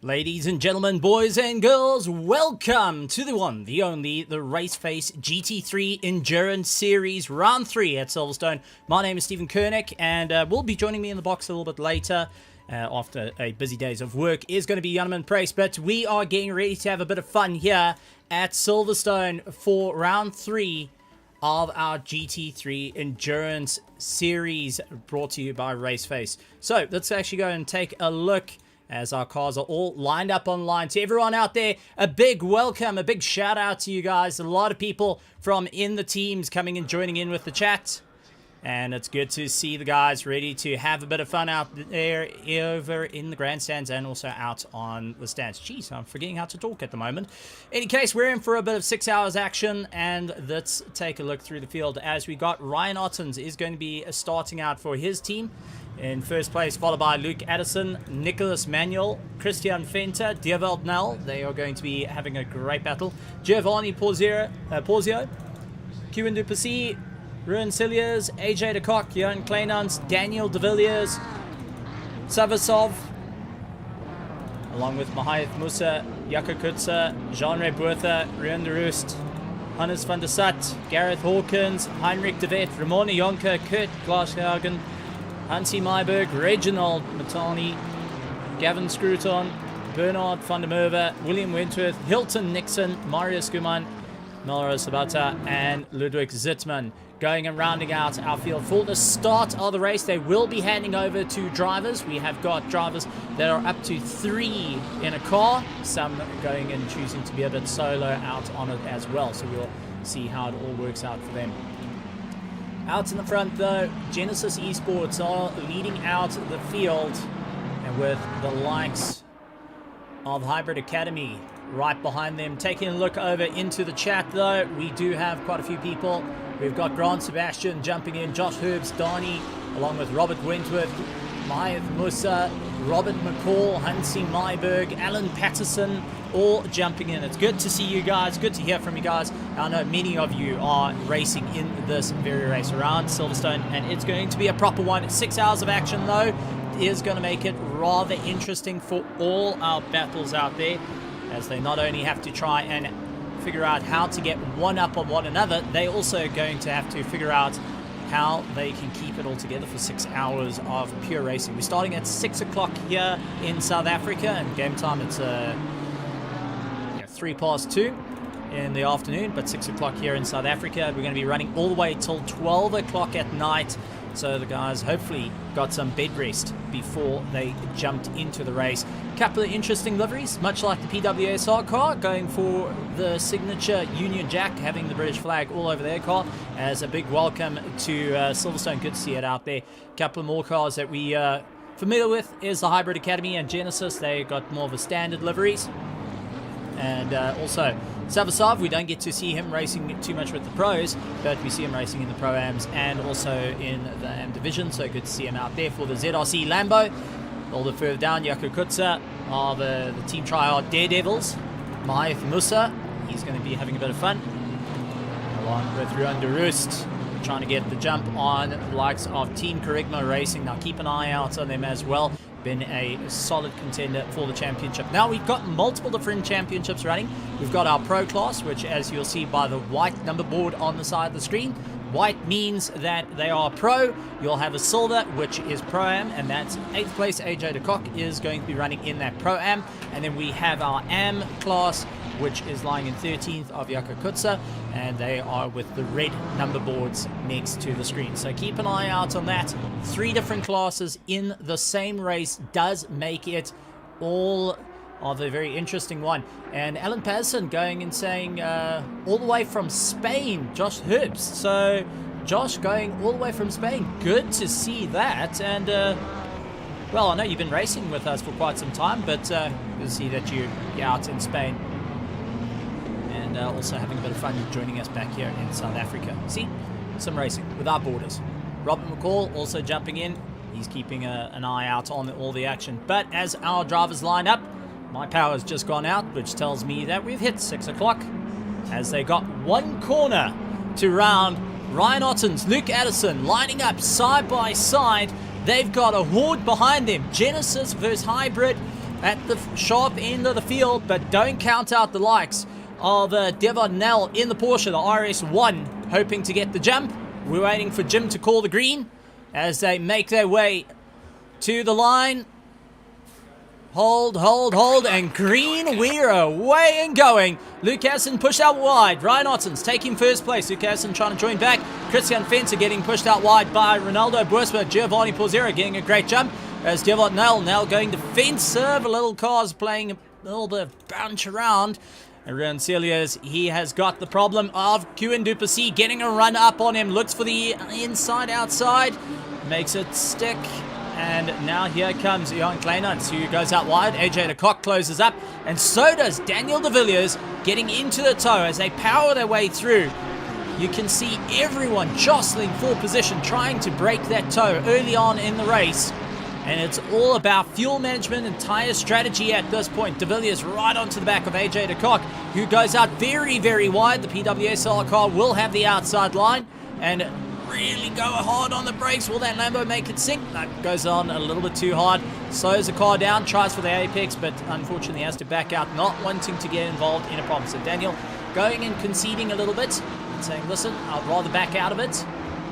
Ladies and gentlemen, boys and girls, welcome to the one, the only, the RaceFace GT3 Endurance Series Round 3 at Silverstone. My name is Stephen Koenig, and will be joining me in the box a little bit later. After a busy days of work is going to be Jan Price, but we are getting ready to have a bit of fun here at Silverstone for Round 3 of our GT3 Endurance Series, brought to you by RaceFace. So let's actually go and take a look as our cars are all lined up online. To everyone out there, a big welcome, a big shout out to you guys. A lot of people from in the teams coming and joining in with the chat. And it's good to see the guys ready to have a bit of fun out there over in the grandstands and also out on the stands. Jeez, I'm forgetting how to talk at the moment. In any case, we're in for a bit of 6 hours action, and let's take a look through the field as we got Ryan Ottens is going to be starting out for his team. In first place, followed by Luke Addison, Nicholas Manuel, Christian Fenter, Dierveld Nell. They are going to be having a great battle. Giovanni Porzio, Kevin Duplessis, Ruin Cilliers, AJ de Kock, Johan Kleinans, Daniel de Villiers, Savasov, along with Mahaith Musa, Jacco Kutzer, Jean-Ray Buertha, Ruin de Roost, Hannes van der Sat, Gareth Hawkins, Heinrich de Vet, Ramona Jonker, Kurt Glashagen, Hansi Myberg, Reginald Matani, Gavin Scruton, Bernard van der Merwe, William Wentworth, Hilton Nixon, Marius Guman, Melrose Sabata, and Ludwig Zittmann. Going and rounding out our field for the start of the race. They will be handing over to drivers. We have got drivers that are up to 3 in a car. Some going and choosing to be a bit solo out on it as well. So we'll see how it all works out for them. Out in the front though, Genesis Esports are leading out the field. And with the likes of Hybrid Academy right behind them. Taking a look over into the chat though, we do have quite a few people. We've got Grant Sebastian jumping in, Josh Herbs, Donny, along with Robert Wentworth, Mahath Musa, Robert McCall, Hansi Myberg, Alan Patterson, all jumping in. It's good to see you guys, good to hear from you guys. I know many of you are racing in this very race around Silverstone, and it's going to be a proper one. 6 hours of action though is going to make it rather interesting for all our battles out there, as they not only have to try and figure out how to get one up on one another, they also going to have to figure out how they can keep it all together for 6 hours of pure racing. We're starting at 6 o'clock here in South Africa, and game time it's 3 past 2 in the afternoon, but 6 o'clock here in South Africa. We're going to be running all the way till 12 o'clock at night, so the guys hopefully got some bed rest before they jumped into the race. Couple of interesting liveries, much like the PWSR car, going for the signature Union Jack, having the British flag all over their car as a big welcome to Silverstone. Good to see it out there. Couple of more cars that we familiar with is the Hybrid Academy and Genesis. They got more of a standard liveries. And also Savasov, we don't get to see him racing too much with the pros, but we see him racing in the Pro-Ams and also in the Am division, so good to see him out there for the ZRC Lambo. A little bit further down, Jacco Kutzer are the Team Triad Daredevils. Mahath Musa, he's going to be having a bit of fun, along with Ruan de Roost, trying to get the jump on the likes of Team Kerygma Racing. Now keep an eye out on them as well. Been a solid contender for the championship. Now we've got multiple different championships running. We've got our pro class, which as you'll see by the white number board on the side of the screen, white means that they are pro. You'll have a silver, which is Pro-Am, and that's 8th place. AJ de Kock is going to be running in that Pro-Am. And then we have our Am class, which is lying in 13th of Jacco Kutzer, and they are with the red number boards next to the screen. So keep an eye out on that. 3 different classes in the same race does make it all of a very interesting one. And Alan Patterson going and saying all the way from Spain, Josh Herbst. So Josh going all the way from Spain. Good to see that. And well, I know you've been racing with us for quite some time, but good to see that you're out in Spain. And also having a bit of fun joining us back here in South Africa. See, some racing with our borders. Robert McCall also jumping in. He's keeping an eye out on all the action. But as our drivers line up, my power has just gone out, which tells me that we've hit 6 o'clock, as they got one corner to round. Ryan Ottens, Luke Addison lining up side by side. They've got a horde behind them. Genesis versus Hybrid. at the sharp end of the field, but don't count out the likes of Devon Nell in the Porsche, the RS1, hoping to get the jump. We're waiting for Jim to call the green as they make their way to the line. Hold, and green, we're away and going. Luke Hassan pushed out wide. Ryan Otten's taking first place. Luke Hassan trying to join back. Christian Fencer getting pushed out wide by Ronaldo Bursma. Giovanni Porzera getting a great jump as Devon Nell now going to fence-serve. A little cars playing a little bit of bounce around. Around Celios, he has got the problem of Qin Duplessis getting a run up on him. Looks for the inside-outside. Makes it stick. And now here comes Johan Kleinans, who goes out wide. AJ de Kock closes up. And so does Daniel de Villiers getting into the toe as they power their way through. You can see everyone jostling for position, trying to break that toe early on in the race. And it's all about fuel management and tire strategy at this point. De Villiers right onto the back of AJ de Kock, who goes out very, very wide. The PWSL car will have the outside line. And really go hard on the brakes. Will that Lambo make it sink? No, goes on a little bit too hard. Slows the car down, tries for the apex, but unfortunately has to back out, not wanting to get involved in a problem. So Daniel going and conceding a little bit, and saying, listen, I'd rather back out of it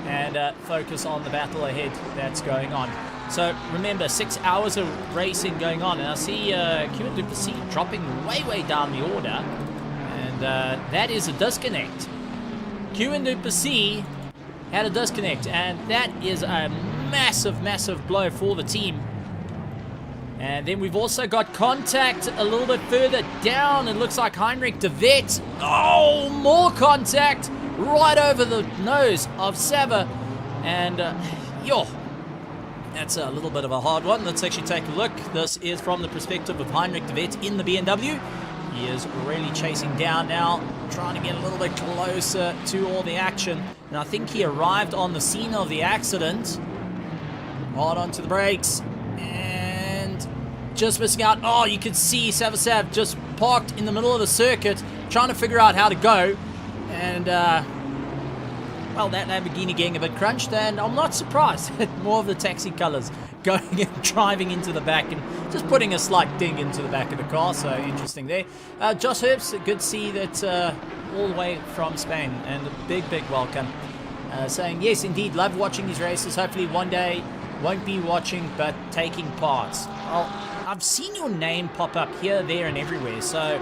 and focus on the battle ahead that's going on. So remember, 6 hours of racing going on, and I see Qin Duplessis dropping way down the order, and that is a disconnect. Qin Duplessis had a disconnect, and that is a massive blow for the team. And then we've also got contact a little bit further down. It looks like Heinrich de Vet. Oh, more contact right over the nose of Sava. And that's a little bit of a hard one. Let's actually take a look. This is from the perspective of Heinrich de Vet in the BMW. He is really chasing down now, trying to get a little bit closer to all the action. And I think he arrived on the scene of the accident. Hard onto the brakes. And just missing out. Oh, you could see Savasav just parked in the middle of the circuit, trying to figure out how to go. And, well, that Lamborghini getting a bit crunched. And I'm not surprised at more of the taxi colors going and driving into the back and just putting a slight ding into the back of the car. So interesting there. Josh Herbst, good to see that all the way from Spain, and a big welcome. Saying, yes, indeed, love watching these races. Hopefully one day won't be watching, but taking part. Well, I've seen your name pop up here, there, and everywhere. So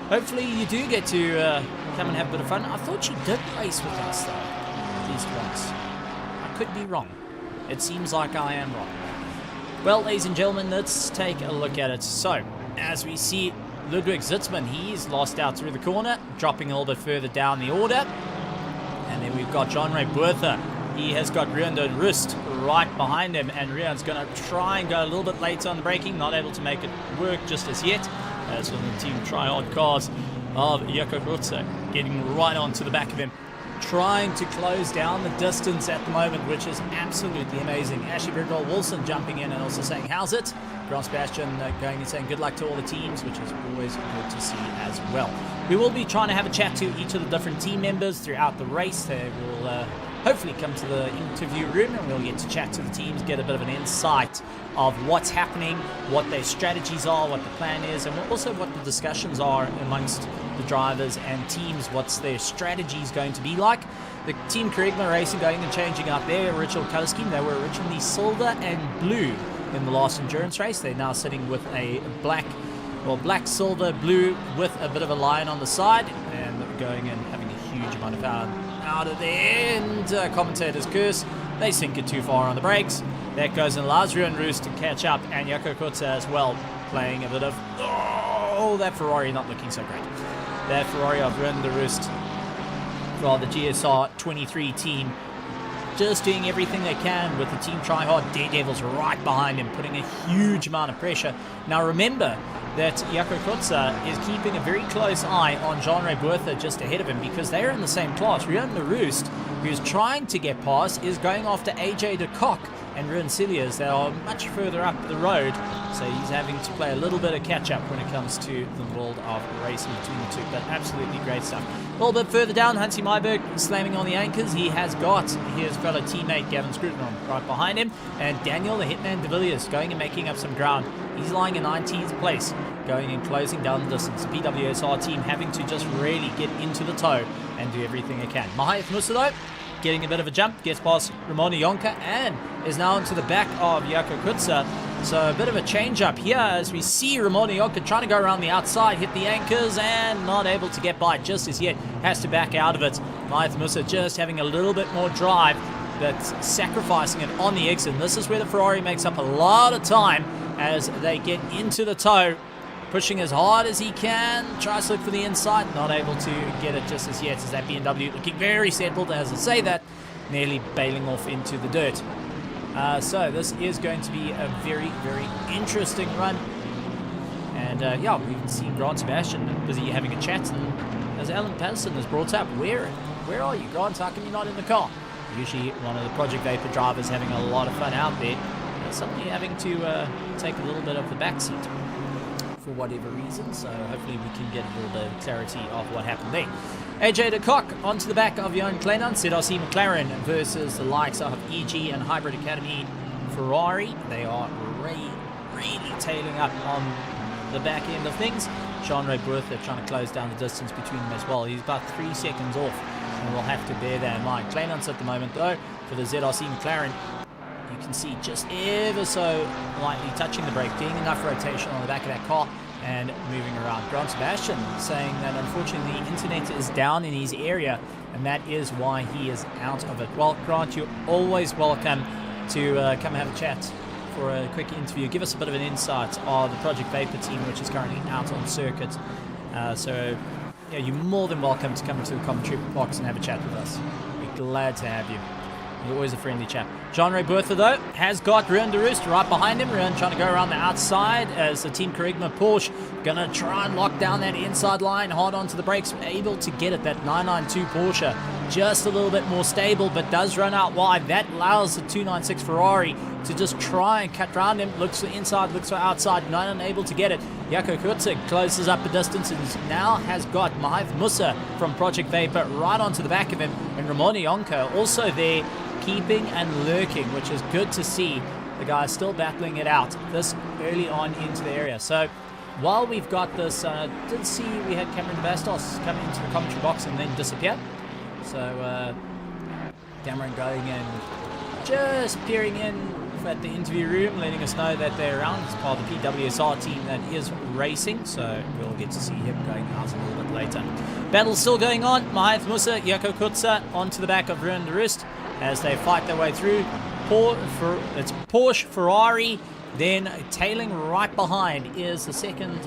hopefully you do get to come and have a bit of fun. I thought you did race with us, though, at least once. I could be wrong. It seems like I am wrong. Well, ladies and gentlemen, let's take a look at it. So, as we see Ludwig Zitzman, he's lost out through the corner, dropping a little bit further down the order. And then we've got John Ray Bertha. He has got Rian Rust right behind him, and Rian's going to try and go a little bit later on the braking, not able to make it work just as yet. As from the team try-hard cars of Jakob Rutzer getting right onto the back of him, trying to close down the distance at the moment, which is absolutely amazing. Ashley Bergdahl Wilson jumping in and also saying, how's it? Grant Sebastian going and saying good luck to all the teams, which is always good to see as well. We will be trying to have a chat to each of the different team members throughout the race. They will hopefully come to the interview room and we'll get to chat to the teams, get a bit of an insight of what's happening, what their strategies are, what the plan is, and also what the discussions are amongst the drivers and teams, what's their strategies going to be like. The Team Kerigma Racing going and changing up their original colour scheme. They were originally silver and blue in the last endurance race. They're now sitting with a black, silver, blue with a bit of a line on the side, and going and having a huge amount of power out of there. And commentators curse, they sink it too far on the brakes. That goes in Lazio and Roos to catch up, and Jaco Kutza as well, playing a bit of, oh, that Ferrari not looking so great. That Ferrari of Ruin de Roost, well, the GSR 23 team, just doing everything they can with the team try hard. Daredevils right behind him, putting a huge amount of pressure. Now remember that Jaco Kutza is keeping a very close eye on Jean-Ray Bertha just ahead of him, because they're in the same class. Ruin de Roost, who's trying to get past, is going after AJ de Kock, and Ruin Celias that are much further up the road. So he's having to play a little bit of catch-up when it comes to the world of racing between the two. But absolutely great stuff. A little bit further down, Hansi Myberg slamming on the anchors. He has got his fellow teammate Gavin Scruton right behind him. And Daniel, the Hitman de Villiers, going and making up some ground. He's lying in 19th place, going and closing down the distance. The PWSR team having to just really get into the toe and do everything it can. Mahayev Musa, though, getting a bit of a jump, gets past Ramoni Yonka and is now into the back of Jaco Kutsa. So a bit of a change up here as we see Ramoni Yonka trying to go around the outside, hit the anchors and not able to get by just as yet. Has to back out of it. Mahayev Musa just having a little bit more drive, but sacrificing it on the exit. And this is where the Ferrari makes up a lot of time as they get into the toe. Pushing as hard as he can, tries to look for the inside, not able to get it just as yet, as that BMW looking very settled as I say that, nearly bailing off into the dirt. So this is going to be a very, very interesting run. And yeah, we've seen Grant Sebastian busy having a chat, and as Alan Patterson has brought up, where are you, Grant? How come you're not in the car? Usually one of the Project Vapor drivers having a lot of fun out there, suddenly having to take a little bit of the back seat for whatever reason, so hopefully we can get a little bit of clarity of what happened there. AJ de Kock onto the back of Johan Kleinan, ZRC McLaren versus the likes of EG and Hybrid Academy Ferrari. They are really tailing up on the back end of things. Jean-Ray Bertha trying to close down the distance between them as well. He's about 3 seconds off, and we'll have to bear that in mind. Kleinan's at the moment, though, for the ZRC McLaren. You can see just ever so lightly touching the brake, getting enough rotation on the back of that car and moving around. Grant Sebastian saying that unfortunately the internet is down in his area and that is why he is out of it. Well, Grant, you're always welcome to come have a chat for a quick interview. Give us a bit of an insight of the Project Vapor team, which is currently out on circuit. So yeah, you're more than welcome to come into the commentary box and have a chat with us. We're glad to have you. You're always a friendly chap. Jean-Ray Bertha, though, has got Ruin de Roost right behind him. Ruin trying to go around the outside as the Team Kerygma Porsche going to try and lock down that inside line, hard onto the brakes, able to get it. That 992 Porsche just a little bit more stable, but does run out wide. That allows the 296 Ferrari to just try and cut around him. Looks for inside, looks for outside, not unable to get it. Jaco Kutsa closes up the distance and now has got Mahayev Musa from Project Vapor right onto the back of him. And Ramoni Yonka also there, keeping and lurking, which is good to see. The guys still battling it out this early on into the area. So while we've got this, did see we had Cameron Bastos come into the commentary box and then disappear. So Cameron going and just peering in at the interview room, letting us know that they're around. It's part of the PWSR team that is racing, so we'll get to see him going out a little bit later. Battle still going on. Mahayev Musa, Jaco Kutsa onto the back of Ruin de Roost as they fight their way through. It's Porsche, Ferrari, then tailing right behind is the second.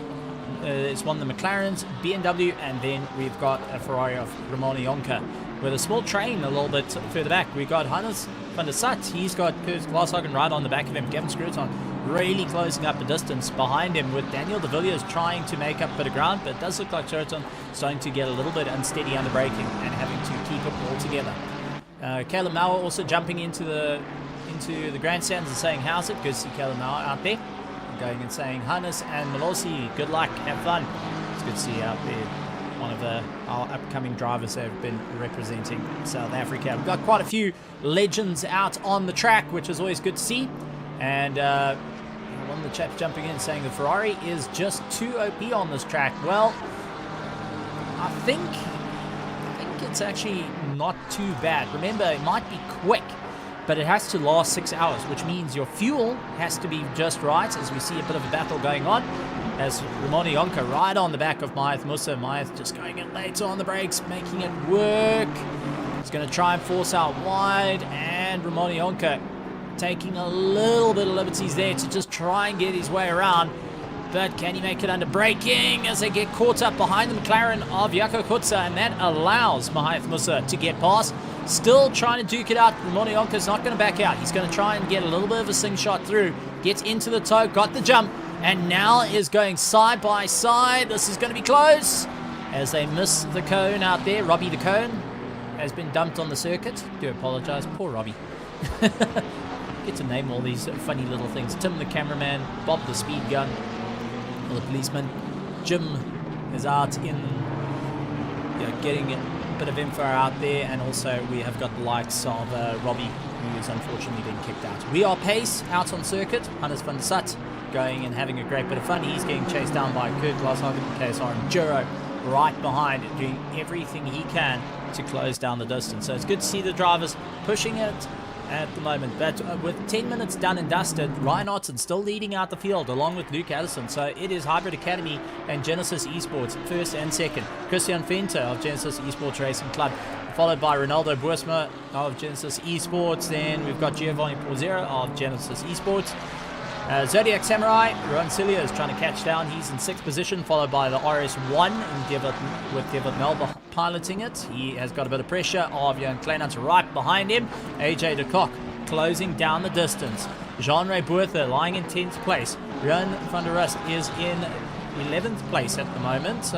It's one of the McLarens, BMW, and then we've got a Ferrari of Ramoni Yonka. With a small train a little bit further back, we got Hannes van der Sat. He's got Kurt Glashagen right on the back of him. Gavin Scruton really closing up the distance behind him, with Daniel de Villiers trying to make up a bit of ground, but it does look like Scruton starting to get a little bit unsteady under braking and having to keep it all together. Caleb Mauer also jumping into the grandstands and saying how's it. Good to see Caleb Mauer out there. Going and saying Hannes and Melosi, good luck, have fun. It's good to see you out there. One of our upcoming drivers that have been representing South Africa. We've got quite a few legends out on the track, which is always good to see. And one of the chaps jumping in saying the Ferrari is just too OP on this track. Well, I think it's actually not too bad. Remember, it might be quick, but it has to last 6 hours, which means your fuel has to be just right, as we see a bit of a battle going on. As Ramoni Yonka right on the back of Mahayev Musa. Mahayev just going in later on the brakes, making it work. He's going to try and force out wide, and Ramoni Yonka taking a little bit of liberties there to just try and get his way around. But can he make it under braking as they get caught up behind the McLaren of Jaco Kutsa, and that allows Mahayev Musa to get past. Still trying to duke it out. Ramoni Yonka's not going to back out. He's going to try and get a little bit of a sing shot through. Gets into the toe, got the jump, and now is going side by side. This is going to be close as they miss the cone out there. Robbie the cone has been dumped on the circuit. Do apologize, poor Robbie. get to name all these funny little things. Tim the cameraman, Bob the speed gun, or the policeman. Jim is out in, getting a bit of info out there, and also we have got the likes of Robbie, who's unfortunately been kicked out. We are Pace out on circuit. Hannes van der Sat going and having a great bit of fun. He's getting chased down by Kurt Glashagen, KSR, and Juro right behind, doing everything he can to close down the distance. So it's good to see the drivers pushing it at the moment. But with 10 minutes done and dusted, Ryan Otten still leading out the field along with Luke Addison. So it is Hybrid Academy and Genesis Esports first and second. Christian Fenter of Genesis Esports Racing Club, followed by Ronaldo Boersma of Genesis Esports. Then we've got Giovanni Porzera of Genesis Esports. Zodiac Samurai, Ron Cilia is trying to catch down. He's in 6th position, followed by the RS1 with David Melba piloting it. He has got a bit of pressure of Jan Kleinans right behind him. AJ de Kock closing down the distance. Jean-Ray Boerther lying in 10th place. Jan van der Rust is in 11th place at the moment.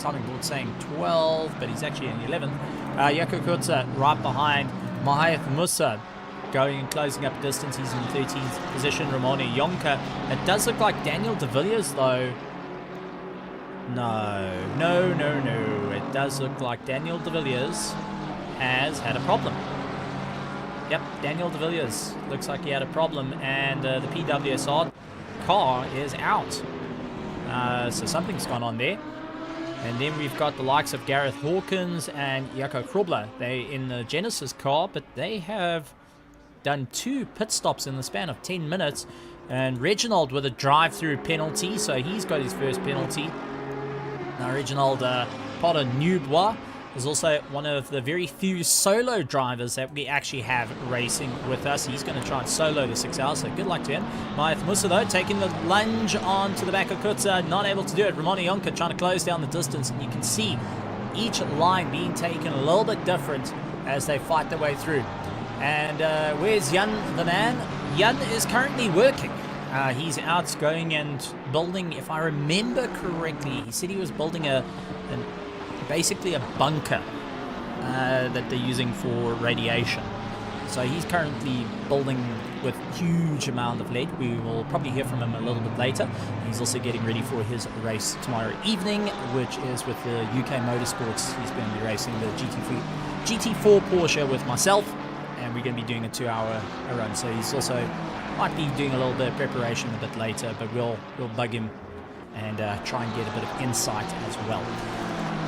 Timing board saying 12, but he's actually in 11th. Jaco Kutza right behind Mahath Musa, going and closing up distance. He's in 13th position. Romani Yonka. It does look like Daniel de Villiers, though. No. It does look like Daniel de Villiers has had a problem. Yep, Daniel de Villiers looks like he had a problem, and the PWSR car is out. So something's gone on there. And then we've got the likes of Gareth Hawkins and Jaco Krobler. They in the Genesis car, but they have done 2 pit stops in the span of 10 minutes. And Reginald with a drive-through penalty, so he's got his first penalty. Now Reginald Potter Newbois is also one of the very few solo drivers that we actually have racing with us. He's going to try and solo the 6 hours, so good luck to him. Mahath Musa, though, taking the lunge onto the back of Kutza, not able to do it. Romani Yonka trying to close down the distance, and you can see each line being taken a little bit different as they fight their way through. And where's Jan the man? Jan is currently working. He's out going and building, if I remember correctly, he said he was building basically a bunker that they're using for radiation. So he's currently building with huge amount of lead. We will probably hear from him a little bit later. He's also getting ready for his race tomorrow evening, which is with the UK Motorsports. He's going to be racing the GT4 Porsche with myself, and we're going to be doing a 2-hour run. So he's also might be doing a little bit of preparation a bit later, but we'll bug him and try and get a bit of insight as well.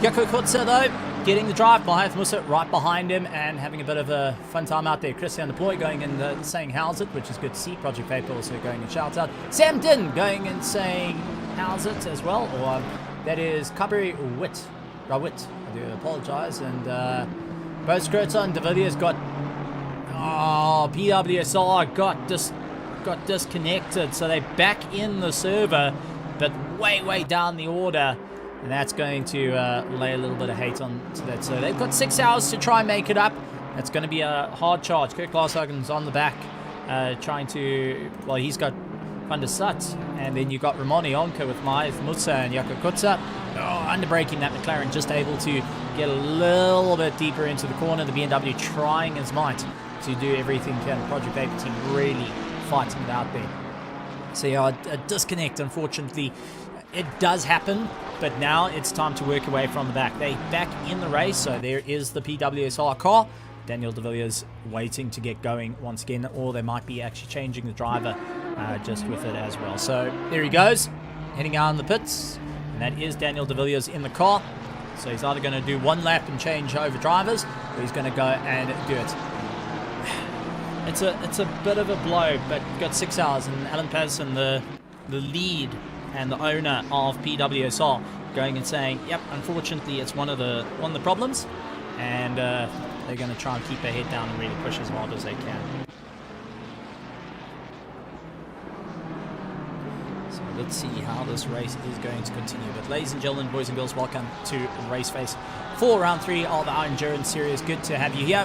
Jaco Kutza, though, getting the drive. Mahath Musa right behind him and having a bit of a fun time out there. Christian Deploy going and saying how's it, which is good to see. Project Paper also going and shouts out. Sam Din going and saying how's it as well. Or that is Kabri Rawit. I do apologize. And both Skirton de Villiers got PWSR got disconnected, so they back in the server, but way down the order. And that's going to lay a little bit of hate onto that. So they've got 6 hours to try and make it up. That's going to be a hard charge. Kurt Glashagen's on the back, trying to... Well, he's got Van der Sat. And then you've got Romani Onka with Mahath Musa and Jaco Kutza. Underbraking that McLaren, just able to get a little bit deeper into the corner. The BMW trying his might to do everything can. Project Paper team really fighting it out there. So yeah, a disconnect, unfortunately. It does happen, but now it's time to work away from the back. They back in the race, so there is the PWSR car. Daniel de Villiers waiting to get going once again, or they might be actually changing the driver just with it as well. So there he goes, heading out in the pits, and that is Daniel de Villiers in the car. So he's either going to do one lap and change over drivers, or he's going to go and do it. It's a bit of a blow, but you've got 6 hours, and Alan Patterson, the lead and the owner of PWSR, going and saying, yep, unfortunately it's one of the problems, and they're going to try and keep their head down and really push as hard as they can. So let's see how this race is going to continue. But ladies and gentlemen, boys and girls, welcome to RaceFace for round 3 of our endurance series. Good to have you here.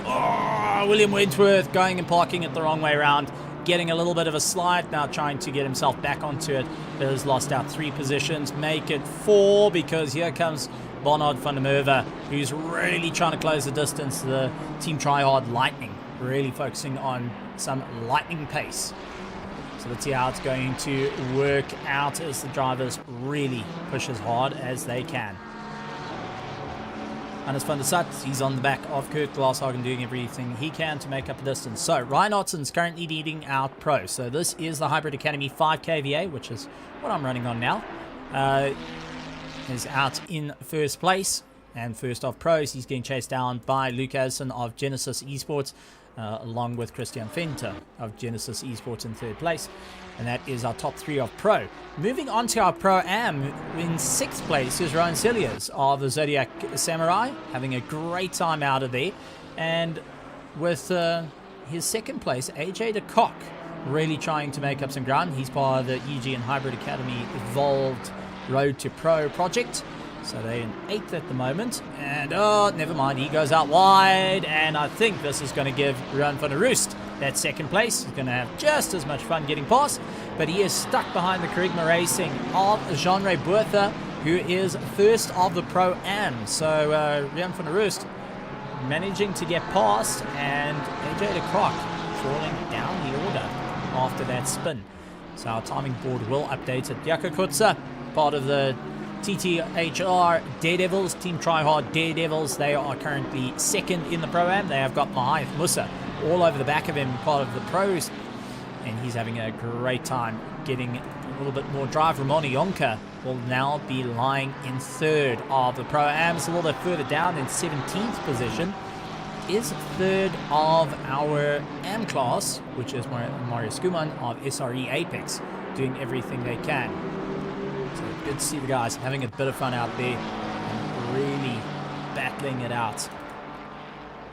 William Wentworth going and parking it the wrong way around, getting a little bit of a slide, now trying to get himself back onto it. Has lost out 3 positions, make it 4, because here comes Bernard van der Merwe, who's really trying to close the distance to the Team Tryhard Lightning. really focusing on some lightning pace. So let's see how it's going to work out as the drivers really push as hard as they can. Hannes van der Sat, he's on the back of Kurt Glashagen doing everything he can to make up a distance. So Ryan Otten's currently leading out Pro. So this is the Hybrid Academy 5 kVA, which is what I'm running on now. Is out in first place. And first off Pros, he's getting chased down by Luke Addison of Genesis Esports, along with Christian Fenter of Genesis Esports in third place. And that is our top 3 of Pro. Moving on to our Pro-Am, in 6th place is Ryan Cilliers of the Zodiac Samurai, having a great time out of there. And with his 2nd place, AJ de Kock, really trying to make up some ground. He's part of the EG and Hybrid Academy Evolved Road to Pro project. So they're in 8th at the moment. And, oh, never mind. He goes out wide. And I think this is going to give Ruan van der Roost that 2nd place. He's going to have just as much fun getting past. But he is stuck behind the Kerygma Racing of Jean-Ray Bertha, who is first of the Pro-Am. So Ruan van der Roost managing to get past. And AJ de Kock falling down the order after that spin. So our timing board will update it. Jaco Kutzer, part of the TTHR Daredevils, Team Tryhard Daredevils. They are currently 2nd in the Pro-Am. They have got Mahath Musa all over the back of him, part of the pros. And he's having a great time getting a little bit more drive. Ramon Yonka will now be lying in 3rd of the Pro-Ams. A little bit further down in 17th position is 3rd of our AM class, which is Mario Skuman of SRE Apex, doing everything they can. So good to see the guys having a bit of fun out there and really battling it out.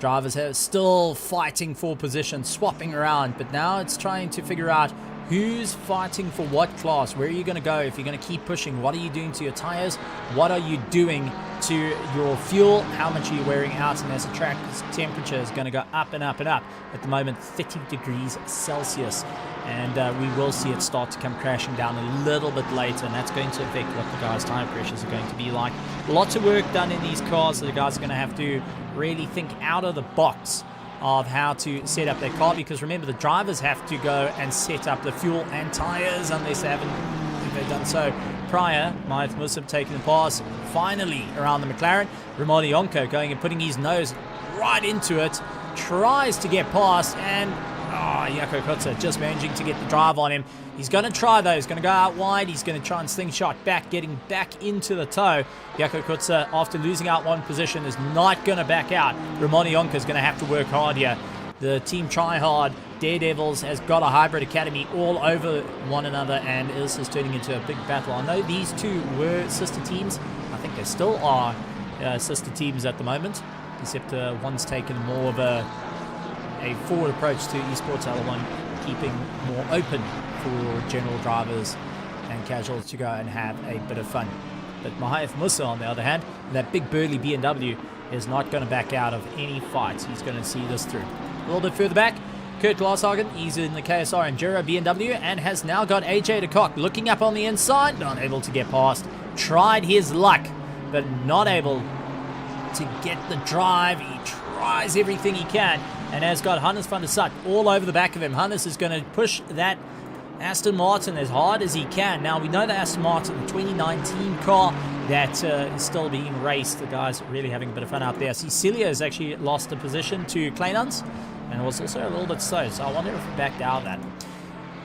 Drivers are still fighting for position, swapping around, but now it's trying to figure out who's fighting for what class. Where are you going to go if you're going to keep pushing? What are you doing to your tires? What are you doing to your fuel? How much are you wearing out? And as the track temperature is going to go up and up and up. At the moment, 30 degrees Celsius. And we will see it start to come crashing down a little bit later, and that's going to affect what the guys' tire pressures are going to be like. Lots of work done in these cars, so the guys are going to have to really think out of the box of how to set up their car, because remember, the drivers have to go and set up the fuel and tires unless they've done so prior. Mahath Musab taking the pass finally around the McLaren. Ramon Yonko going and putting his nose right into it, tries to get past, and Jaco Kutzer just managing to get the drive on him. He's going to try though. He's going to go out wide. He's going to try and slingshot back, getting back into the toe. Jaco Kutzer, after losing out one position, is not going to back out. Ramon Yonka is going to have to work hard here. The Team Tryhard Daredevils has got a Hybrid Academy all over one another, and this is turning into a big battle. I know these two were sister teams. I think they still are sister teams at the moment, except one's taken more of a forward approach to esports, other one keeping more open for general drivers and casuals to go and have a bit of fun. But Mahath Musa, on the other hand, that big burly BMW, is not going to back out of any fights. He's going to see this through. A little bit further back, Kurt Glashagen, he's in the KSR Enduro BMW and has now got AJ de Kock looking up on the inside, not able to get past. Tried his luck, but not able to get the drive. He tries everything he can, and has got Hannes van der Sat all over the back of him. Hannes is going to push that Aston Martin as hard as he can. Now, we know the Aston Martin, the 2019 car that is still being raced. The guys are really having a bit of fun out there. Celia has actually lost a position to Kleinans, and was also a little bit slow, so I wonder if he backed out of that.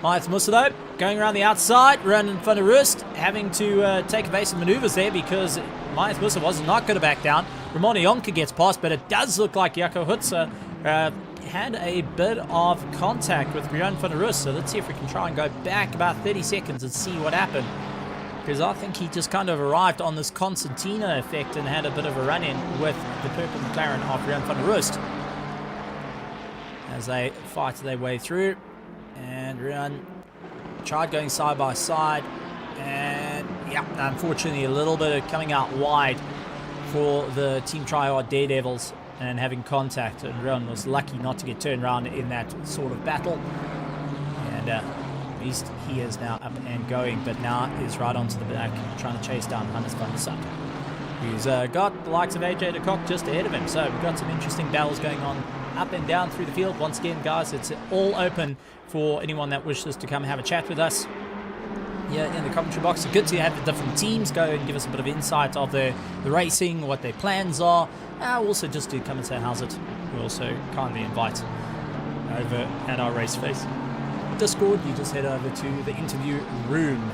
Mahath Musa, though, going around the outside. Ruan van der Roost having to take evasive maneuvers there, because Mahath Musa was not going to back down. Ramon Yonka gets past, but it does look like Jaco Kutzer had a bit of contact with Ruan van der Roost. So let's see if we can try and go back about 30 seconds and see what happened, because I think he just kind of arrived on this Constantina effect and had a bit of a run-in with the purple McLaren of Ruan van der Roost as they fight their way through. And Ruan tried going side by side, and yeah, unfortunately a little bit of coming out wide for the Team Tryhard Daredevils and having contact, and Ruan was lucky not to get turned around in that sort of battle. And at least he is now up and going, but now is right onto the back trying to chase down Hannes van der Sat, who's got the likes of AJ de Kock just ahead of him. So we've got some interesting battles going on up and down through the field. Once again, guys, it's all open for anyone that wishes to come have a chat with us. Yeah, in the commentary box. It's good to have the different teams go and give us a bit of insight of the racing, what their plans are. Also just to come and say how's it. We also kindly invite over at our RaceFace Discord. You just head over to the interview room.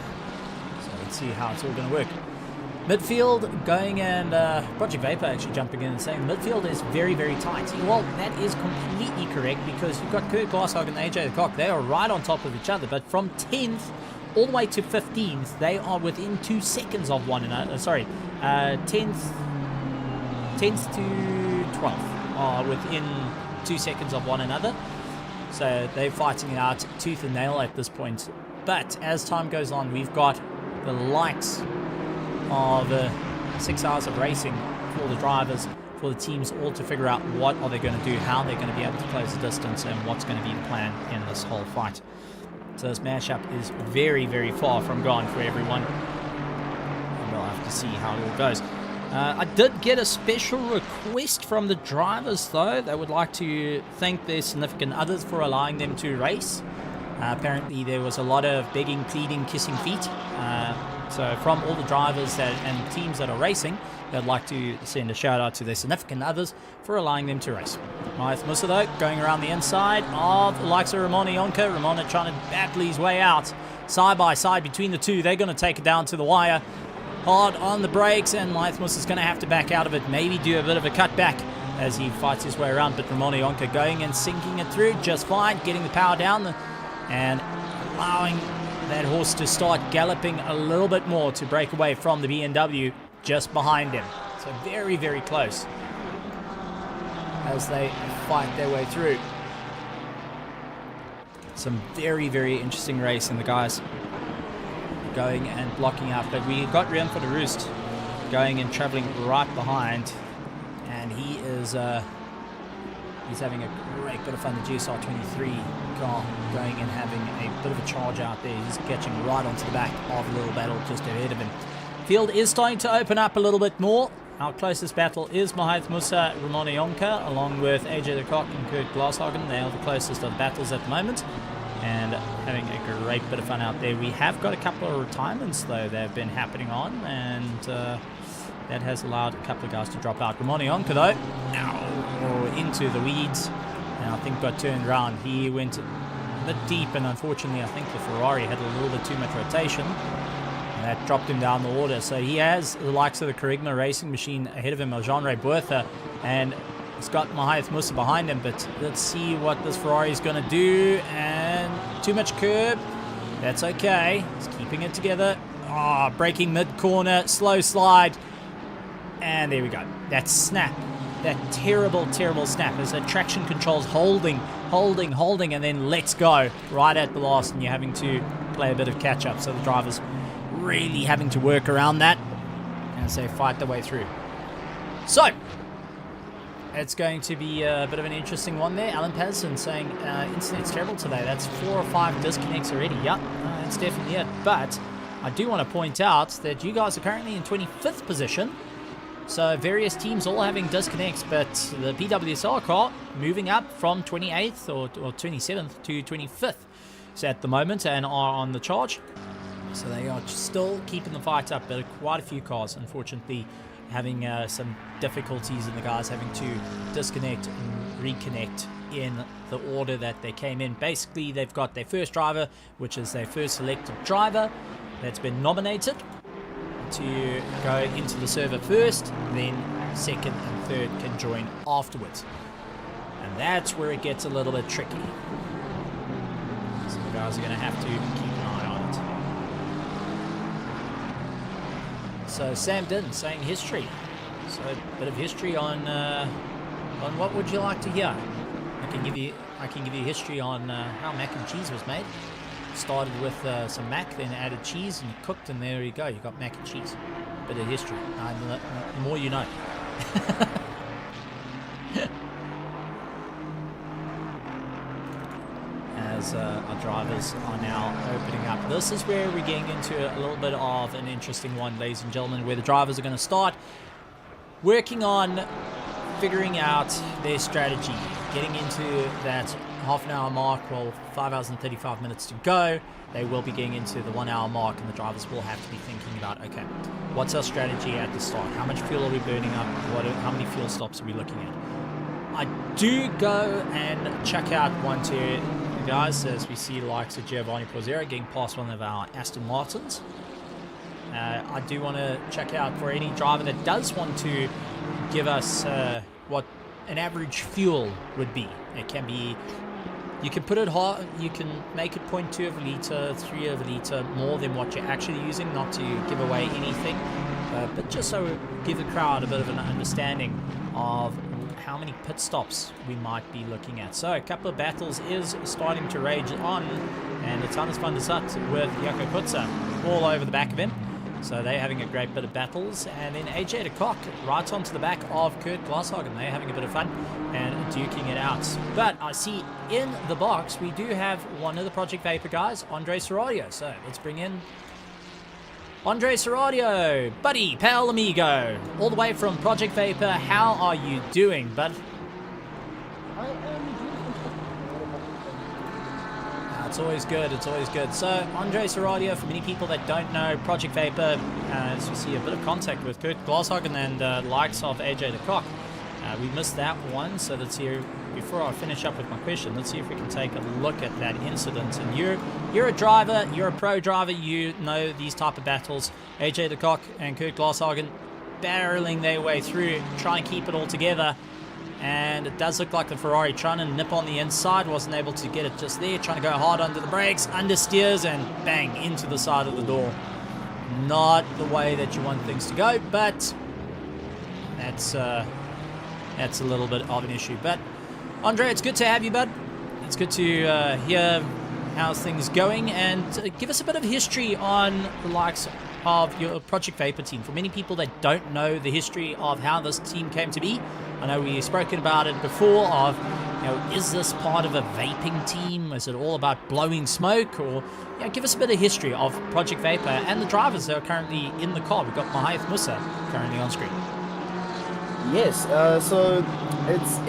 So let's see how it's all going to work. Midfield going, and Project Vapor actually jumping in and saying midfield is very, very tight. Well, that is completely correct, because you've got Kurt Glasshog and AJ the Cock. They are right on top of each other, but from 10th all the way to 15th, they are within 2 seconds of one another. 10th to 12th are within 2 seconds of one another. So they're fighting it out tooth and nail at this point. But as time goes on, we've got the likes of 6 hours of racing for the drivers, for the teams, all to figure out what are they going to do, how they're going to be able to close the distance, and what's going to be the plan in this whole fight. So this mashup is very, very far from gone for everyone. And we'll have to see how it all goes. I did get a special request from the drivers, though. They would like to thank their significant others for allowing them to race. Apparently there was a lot of begging, pleading, kissing feet. So from all the drivers and teams that are racing, they'd like to send a shout out to their significant others for allowing them to race. Maeth Musa, though, going around the inside of the likes of Ramon Ionka. Ramon trying to battle his way out side by side between the two. They're going to take it down to the wire. Hard on the brakes, and Maeth Musa's going to have to back out of it, maybe do a bit of a cutback as he fights his way around. But Ramon Ionka going and sinking it through just fine, getting the power down and allowing that horse to start galloping a little bit more to break away from the BMW just behind him. So very, very close as they fight their way through. Some very, very interesting racing. The guys going and blocking up, but we got Rian for the Roost going and traveling right behind, and he is he's having a great bit of fun. The GSR-23 car going and having a bit of a charge out there. He's catching right onto the back of the little battle just ahead of him. Field is starting to open up a little bit more. Our closest battle is Maeth Musa, Ramon Ionka, along with AJ the Cock and Kurt Glashagen. They are the closest of the battles at the moment, and having a great bit of fun out there. We have got a couple of retirements, though, that have been happening on, and that has allowed a couple of guys to drop out. Ramon Ionka, though, now into the weeds, and I think got turned around. He went a bit deep, and unfortunately, I think the Ferrari had a little bit too much rotation, and that dropped him down the order. So he has the likes of the Kerygma racing machine ahead of him, Jean-Ray Buertha, and he's got Maeth Musa behind him. But let's see what this Ferrari is going to do. And too much curb. That's okay. He's keeping it together. Braking mid-corner. Slow slide. And there we go. That snap. That terrible, terrible snap. As the traction controls holding, and then lets go right at the last. And you're having to play a bit of catch-up. So the drivers really having to work around that as they fight their way through. So it's going to be a bit of an interesting one there. Alan Patterson saying internet's terrible today. That's 4 or 5 disconnects already. Yep, that's definitely it. But I do want to point out that you guys are currently in 25th position. So various teams all having disconnects, but the PWSR car moving up from 28th or 27th to 25th so at the moment, and are on the charge. So they are still keeping the fight up, but quite a few cars, unfortunately, having some difficulties, and the guys having to disconnect and reconnect in the order that they came in. Basically, they've got their first driver, which is their first selected driver that's been nominated to go into the server first, then second and third can join afterwards. And that's where it gets a little bit tricky. So the guys are going to have to keep an eye on it. So Sam Din saying history. So a bit of history on what would you like to hear? I can give you history on how mac and cheese was made. Started with some mac, then added cheese and cooked, and there you go. You got mac and cheese. Bit of history. The more you know. As our drivers are now opening up. This is where we're getting into a little bit of an interesting one, ladies and gentlemen, where the drivers are going to start working on figuring out their strategy. getting into that half an hour mark, well, 5 hours and 35 minutes to go, they will be getting into the 1 hour mark, and the drivers will have to be thinking about, okay, what's our strategy at the start? How much fuel are we burning up? How many fuel stops are we looking at? I do go and check out one, two guys, as we see the likes of Giovanni Pozzero getting past one of our Aston Martins. I do want to check out for any driver that does want to give us what an average fuel would be. It can be, you can put it hard, you can make it 0.2 of a litre, 3 of a litre, more than what you're actually using, not to give away anything, but just so we give the crowd a bit of an understanding of how many pit stops we might be looking at. So a couple of battles is starting to rage on, and it's Hannes van der Zut with Jaco Kutzer all over the back of him. So they're having a great bit of battles, and then AJ de Kock right onto the back of Kurt Glashagen. They're having a bit of fun and duking it out. But I see in the box we do have one of the Project Vapor guys, Andre Serradio. So let's bring in Andre Serradio, buddy, pal, amigo, all the way from Project Vapor. How are you doing, bud? I am doing. It's always good, it's always good. So, Andre Serradio, for many people that don't know, Project Vapor, as you see a bit of contact with Kurt Glashagen and likes of AJ de Kock. We missed that one, so let's see, before I finish up with my question, let's see if we can take a look at that incident. And you're a driver, you're a pro driver, you know these type of battles. AJ de Kock and Kurt Glashagen barreling their way through, try and keep it all together. And it does look like the Ferrari trying to nip on the inside, wasn't able to get it just there, trying to go hard under the brakes, understeers, and bang, into the side of the door. Not the way that you want things to go, but that's a little bit of an issue. But Andre, it's good to have you, bud. It's good to hear how's things going, and give us a bit of history on the likes of your Project Vapor team. For many people that don't know the history of how this team came to be, I know we've spoken about it before of, you know, is this part of a vaping team? Is it all about blowing smoke? Or, you know, give us a bit of history of Project Vapor and the drivers that are currently in the car. We've got Mahayth Musa currently on screen. Yes, so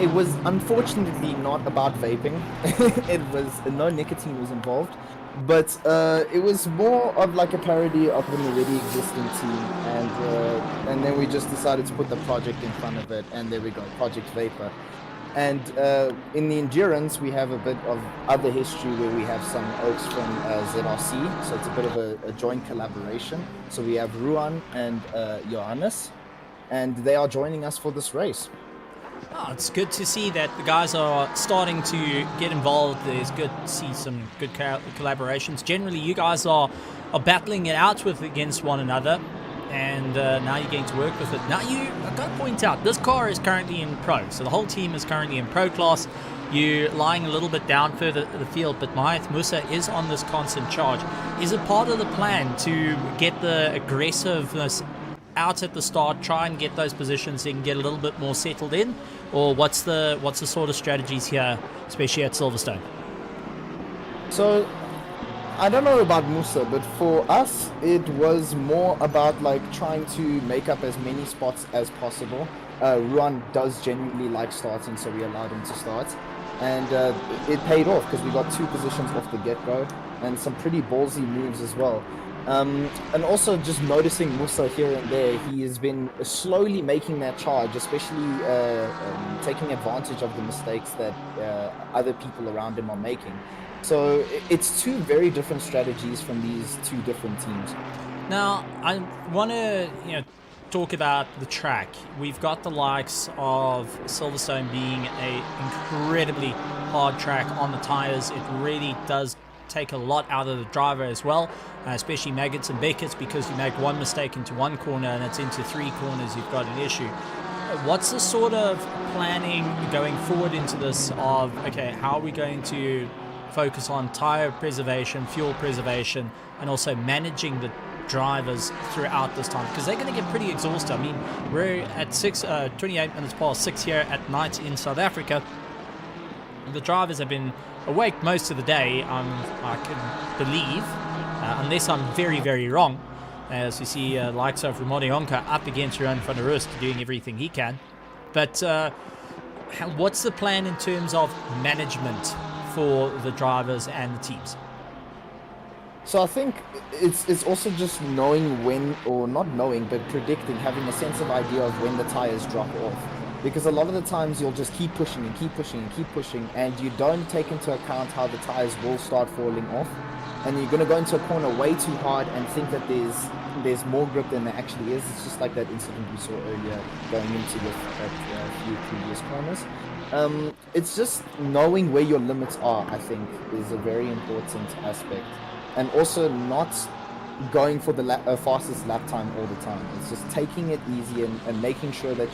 it was unfortunately not about vaping. It was no nicotine was involved, but it was more of like a parody of an already existing team, and then we just decided to put the project in front of it, and there we go, Project Vapor. And in the endurance, we have a bit of other history where we have some oaks from ZRC, so it's a bit of a joint collaboration. So we have Ruan and Johannes, and they are joining us for this race. Oh, it's good to see that the guys are starting to get involved. It's good to see some good collaborations. Generally, you guys are battling it out against one another, and now you're getting to work with it. Now, I've got to point out, this car is currently in Pro, so the whole team is currently in Pro class. You're lying a little bit down further the field, but Mahayth Musa is on this constant charge. Is it part of the plan to get the aggressiveness out at the start, try and get those positions so you can get a little bit more settled in, or what's the sort of strategies here, especially at Silverstone? So I don't know about Musa, but for us it was more about like trying to make up as many spots as possible. Ruan does genuinely like starting, so we allowed him to start, and it paid off because we got 2 positions off the get-go and some pretty ballsy moves as well. And also just noticing Musa here and there, he has been slowly making that charge, especially taking advantage of the mistakes that other people around him are making. So it's 2 very different strategies from these 2 different teams. Now, I want to talk about the track. We've got the likes of Silverstone being an incredibly hard track on the tires. It really does take a lot out of the driver as well, especially Maggots and Beckett's, because you make one mistake into one corner and it's into 3 corners, you've got an issue. What's the sort of planning going forward into this of, okay, how are we going to focus on tire preservation, fuel preservation, and also managing the drivers throughout this time, because they're going to get pretty exhausted. I mean, we're at 28 minutes past 6 here at night in South Africa. The drivers have been awake most of the day, I can believe, unless I'm very, very wrong. As you see, likes of Ramon Yonka up against Ruan van der Rust doing everything he can. But what's the plan in terms of management for the drivers and the teams? So I think it's also just knowing when, or not knowing, but predicting, having a sense of idea of when the tires drop off. Because a lot of the times you'll just keep pushing and keep pushing and keep pushing, and you don't take into account how the tires will start falling off. And you're going to go into a corner way too hard and think that there's more grip than there actually is. It's just like that incident we saw earlier going into a few previous corners. It's just knowing where your limits are, I think, is a very important aspect. And also not going for the fastest lap time all the time. It's just taking it easy and making sure that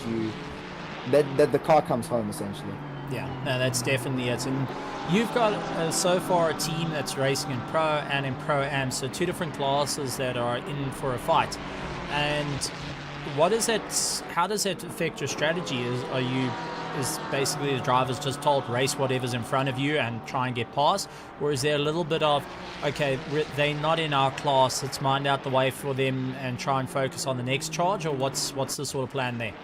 that the car comes home, essentially. Yeah, no, that's definitely it. And you've got so far a team that's racing in Pro and in Pro-Am, so two different classes that are in for a fight. And what is that? How does that affect your strategy? Is basically the drivers just told race whatever's in front of you and try and get past, or is there a little bit of, okay, they're not in our class, let's mind out the way for them and try and focus on the next charge, or what's the sort of plan there?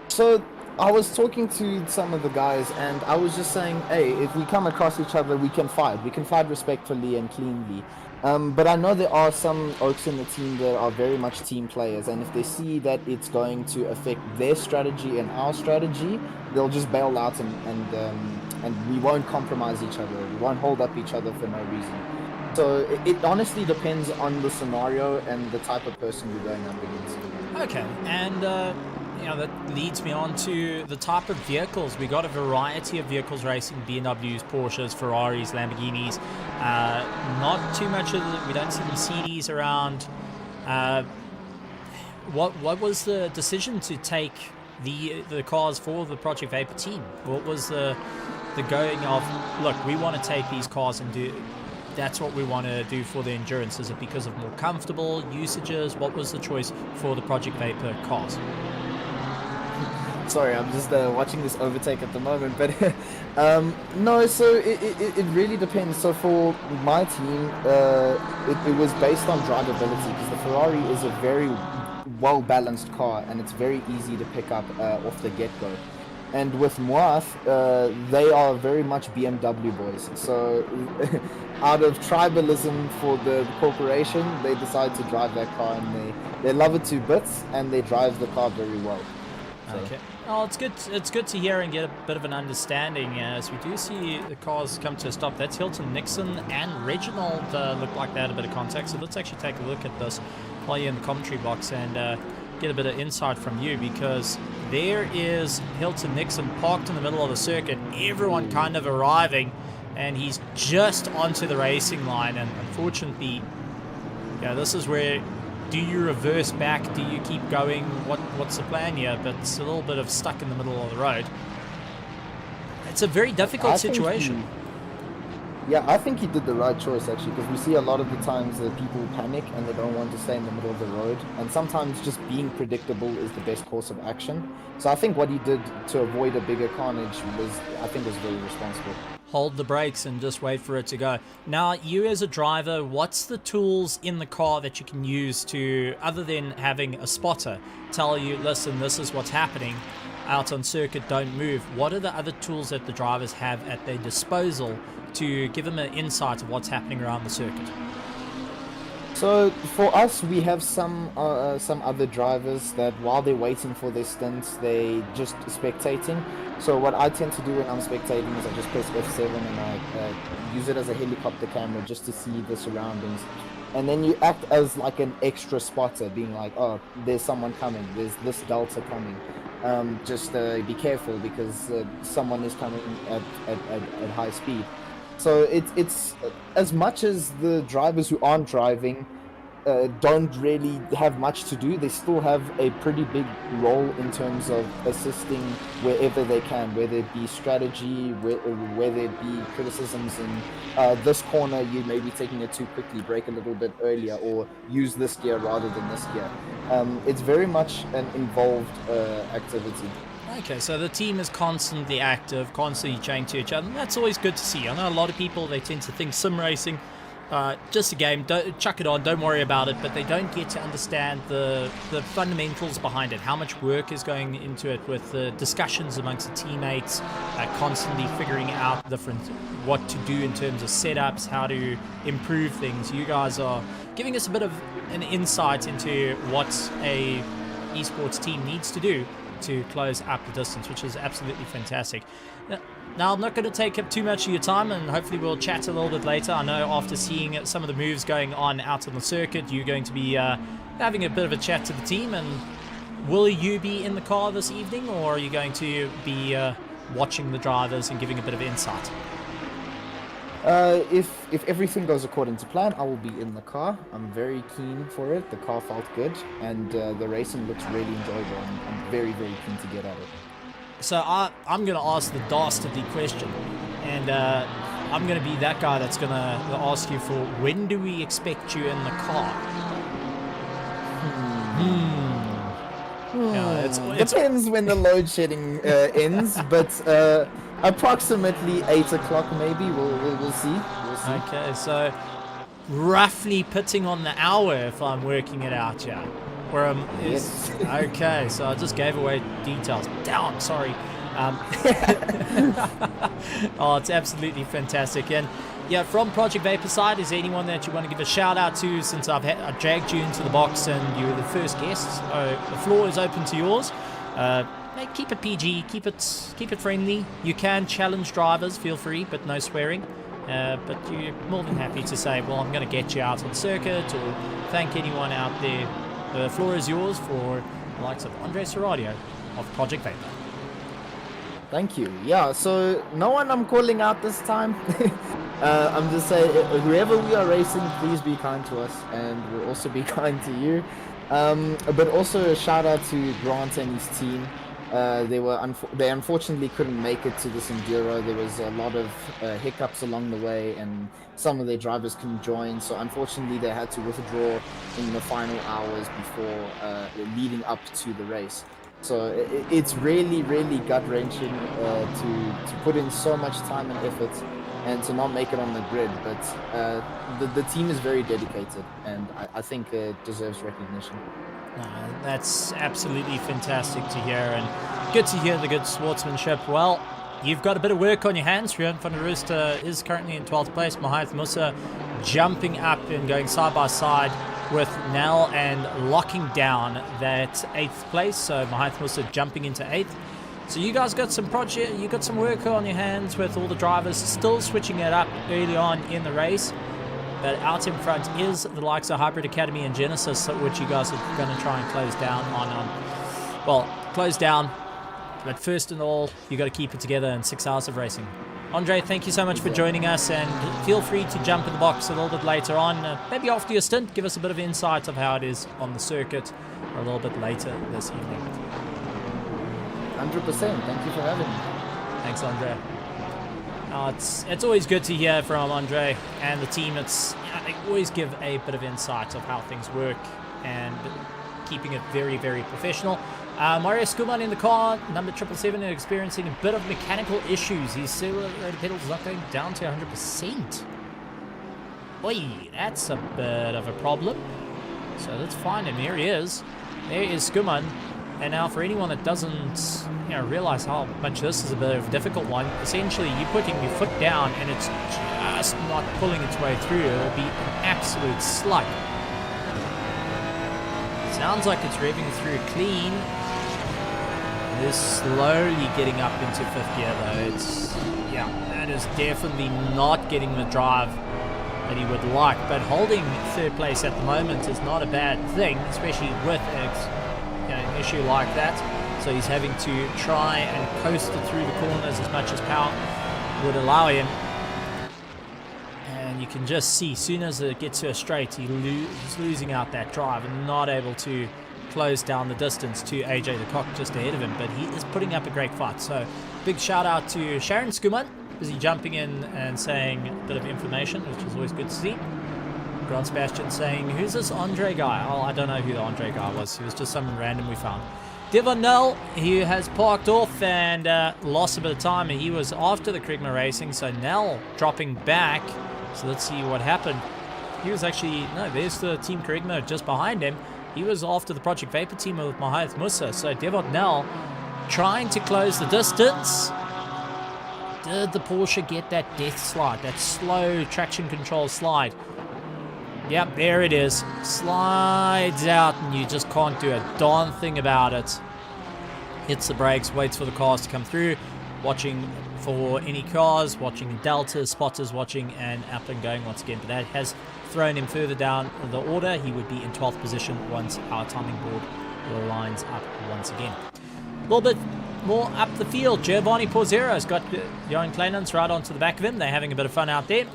So I was talking to some of the guys, and I was just saying, hey, if we come across each other, we can fight respectfully and cleanly. But I know there are some oaks in the team that are very much team players, and if they see that it's going to affect their strategy and our strategy, they'll just bail out and we won't compromise each other. We won't hold up each other for no reason. So it honestly depends on the scenario and the type of person you're going up against. Okay, and that leads me on to the type of vehicles. We got a variety of vehicles racing: BMWs, Porsches, Ferraris, Lamborghinis. Not too much we don't see Mercedes around. What was the decision to take the cars for the Project Vapor team? What was the going of, look, we want to take these cars and do, that's what we want to do for the endurance? Is it because of more comfortable usages? What was the choice for the Project Vapor cars? Sorry, I'm just watching this overtake at the moment, but no, so it really depends. So for my team, it was based on drivability, because the Ferrari is a very well-balanced car, and it's very easy to pick up off the get-go. And with Moath, they are very much BMW boys. So out of tribalism for the corporation, they decide to drive that car, and they love it to bits, and they drive the car very well. So. Okay. Oh, it's good. It's good to hear and get a bit of an understanding as we do see the cars come to a stop. That's Hilton Nixon and Reginald look like they had a bit of contact. So let's actually take a look at this while you're in the commentary box and get a bit of insight from you, because there is Hilton Nixon parked in the middle of the circuit. Everyone kind of arriving, and he's just onto the racing line. And unfortunately, this is where. Do you reverse back? Do you keep going? What's the plan here? But it's a little bit of stuck in the middle of the road. It's a very difficult situation. I think he did the right choice, actually, because we see a lot of the times that people panic and they don't want to stay in the middle of the road. And sometimes just being predictable is the best course of action. So I think what he did to avoid a bigger carnage was very responsible. Hold the brakes and just wait for it to go. Now, you as a driver, what's the tools in the car that you can use to, other than having a spotter tell you, listen, this is what's happening out on circuit, don't move? What are the other tools that the drivers have at their disposal to give them an insight of what's happening around the circuit? So for us, we have some other drivers that while they're waiting for their stints, they just spectating. So what I tend to do when I'm spectating is I just press F7 and I use it as a helicopter camera just to see the surroundings. And then you act as like an extra spotter, being like, oh, there's someone coming, there's this delta coming. Just be careful, because someone is coming at high speed. So it's as much as the drivers who aren't driving don't really have much to do, they still have a pretty big role in terms of assisting wherever they can, whether it be strategy, whether it be criticisms in this corner, you may be taking it too quickly, brake a little bit earlier, or use this gear rather than this gear. It's very much an involved activity. Okay, so the team is constantly active, constantly chatting to each other, and that's always good to see. I know a lot of people, they tend to think sim racing Just a game. Don't chuck it on. Don't worry about it. But they don't get to understand the fundamentals behind it. How much work is going into it with the discussions amongst the teammates, constantly figuring out what to do in terms of setups, how to improve things. You guys are giving us a bit of an insight into what a esports team needs to do to close up the distance, which is absolutely fantastic. Now, I'm not going to take up too much of your time, and hopefully we'll chat a little bit later. I know after seeing some of the moves going on out on the circuit, you're going to be having a bit of a chat to the team. And will you be in the car this evening, or are you going to be watching the drivers and giving a bit of insight? If everything goes according to plan, I will be in the car. I'm very keen for it. The car felt good, and the racing looks really enjoyable. I'm very, very keen to get at it. So I'm going to ask the dastardly question, and I'm going to be that guy that's going to ask you for when do we expect you in the car? Yeah, it's depends when the load shedding ends, but approximately 8 o'clock maybe. We'll see. Okay, so roughly pitting on the hour if I'm working it out, yeah. Yes. Okay, so I just gave away details. Down, sorry. Oh, it's absolutely fantastic. And yeah, from Project Vapor side, is there anyone that you want to give a shout out to, since I dragged you into the box and you were the first guest? The floor is open to yours. Keep it PG, keep it friendly. You can challenge drivers, feel free, but no swearing. But you're more than happy to say, well, I'm going to get you out on the circuit, or thank anyone out there. The floor is yours for the likes of Andre Serradio of Project Vapor. Thank you. Yeah, so no one I'm calling out this time. I'm just saying, whoever we are racing, please be kind to us, and we'll also be kind to you. But also a shout out to Grant and his team. They unfortunately couldn't make it to this Enduro. There was a lot of hiccups along the way, and some of their drivers couldn't join. So unfortunately, they had to withdraw in the final hours before leading up to the race. So it's really, really gut-wrenching to put in so much time and effort and to not make it on the grid. But the team is very dedicated, and I think it deserves recognition. That's absolutely fantastic to hear, and good to hear the good sportsmanship. Well, you've got a bit of work on your hands. Rian van der Rooster is currently in 12th place. Mahath Musa jumping up and going side by side with Nell and locking down that 8th place. So Mahath Musa jumping into 8th. So you guys got some work on your hands with all the drivers still switching it up early on in the race. But out in front is the likes of Hybrid Academy and Genesis, which you guys are going to try and close down close down. But first and all, you got to keep it together in 6 hours of racing. Andre, thank you so much for joining us, and feel free to jump in the box a little bit later on. Maybe after your stint, give us a bit of insight of how it is on the circuit, or a little bit later this evening. 100%. Thank you for having me. Thanks, Andre. It's always good to hear from Andre and the team. They always give a bit of insight of how things work and keeping it very, very professional. Mario Skuman in the car, number 777, and experiencing a bit of mechanical issues. His accelerator pedal's not going down to 100%. Oi, that's a bit of a problem. So let's find him. Here he is. There is Skuman. And now for anyone that doesn't realize how much this is a bit of a difficult one, essentially you're putting your foot down and it's just not pulling its way through. It'll be an absolute slug. Sounds like it's revving through clean. It is slowly getting up into 5th gear though. That is definitely not getting the drive that he would like. But holding 3rd place at the moment is not a bad thing, especially with an issue like that. So he's having to try and coast it through the corners as much as power would allow him. And you can just see, as soon as it gets to a straight, he's losing out that drive and not able to close down the distance to AJ the Cock just ahead of him. But he is putting up a great fight. So big shout out to Sharon Skuman, busy jumping in and saying a bit of information, which is always good to see. Grant Sebastian saying, who's this Andre guy? Oh, I don't know who the Andre guy was. He was just some random we found. Devon Null, he has parked off and lost a bit of time. He was after the Krigma Racing, so Nell dropping back So let's see what happened. He was actually, no, there's the Team Kerigma just behind him. He was after the Project Vapor team with Mahath Musa. So Devon now trying to close the distance. Did the Porsche get that death slide, that slow traction control slide? Yep, there it is. Slides out and you just can't do a darn thing about it. Hits the brakes, waits for the cars to come through. Watching for any cars, watching deltas, spotters watching, and up and going once again. But that has thrown him further down the order. He would be in 12th position once our timing board lines up once again. A little bit more up the field. Giovanni Porzero's got Johan Kleinans right onto the back of him. They're having a bit of fun out there.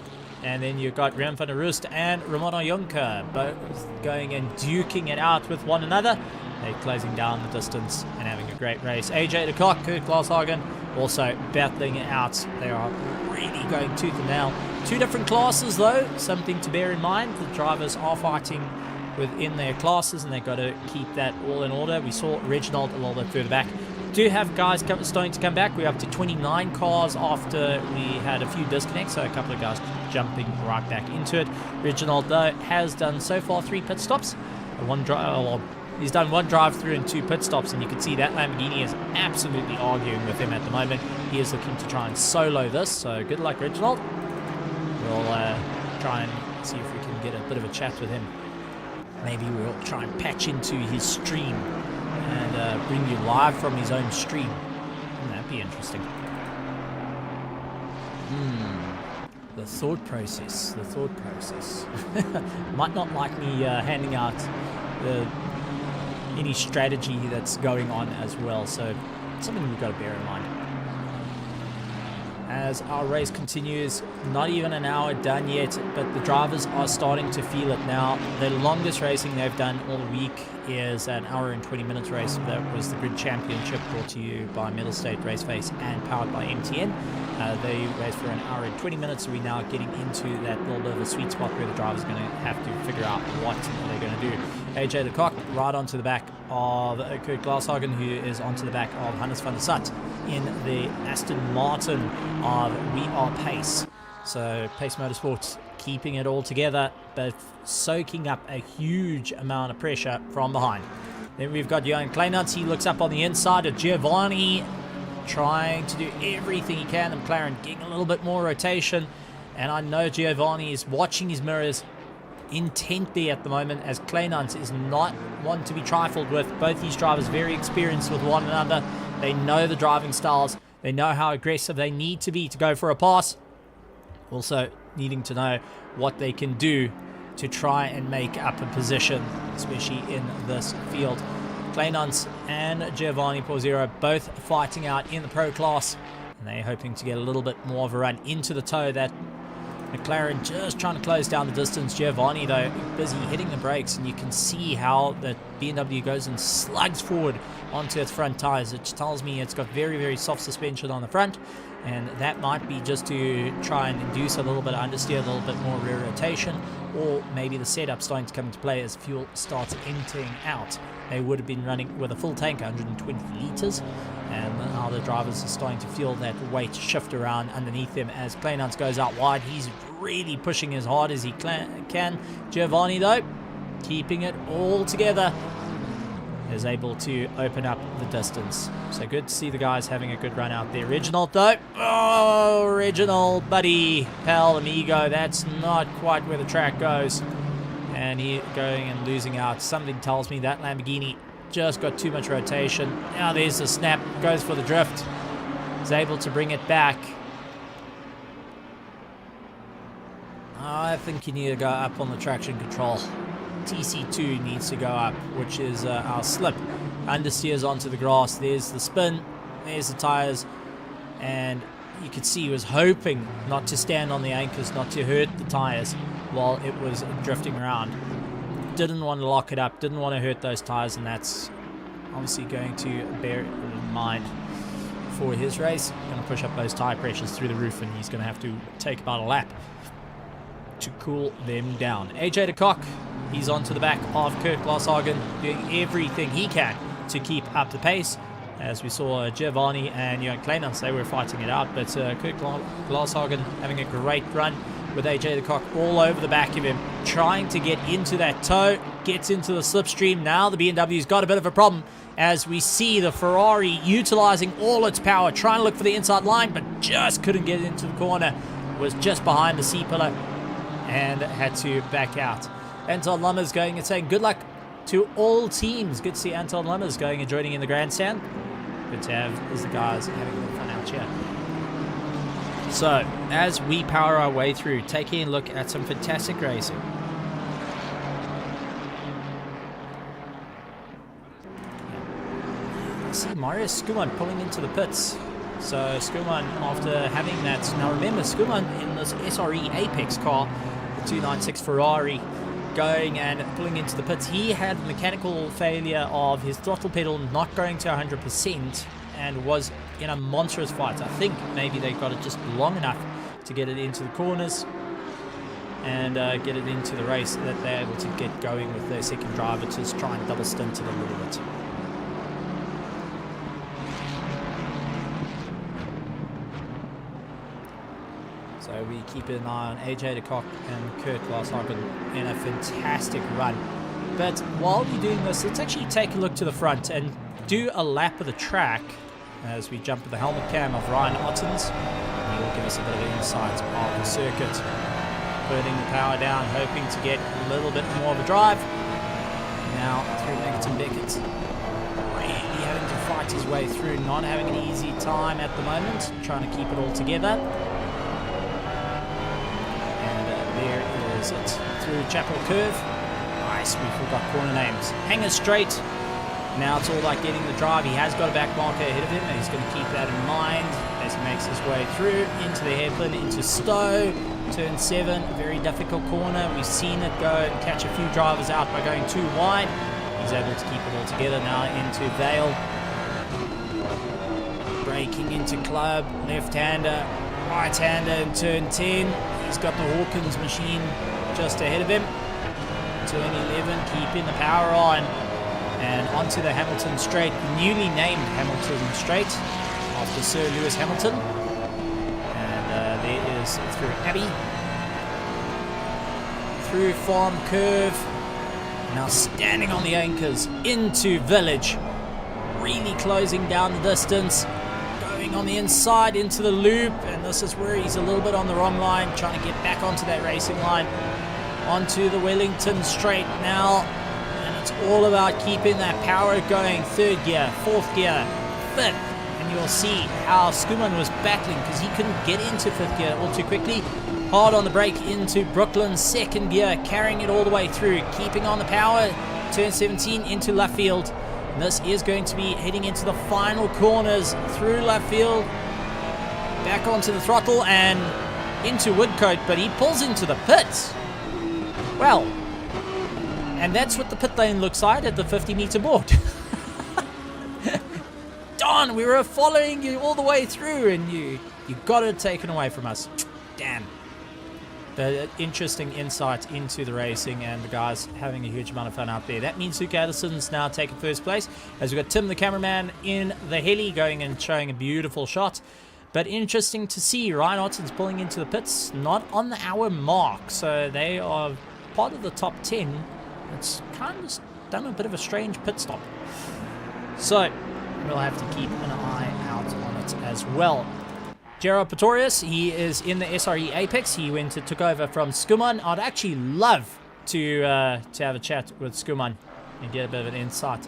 And then you've got Rem van der Roost and Romano Juncker both going and duking it out with one another. They're closing down the distance and having a great race. AJ de Kock, Kurt Glashagen also battling it out. They are really going tooth and nail. Two different classes though, something to bear in mind. The drivers are fighting within their classes and they've got to keep that all in order. We saw Reginald a little bit further back. Do have guys starting to come back. We're up to 29 cars after we had a few disconnects, so a couple of guys jumping right back into it. Reginald though has done so far 3 pit stops. He's done 1 drive-through and 2 pit stops, and you can see that Lamborghini is absolutely arguing with him at the moment. He is looking to try and solo this, so good luck, Reginald. We'll try and see if we can get a bit of a chat with him. Maybe we'll try and patch into his stream and bring you live from his own stream. Wouldn't that be interesting? The thought process. Might not like me handing out any strategy that's going on as well, so something we've got to bear in mind. As our race continues, not even an hour done yet, but the drivers are starting to feel it now. The longest racing they've done all week is an hour and 20 minutes race. That was the Grid Championship, brought to you by Middle State RaceFace and powered by MTN. They raced for an hour and 20 minutes, so we're now getting into that little bit of a sweet spot where the driver's going to have to figure out what they're going to do. AJ de Kock right onto the back of Kurt Glashagen, who is onto the back of Hannes van der Sat in the Aston Martin of We Are Pace. So Pace Motorsports keeping it all together, but soaking up a huge amount of pressure from behind. Then we've got Johan Kleinans. He looks up on the inside of Giovanni, trying to do everything he can. The McLaren getting a little bit more rotation, and I know Giovanni is watching his mirrors intently at the moment, as Kleinans is not one to be trifled with. Both these drivers very experienced with one another. They know the driving styles. They know how aggressive they need to be to go for a pass. Also needing to know what they can do to try and make up a position, especially in this field. Kleinans and Giovanni Porzero both fighting out in the pro class, and they're hoping to get a little bit more of a run into the toe. That McLaren just trying to close down the distance. Giovanni though busy hitting the brakes, and you can see how the BMW goes and slugs forward onto its front tires, which tells me it's got very, very soft suspension on the front, and that might be just to try and induce a little bit of understeer, a little bit more rear rotation, or maybe the setup starting to come into play as fuel starts emptying out. They would have been running with a full tank, 120 litres, and now the drivers are starting to feel that weight shift around underneath them as Kleinans goes out wide. He's really pushing as hard as he can. Giovanni though, keeping it all together, is able to open up the distance. So good to see the guys having a good run out there. Reginald though, oh Reginald, buddy, pal, amigo, that's not quite where the track goes. And he going and losing out. Something tells me that Lamborghini just got too much rotation. Now there's the snap, goes for the drift. Is able to bring it back. I think you need to go up on the traction control. TC2 needs to go up, which is our slip. Understeers onto the grass. There's the spin. There's the tires. And you could see he was hoping not to stand on the anchors, not to hurt the tires while it was drifting around. Didn't want to lock it up, didn't want to hurt those tires, and that's obviously going to bear in mind for his race. Going to push up those tire pressures through the roof, and he's going to have to take about a lap to cool them down. AJ de Kock, he's onto the back of Kurt Glashagen, doing everything he can to keep up the pace. As we saw Giovanni and Johan Kleinans, they were fighting it out, but Kurt Glashagen having a great run with AJ the Cock all over the back of him, trying to get into that toe, gets into the slipstream. Now the BMW's got a bit of a problem as we see the Ferrari utilizing all its power, trying to look for the inside line, but just couldn't get into the corner, was just behind the C-pillar and had to back out. Anton Lummers going and saying good luck to all teams. Good to see Anton Lummers going and joining in the grandstand. Good to have is the guys having a little fun out here. So, as we power our way through, taking a look at some fantastic racing. I see Marius Skuman pulling into the pits. So, Skuman, after having that, now remember, Skuman in this SRE Apex car, the 296 Ferrari, going and pulling into the pits, he had mechanical failure of his throttle pedal not going to 100% and was in a monstrous fight. I think maybe they got it just long enough to get it into the corners and get it into the race that they're able to get going with their second driver to just try and double stint it a little bit. So we keep an eye on AJ de Kock and Kurt Glashagen in a fantastic run. But while we're doing this, let's actually take a look to the front and do a lap of the track as we jump to the helmet cam of Ryan Ottens. He will give us a bit of an insight of the circuit. Putting the power down, hoping to get a little bit more of a drive. Now through Megaton Beckett. Really having to fight his way through, not having an easy time at the moment, trying to keep it all together. There is it through Chapel Curve. Nice, we forgot corner names. Hanger straight. Now it's all about getting the drive. He has got a back marker ahead of him, and he's going to keep that in mind as he makes his way through into the hairpin, into Stowe. Turn 7, a very difficult corner. We've seen it go and catch a few drivers out by going too wide. He's able to keep it all together now into Vale. Braking into Club, left-hander, right-hander in turn 10. He's got the Hawkins machine just ahead of him. Turn 11, keeping the power on. And onto the Hamilton Straight, newly named Hamilton Straight, after Sir Lewis Hamilton. And there is through Abbey. Through Farm Curve. Now standing on the anchors into Village. Really closing down the distance. Going on the inside into the loop, and this is where he's a little bit on the wrong line, trying to get back onto that racing line, onto the Wellington Straight now, and it's all about keeping that power going. Third gear, fourth gear, fifth, and you'll see how Skuman was battling because he couldn't get into fifth gear all too quickly. Hard on the brake into Brooklyn, second gear, carrying it all the way through, keeping on the power. Turn 17 into left field. This is going to be heading into the final corners through left field, back onto the throttle and into Woodcote, but he pulls into the pits. Well, and that's what the pit lane looks like at the 50-meter board. Don, we were following you all the way through and you got it taken away from us. Damn. But interesting insight into the racing and the guys having a huge amount of fun out there. That means Luke Addison's now taking first place as we've got Tim the cameraman in the heli going and showing a beautiful shot. But interesting to see Ryan Otten's pulling into the pits, not on the hour mark, so they are part of the top 10. It's kind of done a bit of a strange pit stop, so we'll have to keep an eye out on it as well. Gerard Pretorius, he is in the SRE Apex. He went and took over from Skuman. I'd actually love to have a chat with Skuman and get a bit of an insight.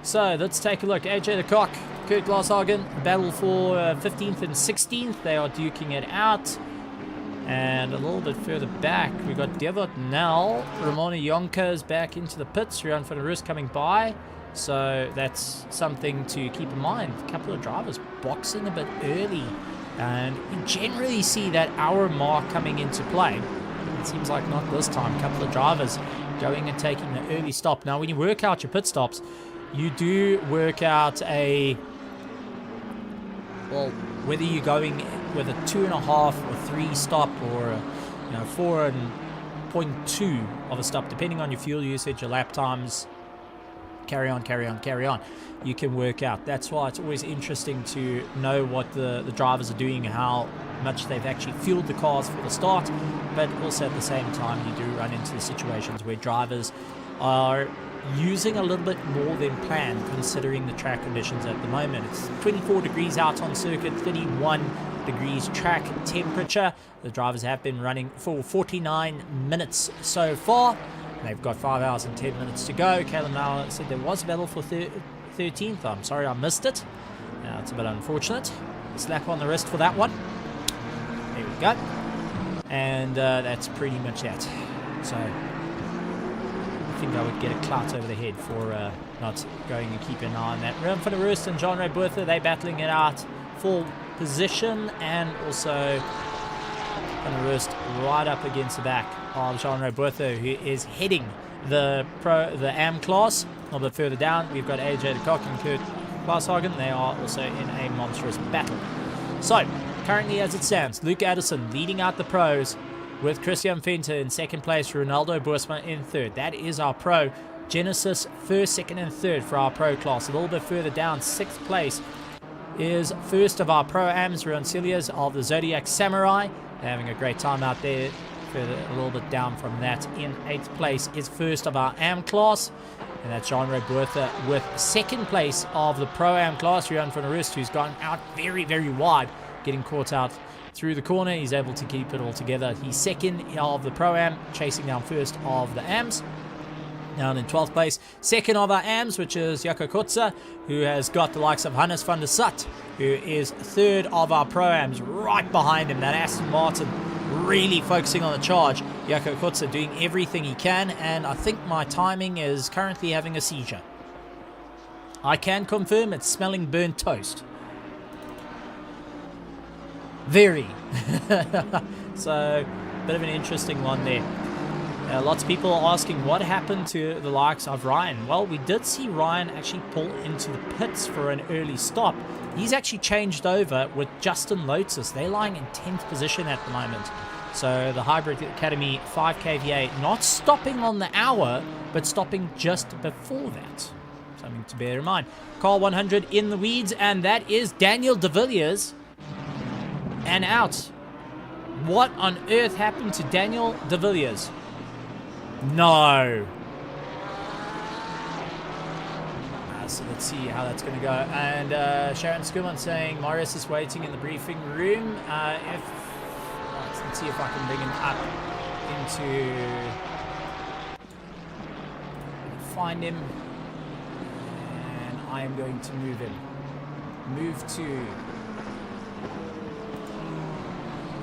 So let's take a look. AJ de Kock, Kurt Glashagen, battle for 15th and 16th. They are duking it out. And a little bit further back, we've got Devot Nell. Ramona Yonka is back into the pits. Rian van der Rus coming by. So that's something to keep in mind. A couple of drivers boxing a bit early. And you generally see that hour mark coming into play. It seems like not this time. A couple of drivers going and taking the early stop. Now, when you work out your pit stops, you do work out whether you're going with a 2.5 or 3 stop or 4.2 of a stop, depending on your fuel usage, your lap times, carry on, carry on, carry on. You can work out. That's why it's always interesting to know what the drivers are doing, how much they've actually fueled the cars for the start, but also at the same time you do run into the situations where drivers are using a little bit more than planned considering the track conditions at the moment. It's 24 degrees out on circuit, 31 degrees track temperature. The drivers have been running for 49 minutes so far. They've got 5 hours and 10 minutes to go. Caleb now said there was a battle for 13th. I'm sorry I missed it. It's a bit unfortunate. Slap on the wrist for that one. There we go. And that's pretty much that. So I think I would get a clout over the head for not going and keeping an eye on that. Room for the Roost and Jean-Ray Bertha, they battling it out for position, and also Van der Roost right up against the back of Jean-Ray Bertha, who is heading the AM class. A little bit further down, we've got AJ de Kock and Kurt Glasshagen. They are also in a monstrous battle. So, currently as it stands, Luke Addison leading out the pros, with Christian Venter in second place, Ronaldo Boersma in third. That is our pro. Genesis first, second, and third for our pro class. A little bit further down, sixth place is first of our pro-ams, Roncilias of the Zodiac Samurai. They're having a great time out there. Further, a little bit down from that, in eighth place is first of our AM class. And that's Jean-Ray Bertha with second place of the pro-am class, Rian van der Roost, who's gone out very, very wide, getting caught out through the corner. He's able to keep it all together. He's second of the Pro-Am, chasing down first of the AMs. Down in 12th place, second of our AMs, which is Jaco Kotze, who has got the likes of Hannes van der Sat, who is third of our Pro-Ams, right behind him. That Aston Martin really focusing on the charge. Jaco Kotze doing everything he can, and I think my timing is currently having a seizure. I can confirm it's smelling burnt toast. Very. So, bit of an interesting one there. Lots of people are asking what happened to the likes of Ryan. Well, we did see Ryan actually pull into the pits for an early stop. He's actually changed over with Justin Lotus. They're lying in 10th position at the moment. So the Hybrid Academy 5 kVA not stopping on the hour, but stopping just before that. Something to bear in mind. Car 100 in the weeds, and that is Daniel de Villiers. And out. What on earth happened to Daniel de Villiers? No. So let's see how that's going to go. And Sharon Schumann saying Marius is waiting in the briefing room. Let's see if I can bring him up into... Find him. And I am going to move him. Move to...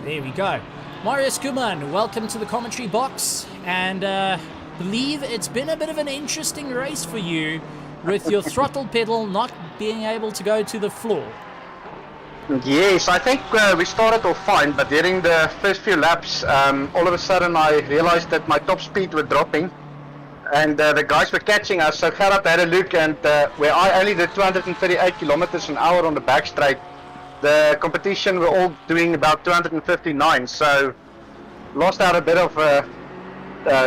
There we go. Marius Kuman, welcome to the commentary box. And believe it's been a bit of an interesting race for you with your throttle pedal not being able to go to the floor. Yes, I think we started off fine, but during the first few laps, all of a sudden I realized that my top speed was dropping. And the guys were catching us, so Gerard had a look, and where I only did 238 kilometers an hour on the back straight, the competition were all doing about 259, so lost out a bit of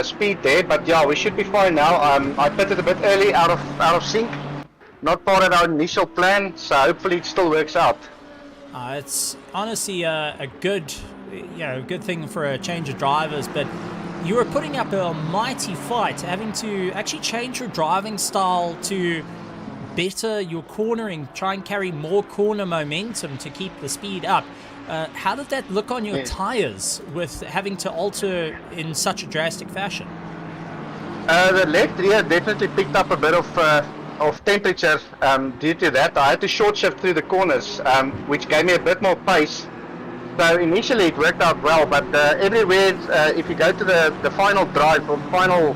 speed there, but yeah, we should be fine now. I pitted a bit early, out of sync, not part of our initial plan, so hopefully it still works out. It's honestly a good thing for a change of drivers, but you were putting up a mighty fight, having to actually change your driving style to better your cornering, try and carry more corner momentum to keep the speed up. How did that look on your tires with having to alter in such a drastic fashion? The left rear definitely picked up a bit of temperature due to that. I had to short shift through the corners, which gave me a bit more pace. So initially it worked out well, but everywhere, if you go to the final drive or final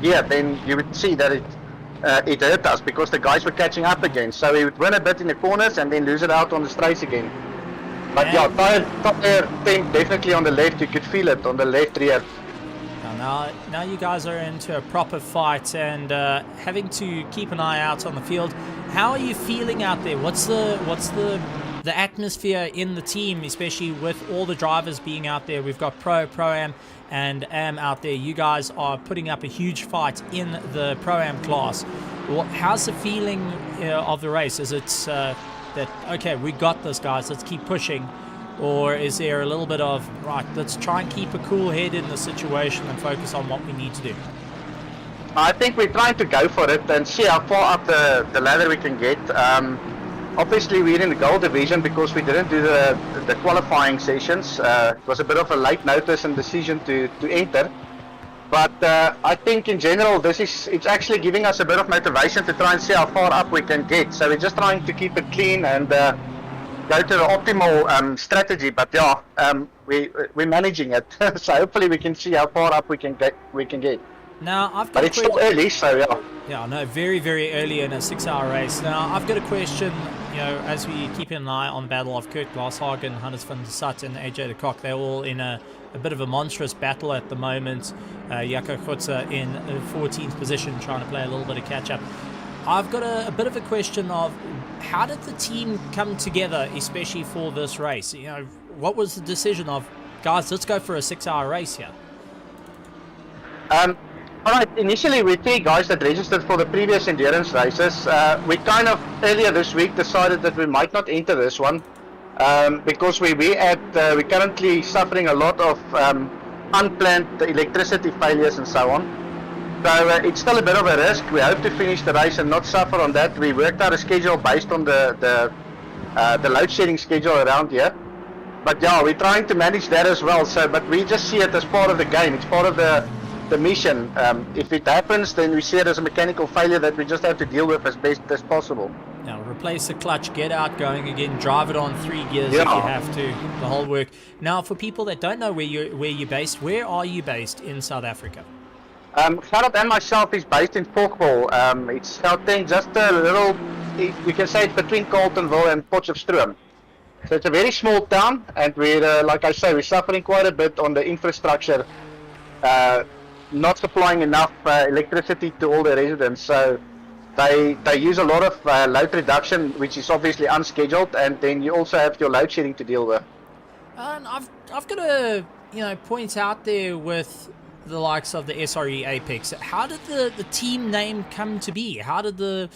gear, then you would see that it hurt us because the guys were catching up again. So we would win a bit in the corners and then lose it out on the straights again. But yeah, tire temp definitely on the left, you could feel it on the left rear. Now you guys are into a proper fight and having to keep an eye out on the field. How are you feeling out there? What's the atmosphere in the team, especially with all the drivers being out there? We've got Pro-Am, and Am out there. You guys are putting up a huge fight in the Pro-Am class. how's the feeling of the race? Is it that, okay, we got this, guys, let's keep pushing? Or is there a little bit of, right, let's try and keep a cool head in the situation and focus on what we need to do? I think we're trying to go for it and see how far up the ladder we can get. Obviously, we're in the gold division because we didn't do the qualifying sessions. It was a bit of a late notice and decision to enter. But I think in general, it's actually giving us a bit of motivation to try and see how far up we can get. So we're just trying to keep it clean and go to the optimal strategy. But yeah, we're managing it. So hopefully we can see how far up we can get. Now, I've got but it's still early, so yeah. Yeah, no, very, very early in a 6-hour race. Now, I've got a question, as we keep an eye on the battle of Kurt Glashagen, Hannes van der Sat, and AJ de Kock. They're all in a bit of a monstrous battle at the moment. Jaco Gutsa in 14th position, trying to play a little bit of catch-up. I've got a bit of a question of, how did the team come together, especially for this race? What was the decision of, guys, let's go for a 6-hour race here? Alright, initially we 3 guys that registered for the previous endurance races. We kind of earlier this week decided that we might not enter this one because we're currently suffering a lot of unplanned electricity failures and so on. So it's still a bit of a risk. We hope to finish the race and not suffer on that. We worked out a schedule based on the load shedding schedule around here. But yeah, we're trying to manage that as well. So, but we just see it as part of the game. It's part of the mission. If it happens, then we see it as a mechanical failure that we just have to deal with as best as possible. Now replace the clutch, get out going again, drive it on 3 gears if you have to, the whole work. Now for people that don't know where you're based, where are you based in South Africa? Gerard and myself is based in Porkville. It's Gauteng, just a little, we can say it's between Carltonville and Potchefstroom. So it's a very small town, and we're, like I say, we're suffering quite a bit on the infrastructure. Not supplying enough electricity to all the residents, so they use a lot of load reduction, which is obviously unscheduled, and then you also have your load shedding to deal with. And I've got to point out there with the likes of the SRE Apex, how did the team name come to be? How did the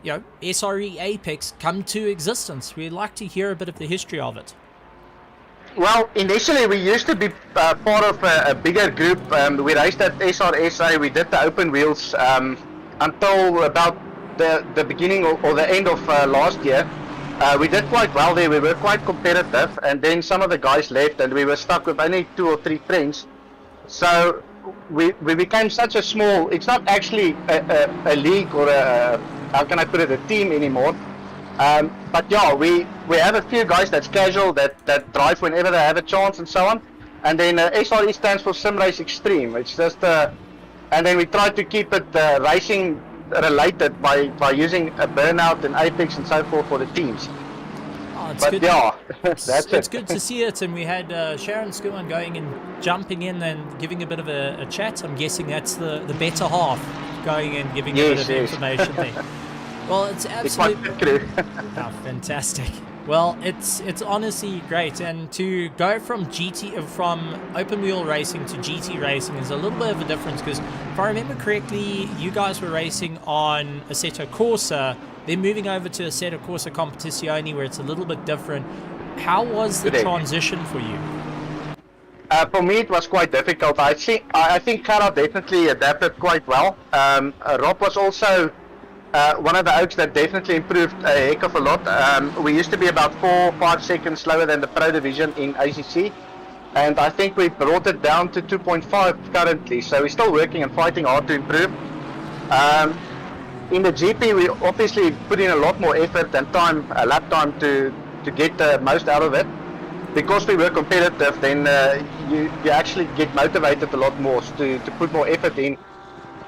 SRE Apex come to existence? We'd like to hear a bit of the history of it. Well, initially we used to be part of a bigger group. We raced at SRSA, we did the open wheels until about the beginning or the end of last year. We did quite well there, we were quite competitive, and then some of the guys left and we were stuck with only 2 or 3 friends. So we became such a small, it's not actually a league or how can I put it, a team anymore. But yeah, we have a few guys that's casual, that drive whenever they have a chance and so on. And then SRE stands for Sim Race Extreme. It's just, and then we try to keep it racing related by using a Burnout and Apex and so forth for the teams. Oh, it's but good. yeah, that's it's good to see it. And we had Sharon Skuman going and jumping in and giving a bit of a chat. I'm guessing that's the better half, going and giving a bit of information there. Well, it's absolutely fantastic. Well, it's honestly great, and to go from open wheel racing to GT racing is a little bit of a difference, because if I remember correctly, you guys were racing on Assetto Corsa, then moving over to Assetto Corsa Competizione, where it's a little bit different. How was the transition for you? For me, it was quite difficult. I think Cara definitely adapted quite well. Rob was also one of the oaks that definitely improved a heck of a lot. We used to be about 4 or 5 seconds slower than the Pro Division in ACC, and I think we brought it down to 2.5 currently, so we're still working and fighting hard to improve. In the GP, we obviously put in a lot more effort and time, lap time to get the most out of it. Because we were competitive, then you actually get motivated a lot more to put more effort in.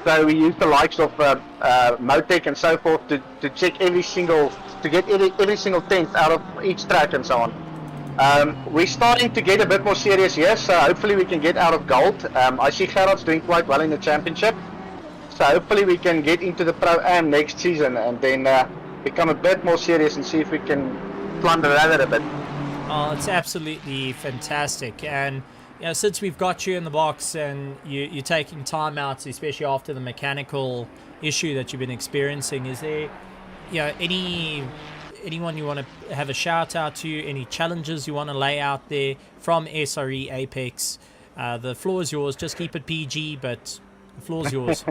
So we use the likes of Motec and so forth to check every single tenth out of each track and so on. We're starting to get a bit more serious here, so hopefully we can get out of gold. I see Gerard's doing quite well in the championship, so hopefully we can get into the Pro-Am next season and then become a bit more serious and see if we can climb the ladder a bit. Oh, it's absolutely fantastic. And you know, since we've got you in the box and you're taking time out, especially after the mechanical issue that you've been experiencing, is there, you know, anyone you want to have a shout out to, any challenges you want to lay out there from SRE Apex? The floor is yours. Just keep it PG, but the floor is yours.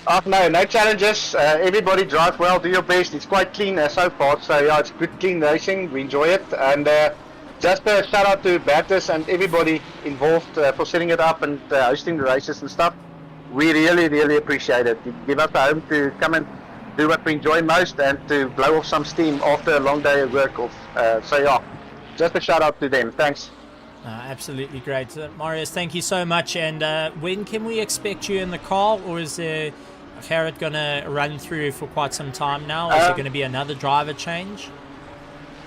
Oh, no challenges. Everybody drive well, do your best. It's quite clean so far, so yeah, it's good, clean racing. We enjoy it. And just a shout out to Bertus and everybody involved for setting it up and hosting the races and stuff. We really appreciate it. You give us a home to come and do what we enjoy most and to blow off some steam after a long day of work. So yeah, just a shout out to them. Thanks. Absolutely great. Marius, thank you so much. And when can we expect you in the car, or is there Carrot going to run through for quite some time now? Is there going to be another driver change?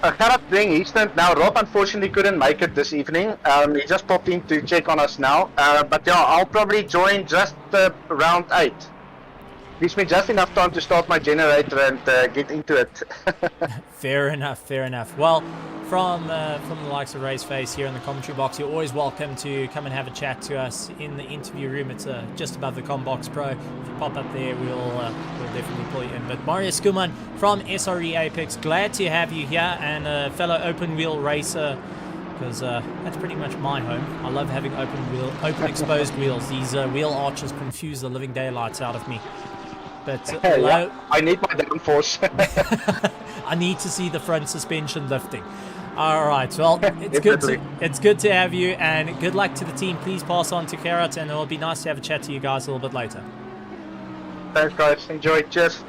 Carrot doing his stint now. Rob unfortunately couldn't make it this evening. He just popped in to check on us now. But yeah, I'll probably join just around 8. Gives me just enough time to start my generator and get into it. Fair enough. Well, from the likes of RaceFace here in the commentary box, you're always welcome to come and have a chat to us in the interview room. It's just above the Combox Pro. If you pop up there, we'll definitely pull you in. But Marius Skuman from SRE Apex, glad to have you here, and a fellow open wheel racer, because that's pretty much my home. I love having open exposed wheels. These wheel arches confuse the living daylights out of me. But yeah, I need my downforce. I need to see the front suspension lifting. All right, well, it's good to have you, and good luck to the team. Please pass on to Carrot, and it'll be nice to have a chat to you guys a little bit later. Thanks, guys. Enjoy. Cheers.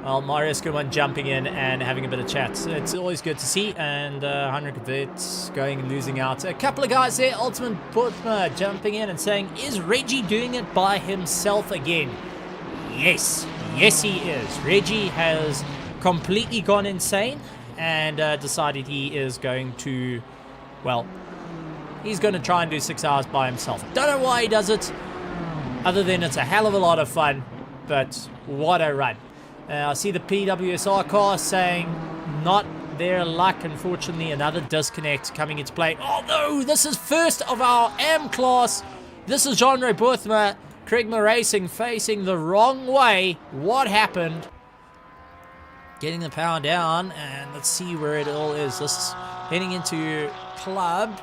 Well, Marius Kuman jumping in and having a bit of chat. It's always good to see, and Heinrich Wirtz going and losing out. A couple of guys there, Ultimate Butma jumping in and saying, is Reggie doing it by himself again? Yes, he is. Reggie has completely gone insane and decided he is going to, well, he's going to try and do 6 hours by himself. Don't know why he does it, other than it's a hell of a lot of fun, but what a run. I see the PWSR car saying not their luck, unfortunately. Another disconnect coming into play. Oh no, this is first of our AM class. This is Jean-Ray Boerthma, Krigma Racing facing the wrong way. What happened? Getting the power down, and let's see where it all is. This is heading into club.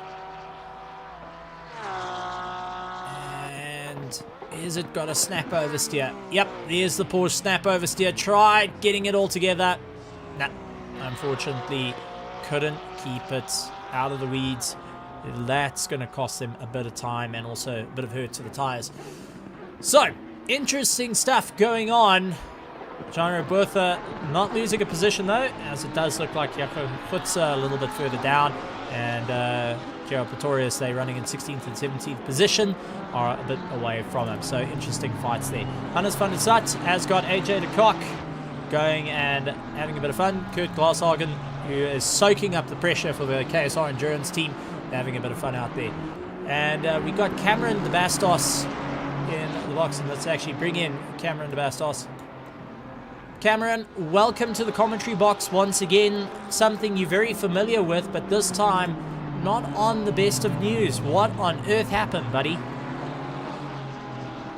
Is it got a snap oversteer? Yep, there's the poor snap oversteer. Tried getting it all together. Nah, unfortunately, couldn't keep it out of the weeds. That's going to cost them a bit of time and also a bit of hurt to the tires. So, interesting stuff going on. Jean Roberta not losing a position though, as it does look like Jaco Futz a little bit further down, and Gerald Pretorius, they running in 16th and 17th position, are a bit away from him. So interesting fights there. Hannes van der Sat has got AJ de Kock going and having a bit of fun. Kurt Glashagen, who is soaking up the pressure for the KSR Endurance team, having a bit of fun out there. And we got Cameron de Bastos in the box, and let's actually bring in Cameron de Bastos. Cameron, welcome to the commentary box once again. Something you're very familiar with, but this time not on the best of news. What on earth happened, buddy?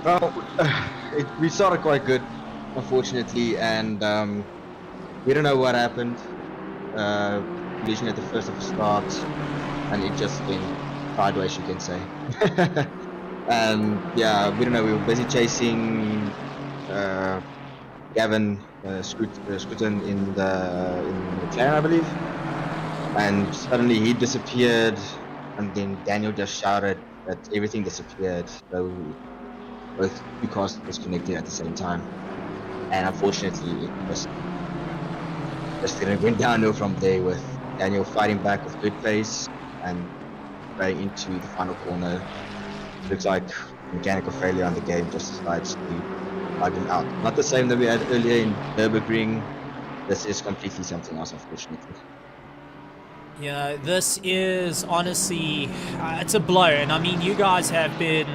Well, we started quite good, unfortunately, and we don't know what happened. Collision at the first of the start, and it just went sideways, you can say. And yeah, we don't know. We were busy chasing Gavin Scruton in the clan, I believe, and suddenly he disappeared, and then Daniel just shouted that everything disappeared. So both two cars disconnected at the same time, and unfortunately it just went downhill from there, with Daniel fighting back with good pace and going into the final corner. Looks like mechanical failure on the game, just decides to lug him out. Not the same that we had earlier in Nürburgring. This is completely something else, unfortunately. Yeah, this is honestly, it's a blow. And I mean, you guys have been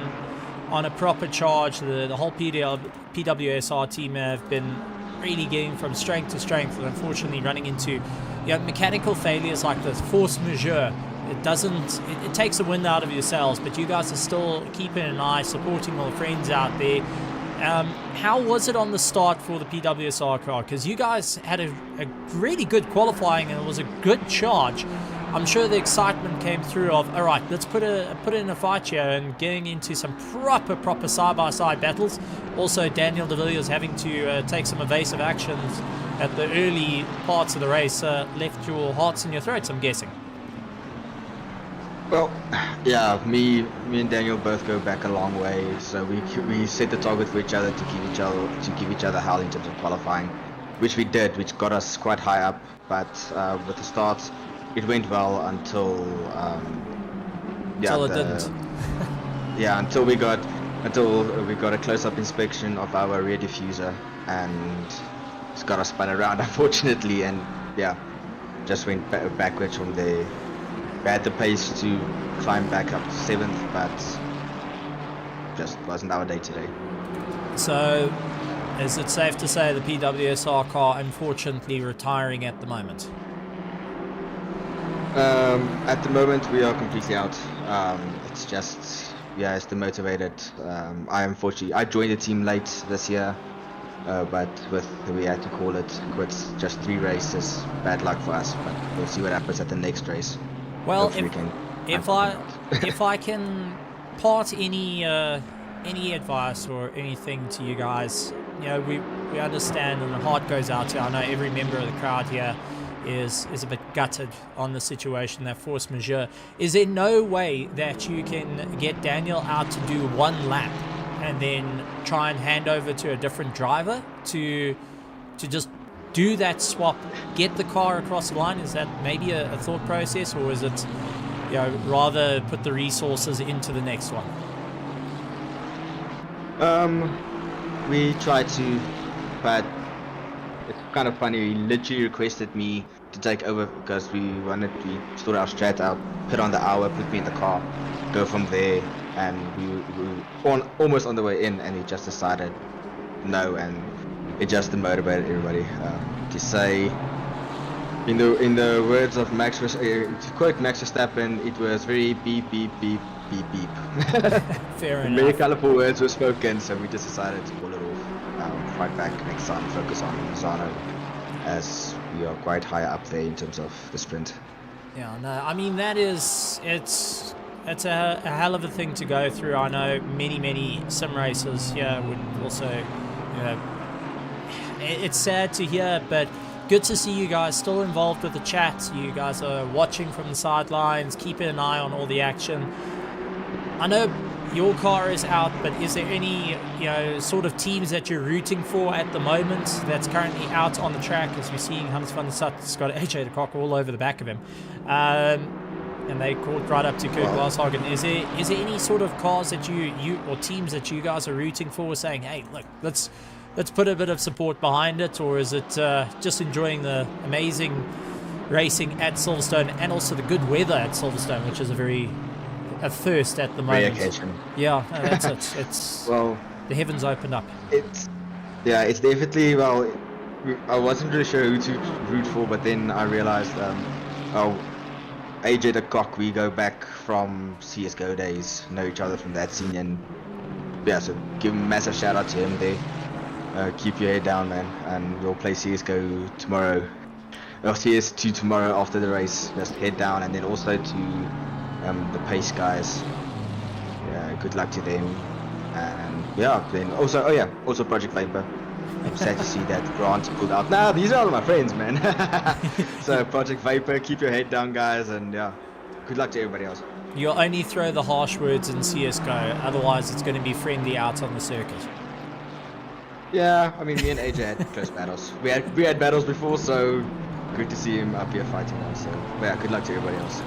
on a proper charge. The whole PWSR team have been really getting from strength to strength, and unfortunately running into mechanical failures like this, force majeure. it doesn't, it takes the wind out of your sails, but you guys are still keeping an eye, supporting all the friends out there. How was it on the start for the PWSR car? Because you guys had a really good qualifying and it was a good charge. I'm sure the excitement came through of, all right, let's put it in a fight here, and getting into some proper side-by-side battles. Also, Daniel de Villiers having to take some evasive actions at the early parts of the race left your hearts in your throats, I'm guessing. Well, yeah, me and Daniel both go back a long way, so we set the target for each other to give each other hell in terms of qualifying, which we did, which got us quite high up. But with the start, it went well until Until it didn't. Yeah, until we got a close-up inspection of our rear diffuser, and it's got us spun around, unfortunately, and yeah, just went backwards from there. We had the pace to climb back up to 7th, but just wasn't our day today. So, is it safe to say the PWSR car unfortunately retiring at the moment? At the moment, we are completely out. It's just, yeah, it's demotivated. I joined the team late this year, but we had to call it quits. Just 3 races, bad luck for us. But we'll see what happens at the next race. Well, if I can part any advice or anything to you guys, you know, we understand and the heart goes out to you. I know every member of the crowd here is a bit gutted on the situation, that force majeure. Is there no way that you can get Daniel out to do 1 lap and then try and hand over to a different driver to just do that swap, get the car across the line? Is that maybe a thought process, or is it, you know, rather put the resources into the next one? We tried to, but it's kind of funny. He literally requested me to take over because we sorted our strat out, put on the hour, put me in the car, go from there, and we were almost on the way in, and he just decided no, and it just demotivated everybody. To say, in the words of to quote Max Verstappen, it was very beep beep beep beep beep. Fair enough. Very colourful words were spoken, so we just decided to call it off. Fight back next time, focus on Zano, as we are quite high up there in terms of the sprint. Yeah, no, I mean, it's a hell of a thing to go through. I know many sim racers here would also, you know, it's sad to hear, but good to see you guys still involved with the chat. You guys are watching from the sidelines, keeping an eye on all the action. I know your car is out, but is there any, you know, sort of teams that you're rooting for at the moment that's currently out on the track? As we're seeing, Hans van der Stad's got AJ de Kock all over the back of him. And they caught right up to Kurt Glashagen. Is there any sort of cars that you or teams that you guys are rooting for, saying, hey, look, let's put a bit of support behind it? Or is it just enjoying the amazing racing at Silverstone and also the good weather at Silverstone, which is a first at the moment? Occasion. Yeah, no, that's it. It's well, the heavens opened up. It's definitely, well, I wasn't really sure who to root for, but then I realized AJ de Kock, we go back from CSGO days, know each other from that scene, and yeah, so give him a massive shout out to him there. Keep your head down, man, and we'll play CSGO tomorrow, or CS2 tomorrow after the race. Just head down, and then also to the Pace guys. Yeah, good luck to them, and yeah, then also Project Vapor. I'm sad to see that Grant pulled out. Nah, these are all my friends, man. So Project Vapor, keep your head down, guys, and yeah, good luck to everybody else. You'll only throw the harsh words in CSGO, otherwise it's going to be friendly out on the circuit. Yeah, I mean, me and AJ had close battles. We had battles before, so good to see him up here fighting now. So yeah, good luck to everybody else.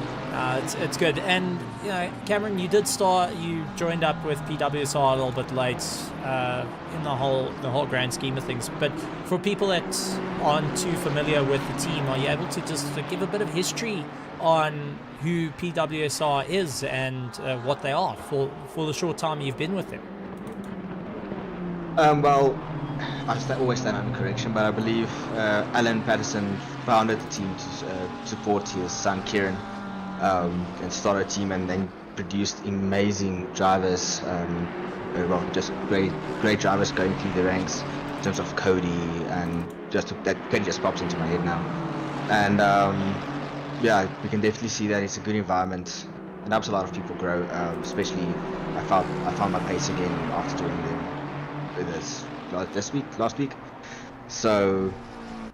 It's good. And you know, Cameron, you joined up with PWSR a little bit late in the whole grand scheme of things. But for people that aren't too familiar with the team, are you able to just give a bit of history on who PWSR is and what they are for the short time you've been with them? Well, I always stand under correction, but I believe Alan Patterson founded the team to support his son Kieran. and start a team, and then produced amazing drivers. Well, just great drivers going through the ranks in terms of Cody, and Cody just pops into my head now. And yeah, we can definitely see that it's a good environment. It helps a lot of people grow, especially I found my pace again after joining them last week. So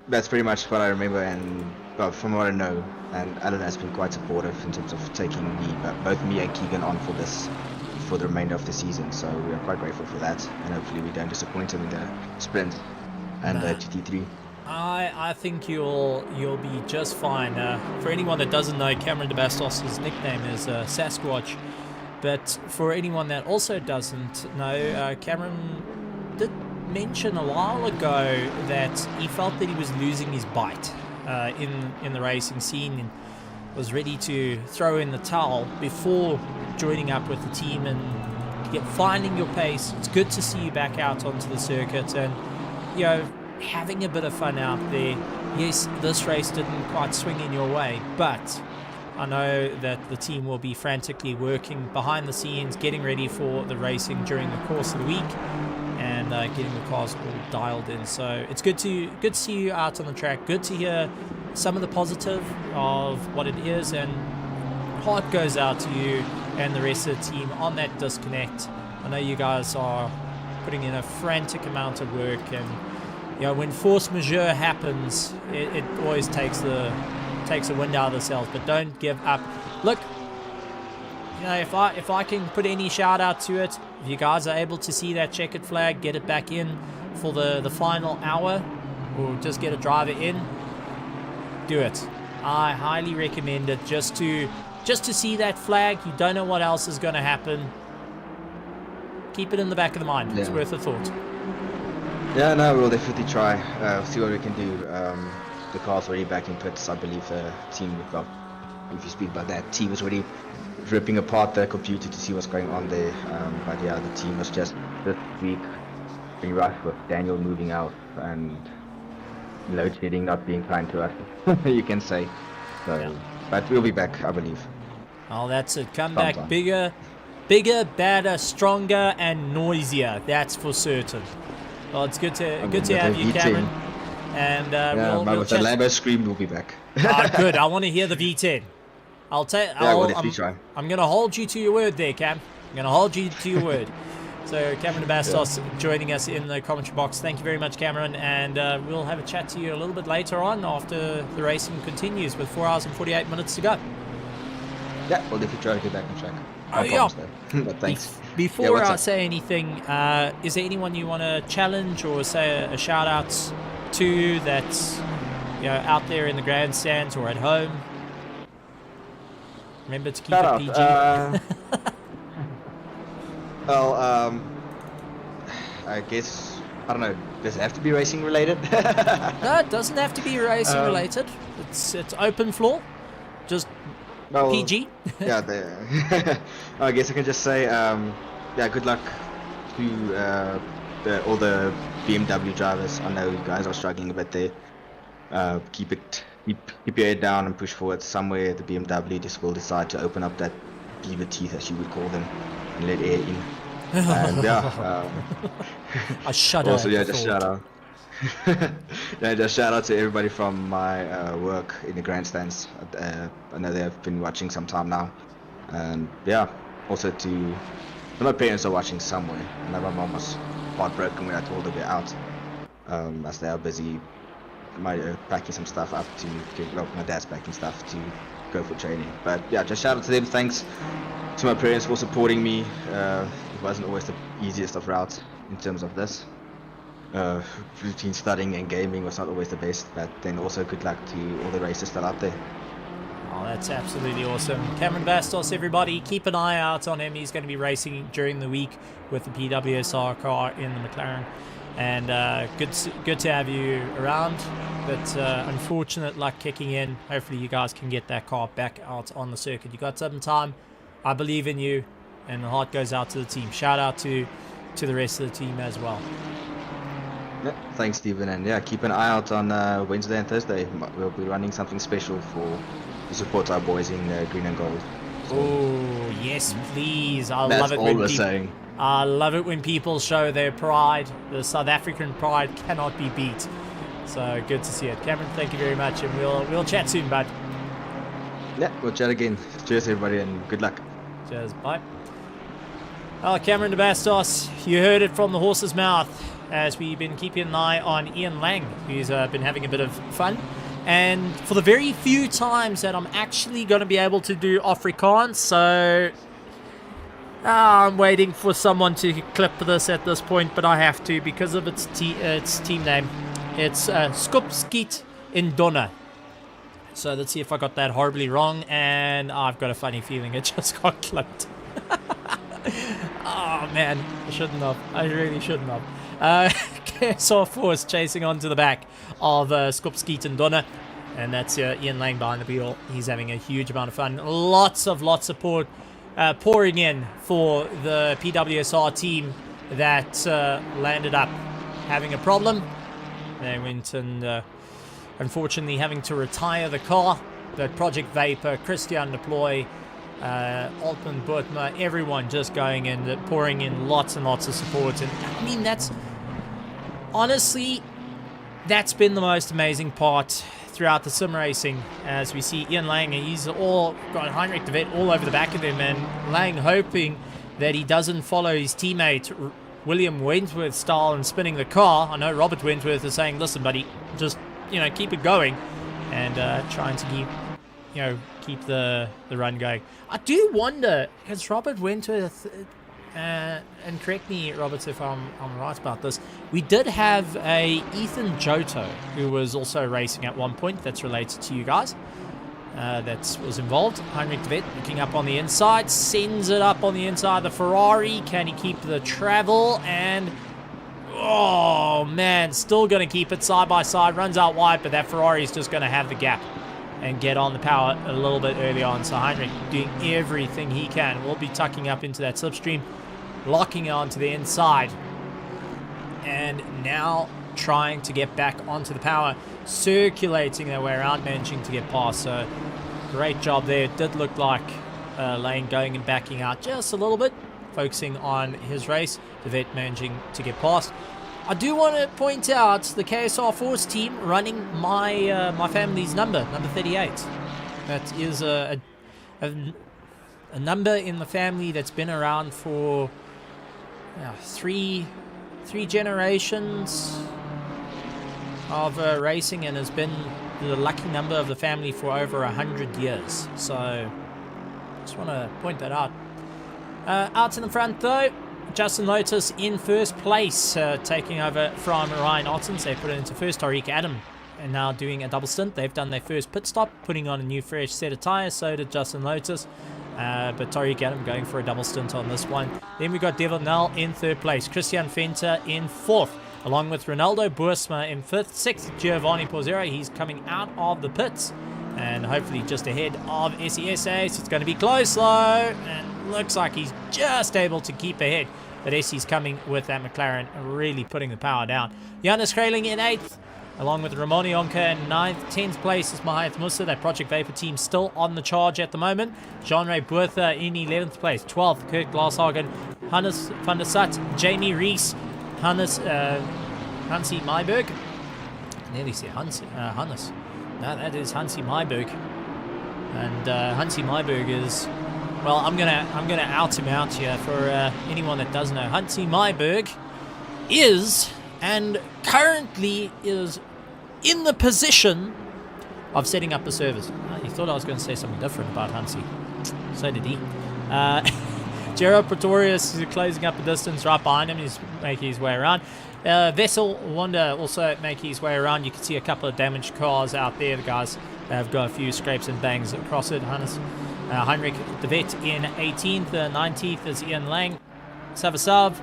that's pretty much what I remember, and from what I know, and Alan has been quite supportive in terms of taking both me and Keegan on for the remainder of the season. So we are quite grateful for that, and hopefully we don't disappoint him in the sprint and the GT3. I think you'll be just fine. For anyone that doesn't know, Cameron DeBastos' nickname is Sasquatch. But for anyone that also doesn't know, Cameron did mention a while ago that he felt that he was losing his bite in the racing scene, and was ready to throw in the towel before joining up with the team and finding your pace. It's good to see you back out onto the circuit and, you know, having a bit of fun out there. Yes, this race didn't quite swing in your way, but I know that the team will be frantically working behind the scenes, getting ready for the racing during the course of the week, and getting the cars all dialed in. So it's good to see you out on the track. Good to hear some of the positive of what it is, and heart goes out to you and the rest of the team on that disconnect. I know you guys are putting in a frantic amount of work, and you know, when force majeure happens, it always takes the wind out of the sails. But don't give up. Look, you know, if I can put any shout out to it, if you guys are able to see that checkered flag, get it back in for the final hour, or just get a driver in, do it. I highly recommend it, just to see that flag. You don't know what else is going to happen. Keep it in the back of the mind. Yeah. It's worth a thought. Yeah, no, we'll definitely try. See what we can do. The car's already back in pits. I believe the team, well, if you speak about that, team is already ripping apart the computer to see what's going on there. But yeah, the team was just this week pretty rough with Daniel moving out and load shedding not being kind to us, you can say. So, yeah. But we'll be back, I believe. Oh, that's it. Come back bigger, badder, stronger, and noisier. That's for certain. Well, it's good to have you, Cameron. And we'll with the Lambo Scream, we'll be back. Good. I want to hear the V10. We'll try. I'm going to hold you to your word there, Cam. I'm going to hold you to your word. So Cameron DeBastos joining us in the commentary box. Thank you very much, Cameron. And we'll have a chat to you a little bit later on after the racing continues with 4 hours and 48 minutes to go. Yeah, we'll definitely try to get back on track. But thanks. Before I say anything, is there anyone you want to challenge or say a shout out to that's out there in the grandstands or at home? Remember to keep it PG. Well, I guess, I don't know, does it have to be racing related? No, it doesn't have to be racing related. It's open floor, just PG. Yeah, I guess I can just say, good luck to all the BMW drivers. I know you guys are struggling a bit there. Keep your head down and push forward. Somewhere the BMW just will decide to open up that beaver teeth, as you would call them, and let air in. And I shudder. Also, just shout out. Just shout out to everybody from my work in the grandstands. I know they have been watching some time now, and also to my parents are watching somewhere. I know my mom was heartbroken when I told her we're out, as they are busy packing some stuff up my dad's packing stuff to go for training. But yeah, just shout out to them. Thanks to my parents for supporting me. It wasn't always the easiest of routes in terms of this. Between studying and gaming was not always the best, but then also good luck to all the racers still out there. Oh, that's absolutely awesome. Cameron Bastos, everybody, keep an eye out on him. He's going to be racing during the week with the PWSR car in the McLaren. And good to have you around, but unfortunate luck kicking in. Hopefully you guys can get that car back out on the circuit. You got some time. I believe in you, and the heart goes out to the team. Shout out to the rest of the team as well. Yeah, thanks, Stephen, and keep an eye out on Wednesday and Thursday. We'll be running something special for to support our boys in green and gold. So Oh, yes, please. I that's love it all when we're people... saying. I love it when people show their pride. The South African pride cannot be beat. So good to see it. Cameron, thank you very much, and we'll chat soon, bud. Yeah, we'll chat again. Cheers, everybody, and good luck. Cheers, bye. Oh, Cameron de Bastos, you heard it from the horse's mouth as we've been keeping an eye on Ian Lang, who's been having a bit of fun. And for the very few times that I'm actually going to be able to do Afrikaans, so I'm waiting for someone to clip this at this point, but I have to because of its team name. It's Skopskiet in Donna. So let's see if I got that horribly wrong, and I've got a funny feeling it just got clipped. Oh man, I shouldn't have. I really shouldn't have. KSR Force chasing on to the back of Skopskiet and Donna, and that's Ian Lang behind the wheel. He's having a huge amount of fun. Lots of support pouring in for the PWSR team that landed up having a problem. They went and unfortunately having to retire the car. The Project Vapor, Christian Deploy, Altman Burtma, everyone just going in, pouring in lots and lots of support. And I mean, honestly, that's been the most amazing part throughout the sim racing, as we see Ian Lang, and he's all got Heinrich de Wet all over the back of him, and Lang hoping that he doesn't follow his teammate William Wentworth style and spinning the car. I know Robert Wentworth is saying, listen buddy, just keep it going, and trying to keep the run going. I do wonder, has Robert Wentworth, and correct me Robert if I'm right about this, we did have a Ethan Joto who was also racing at one point, that's related to you guys, that was involved. Heinrich de Wet looking up on the inside, sends it up on the inside of the Ferrari. Can he keep the travel? And oh man, still going to keep it side by side, runs out wide, but that Ferrari is just going to have the gap and get on the power a little bit early on. So Heinrich doing everything he can. We'll be tucking up into that slipstream, locking onto the inside, and now trying to get back onto the power, circulating their way around, managing to get past. So great job there. It did look like Lane going and backing out just a little bit, focusing on his race. De Wet managing to get past. I do want to point out the KSR Force team running my my family's number 38. That is a number in the family that's been around for three generations of racing, and has been the lucky number of the family for over 100 years. So just want to point that out. Out in the front though, Justin Lotus in first place, taking over from Ryan Ottens. They put it into first. Tariq Adam and now doing a double stint. They've done their first pit stop, putting on a new fresh set of tyres. So did Justin Lotus. But Tariq Adam going for a double stint on this one. Then we got Devil Null in third place. Christian Fenter in fourth, along with Ronaldo Boersma in fifth. Sixth, Giovanni Pozzera. He's coming out of the pits and hopefully just ahead of SESA. So it's going to be close though, and looks like he's just able to keep ahead. But Essie's coming with that McLaren, really putting the power down. Jonas Kreiling in 8th, along with Ramoni Onka in 9th. 10th place is Mahath Musa. That Project Vapor team still on the charge at the moment. Jean-Ray Bertha in 11th place. 12th, Kurt Glashagen. Hannes van der Sat, Jamie Rees, Hansi Myberg. I nearly said Hannes. No, that is Hansi Myberg. And Hansi Myberg is... Well, I'm gonna out him out here for anyone that doesn't know. Hansi Myberg is, and currently is, in the position of setting up the servers. You thought I was going to say something different about Hansi. So did he. Gerard Pretorius is closing up the distance right behind him. He's making his way around. Vessel Wanda also making his way around. You can see a couple of damaged cars out there. The guys have got a few scrapes and bangs across it. Heinrich de Wet in 18th. 19th is Ian Lang. Savasav,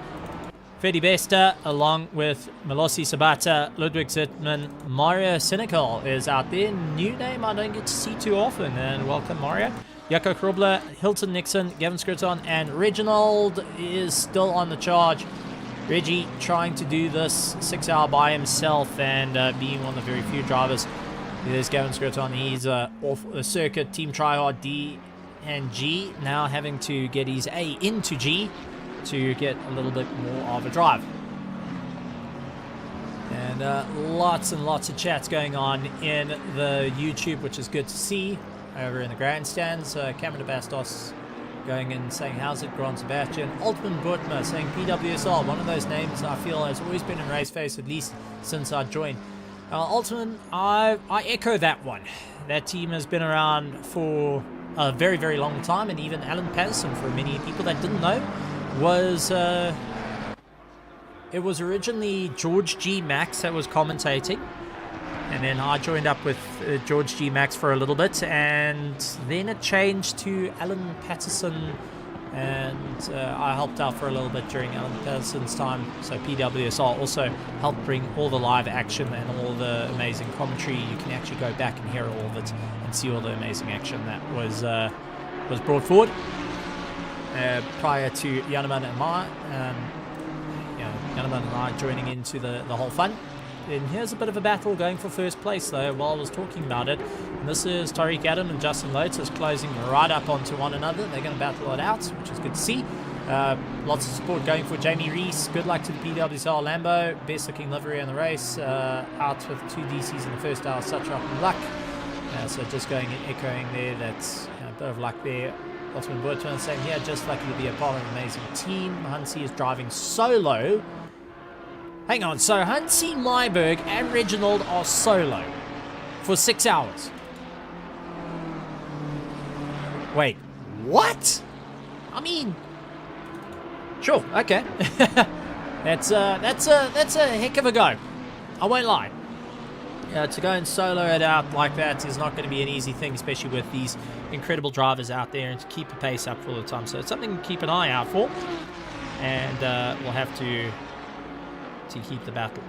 Freddy Besta, along with Melosi Sabata, Ludwig Zittman. Mario Sinikal is out there. New name I don't get to see too often. And welcome, Mario. Jaco Krobler, Hilton Nixon, Gavin Skirton, and Reginald is still on the charge. Reggie trying to do this 6 hour by himself, and being one of the very few drivers There's Gavin Scruton. He's off the circuit. Team Tryhard D and G now having to get his A into G to get a little bit more of a drive. And lots and lots of chats going on in the YouTube, which is good to see. Over in the grandstands, Cameron de Bastos going in saying, how's it, Grand Sebastian? Altman Butma saying PWSR, one of those names I feel has always been in RaceFace, at least since I joined. Altman, I echo that one. That team has been around for a very, very long time, and even Alan Patterson, for many people that didn't know, was... it was originally George G. Max that was commentating, and then I joined up with George G. Max for a little bit, and then it changed to Alan Patterson, and I helped out for a little bit during Alan Patterson's time. So PWSR also helped bring all the live action and all the amazing commentary. You can actually go back and hear all of it and see all the amazing action that was brought forward prior to Janeman and I joining into the whole fun. And here's a bit of a battle going for first place though while I was talking about it. And this is Tariq Adam and Justin Lotus closing right up onto one another. They're going to battle it out, which is good to see. Lots of support going for Jamie Reese. Good luck to the PWSR Lambo. Best looking livery in the race. Out with 2 DCs in the first hour. Such luck. So just going and echoing there. That's a bit of luck there. Ottoman Burton saying, yeah, just lucky to be a part of an amazing team. Hansi is driving solo. Hang on, so Hansi, Myberg, and Reginald are solo for 6 hours. Wait, what? I mean, sure, okay. That's a heck of a go. I won't lie. To go and solo it out like that is not going to be an easy thing, especially with these incredible drivers out there, and to keep the pace up for all the time. So it's something to keep an eye out for, and we'll have to keep the battle.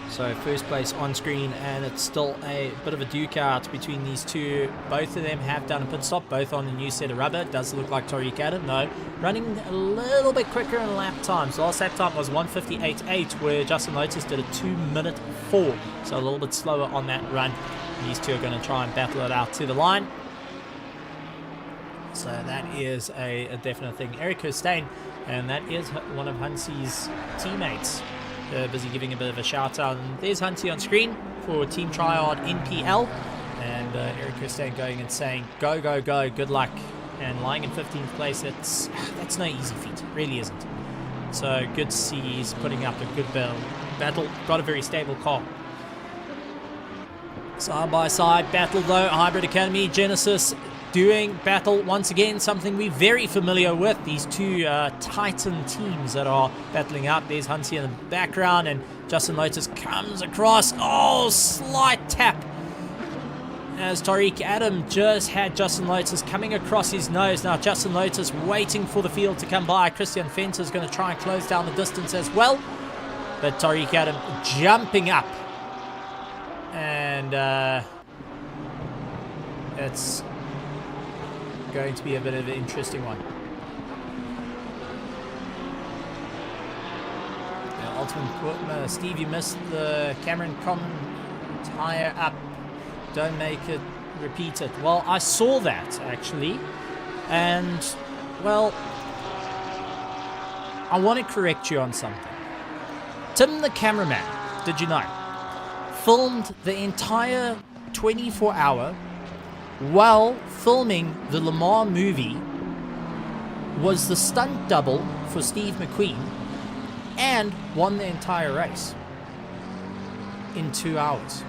So first place on screen, and it's still a bit of a duke out between these two. Both of them have done a pit stop, both on a new set of rubber. Does look like Tariq Adam, no. Running a little bit quicker in lap times. The last lap time was 1:58.8, where Justin Lotus did a 2:04. So a little bit slower on that run. These two are going to try and battle it out to the line. So that is a definite thing. Eric Hustain, and that is one of Hansi's teammates. Busy giving a bit of a shout out. And there's Hansi on screen for Team Tryhard NPL. And Eric Hustain going and saying, go, go, go, good luck. And lying in 15th place, that's no easy feat. It really isn't. So good to see he's putting up a good battle. Got a very stable car. Side by side battle though. Hybrid Academy, Genesis doing battle once again, something we're very familiar with. These two Titan teams that are battling out. There's Hansi in the background, and Justin Lotus comes across. Oh, slight tap. As Tariq Adam just had Justin Lotus coming across his nose. Now Justin Lotus waiting for the field to come by. Christian Fenter is going to try and close down the distance as well. But Tariq Adam jumping up. And it's going to be a bit of an interesting one. Ultimate Steve, you missed the Cameron Common tire up. Don't make it repeat it. Well, I saw that actually, and well, I want to correct you on something. Tim the cameraman, did you know, filmed the entire 24-hour while filming the Le Mans movie, was the stunt double for Steve McQueen, and won the entire race in 2 hours.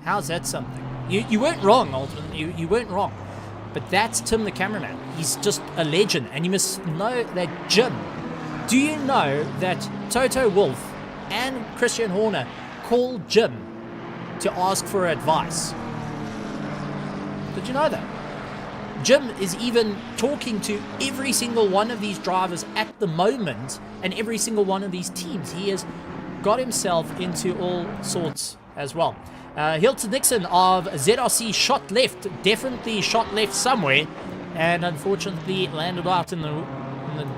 How's that something? You weren't wrong, Alton. You weren't wrong. But that's Tim the cameraman. He's just a legend, and you must know that Jim. Do you know that Toto Wolff and Christian Horner called Jim to ask for advice? Did you know that? Jim is even talking to every single one of these drivers at the moment, and every single one of these teams. He has got himself into all sorts as well. Hilton Dixon of ZRC shot left, definitely shot left somewhere, and unfortunately landed out in the little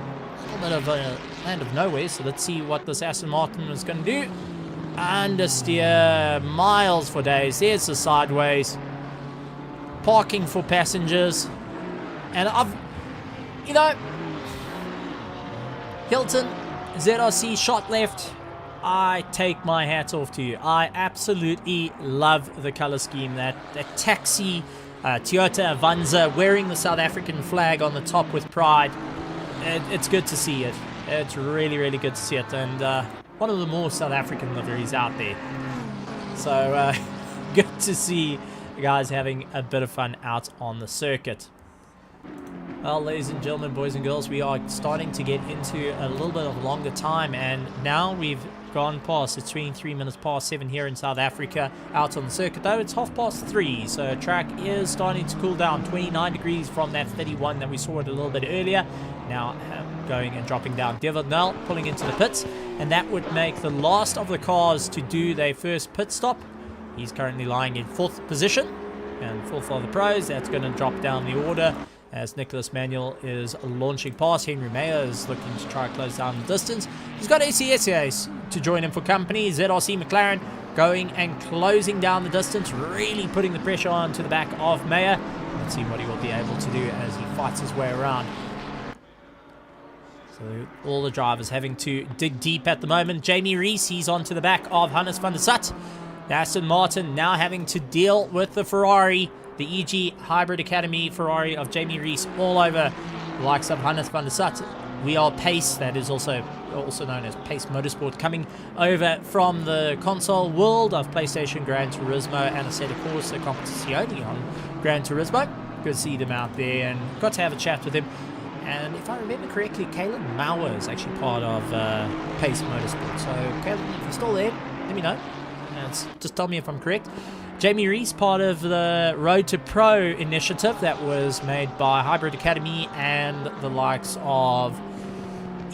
bit of a land of nowhere. So let's see what this Aston Martin is going to do. Understeer, miles for days. There's the sideways. Parking for passengers. And Hilton, ZRC shot left. I take my hat off to you. I absolutely love the color scheme. That taxi, Toyota Avanza wearing the South African flag on the top with pride. It's good to see it. It's really, really good to see it. And one of the more South African liveries out there. So good to see the guys having a bit of fun out on the circuit. Well, ladies and gentlemen, boys and girls, we are starting to get into a little bit of longer time, and now we've gone past. It's 23 minutes past 7 here in South Africa out on the circuit, though it's 3:30, so track is starting to cool down. 29 degrees from that 31 that we saw it a little bit earlier. Now going and dropping down. Devill pulling into the pits, and that would make the last of the cars to do their first pit stop. He's currently lying in 4th position, and 4th of the pros. That's going to drop down the order as Nicholas Manuel is launching past. Henry Mayer is looking to try to close down the distance. He's got ACSAs to join him for company. ZRC McLaren going and closing down the distance, really putting the pressure on to the back of Mayer. Let's see what he will be able to do as he fights his way around. So all the drivers having to dig deep at the moment. Jamie Rees, he's on to the back of Hannes van der Sat. Aston Martin now having to deal with the Ferrari. The EG Hybrid Academy Ferrari of Jamie Rees all over the likes of Hannes van der Sat. We are Pace, that is also known as Pace Motorsport, coming over from the console world of PlayStation Gran Turismo and Assetto Corsa Competizione on Gran Turismo. Good to see them out there and got to have a chat with him. And if I remember correctly, Caleb Mauer is actually part of Pace Motorsport. So Caleb, if you're still there, let me know. Just tell me if I'm correct. Jamie Rees, part of the Road to Pro initiative that was made by Hybrid Academy and the likes of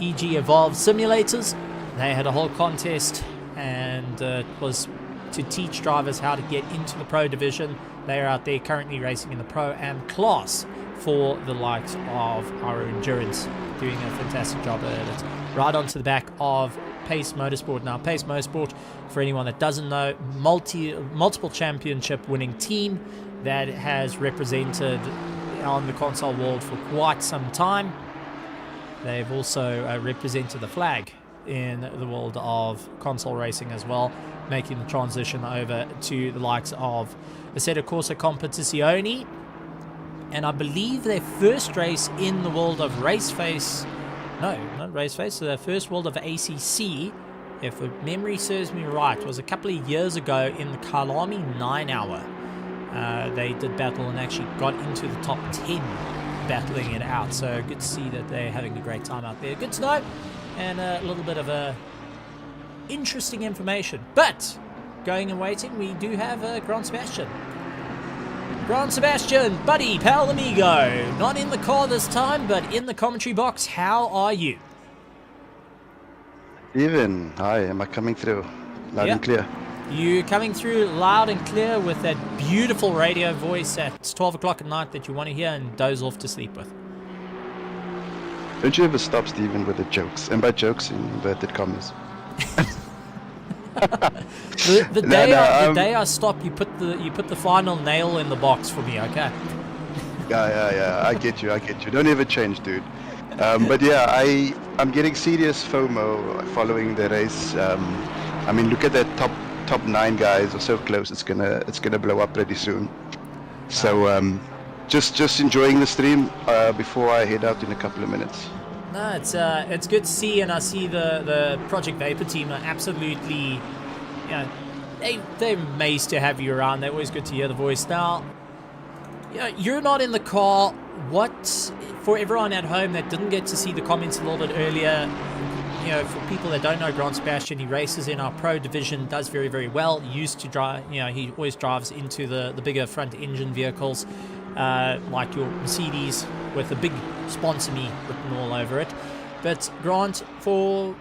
EG Evolved Simulators. They had a whole contest, and it was to teach drivers how to get into the Pro division. They are out there currently racing in the Pro Am class for the likes of our Endurance, doing a fantastic job at it. Right onto the back of Pace Motorsport. Now, Pace Motorsport, for anyone that doesn't know, multiple championship winning team that has represented on the console world for quite some time. They've also represented the flag in the world of console racing as well, making the transition over to the likes of Assetto Corsa Competizione. And I believe their first race in the world of RaceFace, no, not RaceFace, so their first world of ACC, if memory serves me right, was a couple of years ago in the Kalami 9 hour. They did battle and actually got into the top 10 battling it out. So good to see that they're having a great time out there. Good to know, and a little bit of interesting information. But going and waiting, we do have Grant Sebastian. Grant Sebastian, buddy, pal, amigo. Not in the car this time, but in the commentary box. How are you? Steven, hi, am I coming through loud and clear? You coming through loud and clear with that beautiful radio voice at 12 o'clock at night that you want to hear and doze off to sleep with. Don't you ever stop, Steven, with the jokes? And by jokes, in inverted commas. the day I stop, you put the final nail in the box for me, okay? Yeah, I get you. Don't ever change, dude. But yeah, I'm getting serious FOMO following the race. I mean, look at that top 9 guys are so close. It's gonna blow up pretty soon. So just enjoying the stream before I head out in a couple of minutes. No, it's good to see, and I see the Project Vapor team are absolutely, they're amazed to have you around. They're always good to hear the voice. Now, you're not in the car. What, for everyone at home that didn't get to see the comments a little bit earlier, for people that don't know Grant Sebastian, he races in our Pro division, does very, very well. Used to drive, he always drives into the bigger front engine vehicles, like your Mercedes with a big sponsor me written all over it. But Grant, for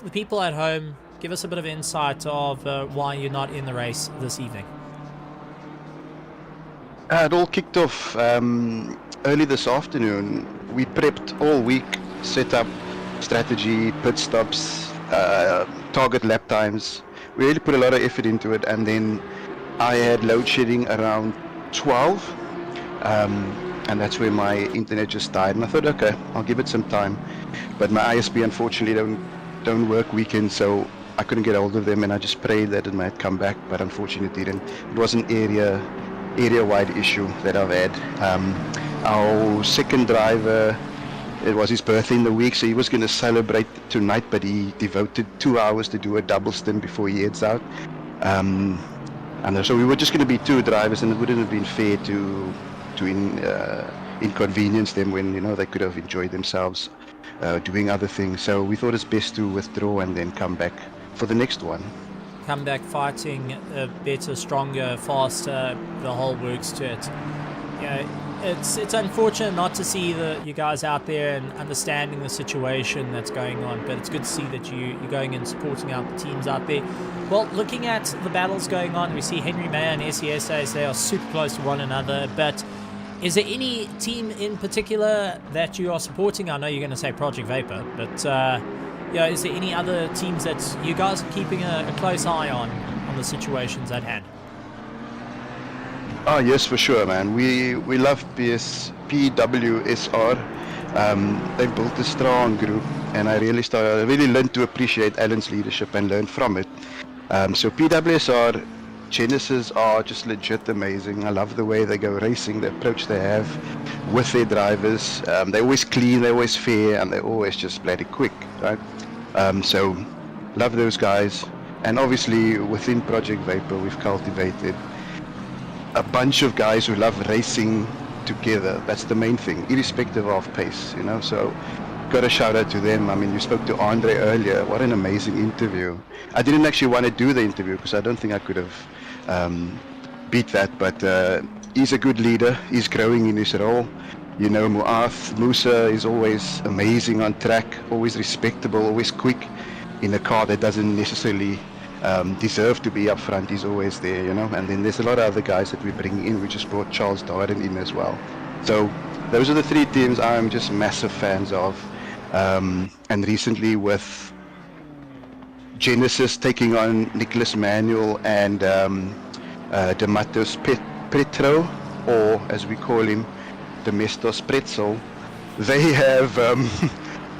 the people at home, give us a bit of insight of why you're not in the race this evening. It all kicked off early this afternoon. We prepped all week, set up strategy, pit stops, target lap times. We really put a lot of effort into it, and then I had load shedding around 12, and that's where my internet just died. And I thought, okay, I'll give it some time. But my ISP unfortunately don't work weekends, so I couldn't get hold of them, and I just prayed that it might come back, but unfortunately it didn't. It was an area-wide issue that I've had. Our second driver, it was his birthday in the week, so he was going to celebrate tonight, but he devoted 2 hours to do a double stint before he heads out. And so we were just going to be 2 drivers, and it wouldn't have been fair to inconvenience them when, you know, they could have enjoyed themselves doing other things. So we thought it's best to withdraw and then come back for the next one. Come back fighting better, stronger, faster, the whole works to it. It's unfortunate not to see you guys out there and understanding the situation that's going on, but it's good to see that you're going and supporting out the teams out there. Well, looking at the battles going on, we see Henry Mayer and SES as they are super close to one another, but is there any team in particular that you are supporting? I know you're going to say Project Vapor, but is there any other teams that you guys are keeping a close eye on the situations at hand? Oh yes, for sure, man. We love PWSR. They've built a strong group, and I really learned to appreciate Alan's leadership and learn from it. So PWSR, Genesis are just legit amazing. I love the way they go racing, the approach they have with their drivers. They're always clean, they're always fair, and they're always just bloody quick, right? So love those guys. And obviously within Project Vapor, we've cultivated a bunch of guys who love racing together. That's the main thing, irrespective of pace, you know. So got a shout out to them. I mean, you spoke to Andre earlier. What an amazing interview. I didn't actually want to do the interview because I don't think I could have beat that, but he's a good leader. He's growing in his role. You know, Musa is always amazing on track, always respectable, always quick in a car that doesn't necessarily deserve to be up front. He's always there, you know. And then there's a lot of other guys that we bring in. We just brought Charles Darden in as well. So those are the 3 teams I'm just massive fans of. And recently with Genesis taking on Nicholas Manuel and Dematos Petro, or as we call him, Domestos Pretzel, they have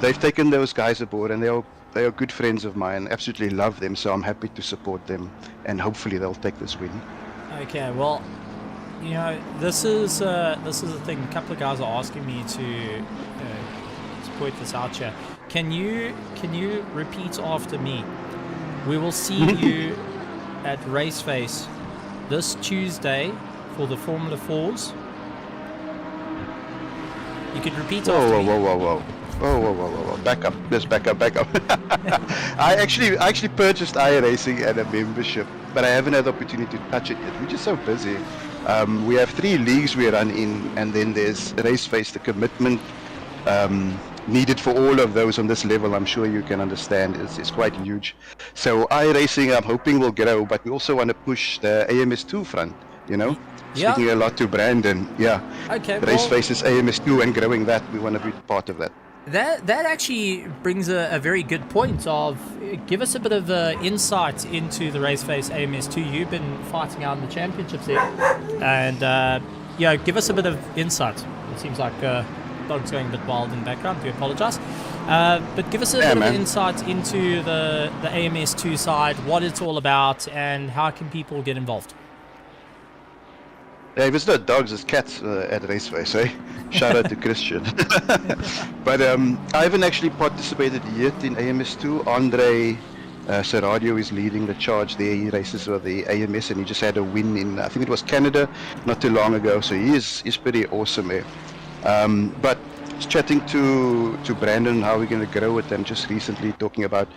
they've taken those guys aboard, and they are good friends of mine. Absolutely love them, so I'm happy to support them, and hopefully they'll take this win. Okay, well, you know, this is the thing. A couple of guys are asking me to point this out here. Can you repeat after me? We will see you at RaceFace this Tuesday for the Formula 4s. You could repeat after me. Whoa. Back up. Let's back up. I actually purchased iRacing and a membership, but I haven't had the opportunity to touch it yet. We're just so busy. We have 3 leagues we run in, and then there's RaceFace, the commitment needed for all of those on this level. I'm sure you can understand it's quite huge. So iRacing, I'm hoping will grow, but we also want to push the AMS2 front, you know. Yeah. Speaking a lot to Brandon, yeah. Okay. RaceFace is AMS2 and growing that. We want to be part of that. That actually brings a very good point of, give us a bit of insight into the RaceFace AMS2. You've been fighting out in the championships there, and give us a bit of insight. It seems like dog's going a bit wild in the background. I do apologize, but give us a bit of insight into the AMS2 side, what it's all about, and how can people get involved. Yeah, if it's not dogs, it's cats at RaceFace, eh? Shout out to Christian. But I haven't actually participated yet in AMS2. Andre Serradio is leading the charge there. He races with the AMS, and he just had a win in, I think it was Canada, not too long ago. So he's pretty awesome there. But chatting to Brandon how we're going to grow it, and just recently talking about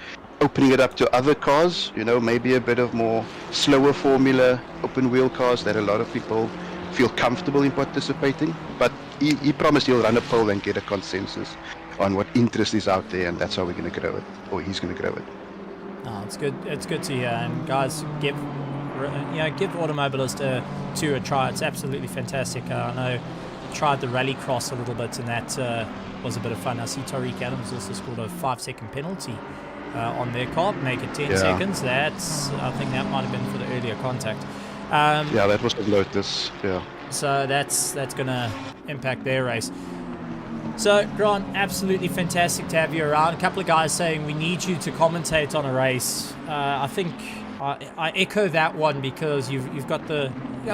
opening it up to other cars, you know, maybe a bit of more slower formula, open wheel cars that a lot of people feel comfortable in participating. But he promised he'll run a poll and get a consensus on what interest is out there, and that's how we're going to grow it, or he's going to grow it. Oh, it's good. It's good to hear. And guys, give Automobilist a try. It's absolutely fantastic. I know tried the rallycross a little bit, and that was a bit of fun. I see Tariq Adams also scored a 5-second penalty on their car, make it 10 seconds. I think that might have been for the earlier contact. Yeah, that was the Lotus. Yeah. So that's going to impact their race. So, Grant, absolutely fantastic to have you around. A couple of guys saying we need you to commentate on a race. I think I echo that one because you've got the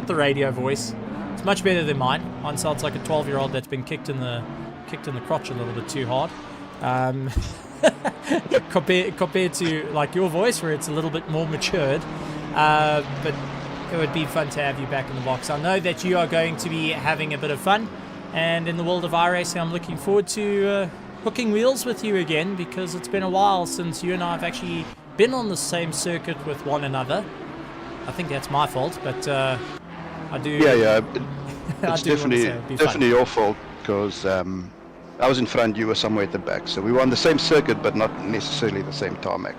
radio voice. It's much better than mine. Mine sounds like a 12-year-old that's been kicked in the crotch a little bit too hard. Compared to like your voice, where it's a little bit more matured. But it would be fun to have you back in the box. I know that you are going to be having a bit of fun. And in the world of iRacing, I'm looking forward to hooking wheels with you again, because it's been a while since you and I have actually been on the same circuit with one another. I think that's my fault, but I do... Yeah. It's do want to say it'd be fun. definitely your fault, because I was in front, you were somewhere at the back. So we were on the same circuit, but not necessarily the same tarmac.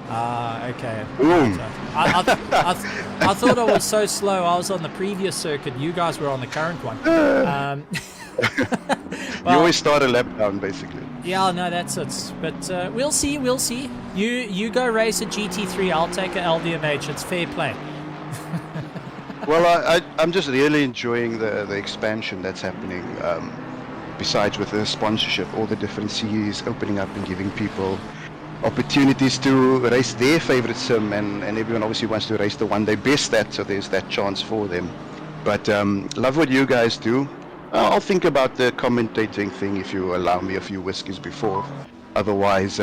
Okay. Boom. I thought I was so slow. I was on the previous circuit. You guys were on the current one. You always start a lap down, basically. Yeah, no, that's it. But we'll see. You go race a GT3. I'll take a LDMH. It's fair play. Well, I'm just really enjoying the expansion that's happening. Besides with the sponsorship, all the different series opening up and giving people opportunities to race their favorite sim, and everyone obviously wants to race the one they best at, so there's that chance for them. But love what you guys do. I'll think about the commentating thing if you allow me a few whiskeys before. Otherwise,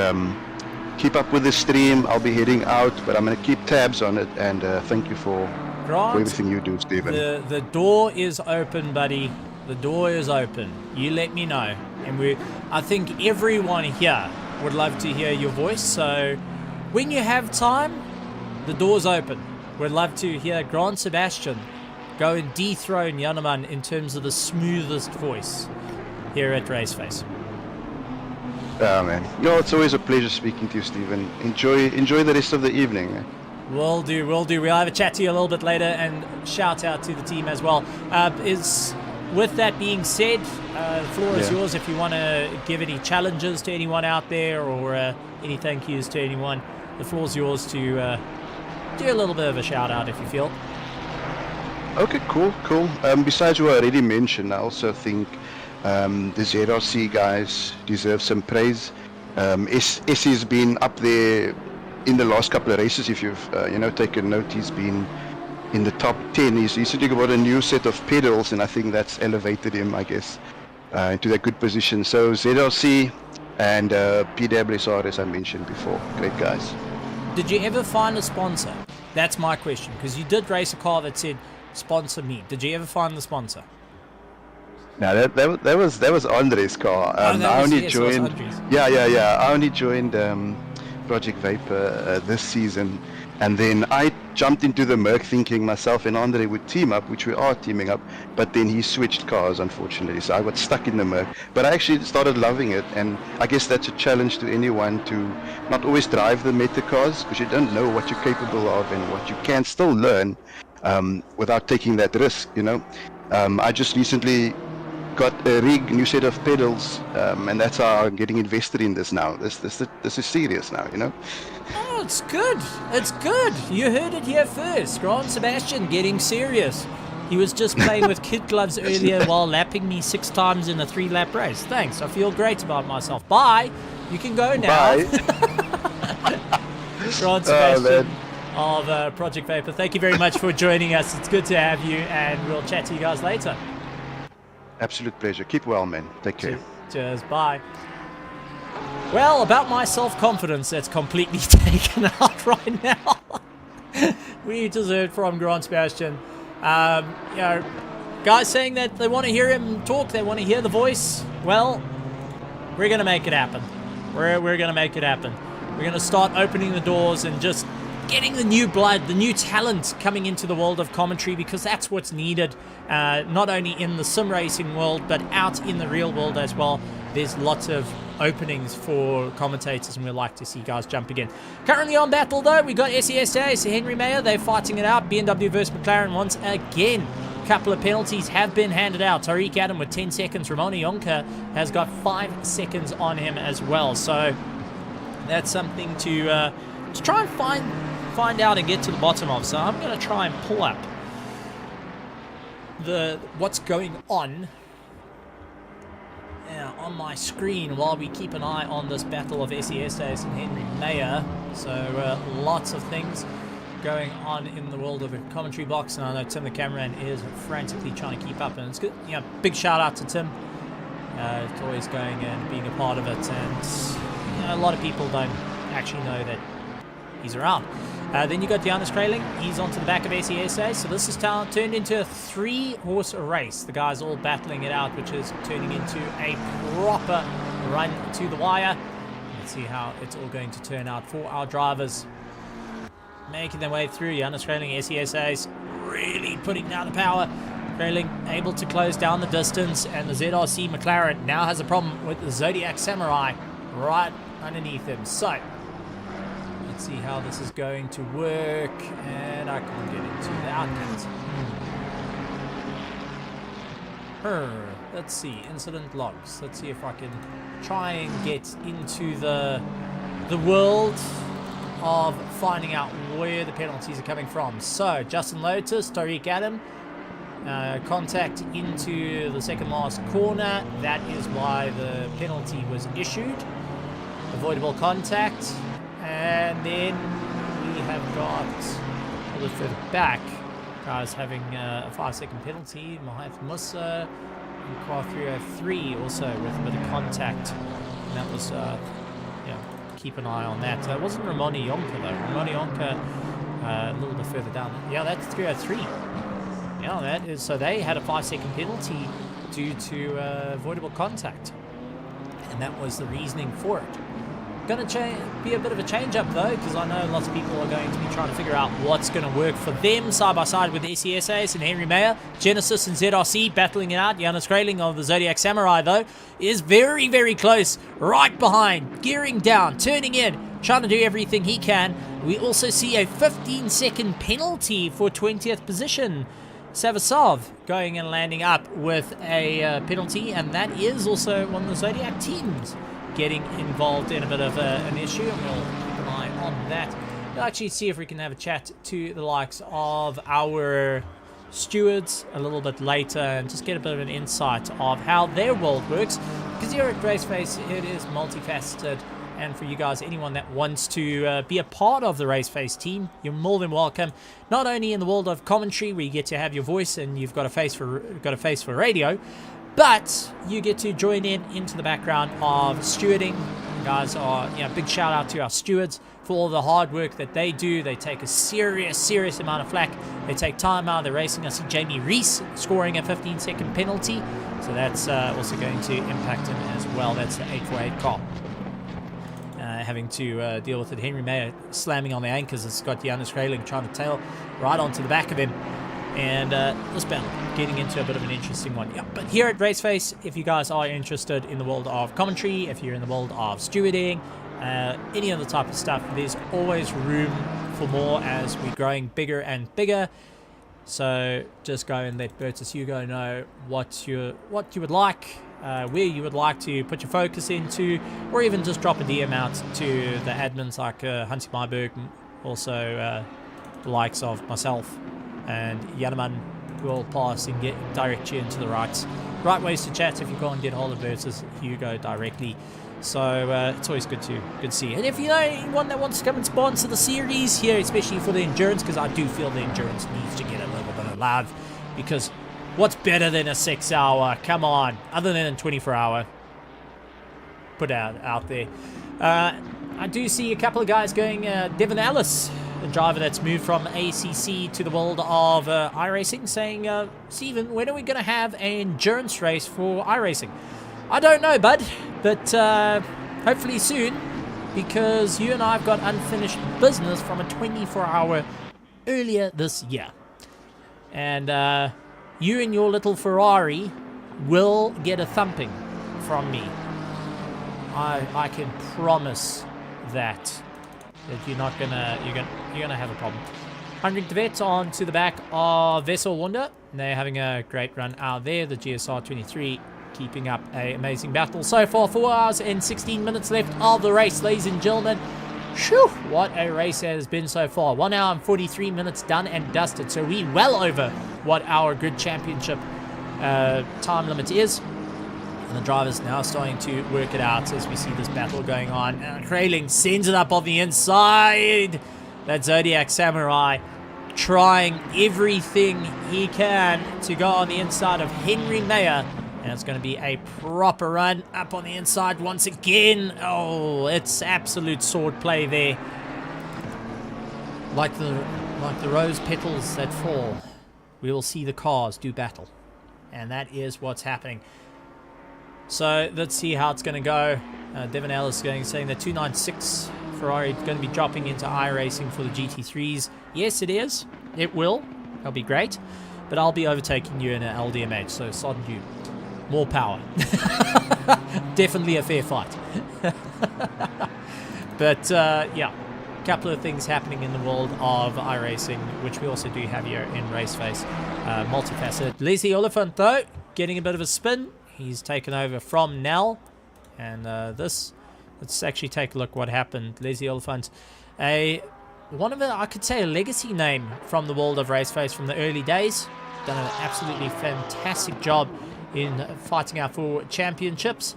keep up with the stream. I'll be heading out, but I'm going to keep tabs on it, and thank you for everything you do, Stephen. The door is open, buddy. The door is open. You let me know. And I think everyone here would love to hear your voice, so when you have time, the door's open. We'd love to hear Grant Sebastian go and dethrone Yaneman in terms of the smoothest voice here at RaceFace. Oh man, it's always a pleasure speaking to you, Stephen. Enjoy the rest of the evening. Will do. We'll have a chat to you a little bit later, and shout out to the team as well. With that being said, the floor is yours if you want to give any challenges to anyone out there, or any thank yous to anyone. The floor's yours to do a little bit of a shout out if you feel. Okay, cool. Besides what I already mentioned, I also think the ZRC guys deserve some praise. Essie's been up there in the last couple of races. If you've taken note, he's been in the top 10. He's recently got a new set of pedals, and I think that's elevated him, I guess, into that good position. So ZRC and PWSR, as I mentioned before, great guys. Did you ever find a sponsor? That's my question, because you did race a car that said sponsor me. Did you ever find the sponsor? No, that was Andre's car. I only joined. I only joined Project Vapor this season, and then I jumped into the Merc thinking myself and Andre would team up, which we are teaming up, but then he switched cars, unfortunately, so I got stuck in the Merc. But I actually started loving it, and I guess that's a challenge to anyone, to not always drive the meta cars, because you don't know what you're capable of and what you can still learn without taking that risk, I just recently got a new set of pedals, and that's how I'm getting invested in this now. This is serious now, Oh, it's good. It's good. You heard it here first. Grant Sebastian getting serious. He was just playing with kid gloves earlier while lapping me 6 times in a 3-lap race. Thanks. I feel great about myself. Bye. You can go now. Bye. Grant Sebastian of Project Vapor, thank you very much for joining us. It's good to have you, and we'll chat to you guys later. Absolute pleasure. Keep well, man. Take care. Cheers. Bye. Well, about my self-confidence, that's completely taken out right now. We just heard from Grant Sebastian. Guys saying that they want to hear him talk, they want to hear the voice. Well, we're going to make it happen. We're going to make it happen. We're going to start opening the doors and just getting the new blood, the new talent coming into the world of commentary, because that's what's needed, not only in the sim racing world, but out in the real world as well. There's lots of openings for commentators, and we'd like to see guys jump again. Currently on battle, though, we got SESA, Sir Henry Mayer. They're fighting it out. BMW versus McLaren once again. couple of penalties have been handed out. Tariq Adam with 10 seconds. Ramona Yonka has got 5 seconds on him as well. So that's something to try and find out and get to the bottom of. So I'm going to try and pull up what's going on my screen while we keep an eye on this battle of SES and Henry Mayer. So lots of things going on in the world of the commentary box, and I know Tim the cameraman is frantically trying to keep up, and it's good. Big shout out to Tim. It's always going and being a part of it, and a lot of people don't actually know that he's around. Then you got Giannis Trailing. He's onto the back of SESA. So this is turned into a 3-horse race. The guys all battling it out, which is turning into a proper run to the wire. Let's see how it's all going to turn out for our drivers. Making their way through. Giannis Trailing, SESA's really putting down the power. Trailing able to close down the distance. And the ZRC McLaren now has a problem with the Zodiac Samurai right underneath him. So let's see how this is going to work, and I can't get into the outcomes. Let's see, incident logs. Let's see if I can try and get into the world of finding out where the penalties are coming from. So Justin Lotus, Tariq Adam, contact into the second last corner. That is why the penalty was issued. Avoidable contact. And then we have got a little further back, guys having a 5-second penalty. Mahath Musa and car 303 also with a bit of contact. And that was, keep an eye on that. It wasn't Ramona Yonka though. Ramona Yonka a little bit further down. Yeah, that's 303. Yeah, that is. So they had a 5-second penalty due to avoidable contact. And that was the reasoning for it. Going to be a bit of a change up though, because I know lots of people are going to be trying to figure out what's going to work for them side by side with the SESAs and Henry Mayer. Genesis and ZRC battling it out. Giannis Grayling of the Zodiac Samurai though is very, very close, right behind, gearing down, turning in, trying to do everything he can. We also see a 15-second penalty for 20th position. Savasov going and landing up with a penalty, and that is also one of the Zodiac teams getting involved in a bit of an issue, and we'll keep an eye on that. We'll actually see if we can have a chat to the likes of our stewards a little bit later and just get a bit of an insight of how their world works, because here at RaceFace it is multifaceted, and for you guys, anyone that wants to be a part of the RaceFace team, you're more than welcome. Not only in the world of commentary where you get to have your voice and you've got a face for radio, but you get to join into the background of stewarding. Guys are, big shout out to our stewards for all the hard work that they do. They take a serious amount of flack. They take time out of their racing. I see Jamie Reese scoring a 15-second penalty, so that's also going to impact him as well. That's the 848 car. Having to deal with it. Henry Mayer slamming on the anchors as Scott Giannis Grayling trying to tail right onto the back of him. And this battle getting into a bit of an interesting one. Yeah, but here at RaceFace, if you guys are interested in the world of commentary, if you're in the world of stewarding, any other type of stuff, there's always room for more as we're growing bigger and bigger. So just go and let Bertus Hugo know what you would like, where you would like to put your focus into, or even just drop a DM out to the admins like Hansi Myberg, also the likes of myself and Yanaman will pass and direct you into the right ways to chat if you can't get hold of Bertus Hugo directly. So it's always good to see. And if you know anyone that wants to come and sponsor the series here, especially for the endurance, because I do feel the endurance needs to get a little bit of love, because what's better than a 6-hour? Come on, other than a 24-hour. Put out there. I do see a couple of guys going. Devin Ellis, the driver that's moved from ACC to the world of iRacing, saying, Stephen, when are we going to have an endurance race for iRacing? I don't know, bud, but hopefully soon, because you and I have got unfinished business from a 24-hour earlier this year. And you and your little Ferrari will get a thumping from me. I can promise that you're gonna have a problem. Heinrich de Wet on to the back of Vessel Wunder. They're having a great run out there. The GSR 23 keeping up an amazing battle so far. 4 hours and 16 minutes left of the race, ladies and gentlemen. Whew, what a race it has been so far. 1 hour and 43 minutes done and dusted. So we well over what our grid championship time limit is. And the driver's now starting to work it out as we see this battle going on. Kraling sends it up on the inside. That Zodiac Samurai trying everything he can to go on the inside of Henry Mayer. And it's going to be a proper run up on the inside once again. Oh, it's absolute sword play there. Like the rose petals that fall, we will see the cars do battle. And that is what's happening. So let's see how it's going to go. Devon Ellis saying that 296 Ferrari is going to be dropping into iRacing for the GT3s. Yes, it is. It will. That'll be great. But I'll be overtaking you in an LDMH, so sod you. More power. Definitely a fair fight. But yeah, a couple of things happening in the world of iRacing, which we also do have here in RaceFace. Multifaceted. Leslie Oliphant, though, getting a bit of a spin. He's taken over from Nell. And let's actually take a look what happened. Leslie Oliphant, one of I could say a legacy name from the world of RaceFace from the early days. Done an absolutely fantastic job in fighting out for championships.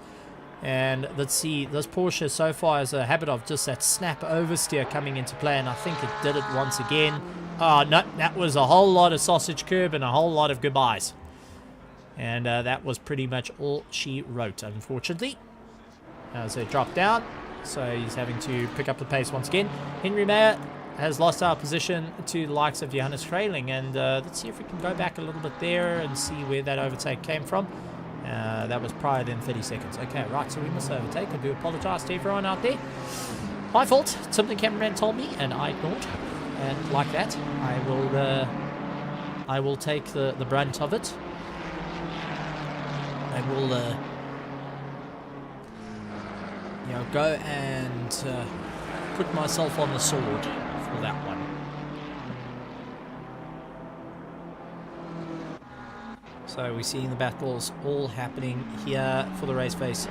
And let's see, this Porsche so far has a habit of just that snap oversteer coming into play, and I think it did it once again. Oh no, that was a whole lot of sausage curb and a whole lot of goodbyes. And that was pretty much all she wrote, unfortunately. As they drop down, so he's having to pick up the pace once again. Henry Mayer has lost our position to the likes of Johannes Kraling, and let's see if we can go back a little bit there and see where that overtake came from. That was prior than 30 seconds. Okay, right, so we must overtake. I do apologize to everyone out there. My fault. Something cameraman told me, and I ignored. And like that, I will take the brunt of it. I will, you know, go and put myself on the sword for that one. So we're seeing the battles all happening here for the RaceFace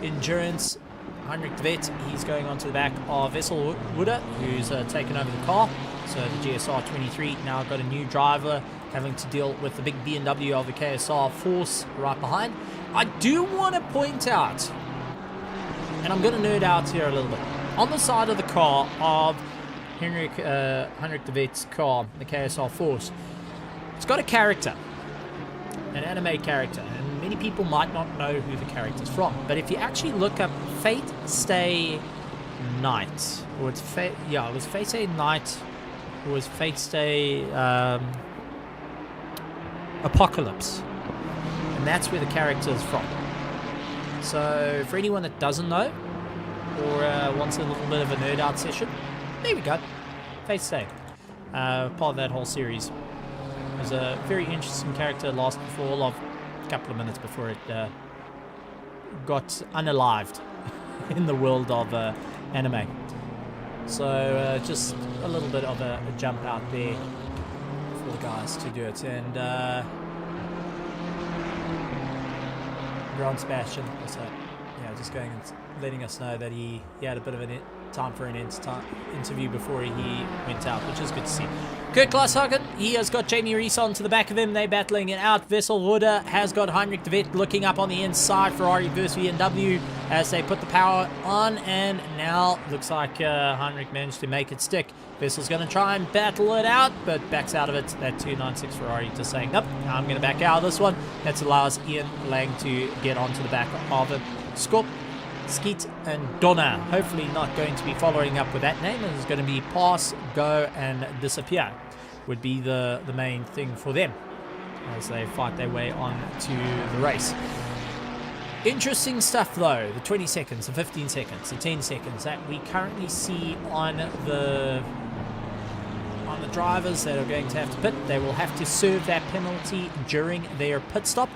Endurance. Heinrich de Wet, he's going on to the back of Vessel Wunder, who's taken over the car. So the GSR 23 now got a new driver, having to deal with the big BMW of the KSR Force right behind. I do want to point out, and I'm going to nerd out here a little bit, on the side of the car of Heinrich de Wet's car, the KSR Force, it's got a character, an anime character, and many people might not know who the character's from. But if you actually look up Fate Stay Night, or it's Fate, yeah, it was Fate Stay Night, or it was Fate Stay Apocalypse, and that's where the character is from. So for anyone that doesn't know, or wants a little bit of a nerd out session, there we go. Fate Stay, part of that whole series. It was a very interesting character, lasted for all of a couple of minutes before it got unalived in the world of anime. So just a little bit of a jump out there for the guys to do it. And Ron Sebastian also, just going and letting us know that he had a bit of a time for an interview before he went out, which is good to see. Kurt Glashagen, he has got Jamie Rees on to the back of him. They're battling it out. Vessel Wunder has got Heinrich de Wet looking up on the inside. Ferrari versus BMW as they put the power on, and now looks like Heinrich managed to make it stick. Vessel's going to try and battle it out, but backs out of it. That 296 Ferrari just saying, nope, I'm going to back out of this one. That allows Ian Lang to get onto the back of it. Skeet and Donna, hopefully not going to be following up with that name, and it's going to be pass, go, and disappear would be the main thing for them as they fight their way on to the race. Interesting stuff though, the 20 seconds, the 15 seconds, the 10 seconds that we currently see on the drivers that are going to have to pit. They will have to serve that penalty during their pit stop,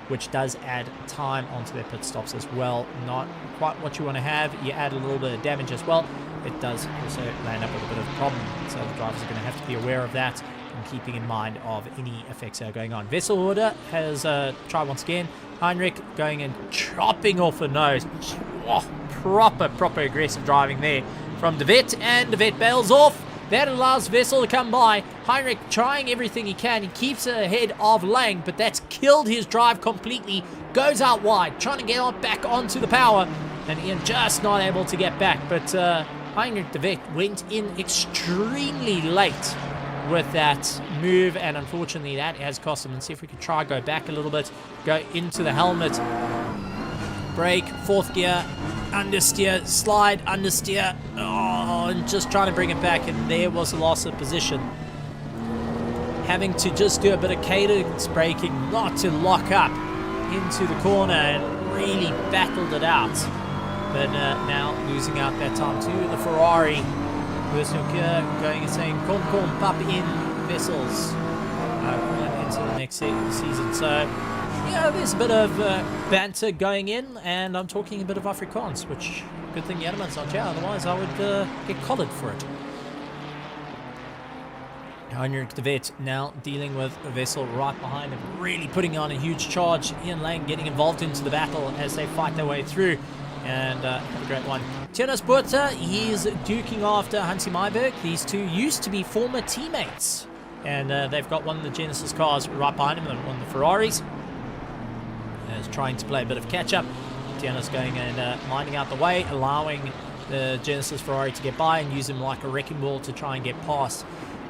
which does add time onto their pit stops as well. Not quite what you want to have. You add a little bit of damage as well. it does also land up with a bit of a problem. So the drivers are going to have to be aware of that and keeping in mind of any effects that are going on. Vessel Order has tried once again. Heinrich going and chopping off a nose. Oh, proper aggressive driving there from De Wet, and De Wet bails off. That allows Vessel to come by. Heinrich trying everything he can. He keeps ahead of Lang, but that's killed his drive completely. Goes out wide, trying to get on back onto the power, and Ian just not able to get back. But Heinrich De Wet went in extremely late with that move, and unfortunately that has cost him. And see if we can try go back a little bit, go into the helmet, brake, fourth gear, understeer, slide, understeer, and just trying to bring it back, and there was a loss of position. Having to just do a bit of cadence braking not to lock up into the corner, and really battled it out. But now losing out that time to the Ferrari. Personal gear going and saying Kom pap in Vessels into the next season. So yeah, there's a bit of banter going in, and I'm talking a bit of Afrikaans, which good thing Yanaman's not here, otherwise I would get collared for it. Heinrich De Wet now dealing with a Vessel right behind him, really putting on a huge charge. Ian Lang getting involved into the battle as they fight their way through. And have a great one. Jonas Buerta, he's duking after Hansi Maiberg. These two used to be former teammates. And they've got one of the Genesis cars right behind him, and one of the Ferraris. Is trying to play a bit of catch-up. Jonas going and minding out the way, allowing the Genesis Ferrari to get by and use him like a wrecking ball to try and get past.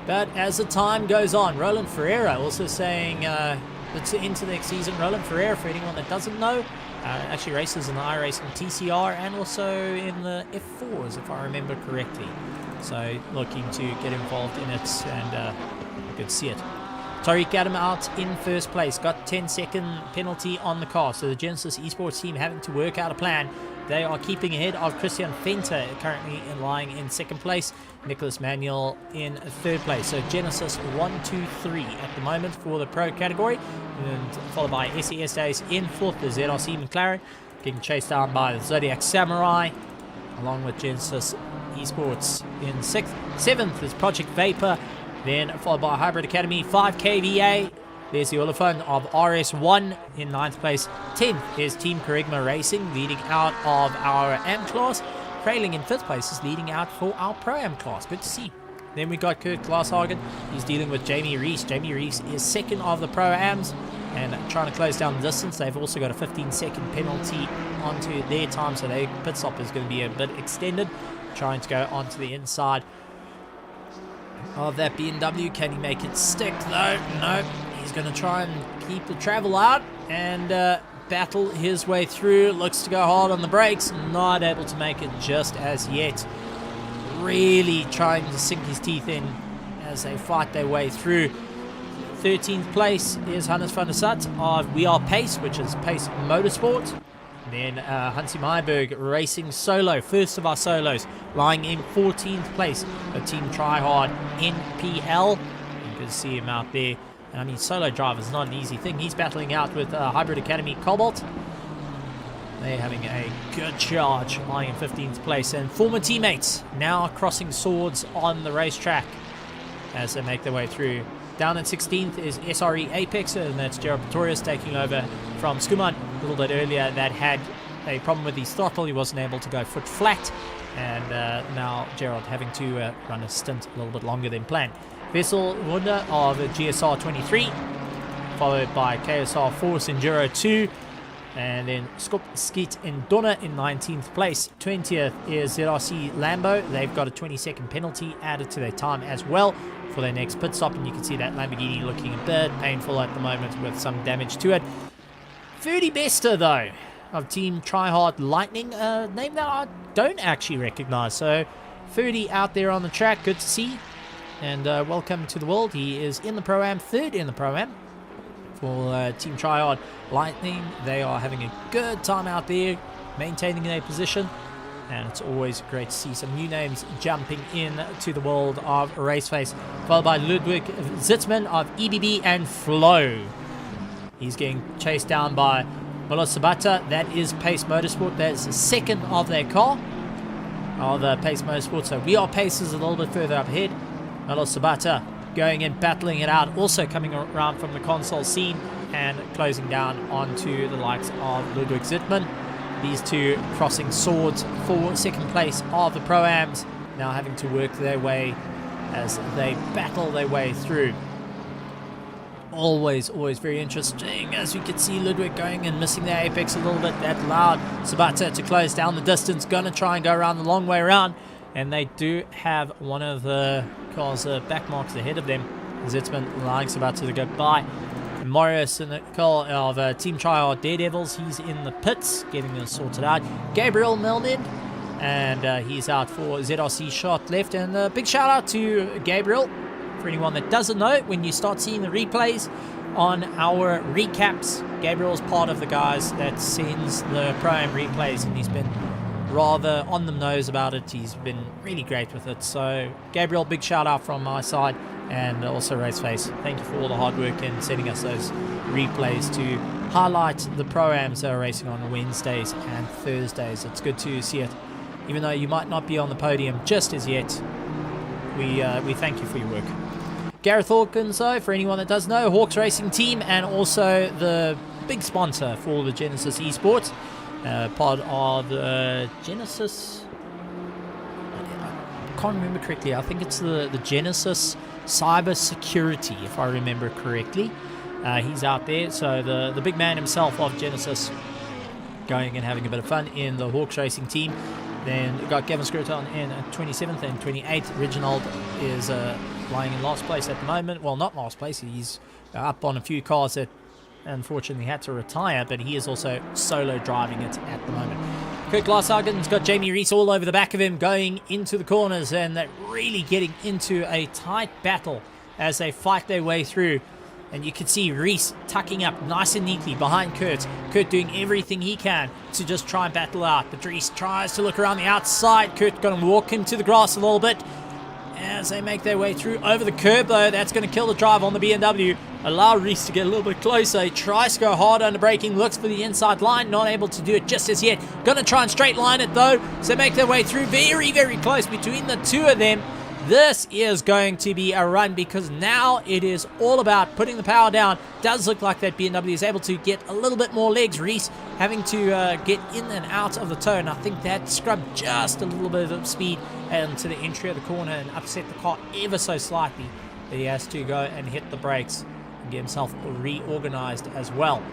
But as the time goes on, Roland Ferreira also saying it's into the next season. Roland Ferreira, for anyone that doesn't know, actually races in the iRacing TCR and also in the F4s, if I remember correctly. So looking to get involved in it, and you could see it. Tariq Adam out in first place, got 10-second penalty on the car. So the Genesis Esports team having to work out a plan. They are keeping ahead of Christian Fenter, currently lying in second place. Nicholas Manuel in third place. So Genesis 1, 2, 3 at the moment for the Pro category. And followed by SES Days in fourth, the ZRC McLaren. Getting chased down by the Zodiac Samurai, along with Genesis Esports in sixth. Seventh is Project Vapor. Then followed by Hybrid Academy, 5 KVA. There's the Olafon of RS1 in 9th place. 10th is Team Kerygma Racing, leading out of our AM class. Frailing in 5th place is leading out for our Pro-Am class. Good to see. Then we got Kurt Glasshagen. He's dealing with Jamie Reese. Jamie Reese is second of the Pro-Ams and trying to close down the distance. They've also got a 15-second penalty onto their time, so their pit stop is going to be a bit extended. Trying to go onto the inside of that BMW. Can he make it stick though? No. He's going to try and keep the travel out and battle his way through. Looks to go hard on the brakes. Not able to make it just as yet. Really trying to sink his teeth in as they fight their way through. 13th place is Hannes van der Sat of We Are Pace, which is Pace Motorsport. Then Hansi Maiberg racing solo, first of our solos, lying in 14th place. A Team Tryhard NPL. You can see him out there. I mean, solo drive is not an easy thing. He's battling out with Hybrid Academy Cobalt. They're having a good charge, lying in 15th place. And former teammates now crossing swords on the racetrack as they make their way through. Down in 16th is SRE Apex, and that's Gerald Pretorius taking over from Skuman a little bit earlier. That had a problem with his throttle. He wasn't able to go foot flat. And now Gerald having to run a stint a little bit longer than planned. Vessel Wunder of GSR 23, followed by KSR Force Enduro 2, and then Skop Skeet and Donna in 19th place. 20th is ZRC Lambo. They've got a 20-second penalty added to their time as well for their next pit stop, and you can see that Lamborghini looking a bit painful at the moment with some damage to it. Ferdy Bester, though, of Team Tryhard Lightning, a name that I don't actually recognize. So Ferdy out there on the track, good to see. And welcome to the world. He is in the Pro-Am, third in the Pro-Am for Team Tryhard Lightning. They are having a good time out there, maintaining their position. And it's always great to see some new names jumping in to the world of RaceFace. Followed by Ludwig Zitzman of EBB and Flow. He's getting chased down by Molo Sabata. That is Pace Motorsport. That's the second of their car. of Pace Motorsport. So we are Pacers a little bit further up ahead. Carlos Sabata going in, battling it out, also coming around from the console scene and closing down onto the likes of Ludwig Zittmann. These two crossing swords for second place of the Pro-Ams, now having to work their way as they battle their way through. Always very interesting, as you can see Ludwig going and missing the apex a little bit. That allowed Sabata to close down the distance, gonna try and go around the long way around, and they do have one of the cars back marks ahead of them. Zitzman allowing Sabata to go by. And Marius and the car of Team Triad Daredevils, he's in the pits getting this sorted out. Gabriel Melnid, and he's out for ZRC shot left. And a big shout out to Gabriel. For anyone that doesn't know, when you start seeing the replays on our recaps, Gabriel's part of the guys that sends the Pro-Am replays, and he's been rather on the nose about it. He's been really great with it. So Gabriel, big shout out from my side, and also RaceFace. Thank you for all the hard work in sending us those replays to highlight the Pro-Ams that are racing on Wednesdays and Thursdays. It's good to see it. Even though you might not be on the podium just as yet, we thank you for your work. Gareth Hawkins, though, for anyone that does know, Hawks Racing Team, and also the big sponsor for the Genesis Esports, part of Genesis. I can't remember correctly. I think it's the Genesis Cyber Security, if I remember correctly. He's out there, so the big man himself of Genesis going and having a bit of fun in the Hawks Racing Team. Then we've got Gavin Scruton in 27th and 28th. Reginald is lying in last place at the moment. Well, not last place. He's up on a few cars that unfortunately had to retire, but he is also solo driving it at the moment. Kurt Glashagen's got Jamie Rees all over the back of him going into the corners, and they're really getting into a tight battle as they fight their way through. And you can see Rees tucking up nice and neatly behind Kurt. Kurt doing everything he can to just try and battle out. But Rees tries to look around the outside. Kurt going to walk him to the grass a little bit as they make their way through. Over the curb, though, that's going to kill the drive on the BMW. Allow Rees to get a little bit closer. He tries to go hard under braking. Looks for the inside line. Not able to do it just as yet. Going to try and straight line it, though. So they make their way through very, very close between the two of them. This is going to be a run, because now it is all about putting the power down. Does look like that BMW is able to get a little bit more legs. Rees having to get in and out of the turn. I think that scrubbed just a little bit of speed into the entry of the corner and upset the car ever so slightly. But he has to go and hit the brakes and get himself reorganized as well.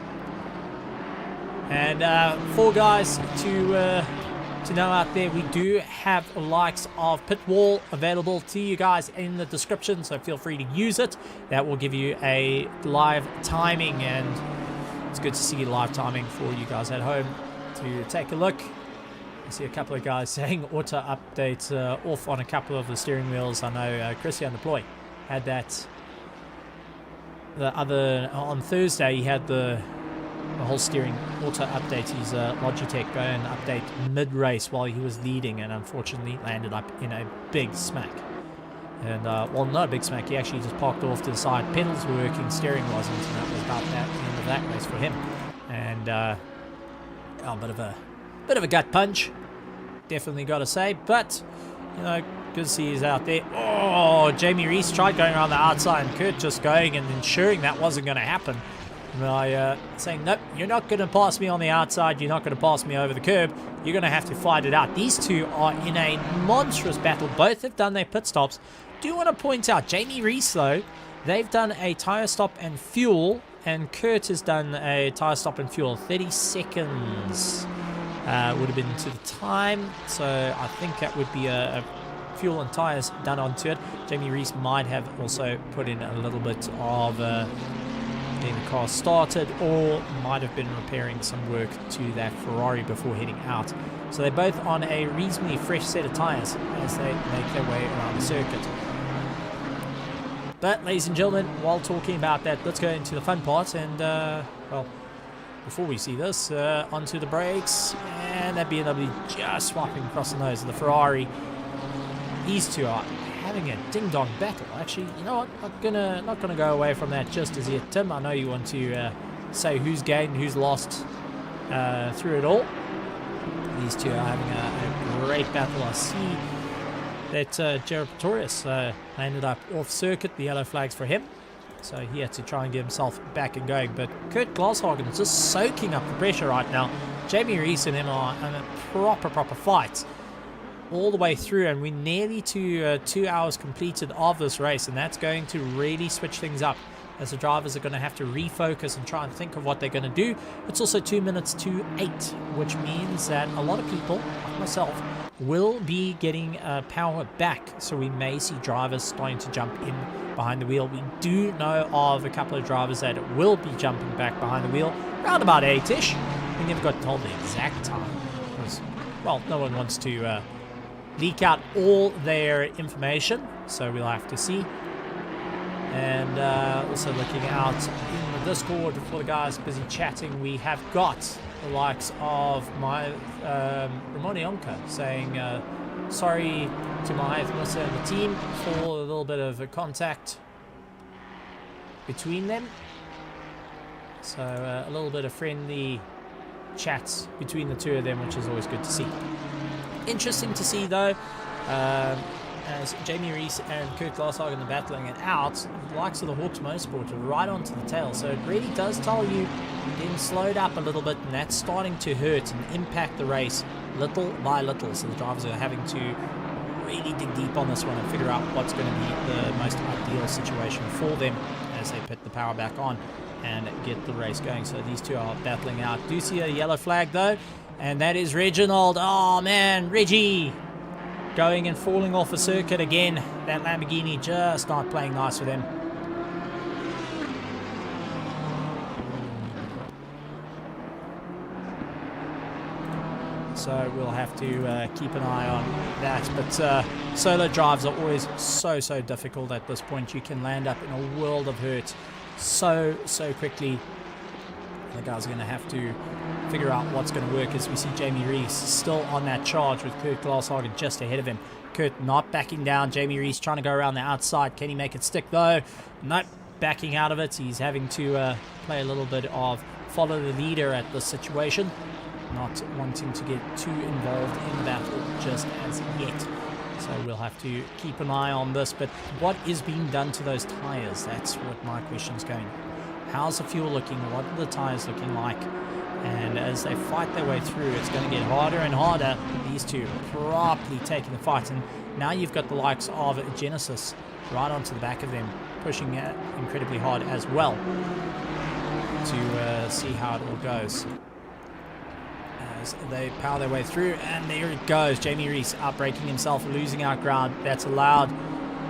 And four guys to know out there, we do have the likes of Pitwall available to you guys in the description, so feel free to use it. That will give you a live timing, and it's good to see live timing for you guys at home to take a look. I see a couple of guys saying auto update off on a couple of the steering wheels. I know Christian Deploy had that on Thursday. He had the whole steering auto update. His Logitech go and update mid-race while he was leading, and unfortunately landed up in a big smack. And well, not a big smack, he actually just parked off to the side. Pedals were working, steering wasn't, and that was about that the end of that race for him. And a bit of a gut punch, definitely got to say. But you know, good to see he's out there. Oh, Jamie Rees tried going around the outside, and Kurt just going and ensuring that wasn't going to happen by saying, nope, you're not going to pass me on the outside, you're not going to pass me over the curb, you're going to have to fight it out. These two are in a monstrous battle. Both have done their pit stops. Do want to point out, Jamie Rees, though, they've done a tyre stop and fuel, and Kurt has done a tyre stop and fuel. 30 seconds would have been to the time, so I think that would be a fuel and tyres done onto it. Jamie Rees might have also put in a little bit of getting the car started, or might have been repairing some work to that Ferrari before heading out. So they're both on a reasonably fresh set of tyres as they make their way around the circuit. But ladies and gentlemen, while talking about that, let's go into the fun part. And well, before we see this, onto the brakes, and that BMW just swiping across the nose of the Ferrari. These two are having a ding-dong battle. Actually, you know what? Not gonna go away from that just as yet. Tim, I know you want to say who's gained, who's lost through it all. These two are having a great battle. I see that Jared Pretorius ended up off circuit. The yellow flags for him. So he had to try and get himself back and going. But Kurt Glashagen is just soaking up the pressure right now. Jamie Rees and him are in a proper fight all the way through. And we're nearly to 2 hours completed of this race. And that's going to really switch things up, as the drivers are going to have to refocus and try and think of what they're going to do. It's also 2 minutes to 8, which means that a lot of people, like myself, will be getting power back. So we may see drivers starting to jump in behind the wheel. We do know of a couple of drivers that will be jumping back behind the wheel around about 8-ish. We never got told the exact time because, well, no one wants to leak out all their information, so we'll have to see. And also looking out in the Discord for the guys busy chatting, we have got the likes of my Ramonionka saying sorry to my Musa and the team for a little bit of a contact between them. So a little bit of friendly chats between the two of them, which is always good to see. Interesting to see though, as Jamie Rees and Kurt Glashagen are battling it out, the likes of the Hawks Motorsport are right onto the tail. So it really does tell you getting slowed up a little bit, and that's starting to hurt and impact the race little by little. So the drivers are having to really dig deep on this one and figure out what's going to be the most ideal situation for them as they put the power back on and get the race going. So these two are battling out. Do see a yellow flag though, and that is Reginald. Oh man, Reggie! Going and falling off a circuit again. That Lamborghini just not playing nice with him. So we'll have to keep an eye on that. But solo drives are always so difficult at this point. You can land up in a world of hurt so quickly. The guys are going to have to figure out what's going to work, as we see Jamie Rees still on that charge with Kurt Glashagen just ahead of him. Kurt not backing down. Jamie Rees trying to go around the outside. Can he make it stick though? Nope, backing out of it. He's having to play a little bit of follow the leader at this situation, not wanting to get too involved in the battle just as yet. So we'll have to keep an eye on this. But what is being done to those tires? That's what my question is going. How's the fuel looking? What are the tires looking like? And as they fight their way through, it's going to get harder and harder. These two properly taking the fight. And now you've got the likes of Genesis right onto the back of them, pushing it incredibly hard as well to see how it all goes. As they power their way through, and there it goes. Jamie Rees outbraking himself, losing out ground. That's allowed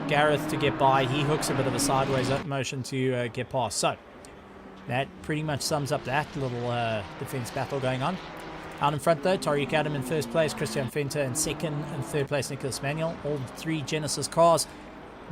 Gareth to get by. He hooks a bit of a sideways motion to get past. So that pretty much sums up that little defense battle going on. Out in front though, Tariq Adam in first place, Christian Fenter in second, and third place Nicholas Manuel. All three Genesis cars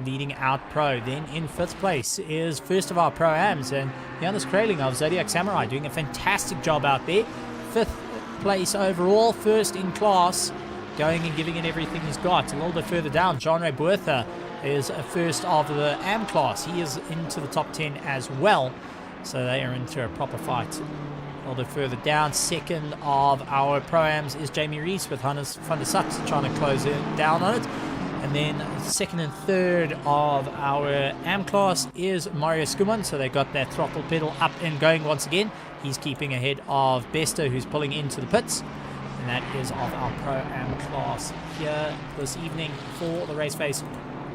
leading out Pro. Then in fifth place is first of our Pro-Ams, and Jonas Kraling of Zodiac Samurai doing a fantastic job out there. Fifth place overall, first in class, going and giving it everything he's got. A little bit further down, John Ray Buertha is first of the AM class. He is into the top 10 as well. So they are into a proper fight. A little bit further down, second of our Pro-Ams is Jamie Rees with Hannes van der Sat trying to close it down on it. And then second and third of our AM class is Mario Skuman. So they got that throttle pedal up and going once again. He's keeping ahead of Bester, who's pulling into the pits. And that is of our Pro-Am class here this evening for the RaceFace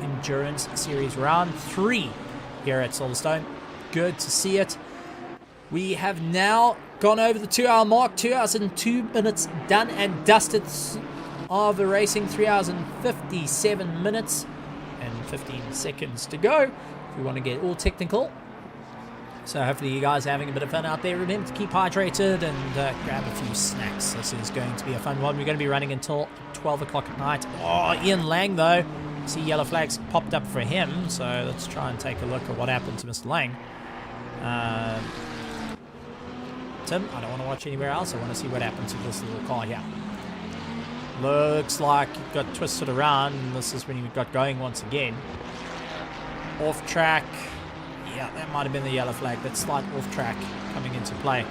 Endurance Series Round 3 here at Silverstone. Good to see it. We have now gone over the 2 hour mark. 2 hours and 2 minutes done and dusted of the racing. 3 hours and 57 minutes and 15 seconds to go if we want to get all technical. So hopefully you guys are having a bit of fun out there. Remember to keep hydrated and grab a few snacks. This is going to be a fun one. We're going to be running until 12 o'clock at night. Oh, Ian Lang though. See yellow flags popped up for him. So let's try and take a look at what happened to Mr. Lang. Tim, I don't want to watch anywhere else. I want to see what happened to this little car here. Looks like it got twisted around, and this is when he got going once again. Off track. Yeah, that might have been the yellow flag. That slight off track coming into play.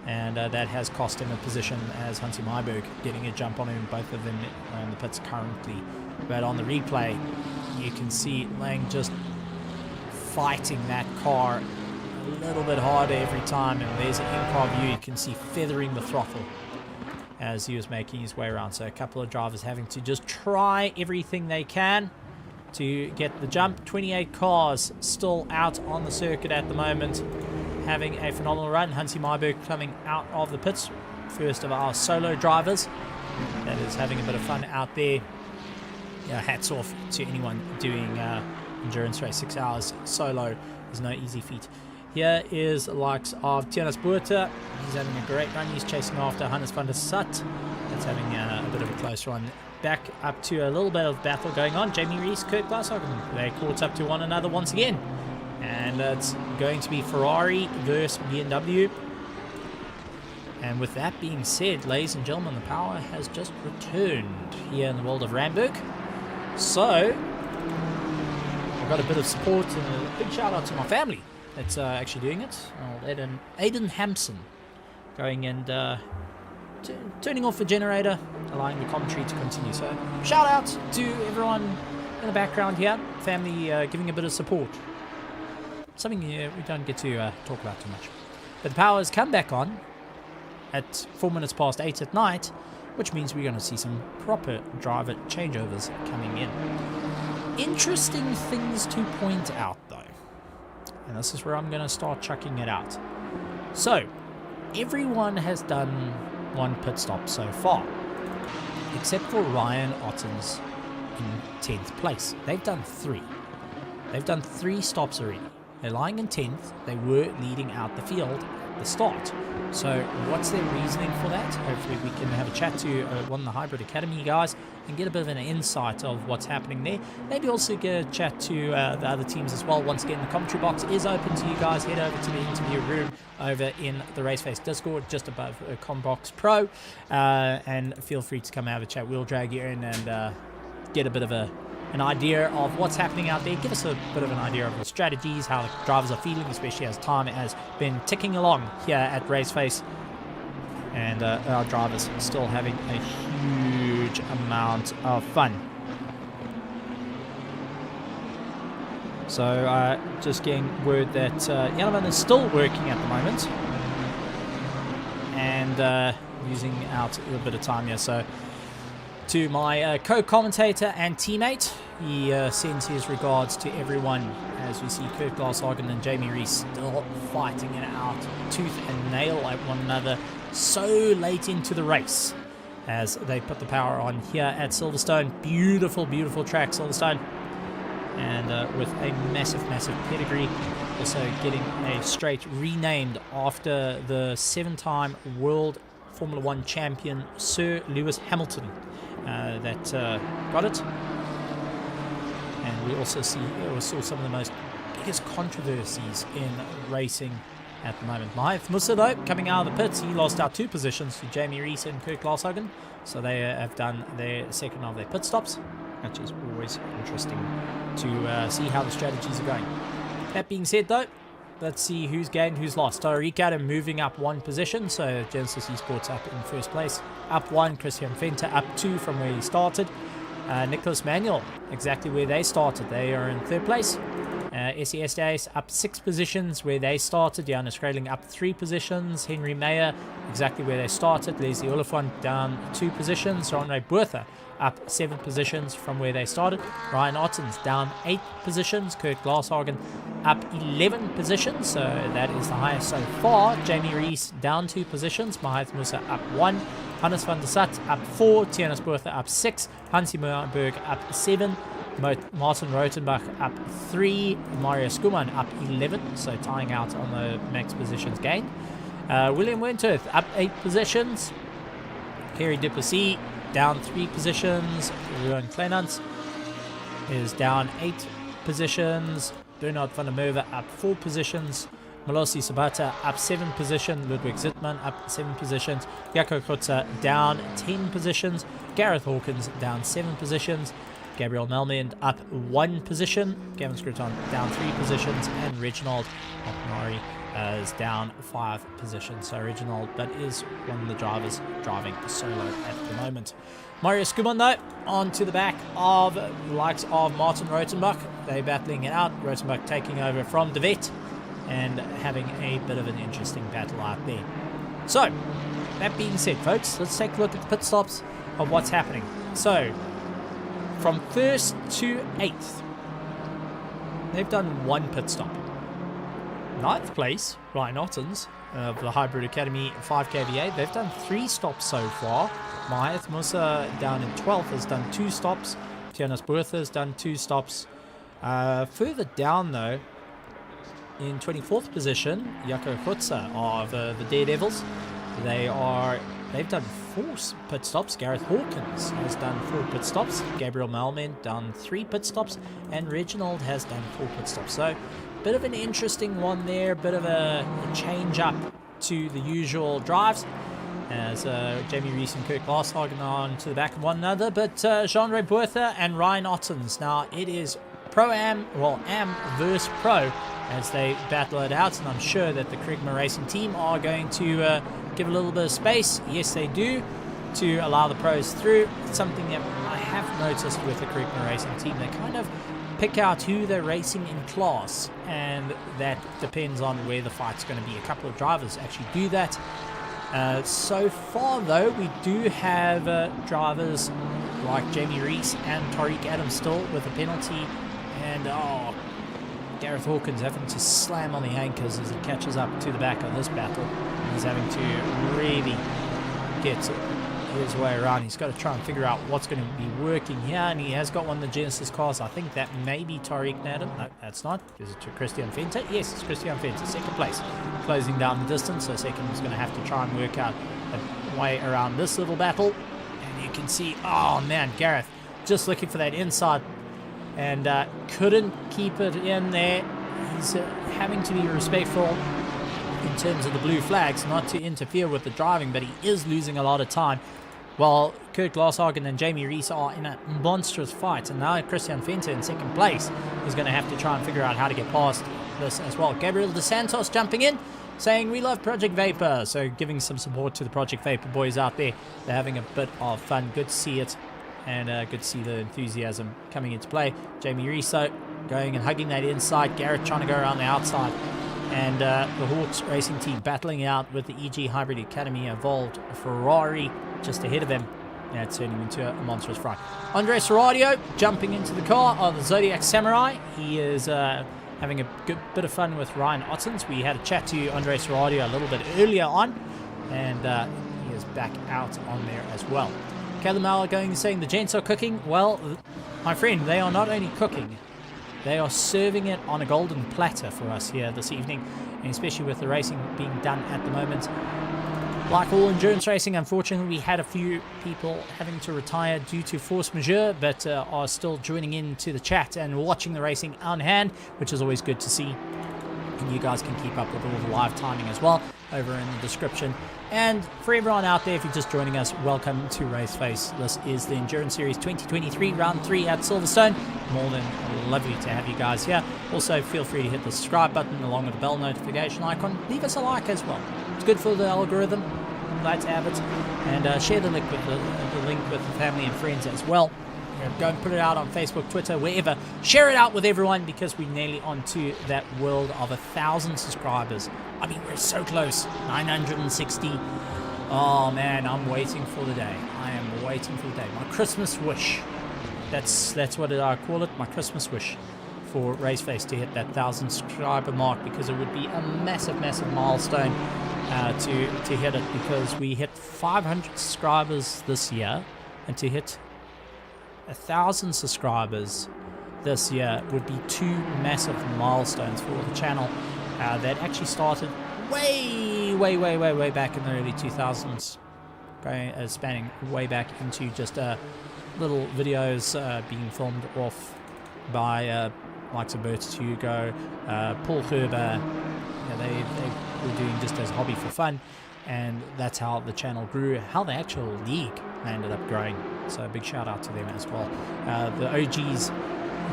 And that has cost him a position as Hansi Myberg getting a jump on him, both of them in the pits currently. But on the replay, you can see Lang just fighting that car a little bit harder every time. And there's an in-car view, you can see feathering the throttle as he was making his way around. So a couple of drivers having to just try everything they can to get the jump. 28 cars still out on the circuit at the moment, having a phenomenal run. Hansi Myberg coming out of the pits, first of our solo drivers that is having a bit of fun out there. Yeah, hats off to anyone doing endurance race. 6 hours solo is no easy feat. Here is the likes of Tianus Buerta. He's having a great run. He's chasing after Hannes van der Sat. That's having a bit of a close run. Back up to a little bit of battle going on. Jamie Rees, Kurt Glashogen, they caught up to one another once again. And it's going to be Ferrari versus BMW. And with that being said, ladies and gentlemen, the power has just returned here in the world of Ramberg. So, I've got a bit of support and a big shout out to my family that's actually doing it. Aiden Hampson going and turning off the generator, allowing the commentary to continue. So, shout out to everyone in the background here, family giving a bit of support. Something we don't get to talk about too much. But the power has come back on at 4 minutes past 8 at night, which means we're going to see some proper driver changeovers coming in. Interesting things to point out though, and this is where I'm going to start chucking it out. So, everyone has done one pit stop so far, except for Ryan Ottens in 10th place. They've done 3. They've done 3 stops already. They're lying in 10th. They were leading out the field at the start. So what's their reasoning for that? Hopefully we can have a chat to one of the Hybrid Academy guys and get a bit of an insight of what's happening there. Maybe also get a chat to the other teams as well. Once again, the commentary box is open to you guys. Head over to the interview room over in the RaceFace Discord, just above Combox Pro. And feel free to come have a chat. We'll drag you in and get a bit of an idea of what's happening out there. Give us a bit of an idea of the strategies, how the drivers are feeling, especially as time has been ticking along here at RaceFace. And our drivers still having a huge amount of fun. So just getting word that Yanavan is still working at the moment. And using out a little bit of time here. So to my co-commentator and teammate, he sends his regards to everyone as we see Kurt Glashagen and Jamie Rees still fighting it out tooth and nail at one another so late into the race as they put the power on here at Silverstone. Beautiful, beautiful track, Silverstone. And with a massive, massive pedigree. Also getting a straight renamed after the 7-time World Formula 1 champion Sir Lewis Hamilton. That got it. And we also saw some of the most biggest controversies in racing at the moment. Mahath Musa, though, coming out of the pits, he lost out 2 positions to Jamie Rees and Kurt Glashagen. So they have done their second of their pit stops, which is always interesting to see how the strategies are going. That being said, though, let's see who's gained, who's lost. So Ricardo moving up 1 position. So Genesis Esports up in first place. Up 1, Christian Fenter up 2 from where he started. Nicholas Manuel, exactly where they started. They are in 3rd place. SES Days up 6 positions where they started. Johannes Skreling up 3 positions. Henry Meyer, exactly where they started. Leslie Oliphant down 2 positions. Ronray Buerta up 7 positions from where they started. Ryan Ottens down 8 positions. Kurt Glashagen up 11 positions, so that is the highest so far. Jamie Rees down 2 positions. Mahath Musa up 1. Hannes van der Sat up 4. Tianus Buerta up 6. Hansi Myberg up 7. Martin Rotenbach up 3. Mario Skuman up 11, so tying out on the max positions gained. William Wentworth up 8 positions. Kerry Duplessis down 3 positions. Ruan Kleinans is down 8 positions. Bernard van der Merwe up 4 positions. Malosi Sabata up 7 positions. Ludwig Zittmann up 7 positions. Jaco Krutzer down 10 positions. Gareth Hawkins down 7 positions. Gabriel Melmond up 1 position. Gavin Scruton down 3 positions. And Reginald Opnari is down 5 positions. So Reginald, that is one of the drivers driving solo at the moment. Mario Schumann, though, on to the back of the likes of Martin Rotenbach. They're battling it out. Rotenbach taking over from De Wet and having a bit of an interesting battle out there. So, that being said, folks, let's take a look at the pit stops of what's happening. So, from 1st to 8th, they've done 1 pit stop. 9th place, Ryan Ottens of the Hybrid Academy 5K V8. They've done 3 stops so far. Mahath Musa down in 12th has done 2 stops. Tianas Bertha has done 2 stops. Further down, though, in 24th position, Jaco Hutza of the Daredevils. They've done 4 pit stops. Gareth Hawkins has done 4 pit stops. Gabriel Malman done 3 pit stops. And Reginald has done 4 pit stops. So, bit of an interesting one there. Bit of a change up to the usual drives. As Jamie Rees and Kirk Glasshagen on to the back of one another. But Jean-Ray Bertha and Ryan Ottens. Now, it is Pro-Am, well, Am versus Pro as they battle it out. And I'm sure that the Krigma Racing team are going to give a little bit of space. Yes, they do, to allow the pros through. It's something that I have noticed with the Krigma Racing team. They kind of pick out who they're racing in class, and that depends on where the fight's going to be. A couple of drivers actually do that. So far, though, we do have drivers like Jamie Rees and Tariq Adams still with a penalty, and Gareth Hawkins having to slam on the anchors as he catches up to the back of this battle. He's having to really get his way around. He's got to try and figure out what's going to be working here, and he has got one of the Genesis cars. I think that may be Tariq Nadam. No, that's not. Is it Christian Fenter? Yes, it's Christian Fenter, 2nd place. Closing down the distance, so 2nd is going to have to try and work out a way around this little battle. And you can see, oh man, Gareth just looking for that inside and couldn't keep it in there. He's having to be respectful in terms of the blue flags, not to interfere with the driving, but he is losing a lot of time. While Kurt Glasshagen and Jamie Rees are in a monstrous fight, and now Christian Fenter in 2nd place is going to have to try and figure out how to get past this as well. Gabriel De Santos jumping in, saying we love Project Vapor, so giving some support to the Project Vapor boys out there. They're having a bit of fun. Good to see it, and good to see the enthusiasm coming into play. Jamie Rees going and hugging that inside. Garrett trying to go around the outside. And the Hawks Racing team battling out with the EG Hybrid Academy Evolved Ferrari just ahead of him. Yeah, turning into a monstrous fight. Andres Serradio jumping into the car of the Zodiac Samurai. He is having a good bit of fun with Ryan Ottens. We had a chat to Andres Serradio a little bit earlier on, and he is back out on there as well. Callum Mauer going and saying the gents are cooking. Well, my friend, they are not only cooking, they are serving it on a golden platter for us here this evening, and especially with the racing being done at the moment. Like all endurance racing, unfortunately, we had a few people having to retire due to force majeure, but are still joining in to the chat and watching the racing on hand, which is always good to see. And you guys can keep up with all the live timing as well over in the description. And for everyone out there, if you're just joining us, welcome to RaceFace. This is the Endurance Series 2023, Round 3 at Silverstone. More than lovely to have you guys here. Also, feel free to hit the subscribe button along with the bell notification icon. Leave us a like as well. It's good for the algorithm. I'm glad to have it. And share the link with the family and friends as well. Go and put it out on Facebook, Twitter, wherever. Share it out with everyone, because we're nearly onto that world of 1,000 subscribers. I mean, we're so close. 960. Oh man, I'm waiting for the day. I am waiting for the day. My Christmas wish. That's what I call it. My Christmas wish for RaceFace to hit that 1,000 subscriber mark, because it would be a massive, massive milestone to hit it, because we hit 500 subscribers this year, and to hit 1,000 subscribers this year would be 2 massive milestones for the channel that actually started way back in the early 2000s, spanning way back into just little videos being filmed off by likes of Bertus Hugo, Paul Herber. They were doing just as a hobby for fun, and that's how the channel grew, how the actual league ended up growing. So a big shout out to them as well. The OGs,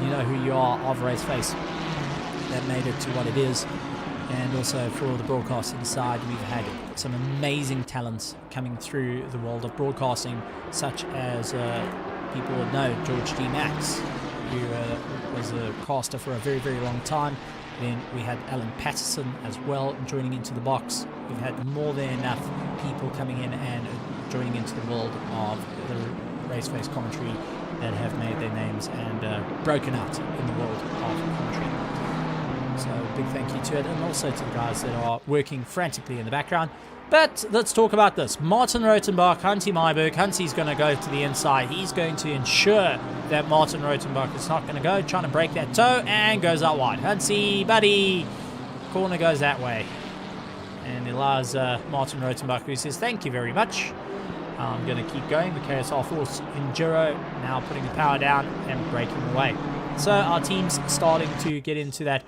you know who you are, of RaceFace, that made it to what it is. And also for the broadcasting side, we've had some amazing talents coming through the world of broadcasting, such as people would know George D. Max, who was a caster for a very, very long time. Then we had Alan Patterson as well joining into the box. We've had more than enough people coming in and joining into the world of the RaceFace commentary that have made their names and broken out in the world of commentary. So big thank you to it, and also to the guys that are working frantically in the background. But let's talk about this. Martin Rotenbach, Hunty Myberg. Hunty's going to go to the inside. He's going to ensure that Martin Rotenbach is not going to go. Trying to break that toe and goes out wide. Hunty, buddy. Corner goes that way. And it allows Martin Rotenbach, who says, thank you very much. I'm going to keep going. The KSR Force Enduro now putting the power down and breaking away. So our team's starting to get into that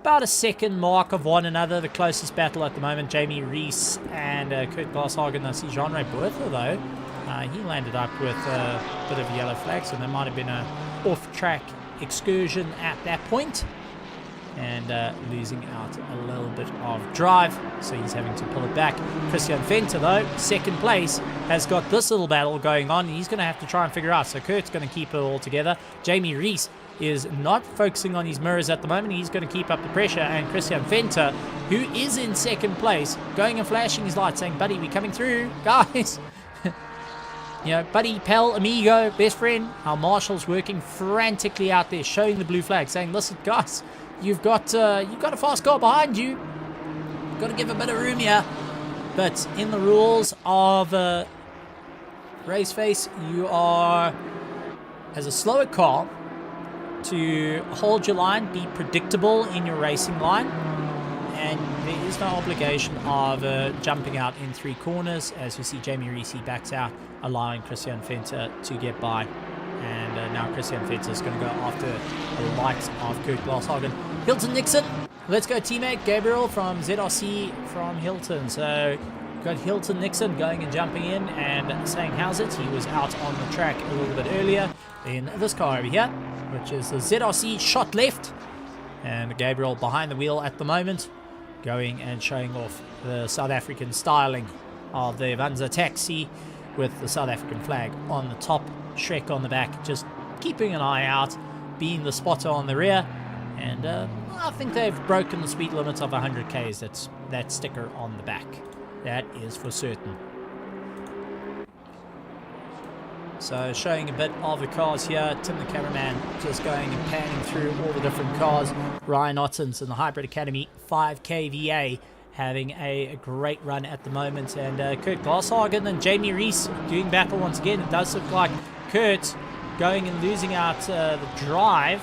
about a second mark of one another. The closest battle at the moment, Jamie Rees and Kurt Glashagen. I see Jean-Ray Bertha, though. He landed up with a bit of yellow flag, so there might have been an off-track excursion at that point. And losing out a little bit of drive, so he's having to pull it back. Christian Venter, though, second place, has got this little battle going on. He's going to have to try and figure out. So Kurt's going to keep it all together. Jamie Rees is not focusing on his mirrors at the moment. He's going to keep up the pressure. And Christian Venter, who is in second place, going and flashing his lights, saying, buddy, we're coming through, guys. You know, buddy, pal, amigo, best friend. Our marshal's working frantically out there, showing the blue flag, saying, listen, guys, you've got a fast car behind you. Got to give a bit of room here. But in the rules of RaceFace, you are, as a slower car, to hold your line, be predictable in your racing line, and there is no obligation of jumping out in three corners. As you see, Jamie Rees backs out, allowing Christian Venter to get by. And now Christian Venter is going to go after the likes of Kurt Glashagen. Hilton Nixon, let's go teammate Gabriel from ZRC from Hilton. So we've got Hilton Nixon going and jumping in and saying how's it. He was out on the track a little bit earlier in this car over here, which is the ZRC shot left. And Gabriel behind the wheel at the moment, going and showing off the South African styling of the Vanza taxi with the South African flag on the top, Shrek on the back, just keeping an eye out, being the spotter on the rear. And I think they've broken the speed limit of 100 k's. That's that sticker on the back. That is for certain. So showing a bit of the cars here. Tim the cameraman just going and panning through all the different cars. Ryan Ottens in the Hybrid Academy 5K VA having a great run at the moment. And Kurt Glashagen and Jamie Rees doing battle once again. It does look like Kurt going and losing out the drive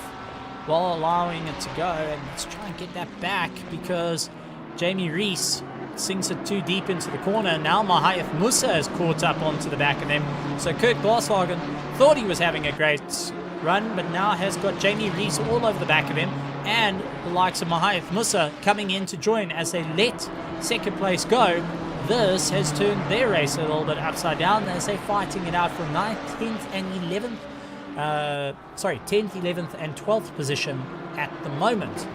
while allowing it to go. And let's try and get that back because Jamie Rees sinks it too deep into the corner. Now Mahayev Musa has caught up onto the back of them. So Kurt Glashagen thought he was having a great run, but now has got Jamie Rees all over the back of him, and the likes of Mahayev Musa coming in to join as they let second place go. This has turned their race a little bit upside down as they're fighting it out for 9th, 10th and 11th 10th, 11th and 12th position at the moment.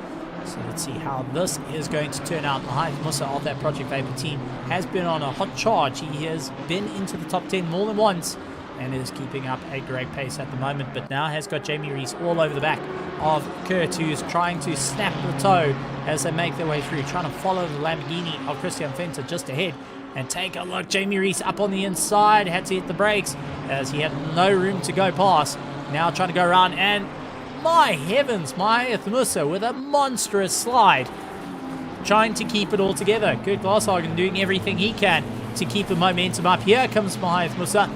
So let's see how this is going to turn out. Mahayev Musa of that Project Vapor team has been on a hot charge. He has been into the top 10 more than once and is keeping up a great pace at the moment, but now has got Jamie Rees all over the back of Kurt, who's trying to snap the toe as they make their way through, trying to follow the Lamborghini of Christian Venter just ahead. And take a look, Jamie Rees up on the inside, had to hit the brakes as he had no room to go past. Now trying to go around, and my heavens, Mahayev Musa with a monstrous slide, trying to keep it all together. Kurt Glashagen doing everything he can to keep the momentum up. Here comes Mahayev Musa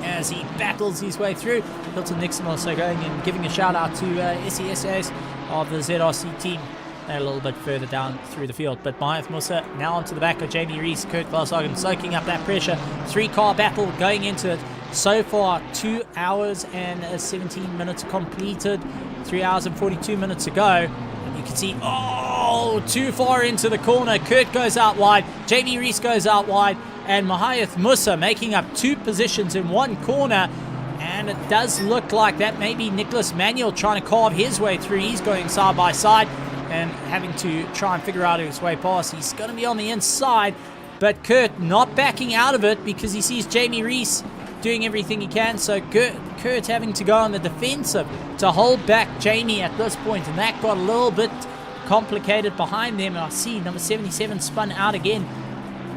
as he battles his way through. Hilton Nixon also going and giving a shout out to SESAs of the ZRC team. They're a little bit further down through the field, but Mahayev Musa now onto the back of Jamie Rees. Kurt Glashagen soaking up that pressure. 3-car battle going into it. So far 2 hours and 17 minutes completed, 3 hours and 42 minutes to go, and you can see, oh, too far into the corner. Kurt goes out wide, Jamie Rees goes out wide, and Mahayev Musa making up 2 positions in one corner. And it does look like that may be Nicholas Manuel trying to carve his way through. He's going side by side. and having to try and figure out his way past. He's going to be on the inside, but Kurt not backing out of it because he sees Jamie Reese doing everything he can. So Kurt having to go on the defensive to hold back Jamie at this point, and that got a little bit complicated behind them. And I see number 77 spun out again.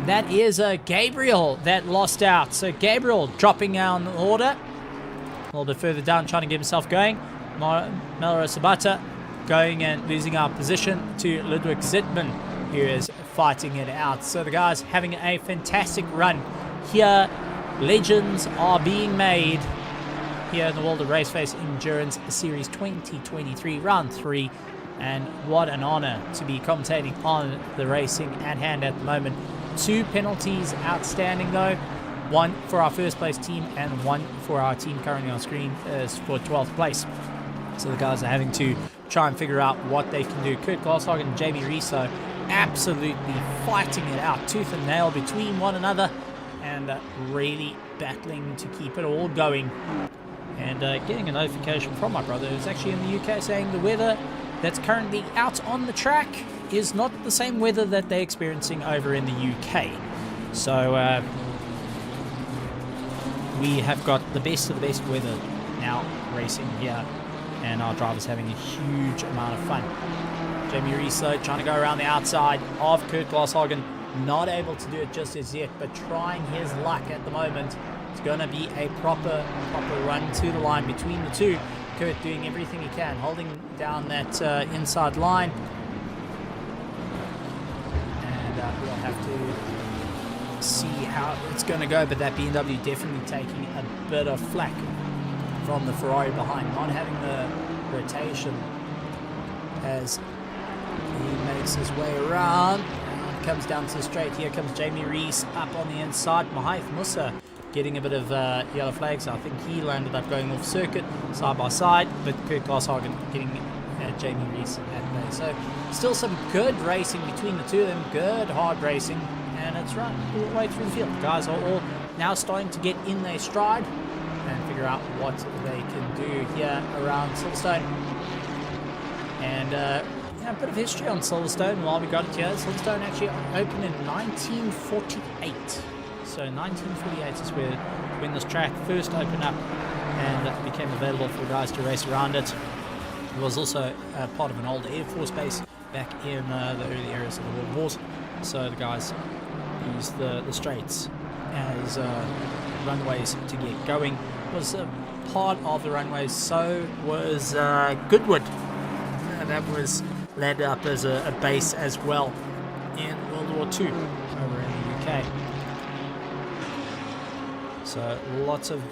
That is Gabriel that lost out. So Gabriel dropping down the order. A little bit further down, trying to get himself going. Melro Sabata going and losing our position to Ludwig Zittmann, who is fighting it out. So the guys having a fantastic run here. Legends are being made here in the world of RaceFace Endurance Series 2023 Round 3. And what an honor to be commentating on the racing at hand at the moment. 2 penalties outstanding though. 1 for our first place team and 1 for our team currently on screen is for 12th place. So the guys are having to try and figure out what they can do. Kurt Glasshagen and Jamie Reese absolutely fighting it out tooth and nail between one another and really battling to keep it all going. And getting a notification from my brother who's actually in the UK saying the weather that's currently out on the track is not the same weather that they're experiencing over in the UK. So we have got the best of the best weather now racing here, and our drivers having a huge amount of fun. Jamie Reese trying to go around the outside of Kurt Glasshagen, not able to do it just as yet, but trying his luck at the moment. It's going to be a proper run to the line between the two. Kurt doing everything he can, holding down that inside line. And we'll have to see how it's going to go, but that BMW definitely taking a bit of flack from the Ferrari behind, not having the rotation as he makes his way around. And comes down to the straight. Here comes Jamie Reese up on the inside. Mahaith Musa getting a bit of yellow flags. I think he landed up going off circuit side by side, but Kurt Glasshagen getting Jamie Reese at bay. So still some good racing between the two of them, good hard racing, and it's run all the way through the field. The guys are all now starting to get in their stride and figure out what they can do here around Silverstone. And a bit of history on Silverstone while we got it here. Silverstone actually opened in 1948. So 1948 is when this track first opened up and became available for guys to race around it. It was also part of an old Air Force base back in the early areas of the World Wars. So the guys used the straights as runways to get going. It was part of the runways, so was Goodwood. That was led up as a base as well in World War II over in the UK. So lots of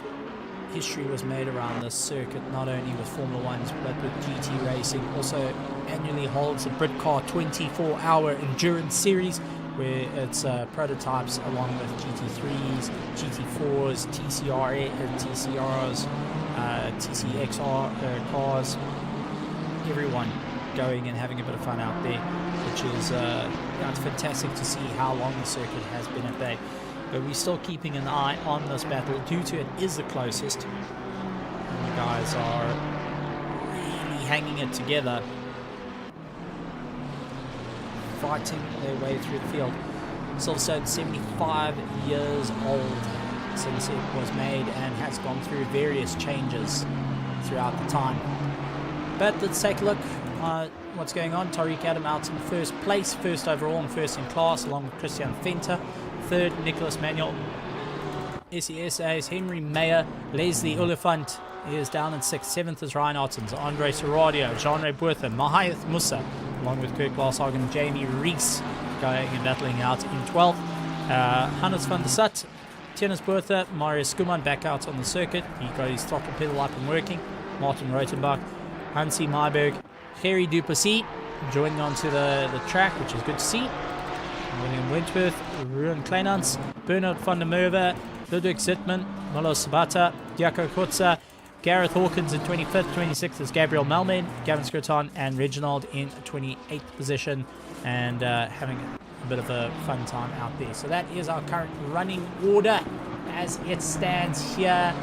history was made around this circuit, not only with Formula 1s but with GT racing. Also annually holds the Britcar 24-hour endurance series, where it's prototypes along with GT3s, GT4s, TCRs, TCXR cars, everyone going and having a bit of fun out there, which is it's fantastic to see how long the circuit has been at bay. But we're still keeping an eye on this battle due to it is the closest. And the guys are really hanging it together, fighting their way through the field. Silverstone 75 years old since it was made and has gone through various changes throughout the time. But let's take a look at what's going on. Tariq Adam out in first place, first overall and first in class, along with Christian Fenter. Third, Nicholas Manuel. SESA's Henry Mayer. Leslie Oliphant is down in sixth. Seventh is Ryan Ottens, Andre Serradio, Jean-Ray Bertha, Mahaith Musa, along with Kurt Glasshagen, Jamie Reese going and battling out in 12th. Hannes van der Sat, Tennis Bertha, Marius Skuman back out on the circuit. He got his throttle pedal up and working. Martin Rotenbach, Hansi Myberg, Harry Duplessis joining onto the track, which is good to see. William Wentworth, Ruben Kleinans, Bernard van der Merwe, Ludwig Zittmann, Molo Sabata, Diaco Kotza, Gareth Hawkins in 25th, 26th is Gabriel Melman, Gavin Skirton and Reginald in 28th position, and having a bit of a fun time out there. So that is our current running order as it stands here.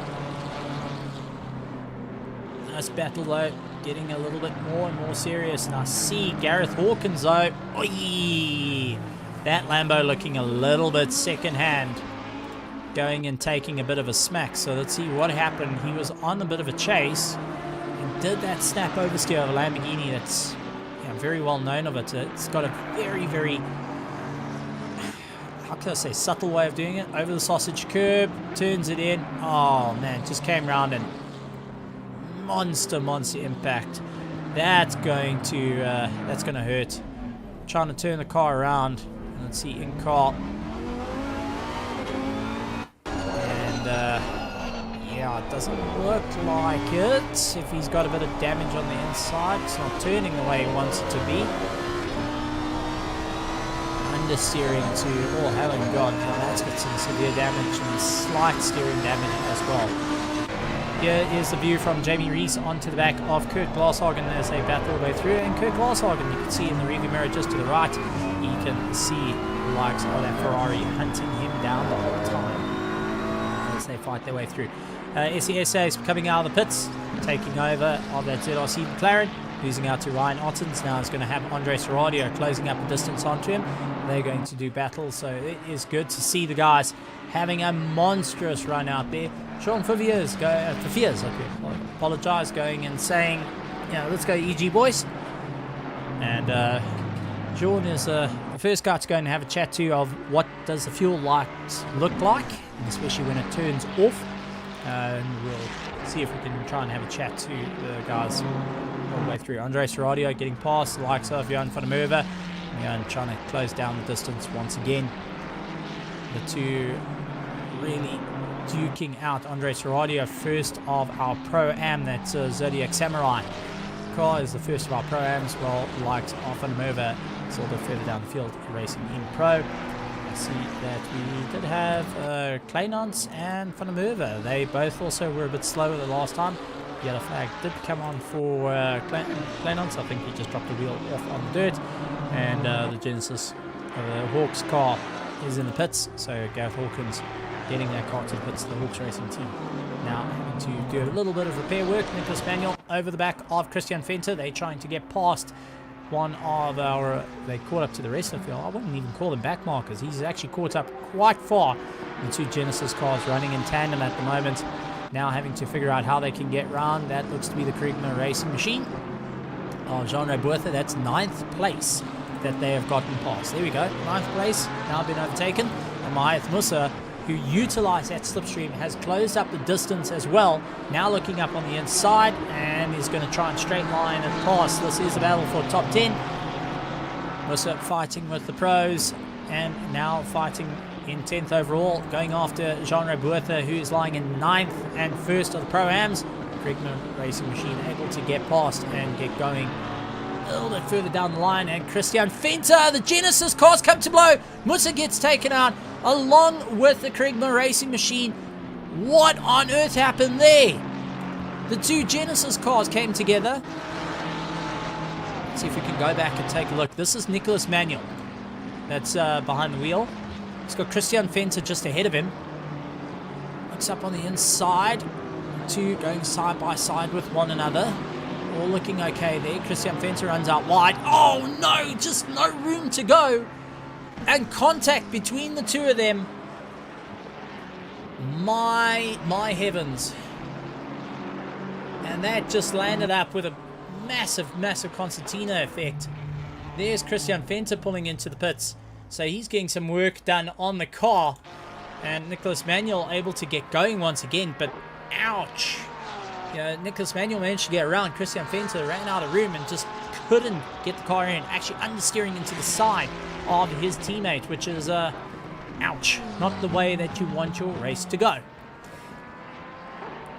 nice battle though, getting a little bit more and more serious. And I see Gareth Hawkins though. Oi! That Lambo looking a little bit second hand. Going and taking a bit of a smack. So let's see what happened. He was on a bit of a chase and did that snap oversteer of a Lamborghini that's very well known of it. It's got a very, very, how can I say, subtle way of doing it. Over the sausage curb, turns it in. Oh man, just came round and monster impact. That's going to hurt. Trying to turn the car around. And let's see, in car. Yeah, it doesn't look like it. If he's got a bit of damage on the inside, it's not turning the way he wants it to be. Understeering to, oh having gone, now that's got some severe damage and slight steering damage as well. Here is the view from Jamie Rees onto the back of Kurt Glashagen as they battle their way through. And Kurt Glashagen, you can see in the rearview mirror just to the right, you can see the likes of that Ferrari hunting him down the whole time as they fight their way through. SESA is coming out of the pits, taking over of that ZRC McLaren, losing out to Ryan Ottens. Now it's going to have Andre Serradio closing up the distance onto him. They're going to do battle, so it is good to see the guys having a monstrous run out there. Sean Fifiers, apologise, going and saying, let's go EG boys. And Sean is the first guy to go and have a chat to of what does the fuel lights look like, especially when it turns off. And we'll see if we can try and have a chat to the guys all the way through. Andre Serradio getting past the likes of Johan van der Merwe. And trying to close down the distance once again. The two really duking out. Andre Serradio, first of our Pro-Am, that's Zodiac Samurai. Car is the first of our Pro-Ams, well, the likes of van der Merwe. It's a little bit further down the field, racing in Pro. I see that we did have Kleinans and van der Merwe. They both also were a bit slower the last time. Yellow flag did come on for Kleinans. I think he just dropped the wheel off on the dirt. And the Genesis of the Hawks car is in the pits. So Gareth Hawkins getting that car to the pits, the Hawks racing team. Now having to do a little bit of repair work. Nicholas Manuel over the back of Christian Venter. They're trying to get past one of our, they caught up to the rest of the field. I wouldn't even call them back markers. He's actually caught up quite far. The two Genesis cars running in tandem at the moment. Now having to figure out how they can get round. That looks to be the Kriegner Racing Machine of Jean Robertha. That's 9th place that they have gotten past. There we go, 9th place, now been overtaken. And Mahath Musa, who utilized that slipstream, has closed up the distance as well. Now looking up on the inside and is going to try and straight line and pass. This is a battle for top 10. Musa fighting with the pros and now fighting in 10th overall, going after Jean Robertha, who is lying in 9th and 1st of the Pro-Ams. Kriegner Racing Machine able to get past and get going a little bit further down the line. And Christian Venter, the Genesis cars come to blow. Musa gets taken out along with the Kriegner Racing Machine. What on earth happened there? The two Genesis cars came together. Let's see if we can go back and take a look. This is Nicholas Manuel that's behind the wheel. He's got Christian Venter just ahead of him. Looks up on the inside. Two going side by side with one another. All looking okay there. Christian Venter runs out wide. Oh no, just no room to go. And contact between the two of them. My heavens. And that just landed up with a massive concertina effect. There's Christian Venter pulling into the pits. So he's getting some work done on the car. And Nicholas Manuel able to get going once again. But ouch. Nicholas Manuel managed to get around. Christian Venter ran out of room and just couldn't get the car in. Actually understeering into the side of his teammate, which is, ouch. Not the way that you want your race to go.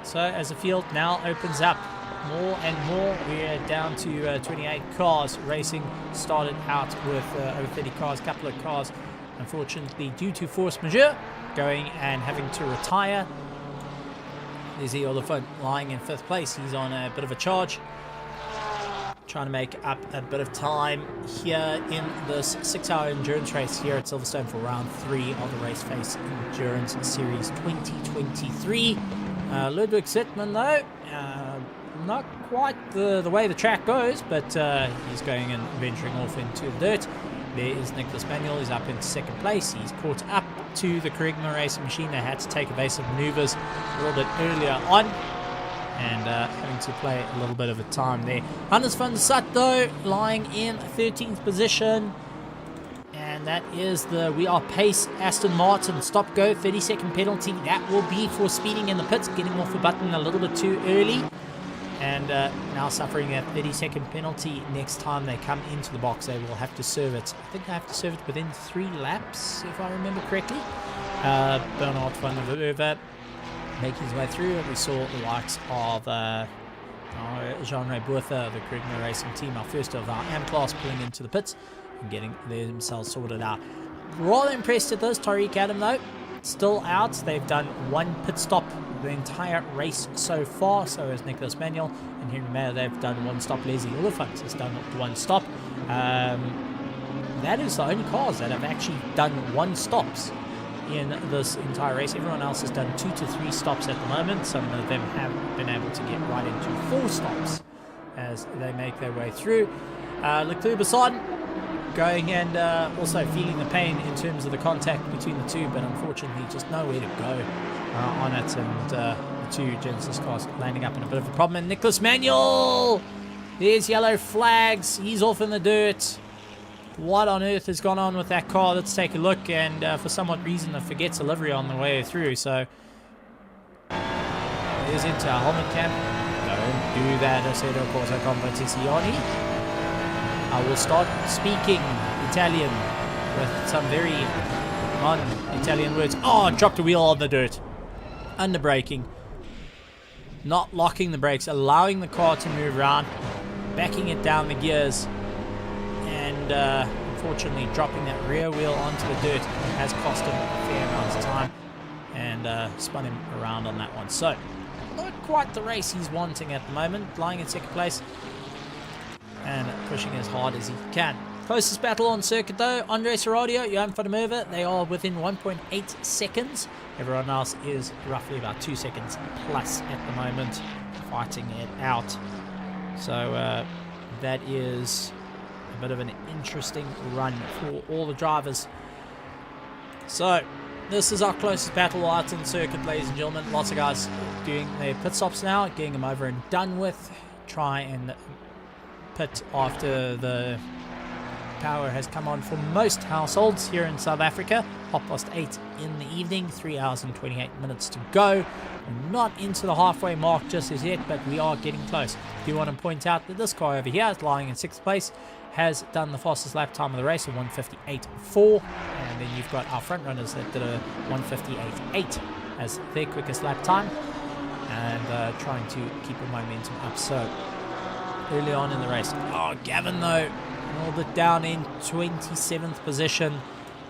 So as the field now opens up more and more, we're down to 28 cars racing. Started out with over 30 cars, a couple of cars, unfortunately, due to force majeure, going and having to retire. There's the Oliphant lying in 5th place. He's on a bit of a charge, trying to make up a bit of time here in this 6-hour endurance race here at Silverstone for round 3 of the RaceFace Endurance Series 2023. Ludwig Zittmann, though, not quite the way the track goes, but he's going and venturing off into the dirt. There is Nicholas Manuel. He's up in second place. He's caught up to the Krigman Racing Machine. They had to take evasive maneuvers a little bit earlier on, and having to play a little bit of a time there. Hannes van der Sat, though, lying in 13th position. And that is the We Are Pace Aston Martin stop-go, 30-second penalty. That will be for speeding in the pits, getting off the button a little bit too early. And now suffering that 30-second penalty. Next time they come into the box, they will have to serve it. I think they have to serve it within 3 laps, if I remember correctly. Bernard van der Werve making his way through. We saw the likes of Jean-Ray Boertha, the Krigman Racing team, our first of our AM class, pulling into the pits and getting themselves sorted out. Rather impressed at this. Tariq Adam, though, still out. They've done 1 pit stop the entire race so far. So has Nicholas Manuel and Henry Mayer. They've done 1 stop. Leslie Oliphant has done 1 stop. That is the only cars that have actually done 1 stops in this entire race. Everyone else has done 2 to 3 stops at the moment. Some of them have been able to get right into 4 stops as they make their way through. Leclerc Basson going and also feeling the pain in terms of the contact between the two, but unfortunately just nowhere to go on it, and the 2 Genesis cars landing up in a bit of a problem. And Nicholas Manuel, there's yellow flags, he's off in the dirt. What on earth has gone on with that car? Let's take a look, and for some odd reason it forgets a livery on the way through, so there's into our helmet camp. Don't do that, Aceto Corsa Competizione. I will start speaking Italian with some very non-Italian words. Oh, dropped a wheel on the dirt. Under braking. Not locking the brakes, allowing the car to move around, backing it down the gears, and unfortunately dropping that rear wheel onto the dirt has cost him a fair amount of time and spun him around on that one. So, not quite the race he's wanting at the moment, lying in second place and pushing as hard as he can. Closest battle on circuit though, Andre Serradio, Johan van der Merwe, they are within 1.8 seconds. Everyone else is roughly about 2 seconds plus at the moment, fighting it out. So that is a bit of an interesting run for all the drivers. So this is our closest battle out on circuit, ladies and gentlemen. Lots of guys doing their pit stops now, getting them over and done with. Try and pit after the power has come on for most households here in South Africa. 8:30 in the evening, 3 hours and 28 minutes to go. We're not into the halfway mark just as yet, but we are getting close. I do want to point out that this car over here is lying in 6th place, has done the fastest lap time of the race, a 1:58.4, and then you've got our front runners that did a 1:58.8 as their quickest lap time, and trying to keep the momentum up. So early on in the race, Gavin though, a little bit down in 27th position,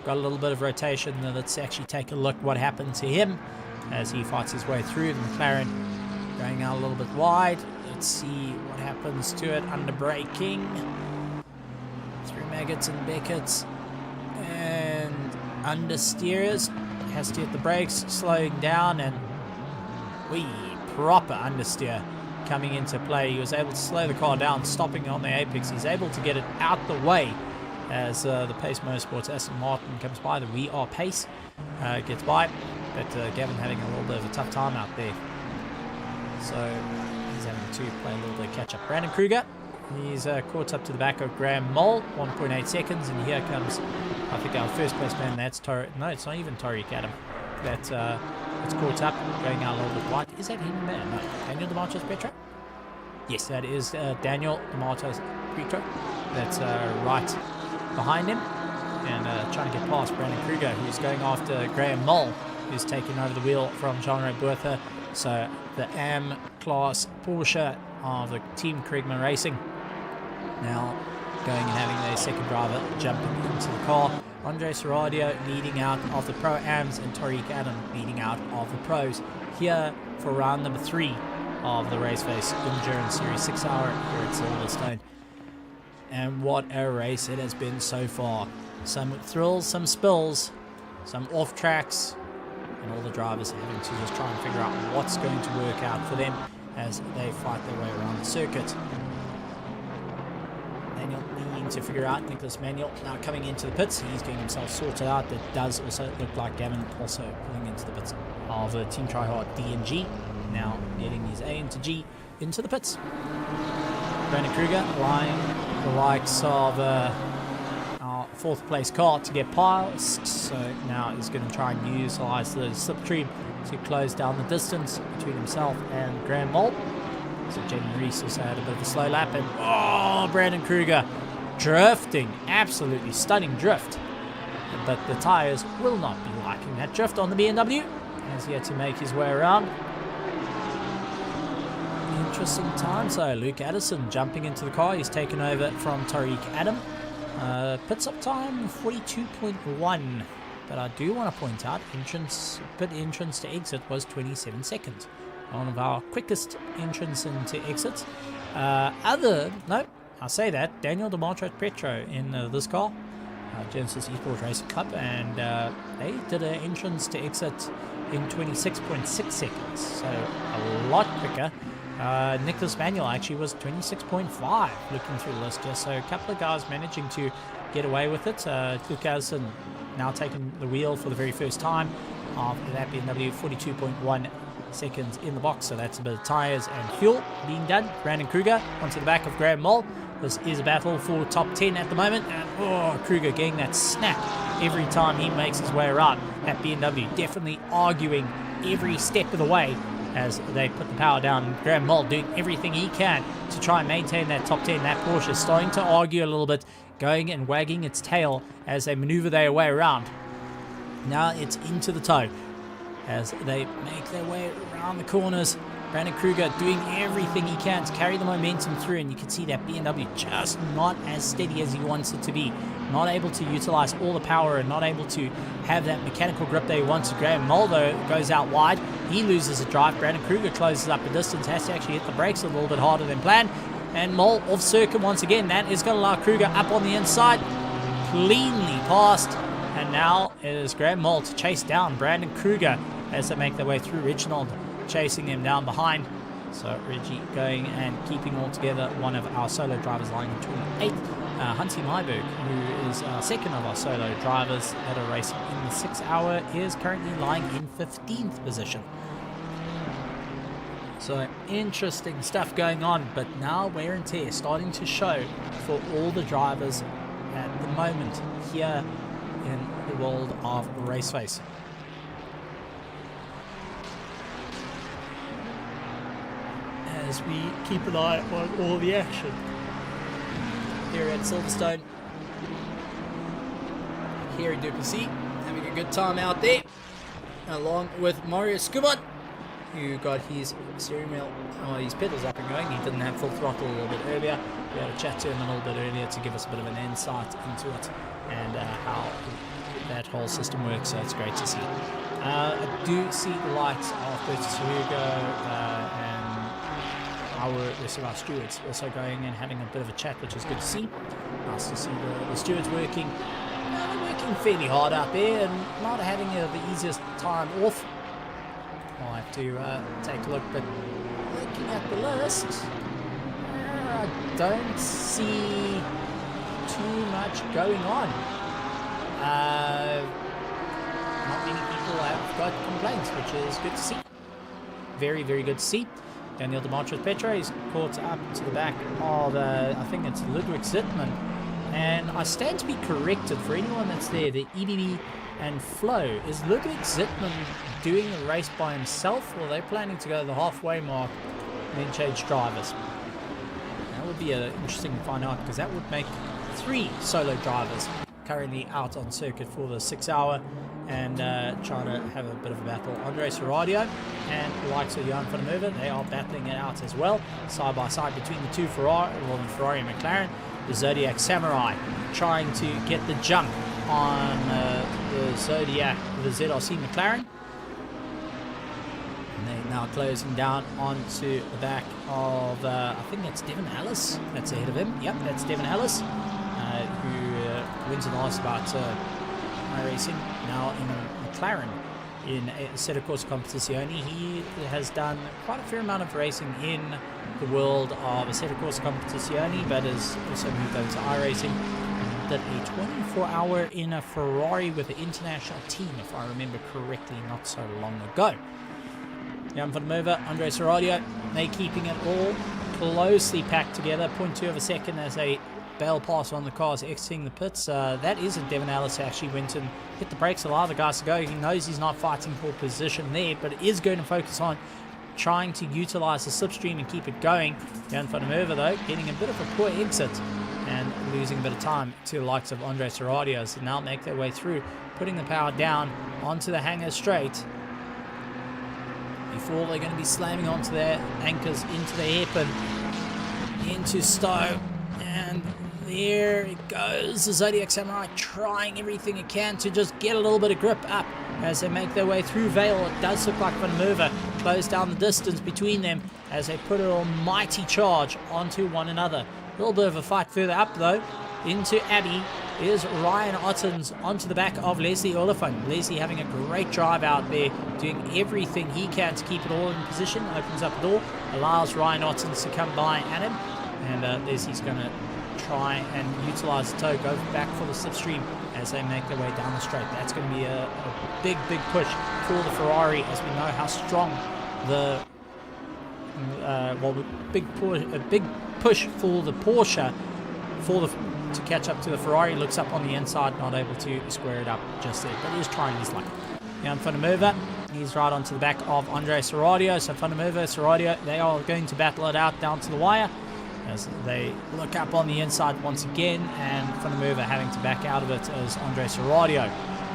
got a little bit of rotation. Now let's actually take a look what happened to him as he fights his way through. The McLaren going out a little bit wide. Let's see what happens to it. Under braking through Maggots and Beckett's and understeers, has to hit the brakes, slowing down, and proper understeer coming into play. He was able to slow the car down, stopping on the apex. He's able to get it out the way as the Pace Motorsports Aston Martin comes by. The We Are Pace gets by, but Gavin having a little bit of a tough time out there. So he's having to play a little bit of catch up. Brandon Kruger, he's caught up to the back of Graham Mole, 1.8 seconds, and here comes, I think, our first place man. That's no, it's not even Tariq Adam. That's it's caught up, going out a little bit wide. Is that him there? No, Daniel DeMartos Petro? Yes, that is Daniel DeMartos Petro. That's right behind him, and trying to get past Brandon Kruger, who's going after Graham Mole, who's taking over the wheel from Jean-Ray Boertha. So the AM class Porsche of the Team Krigman Racing now going and having their second driver jumping into the car. Andre Serradio leading out of the Pro-Ams, and Tariq Adam leading out of the Pros here for round number 3 of the RaceFace Endurance Series 6 hour here at Silverstone. And what a race it has been so far. Some thrills, some spills, some off tracks, and all the drivers having to just try and figure out what's going to work out for them as they fight their way around the circuit. Daniel needing to figure out Nicholas Manuel now coming into the pits. He's getting himself sorted out. That does also look like Gavin also pulling into the pits of Team Tryhard D and G. Now getting his A into G into the pits. Brandon Kruger lying the likes of our 4th place car to get past. So now he's going to try and utilize the slipstream to close down the distance between himself and Graham Mole. So Jaden Reese also had a bit of a slow lap, and Brandon Kruger drifting, absolutely stunning drift. But the tyres will not be liking that drift on the BMW, as he had to make his way around. Interesting time. So Luke Addison jumping into the car. He's taken over from Tariq Adam. Pit stop time 42.1. But I do want to point out pit entrance to exit was 27 seconds. One of our quickest entrance into exits. I say that, Daniel DiMartro Petro in this car, Genesis Esports Racing Club, and they did an entrance to exit in 26.6 seconds, so a lot quicker. Nicholas Manuel actually was 26.5 looking through the list here, so a couple of guys managing to get away with it. Luke Addison now taking the wheel for the very first time after that BMW, 42.1 seconds in the box, so that's a bit of tyres and fuel being done. Brandon Kruger onto the back of Graham Mole. This is a battle for top 10 at the moment, and Kruger getting that snap every time he makes his way around. That BMW definitely arguing every step of the way as they put the power down. Graham Mole doing everything he can to try and maintain that top 10. That Porsche is starting to argue a little bit, going and wagging its tail as they maneuver their way around. Now it's into the toe as they make their way around the corners. Brandon Kruger doing everything he can to carry the momentum through, and you can see that BMW just not as steady as he wants it to be. Not able to utilize all the power and not able to have that mechanical grip that he wants. Graham Mole, though, goes out wide. He loses a drive. Brandon Kruger closes up the distance, has to actually hit the brakes a little bit harder than planned. And Mole off circuit once again. That is going to allow Kruger up on the inside. Cleanly passed. And now it is Graham Mole to chase down Brandon Kruger as they make their way through. Reginald chasing him down behind. So Reggie going and keeping all together. One of our solo drivers lying in 28th. Hunty Myberg, who is second of our solo drivers that are racing in the 6 hour, is currently lying in 15th position. So interesting stuff going on, but now wear and tear starting to show for all the drivers at the moment here in the world of RaceFace. As we keep an eye on all the action here at Silverstone. Here in Duplessis, having a good time out there, along with Mario Skubot, who got his steering wheel, his pedals up and going. He didn't have full throttle a little bit earlier. We had a chat to him a little bit earlier to give us a bit of an insight into it and how that whole system works, so it's great to see. I do see the likes of Curtis Hugo and the rest of our stewards also going and having a bit of a chat, which is good to see. Nice to see the stewards working fairly hard out there and not having the easiest time off. I'll have to take a look, but looking at the list, I don't see too much going on. Not many people have got complaints, which is good to see. Very, very good to see. Daniel DiMartro Petro is caught up to the back of, I think it's Ludwig Zittmann. And I stand to be corrected for anyone that's there, the EBB and Flo. Is Ludwig Zittmann doing a race by himself, or are they planning to go to the halfway mark and then change drivers? That would be interesting to find out, because that would make 3 solo drivers currently out on circuit for the 6 hour and trying to have a bit of a battle. Andre Serradio and the likes of Johan van der Merwe, they are battling it out as well, side by side between the two Ferrari and McLaren. The Zodiac Samurai trying to get the jump on the Zodiac, the ZRC McLaren. And they're now closing down onto the back of, I think that's Devin Ellis that's ahead of him. Yep, that's Devin Ellis, who wins the last about iRacing, now in a McLaren in Assetto Corsa Competizione. He has done quite a fair amount of racing in the world of Assetto Corsa Competizione, but has also moved over to iRacing. Did a 24-hour in a Ferrari with the international team, if I remember correctly, not so long ago. Jan van der Merwe, Andre Serradio, they keeping it all closely packed together. 0.2 of a second as a bail pass on the cars exiting the pits. That isn't Devon Ellis who actually went and hit the brakes, allow the guys to go. He knows he's not fighting for position there, but is going to focus on trying to utilize the slipstream and keep it going. Jan van der Merwe, though, getting a bit of a poor exit and losing a bit of time to the likes of Andre Serradio as they now make their way through, putting the power down onto the hanger straight before they're going to be slamming onto their anchors into the hairpin, into Stowe, and there it goes. The Zodiac Samurai trying everything it can to just get a little bit of grip up as they make their way through Vale. It does look like Van der Merwe close down the distance between them as they put an almighty charge onto one another. A little bit of a fight further up though. Into Abbey is Ryan Ottens onto the back of Leslie Oliphant. Leslie having a great drive out there, doing everything he can to keep it all in position. Opens up the door, allows Ryan Ottens to come by at him, and Leslie's going to try and utilize the toe, go back for the slipstream as they make their way down the straight. That's going to be a big push for the Ferrari, as we know how strong the big push for the Porsche to catch up to the Ferrari. Looks up on the inside, not able to square it up just there, but he is trying his luck. Jan van der Merwe, he's right onto the back of Andre Serradio. So Van der Merwe, Serradio, they are going to battle it out down to the wire as they look up on the inside once again, and Van der Merwe having to back out of it as Andre Serradio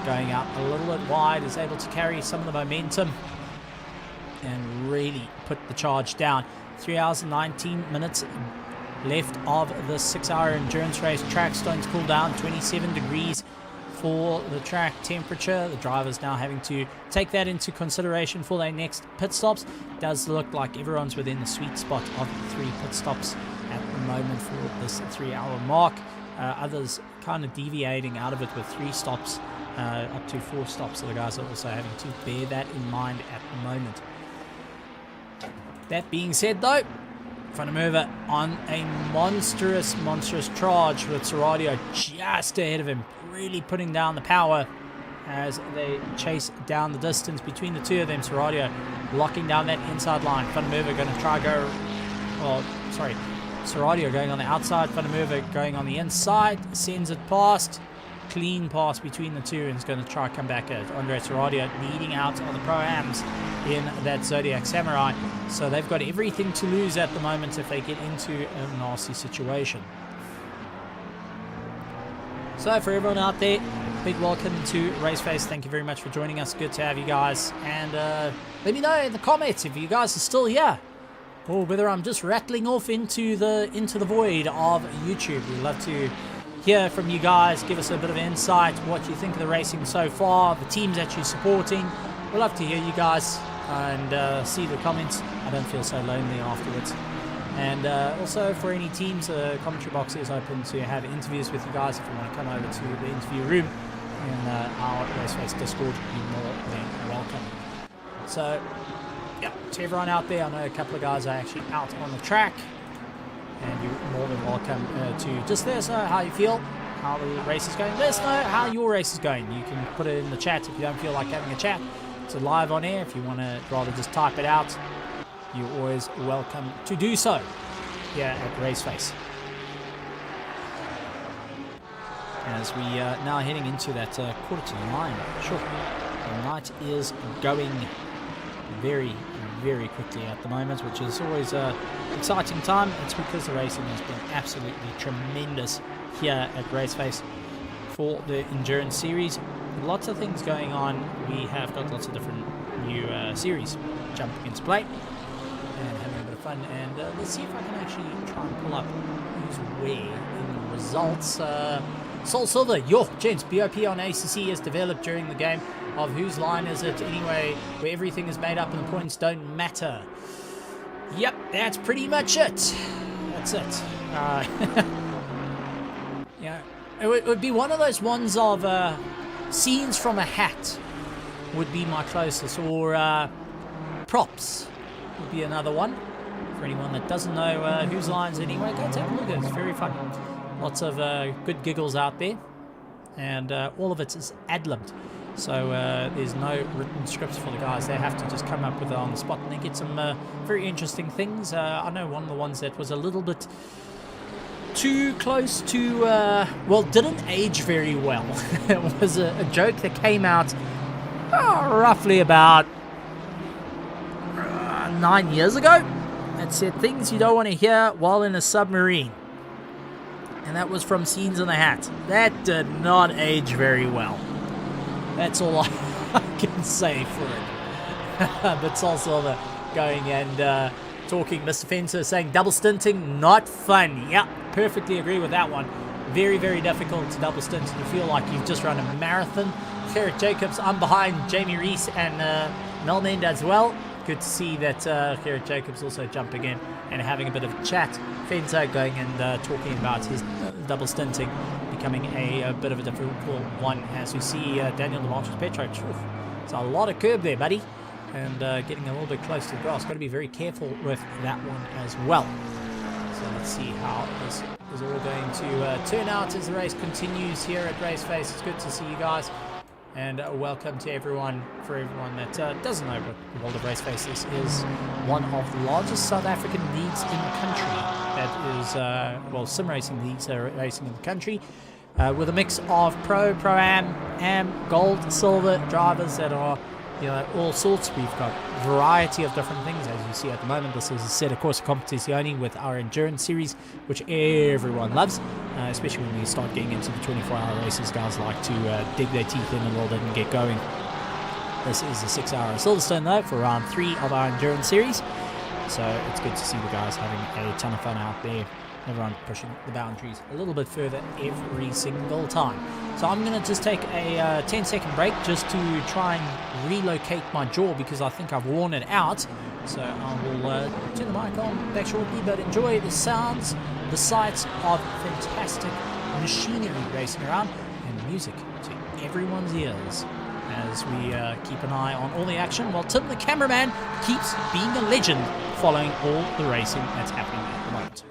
going out a little bit wide is able to carry some of the momentum and really put the charge down. 3 hours and 19 minutes left of the 6-hour endurance race. Track starting to cool down, 27 degrees for the track temperature. The drivers now having to take that into consideration for their next pit stops. Does look like everyone's within the sweet spot of 3 pit stops at the moment for this 3-hour mark. Others kind of deviating out of it with 3 stops up to 4 stops. So the guys are also having to bear that in mind at the moment. That being said though, Van der Merwe on a monstrous charge with Serradio just ahead of him, really putting down the power as they chase down the distance between the two of them. Serradio locking down that inside line. Van der Merwe going to try go, Serradio going on the outside, Van der Merwe going on the inside, sends it past, clean pass between the two, and is going to try come back at Andre Serradio, leading out on the Pro-Ams in that Zodiac Samurai. So they've got everything to lose at the moment if they get into a nasty situation. So for everyone out there, big welcome to RaceFace. Thank you very much for joining us. Good to have you guys. And let me know in the comments if you guys are still here, or whether I'm just rattling off into the void of YouTube. We'd love to hear from you guys. Give us a bit of insight, what you think of the racing so far, the teams that you're supporting. We'd love to hear you guys and see the comments. I don't feel so lonely afterwards. And also for any teams, the commentary box is open to have interviews with you guys. If you want to come over to the interview room in our RaceFace Discord, you're more than welcome. So, yeah, to everyone out there, I know a couple of guys are actually out on the track, and you're more than welcome to just let us know how you feel, how the race is going. Let us know how your race is going. You can put it in the chat if you don't feel like having a chat. It's live on air. If you want to rather just type it out, you're always welcome to do so here at RaceFace. As we now heading into that 1/4 Sure, the night is going very quickly at the moment, which is always an exciting time. It's because the racing has been absolutely tremendous here at RaceFace for the Endurance Series. Lots of things going on. We have got lots of different new series jumping into play and having a bit of fun. And let's see if I can actually try and pull up who's where in the results. Soul Silver, yo, gents, BOP on ACC is developed during the game. Of whose line is it anyway, where everything is made up and the points don't matter? Yep, that's pretty much it. That's it. Yeah, it would be one of those ones of scenes from a hat. would be my closest, or Props would be another one. For anyone that doesn't know whose lines anyway, go take a look at it. It's very fun. Lots of good giggles out there, and all of it is ad-libbed. So there's no written scripts for the guys. They have to just come up with it on the spot, and they get some very interesting things. I know one of the ones that was a little bit too close to, well, didn't age very well. It was a joke that came out roughly about 9 years ago. It said things you don't want to hear while in a submarine. And that was from Scenes in the Hat. That did not age very well. That's all I can say for it. But Sol Silver going and talking, Mr. Fencer saying double stinting, not fun. Yeah, perfectly agree with that one. Very, very difficult to double stint. You feel like you've just run a marathon. Garrett Jacobs, I'm behind Jamie Reese and Mel Mend as well. Good to see that Garrett Jacobs also jumping in and having a bit of a chat. Fencer going and talking about his double stinting becoming a bit of a difficult one, as we see Daniel DeMartris Petro. It's a lot of curb there, buddy, and getting a little bit close to the grass. Got to be very careful with that one as well. So let's see how this is all going to turn out as the race continues here at RaceFace. It's good to see you guys, and welcome to everyone. For everyone that doesn't know what the world of RaceFace is one of the largest South African leagues in the country. That is, well, sim racing leagues that are racing in the country, with a mix of pro, am, gold, silver drivers that are, you know, all sorts. We've got a variety of different things, as you see at the moment. This is a set of course competizione with our endurance series, which everyone loves, especially when we start getting into the 24-hour races. Guys like to dig their teeth in a little bit and get going. This is the 6-hour Silverstone though for round 3 of our endurance series, so it's good to see the guys having a ton of fun out there. Everyone pushing the boundaries a little bit further every single time. So I'm going to just take a 10-second break just to try and relocate my jaw, because I think I've worn it out. So I will turn the mic on back shortly, but enjoy the sounds, the sights of fantastic machinery racing around, and music to everyone's ears as we keep an eye on all the action, while Tim the cameraman keeps being a legend following all the racing that's happening at the moment.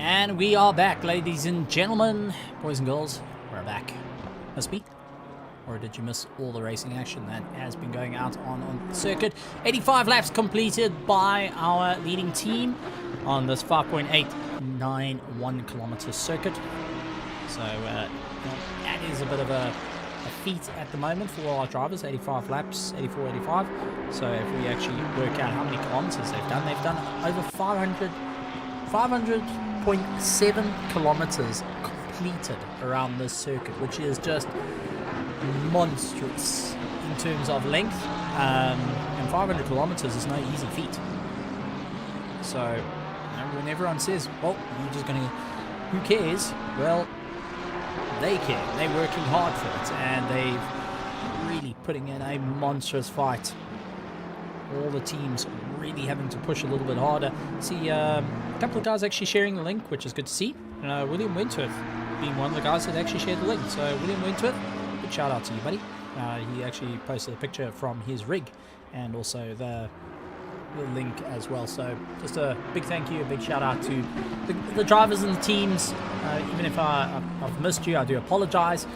And we are back, ladies and gentlemen, boys and girls. We're back. Must be? Or did you miss all the racing action that has been going out on the circuit? 85 laps completed by our leading team on this 5.891 kilometer circuit. So that is a bit of a feat at the moment for all our drivers. 85 laps, 84, 85. So if we actually work out how many kilometers they've done over 500.7 kilometers completed around this circuit, which is just monstrous in terms of length, and 500 kilometers is no easy feat. So when everyone says, well, you're just gonna, who cares? Well, they care. They're working hard for it, and they've really putting in a monstrous fight. All the teams really having to push a little bit harder. See a couple of guys actually sharing the link, which is good to see. William Wentworth being one of the guys that actually shared the link. So William Wentworth, big shout out to you, buddy. He actually posted a picture from his rig and also the link as well. So just a big thank you, a big shout out to the drivers and the teams. Even if I've missed you, I do apologize.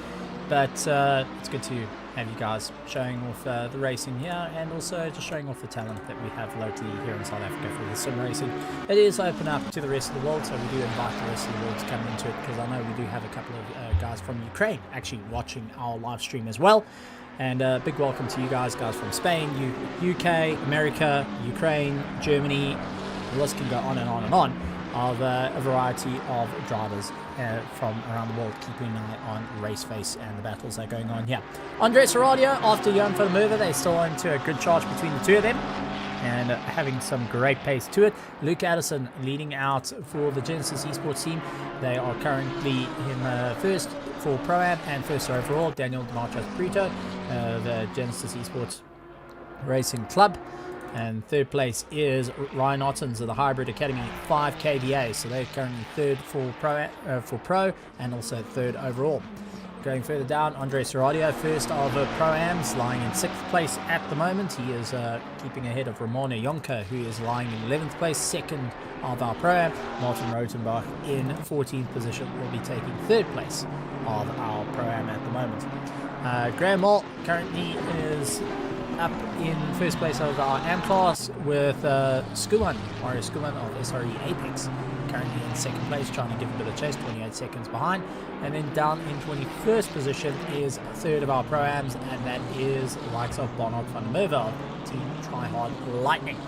But it's good to have you guys showing off the racing here, and also just showing off the talent that we have locally here in South Africa for the sim racing. It is open up to the rest of the world, so we do invite the rest of the world to come into it, because I know we do have a couple of guys from Ukraine actually watching our live stream as well. And a big welcome to you guys from Spain, UK, America, Ukraine, Germany. The list can go on and on and on, of a variety of drivers from around the world, keeping an eye on RaceFace and the battles that are going on here. Andres Aradio, after Jan van der Merwe, they're still into a good charge between the two of them, and having some great pace to it. Luke Addison leading out for the Genesis Esports team. They are currently in first for Pro-Am and first overall. Daniel Demarcus Brito, the Genesis Esports Racing Club. And third place is Ryan Ottens of the Hybrid Academy 5 KBA. So they're currently third for Pro and also third overall. Going further down, Andres Aradio, first of Pro-Ams, lying in 6th place at the moment. He is keeping ahead of Ramona Yonka, who is lying in 11th place. Second of our Pro-Am, Martin Rotenbach in 14th position, will be taking third place of our Pro-Am at the moment. Graham Malt currently is up in first place of our AM class with Mario Skuman of SRE Apex, currently in second place, trying to give a bit of chase, 28 seconds behind. And then down in 21st position is third of our Pro-Ams, and that is the likes of Bernard van der Merwe of Team Tryhard Lightning,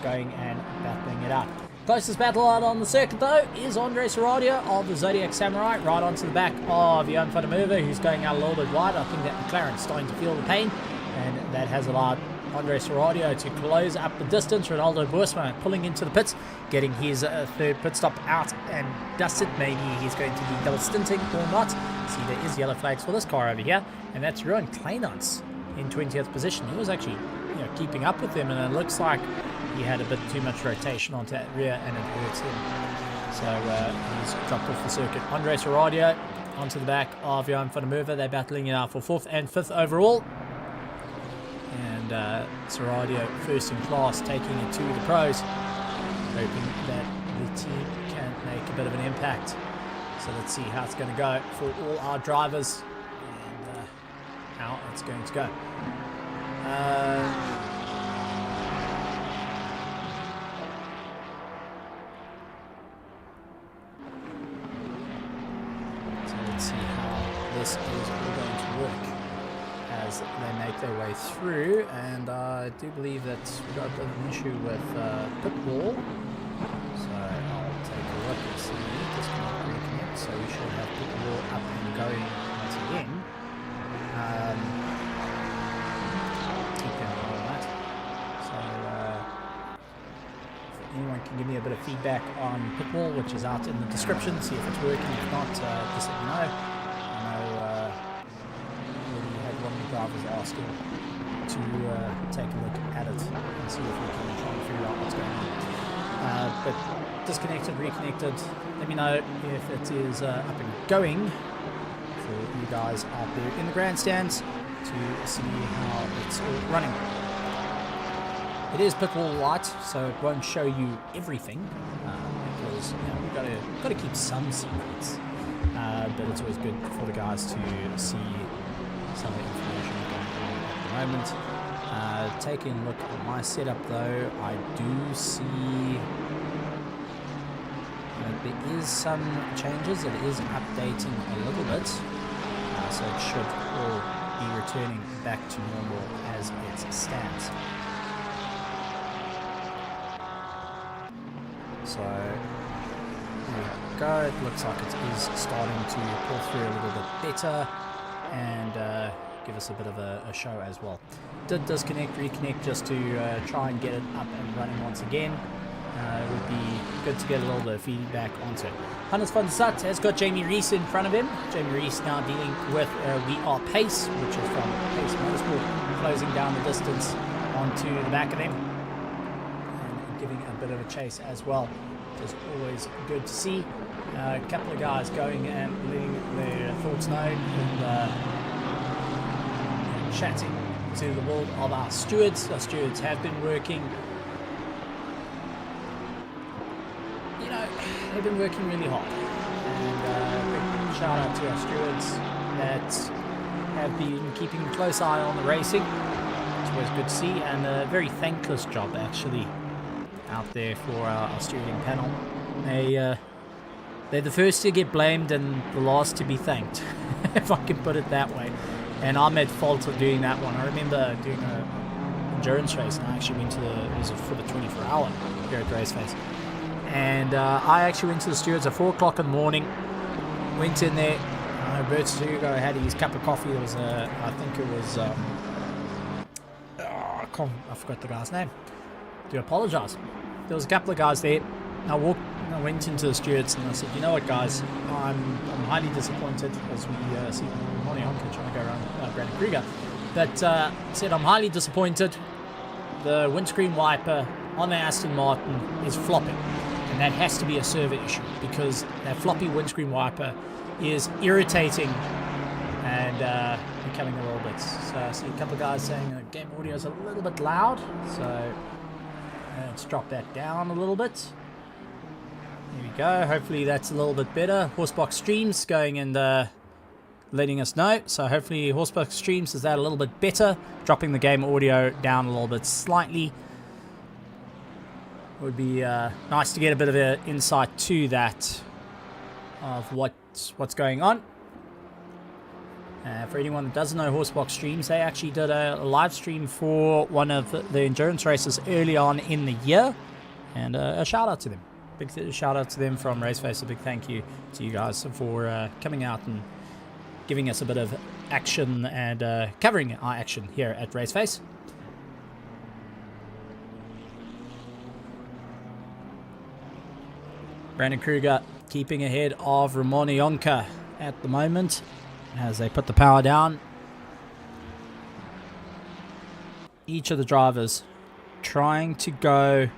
going and battling it out. Closest battle out on the circuit though is Andres Aradio of the Zodiac Samurai, right onto the back of Jan van der Merwe, who's going out a little bit wide. I think that McLaren's starting to feel the pain, and that has allowed Andres Aradio to close up the distance. Ronaldo Boersma pulling into the pits, getting his third pit stop out and dusted. Maybe he's going to be double stinting or not. See, there is yellow flags for this car over here, and that's Ruan Kleinans in 20th position. He was actually keeping up with them, and it looks like he had a bit too much rotation onto that rear, and it hurts him. So he's dropped off the circuit. Andres Aradio onto the back of Jan van der Merwe. They're battling it out for 4th and 5th overall. And Seradio first in class, taking it to the pros, hoping that the team can make a bit of an impact. So let's see how it's going to go for all our drivers and how it's going to go. So let's see how this is all going to work as they make their way through, and I do believe that we've got a bit of an issue with pitwall, so I'll take a look and see. This cannot reconnect, so we should have pitwall up and going once again. Keep an eye on that. So if anyone can give me a bit of feedback on pitwall, which is out in the description, see if it's working. If not, just let me know. Drivers asking to take a look at it and see if we can try and figure out what's going on. But disconnected, reconnected, let me know if it is up and going for you guys out there in the grandstands to see how it's all running. It is pitwall light, so it won't show you everything because because we've got to keep some secrets. But it's always good for the guys to see some of the information going on at the moment. Taking a look at my setup though, I do see there is some changes. It is updating a little bit, so it should all be returning back to normal as it stands. So there we go. It looks like it is starting to pull through a little bit better and give us a bit of a show as well. Did disconnect, reconnect just to try and get it up and running once again. It would be good to get a little bit of feedback onto it. Hunters Fun Sut has got Jamie Reese in front of him. Jamie Reese now dealing with We Are Pace, which is from Pace Motorsport, closing down the distance onto the back of them and giving a bit of a chase as well, which is always good to see. A couple of guys going and letting their thoughts known and chatting to the world of our stewards. Our stewards have been working. They've been working really hard, and big shout out to our stewards that have been keeping a close eye on the racing. It's always good to see, and a very thankless job actually out there for our stewarding panel. They're the first to get blamed and the last to be thanked, if I can put it that way. And I'm at fault of doing that one. I remember doing an endurance race, and I actually went to it was for the 24-hour here at RaceFace. And I actually went to the stewards at 4 o'clock in the morning, went in there, Bert's Hugo had his cup of coffee. There was I think it was, I forgot the guy's name. Do apologise. There was a couple of guys there. I went into the stewards and I said, you know what guys, I'm highly disappointed as we see Ronnie Honker trying to go around Brandon Kruger. But said I'm highly disappointed. The windscreen wiper on the Aston Martin is flopping. And that has to be a server issue because that floppy windscreen wiper is irritating and becoming a little bit. So I see a couple of guys saying game audio is a little bit loud. So let's drop that down a little bit. There we go. Hopefully that's a little bit better. Horsebox Streams going and letting us know. So hopefully Horsebox Streams is that a little bit better. Dropping the game audio down a little bit slightly. Would be nice to get a bit of an insight to that of what's going on. For anyone that doesn't know Horsebox Streams, they actually did a live stream for one of the endurance races early on in the year, and a shout out to them. Big shout out to them from RaceFace. A big thank you to you guys for coming out and giving us a bit of action and covering our action here at RaceFace. Brandon Kruger keeping ahead of Ramoni Onka at the moment as they put the power down. Each of the drivers trying to go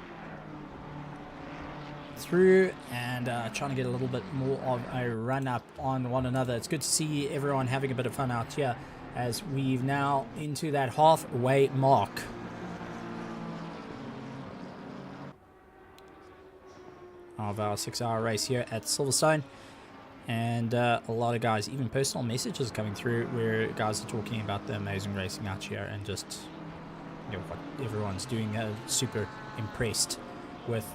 through and trying to get a little bit more of a run up on one another. It's good to see everyone having a bit of fun out here as we've now into that halfway mark. Of our 6-hour race here at Silverstone, and a lot of guys, even personal messages coming through where guys are talking about the amazing racing out here and just what everyone's doing. Super impressed with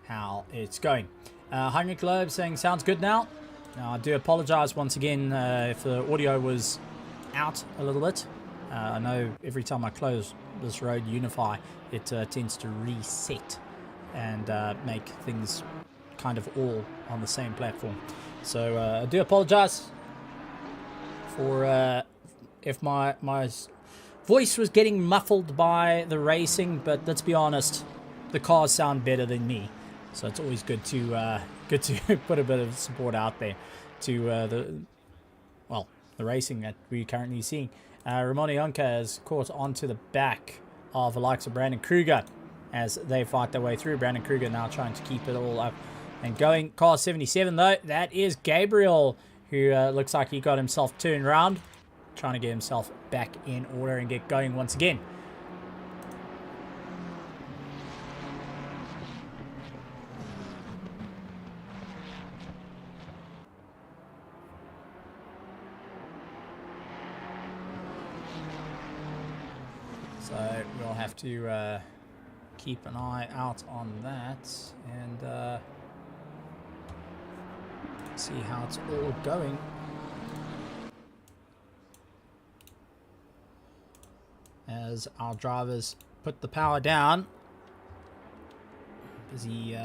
how it's going. Heinrich Loeb saying sounds good now. Now I do apologize once again if the audio was out a little bit. I know every time I close this Road Unify it tends to reset and make things kind of all on the same platform. So I do apologize for if my voice was getting muffled by the racing, but let's be honest, the cars sound better than me. So it's always good to put a bit of support out there to the racing that we're currently seeing. Ramoni Onka is caught onto the back of the likes of Brandon Kruger as they fight their way through. Brandon Kruger now trying to keep it all up and going. Car 77 though, that is Gabriel, who looks like he got himself turned around, trying to get himself back in order and get going once again. So we'll have to keep an eye out on that and see how it's all going. As our drivers put the power down, busy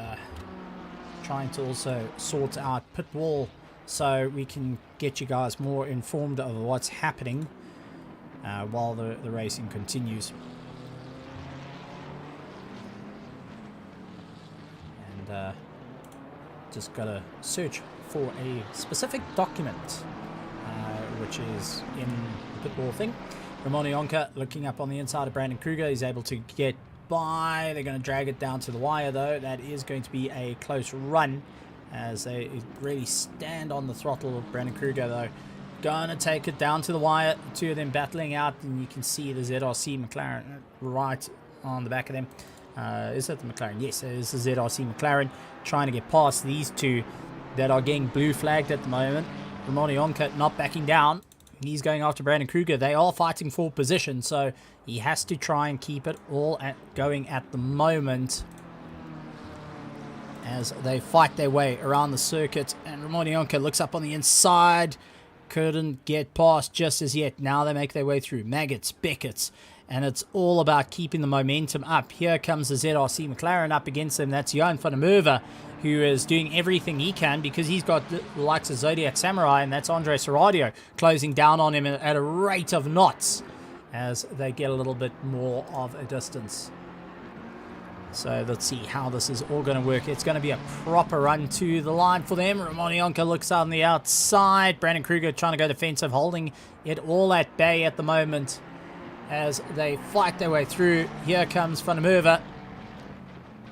trying to also sort out pit wall so we can get you guys more informed of what's happening while the racing continues. And just gotta search for a specific document which is in the pit wall thing. Ramon Yonka looking up on the inside of Brandon Kruger. He's able to get by. They're going to drag it down to the wire, though. That is going to be a close run as they really stand on the throttle of Brandon Kruger, though. Going to take it down to the wire. The two of them battling out, and you can see the ZRC McLaren right on the back of them. Is that the McLaren? Yes, it is the ZRC McLaren trying to get past these two that are getting blue flagged at the moment. Ramon Yonka not backing down. He's going after Brandon Kruger. They are fighting for position, so he has to try and keep it all going at the moment as they fight their way around the circuit. And Ramon Yonka looks up on the inside. Couldn't get past just as yet. Now they make their way through Maggots, Beckett's, and it's all about keeping the momentum up. Here comes the ZRC McLaren up against them. That's Johan van der Merwe, who is doing everything he can because he's got the likes of Zodiac Samurai, and that's Andre Serradio closing down on him at a rate of knots as they get a little bit more of a distance. So let's see how this is all going to work. It's going to be a proper run to the line for them. Ramon Yonka looks on the outside. Brandon Kruger trying to go defensive, holding it all at bay at the moment as they fight their way through. Here comes Van der Merwe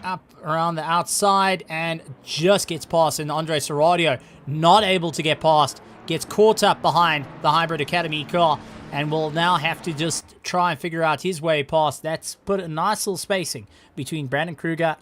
up around the outside and just gets past, and Andre Serradio not able to get past, gets caught up behind the Hybrid Academy car and will now have to just try and figure out his way past. That's put a nice little spacing between Brandon Kruger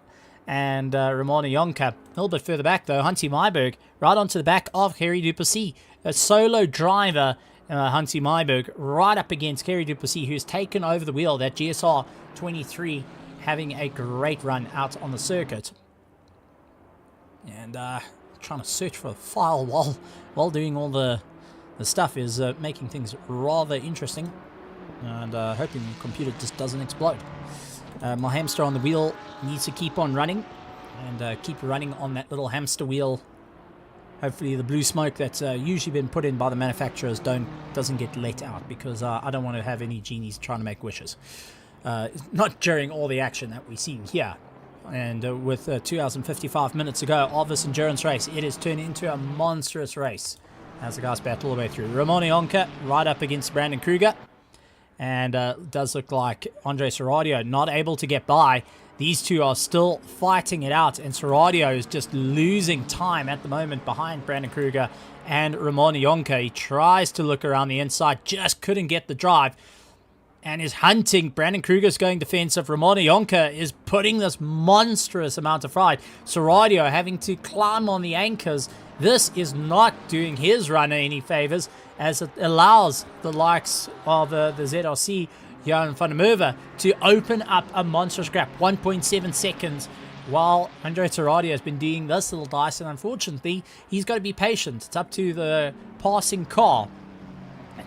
and Ramon Yonka. A little bit further back though, Hunty Myberg right onto the back of Kerry Duplessis, a solo driver. Hunty Myberg right up against Kerry Duplessis, who's taken over the wheel. That GSR 23 having a great run out on the circuit. And trying to search for a file while doing all the stuff is making things rather interesting. And hoping the computer just doesn't explode. My hamster on the wheel needs to keep on running. And keep running on that little hamster wheel. Hopefully the blue smoke that's usually been put in by the manufacturers doesn't get let out, because I don't want to have any genies trying to make wishes. Not during all the action that we've seen here. And with 2 hours and 55 minutes ago of this endurance race, it has turned into a monstrous race as the guys battle all the way through. Ramon Yonka right up against Brandon Kruger. And does look like Andre Serradio not able to get by. These two are still fighting it out, and Serradio is just losing time at the moment behind Brandon Kruger and Ramon Yonka. He tries to look around the inside, just couldn't get the drive, and is hunting. Brandon Kruger's going defensive. Ramon Yonka is putting this monstrous amount of ride. Serradio having to climb on the anchors. This is not doing his runner any favors, as it allows the likes of the ZRC Johan van der Merwe to open up a monstrous gap, 1.7 seconds, while Andre Serradio has been doing this little dice, and unfortunately he's got to be patient. It's up to the passing car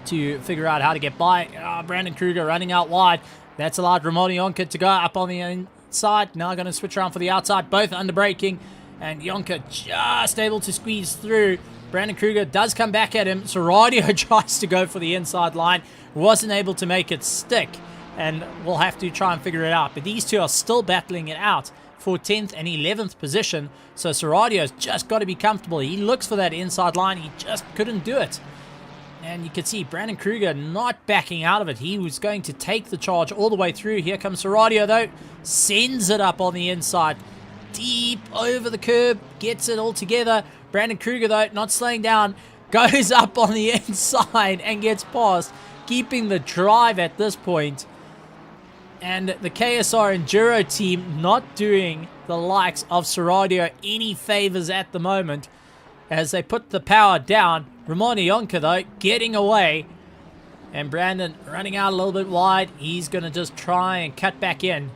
to figure out how to get by. Brandon Kruger running out wide. That's allowed Ramon Yonka to go up on the inside. Now going to switch around for the outside, both under braking, and Yonka just able to squeeze through. Brandon Kruger does come back at him. Serradio tries to go for the inside line. Wasn't able to make it stick, and we'll have to try and figure it out. But these two are still battling it out for 10th and 11th position. So Serradio's just got to be comfortable. He looks for that inside line. He just couldn't do it. And you can see Brandon Kruger not backing out of it. He was going to take the charge all the way through. Here comes Serradio, though. Sends it up on the inside. Deep over the curb. Gets it all together. Brandon Kruger, though, not slowing down. Goes up on the inside and gets past, keeping the drive at this point. And the KSR Enduro team not doing the likes of Serradio any favors at the moment as they put the power down. Ramon Yonka, though, getting away And Brandon running out a little bit wide. He's going to just try and cut back in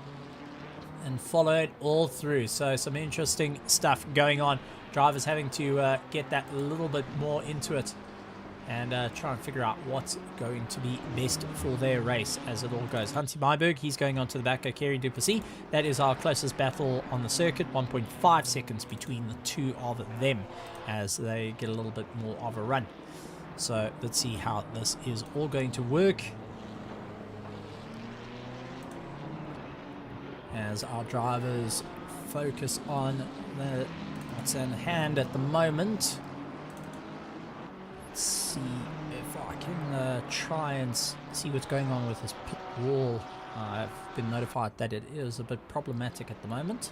and follow it all through. So some interesting stuff going on. Drivers having to get that a little bit more into it and try and figure out what's going to be best for their race as it all goes. Hunty Myberg, he's going on to the back of Kerry Duplessis. That is our closest battle on the circuit. 1.5 seconds between the two of them as they get a little bit more of a run. So let's see how this is all going to work as our drivers focus on what's in hand at the moment. Let's see if I can try and see what's going on with this pit wall. I've been notified that it is a bit problematic at the moment,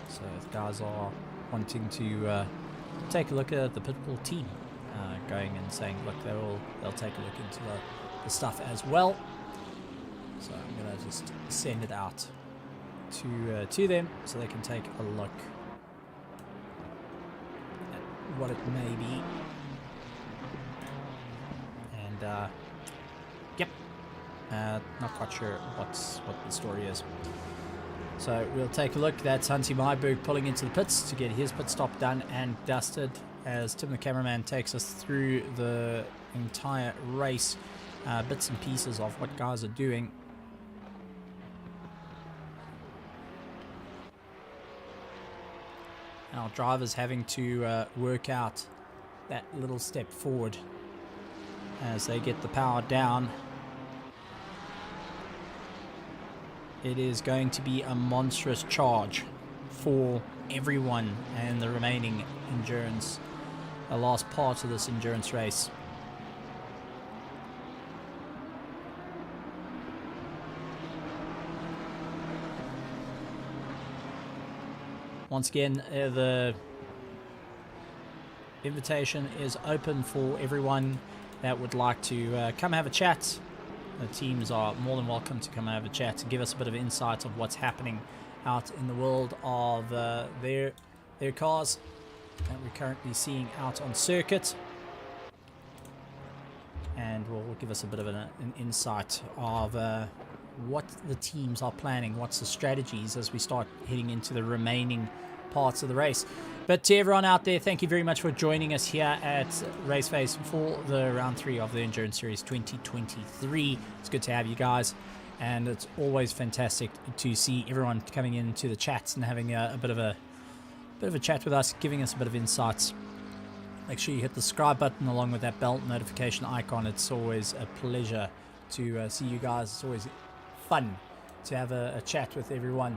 so the guys are wanting to take a look at the pit wall team, going and saying, look, they'll take a look into the stuff as well. So I'm gonna just send it out to them so they can take a look at what it may be. And yep, not quite sure what the story is. So we'll take a look. That's Hunty Myberg pulling into the pits to get his pit stop done and dusted as Tim the cameraman takes us through the entire race, bits and pieces of what guys are doing. Our drivers having to work out that little step forward as they get the power down. It is going to be a monstrous charge for everyone and the remaining endurance, the last part of this endurance race. Once again, the invitation is open for everyone that would like to come have a chat. The teams are more than welcome to come have a chat and give us a bit of insight of what's happening out in the world of their cars that we're currently seeing out on circuit, and will give us a bit of an insight of what the teams are planning, what's the strategies as we start heading into the remaining parts of the race. But to everyone out there, thank you very much for joining us here at RaceFace for the round 3 of the Endurance Series 2023. It's good to have you guys, and it's always fantastic to see everyone coming into the chats and having a bit of a chat with us, giving us a bit of insights. Make sure you hit the subscribe button along with that bell notification icon. It's always a pleasure to see you guys. It's always fun to have a chat with everyone.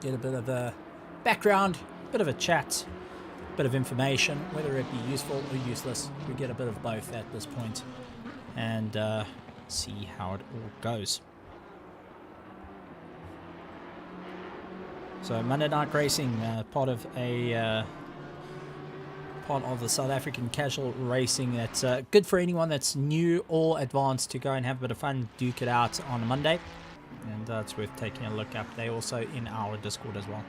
Get a bit of a background, bit of a chat, bit of information, whether it be useful or useless. We get a bit of both at this point, and see how it all goes. So Monday Night Racing, part of the South African casual racing. That's good for anyone that's new or advanced to go and have a bit of fun, duke it out on a Monday, and it's worth taking a look up. They're also in our Discord as well.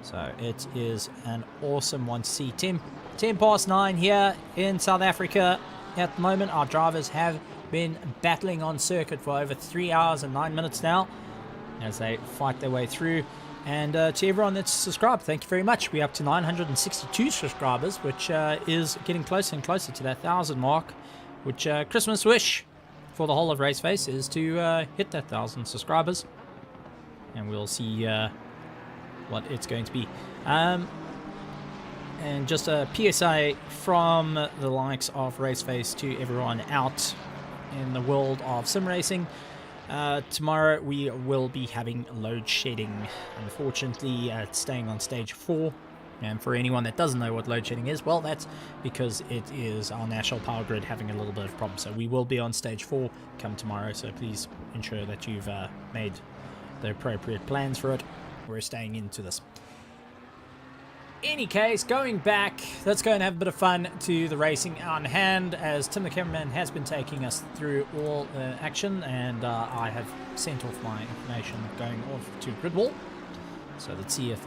So it is an awesome one to see. 10 past 9 here in South Africa at the moment. Our drivers have been battling on circuit for over 3 hours and 9 minutes now as they fight their way through. And to everyone that's subscribed, thank you very much. We're up to 962 subscribers, which is getting closer and closer to that 1,000 mark, which Christmas wish for the whole of RaceFace is to hit that 1,000 subscribers. And we'll see what it's going to be. And just a PSA from the likes of RaceFace to everyone out in the world of sim racing. Tomorrow we will be having load shedding. Unfortunately, it's staying on stage 4. And for anyone that doesn't know what load shedding is, well, that's because it is our national power grid having a little bit of problem. So we will be on stage 4 come tomorrow. So please ensure that you've made the appropriate plans for it. We're staying into this. Any case, going back, let's go and have a bit of fun to the racing on hand, as Tim the cameraman has been taking us through all the action, and I have sent off my information going off to Gridwall. So let's see if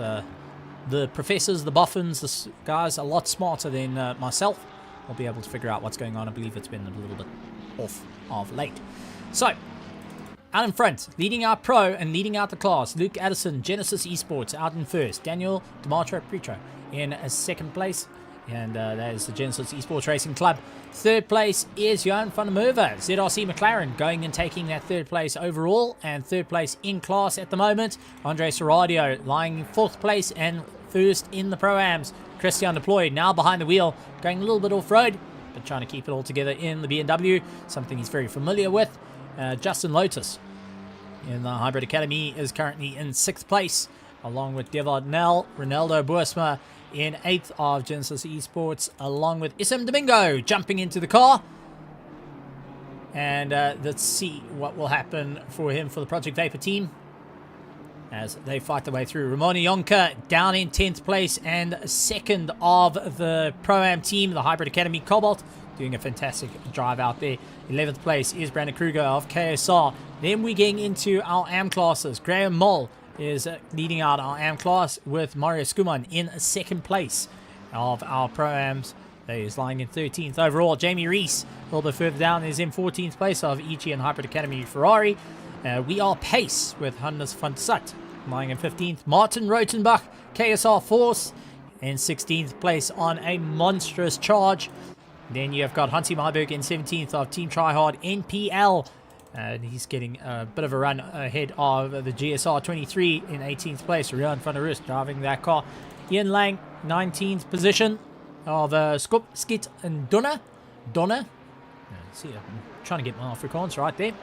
the professors, the boffins, the guys a lot smarter than myself will be able to figure out what's going on. I believe it's been a little bit off of late. So, out in front, leading out Pro and leading out the class, Luke Addison, Genesis Esports out in first. Daniel DiMartro Preto in second place. And that is the Genesis Esports Racing Club. Third place is Johan van der Merwe, ZRC McLaren, going and taking that third place overall. And third place in class at the moment. Andre Serradio lying in fourth place and first in the Pro-Ams. Christian Deploy now behind the wheel, going a little bit off-road, but trying to keep it all together in the BMW, something he's very familiar with. Justin Lotus in the Hybrid Academy is currently in 6th place, along with Devard Nell. Ronaldo Boersma in 8th of Genesis Esports, along with Issam Domingo jumping into the car. And let's see what will happen for him for the Project Vapor team as they fight their way through. Ramona Yonka down in 10th place and 2nd of the Pro-Am team, the Hybrid Academy Cobalt, doing a fantastic drive out there. 11th place is Brandon Kruger of KSR. Then we're getting into our AM classes. Graham Moll is leading out our AM class with Mario Skuman in 2nd place of our Pro-Ams. He is lying in 13th overall. Jamie Reese, a little bit further down, is in 14th place of EG and Hybrid Academy Ferrari. We are pace with Hannes van Sut lying in 15th. Martin Rotenbach, KSR Force, in 16th place on a monstrous charge. Then you have got Hansi Marburg in 17th of Team Tryhard NPL. And he's getting a bit of a run ahead of the GSR 23 in 18th place. Rian van der Rust driving that car. Ian Lang, 19th position of Skit and Donna. See, I'm trying to get my Afrikaans right there.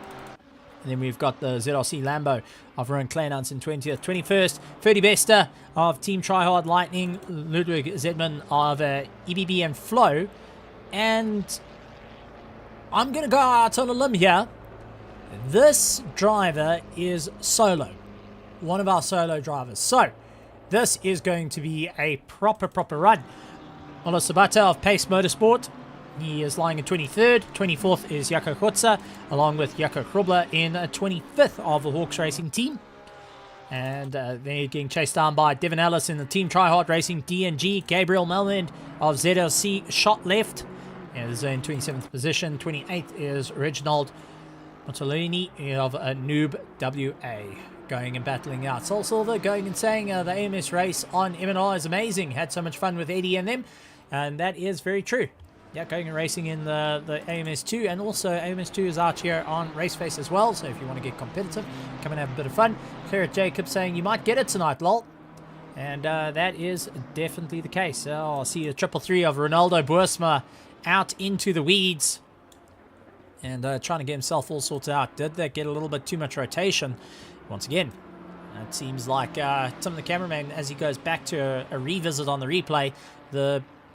And then we've got the ZRC Lambo of Ron Kleinans in 20th. 21st, Ferdy Bester of Team Tryhard Lightning. Ludwig Zedman of EBB and Flow. And I'm going to go out on a limb here. This driver is solo. One of our solo drivers. So, this is going to be a proper run. Ola Sabata of Pace Motorsport. He is lying in 23rd. 24th is Jaco Kotza, along with Jaco Krobler in 25th of the Hawks Racing team. And they're getting chased down by Devin Ellis in the Team Tryhard Racing DNG. Gabriel Melmond of ZLC shot left. And is in 27th position. 28th is Reginald Montolini of Noob WA. Going and battling out. Sol Silver going and saying the AMS race on M&R is amazing. Had so much fun with Eddie and them. And that is very true. Yeah, going and racing in the AMS2, and also AMS2 is out here on RaceFace as well, so if you want to get competitive, come and have a bit of fun. Claret Jacobs saying you might get it tonight, lol. And that is definitely the case. I'll see a 333 of Ronaldo Boersma out into the weeds and trying to get himself all sorted out. Did that get a little bit too much rotation? Once again, it seems like some of the cameraman, as he goes back to a revisit on the replay,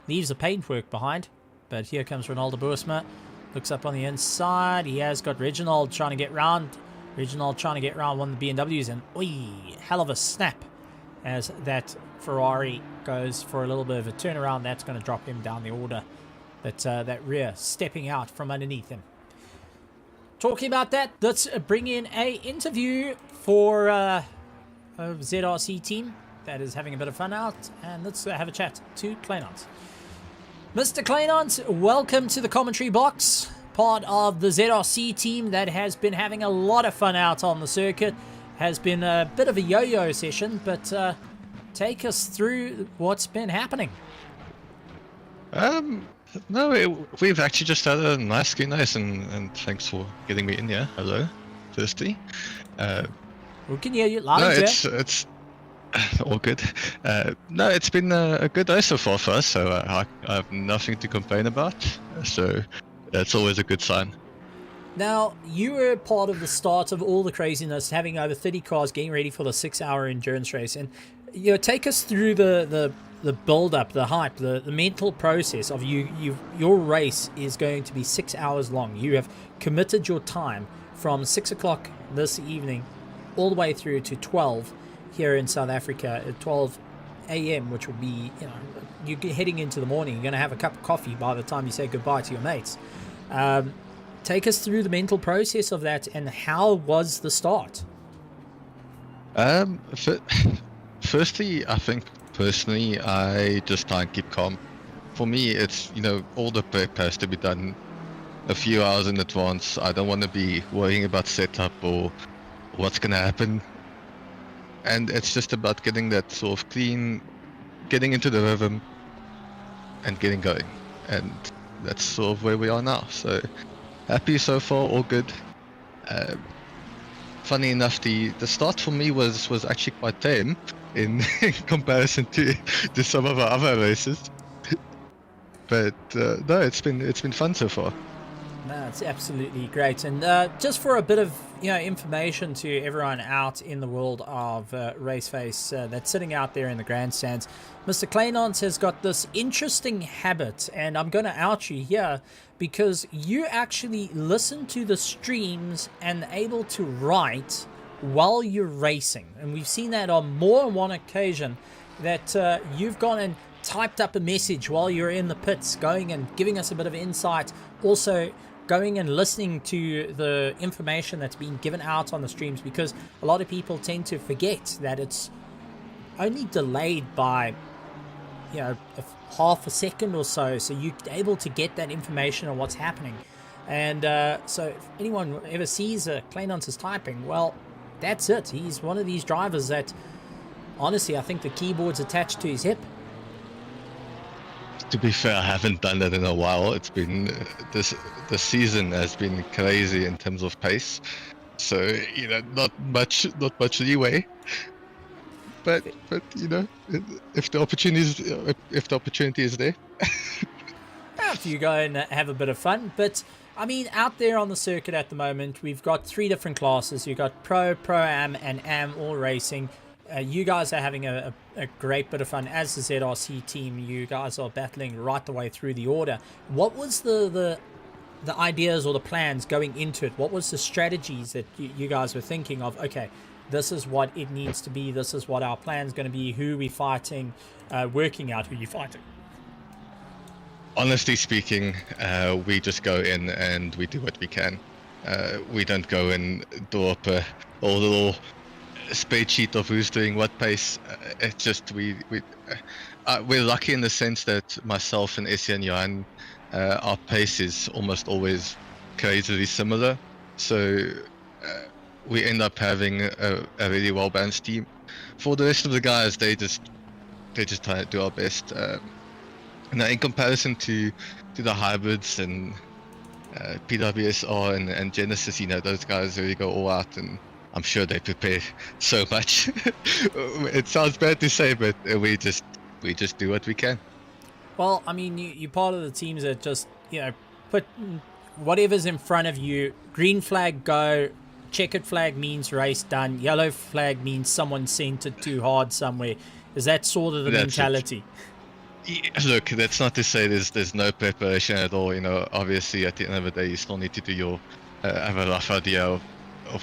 leaves the paintwork behind. But here comes Ronaldo Boersma. Looks up on the inside. He has got Reginald trying to get round. Reginald trying to get round one of the BMWs. And, oi, hell of a snap as that Ferrari goes for a little bit of a turnaround. That's going to drop him down the order. But that rear stepping out from underneath him. Talking about that, let's bring in a interview for a ZRC team that is having a bit of fun out. And let's have a chat to Kleinans. Mr. Kleinans, welcome to the commentary box. Part of the ZRC team that has been having a lot of fun out on the circuit. Has been a bit of a yo-yo session, but take us through what's been happening. No, we've actually just had a nice ski nice, and thanks for getting me in here. Hello, firstly. We can hear you loud and clear. It's all good. No, it's been a good day so far for us, so I have nothing to complain about. So that's always a good sign. Now, you were part of the start of all the craziness, having over 30 cars getting ready for the 6-hour endurance race, and take us through the build-up, the hype, the mental process of your race is going to be 6 hours long. You have committed your time from 6 o'clock this evening all the way through to 12 here in South Africa at 12 a.m., which will be, you're heading into the morning. You're going to have a cup of coffee by the time you say goodbye to your mates. Take us through the mental process of that, and how was the start? Firstly, I think personally, I just try and keep calm. For me, it's, all the prep has to be done a few hours in advance. I don't want to be worrying about setup or what's going to happen. And it's just about getting that sort of clean, getting into the rhythm and getting going. And that's sort of where we are now. So happy so far, all good. Funny enough, the start for me was actually quite tame in comparison to some of our other races. But no, it's been fun so far. No, it's absolutely great. And just for a bit of information to everyone out in the world of RaceFace that's sitting out there in the grandstands, Mr. Claynance has got this interesting habit, and I'm going to out you here because you actually listen to the streams and able to write while you're racing. And we've seen that on more than one occasion that you've gone and typed up a message while you're in the pits, going and giving us a bit of insight. Also going and listening to the information that's being given out on the streams, because a lot of people tend to forget that it's only delayed by half a second or so you're able to get that information on what's happening. And so if anyone ever sees Claynance is typing, well, that's it. He's one of these drivers that honestly I think the keyboard's attached to his hip. To be fair, I haven't done that in a while. It's been the season has been crazy in terms of pace, so not much leeway. But if the opportunity is there, if you go and have a bit of fun. But I mean, out there on the circuit at the moment, we've got 3 different classes. You've got Pro, Pro-Am, and Am all racing. You guys are having a great bit of fun. As the ZRC team, you guys are battling right the way through the order. What was the ideas or the plans going into it? What was the strategies that you guys were thinking of? Okay, this is what it needs to be. This is what our plan's going to be. Who are we fighting? Working out who you're fighting. Honestly speaking, we just go in and we do what we can. We don't go and draw up a little spreadsheet of who's doing what pace. It's just we're lucky in the sense that myself and Essie and Johan, our pace is almost always crazily similar. So we end up having a really well balanced team. For the rest of the guys, they just try to do our best. Now, in comparison to the hybrids and PWSR and Genesis, those guys really go all out, and I'm sure they prepare so much. It sounds bad to say, but we just do what we can. Well, I mean, you're part of the teams that just put whatever's in front of you. Green flag, go. Checkered flag means race done. Yellow flag means someone sent it too hard somewhere. Is that sort of the mentality? Look, that's not to say there's no preparation at all. Obviously at the end of the day, you still need to do your have a rough idea of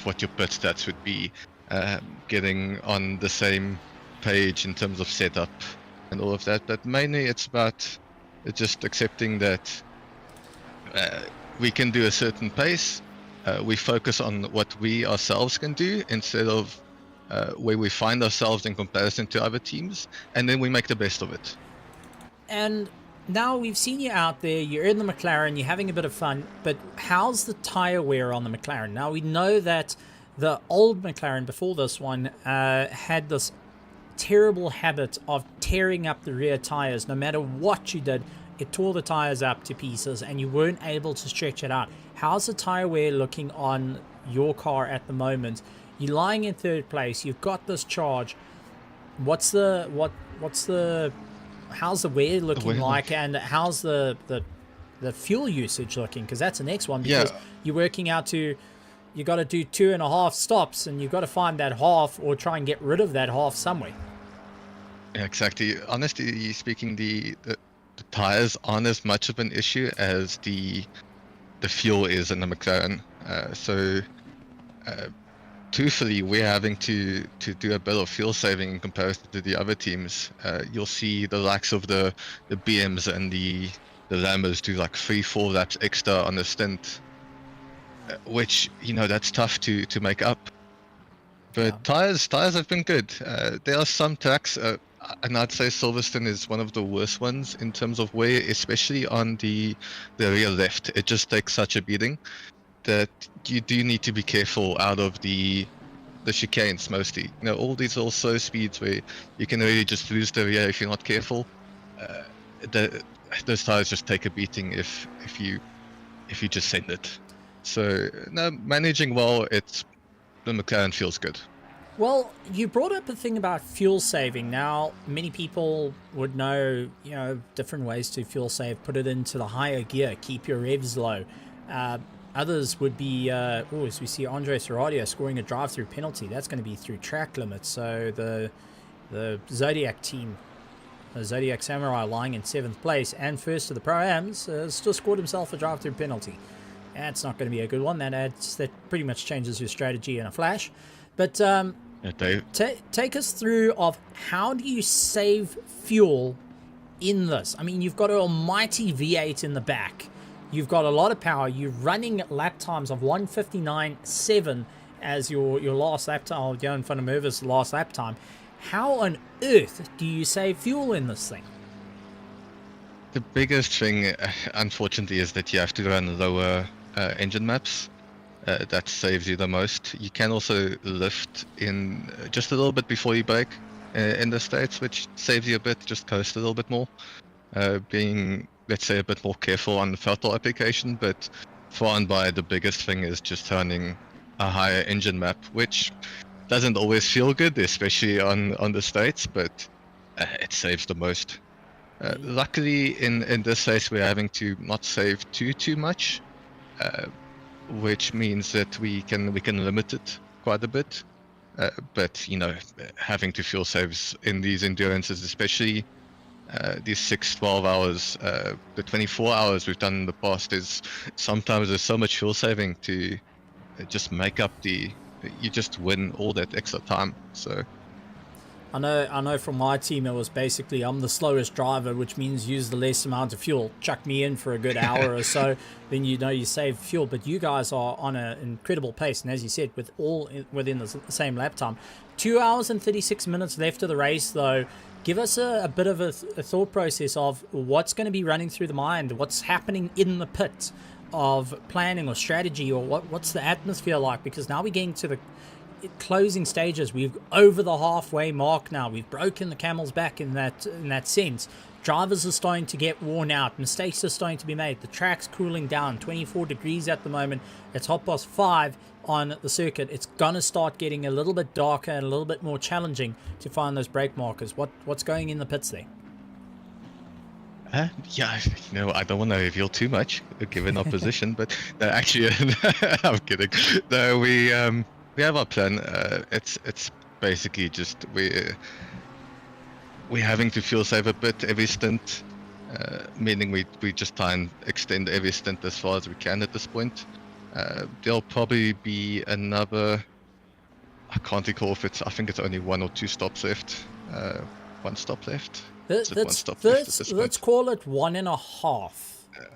what your pit stats would be, getting on the same page in terms of setup and all of that. But mainly it's about just accepting that we can do a certain pace. We focus on what we ourselves can do instead of where we find ourselves in comparison to other teams, and then we make the best of it. And now we've seen you out there, you're in the McLaren, you're having a bit of fun, but how's the tire wear on the McLaren? Now we know that the old McLaren before this one had this terrible habit of tearing up the rear tires. No matter what you did, it tore the tires up to pieces and you weren't able to stretch it out. How's the tire wear looking on your car at the moment? You're lying in third place, you've got this charge. How's the wear looking like, and how's the fuel usage looking? Because that's the next one, because you're working out you got to do 2.5 stops, and you've got to find that half or try and get rid of that half somewhere. Yeah, exactly. Honestly speaking, the tires aren't as much of an issue as the fuel is in the McLaren. Truthfully, we're having to do a bit of fuel saving in comparison to the other teams. You'll see the likes of the BMs and the Lambos do like 3-4 laps extra on the stint, which that's tough to make up. But tires have been good. There are some tracks. and I'd say Silverstone is one of the worst ones in terms of wear, especially on the rear left. It just takes such a beating that you do need to be careful out of the chicanes mostly. You know, all these little slow speeds where you can really just lose the rear if you're not careful. Those tires just take a beating if you just send it. So no, managing well, the McLaren feels good. Well, you brought up a thing about fuel saving. Now, many people would know, different ways to fuel save. Put it into the higher gear, keep your revs low. Others would be, as we see Andre Serradio scoring a drive-through penalty, that's going to be through track limits. So the Zodiac team, the Zodiac Samurai, lying in 7th place and first of the Pro-Ams, still scored himself a drive-through penalty. That's not going to be a good one. That pretty much changes your strategy in a flash. But take us through of how do you save fuel in this? I mean, you've got an almighty V8 in the back. You've got a lot of power. You're running lap times of 1:59.7 as your last lap time, Johan van der Merwe's last lap time. How on earth do you save fuel in this thing? The biggest thing, unfortunately, is that you have to run lower engine maps. That saves you the most. You can also lift in just a little bit before you brake in the States, which saves you a bit, just coast a little bit more. Being, let's say, a bit more careful on the throttle application, but far and by the biggest thing is just running a higher engine map, which doesn't always feel good, especially on the States, but it saves the most. Luckily, in this race, we're having to not save too much, which means that we can limit it quite a bit. But having to fuel saves in these endurances, especially these 6-12 hours, the 24 hours we've done in the past, is sometimes there's so much fuel saving to just make up you just win all that extra time. So I know from my team it was basically I'm the slowest driver, which means use the less amount of fuel. Chuck me in for a good hour or so, then you save fuel. But you guys are on an incredible pace, and as you said, with all within the same lap time. 2 hours and 36 minutes left of the race, though. Give us a bit of a thought process of what's going to be running through the mind, what's happening in the pit of planning or strategy, or what's the atmosphere like? Because now we're getting to the closing stages. We've over the halfway mark now. We've broken the camel's back in that sense. Drivers are starting to get worn out. Mistakes are starting to be made. The track's cooling down. 24 degrees at the moment. It's 5:30 on the circuit. It's gonna start getting a little bit darker and a little bit more challenging to find those brake markers. What's going in the pits there? Yeah, I don't want to reveal too much given our position, but actually, I'm kidding. No, we have our plan. It's basically just we're having to fuel save a bit every stint, meaning we just try and extend every stint as far as we can at this point. There'll probably be another, I can't recall if I think it's only 1 or 2 stops left. 1 stop left. Let's call it 1.5.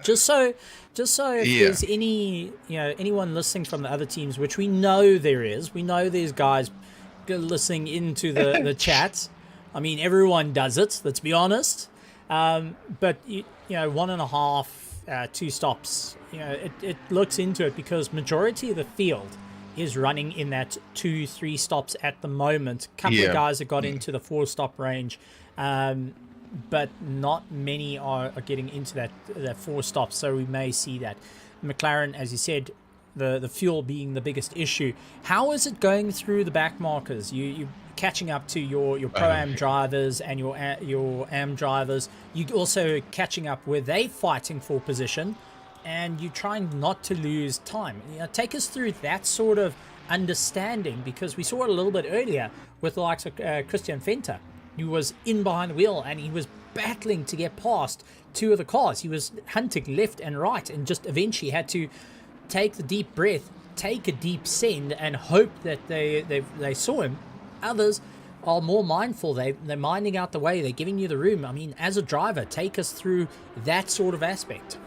Just so if there's anyone listening from the other teams, which we know there is, we know there's guys listening into the chat. I mean, everyone does it. Let's be honest. But 1.5, 2 stops. It looks into it because majority of the field is running in that 2-3 stops at the moment. A couple of guys have got into the 4-stop range. But not many are getting into that 4 stops, so we may see that. McLaren, as you said, the fuel being the biggest issue. How is it going through the back markers? You catching up to your Pro-Am drivers and your Am drivers. You also catching up where they fighting for position, and you trying not to lose time. Take us through that sort of understanding, because we saw it a little bit earlier with the likes of Christian Venter. He was in behind the wheel and he was battling to get past 2 of the cars. He was hunting left and right and just eventually had to take the deep breath, take a deep send, and hope that they saw him. Others are more mindful. They're minding out the way. They're giving you the room. I mean, as a driver, take us through that sort of aspect.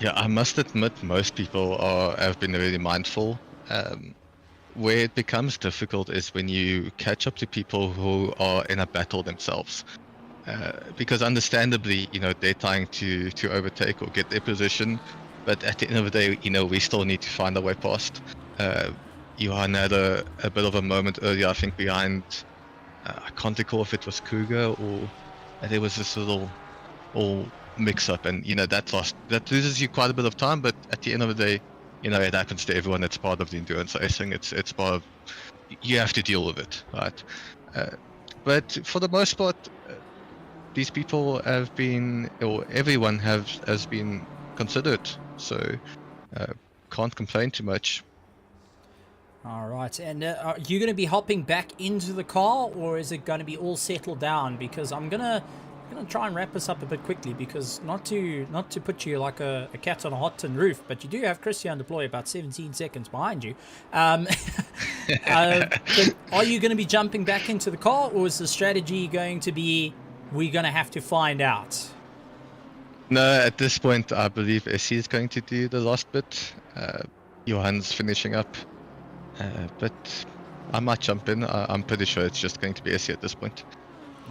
Yeah, I must admit most people have been really mindful. where it becomes difficult is when you catch up to people who are in a battle themselves. Because understandably, they're trying to overtake or get their position, but at the end of the day, we still need to find our way past. Johan had a bit of a moment earlier, I think, behind, I can't recall if it was Cougar or there was this little mix-up, and that loses you quite a bit of time. But at the end of the day, it happens to everyone. It's part of the endurance racing. It's part of, you have to deal with it, right? But for the most part, these people have been, or everyone has been considered, so can't complain too much. All right, and are you going to be hopping back into the car, or is it going to be all settled down? Because I'm gonna try and wrap this up a bit quickly, because not to put you like a cat on a hot tin roof, but you do have Christian deploy about 17 seconds behind you. But are you going to be jumping back into the car, or is the strategy going to be we're going to have to find out? No, at this point, I believe SC is going to do the last bit. Johan's finishing up. But I might jump in. I'm pretty sure it's just going to be SC at this point.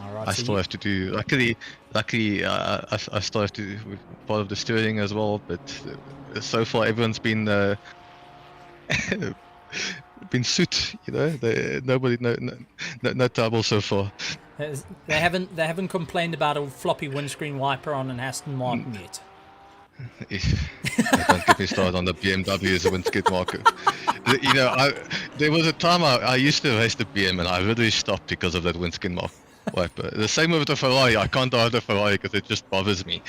All right, I still have to do. Luckily, I still have to do part of the steering as well. But so far, everyone's been suit. Nobody, no trouble so far. They haven't complained about a floppy windscreen wiper on an Aston Martin yet. Don't get me started on the BMW as a windscreen marker. There was a time I used to race the BM, and I really stopped because of that windscreen wiper. The same with the Ferrari. I can't drive the Ferrari because it just bothers me.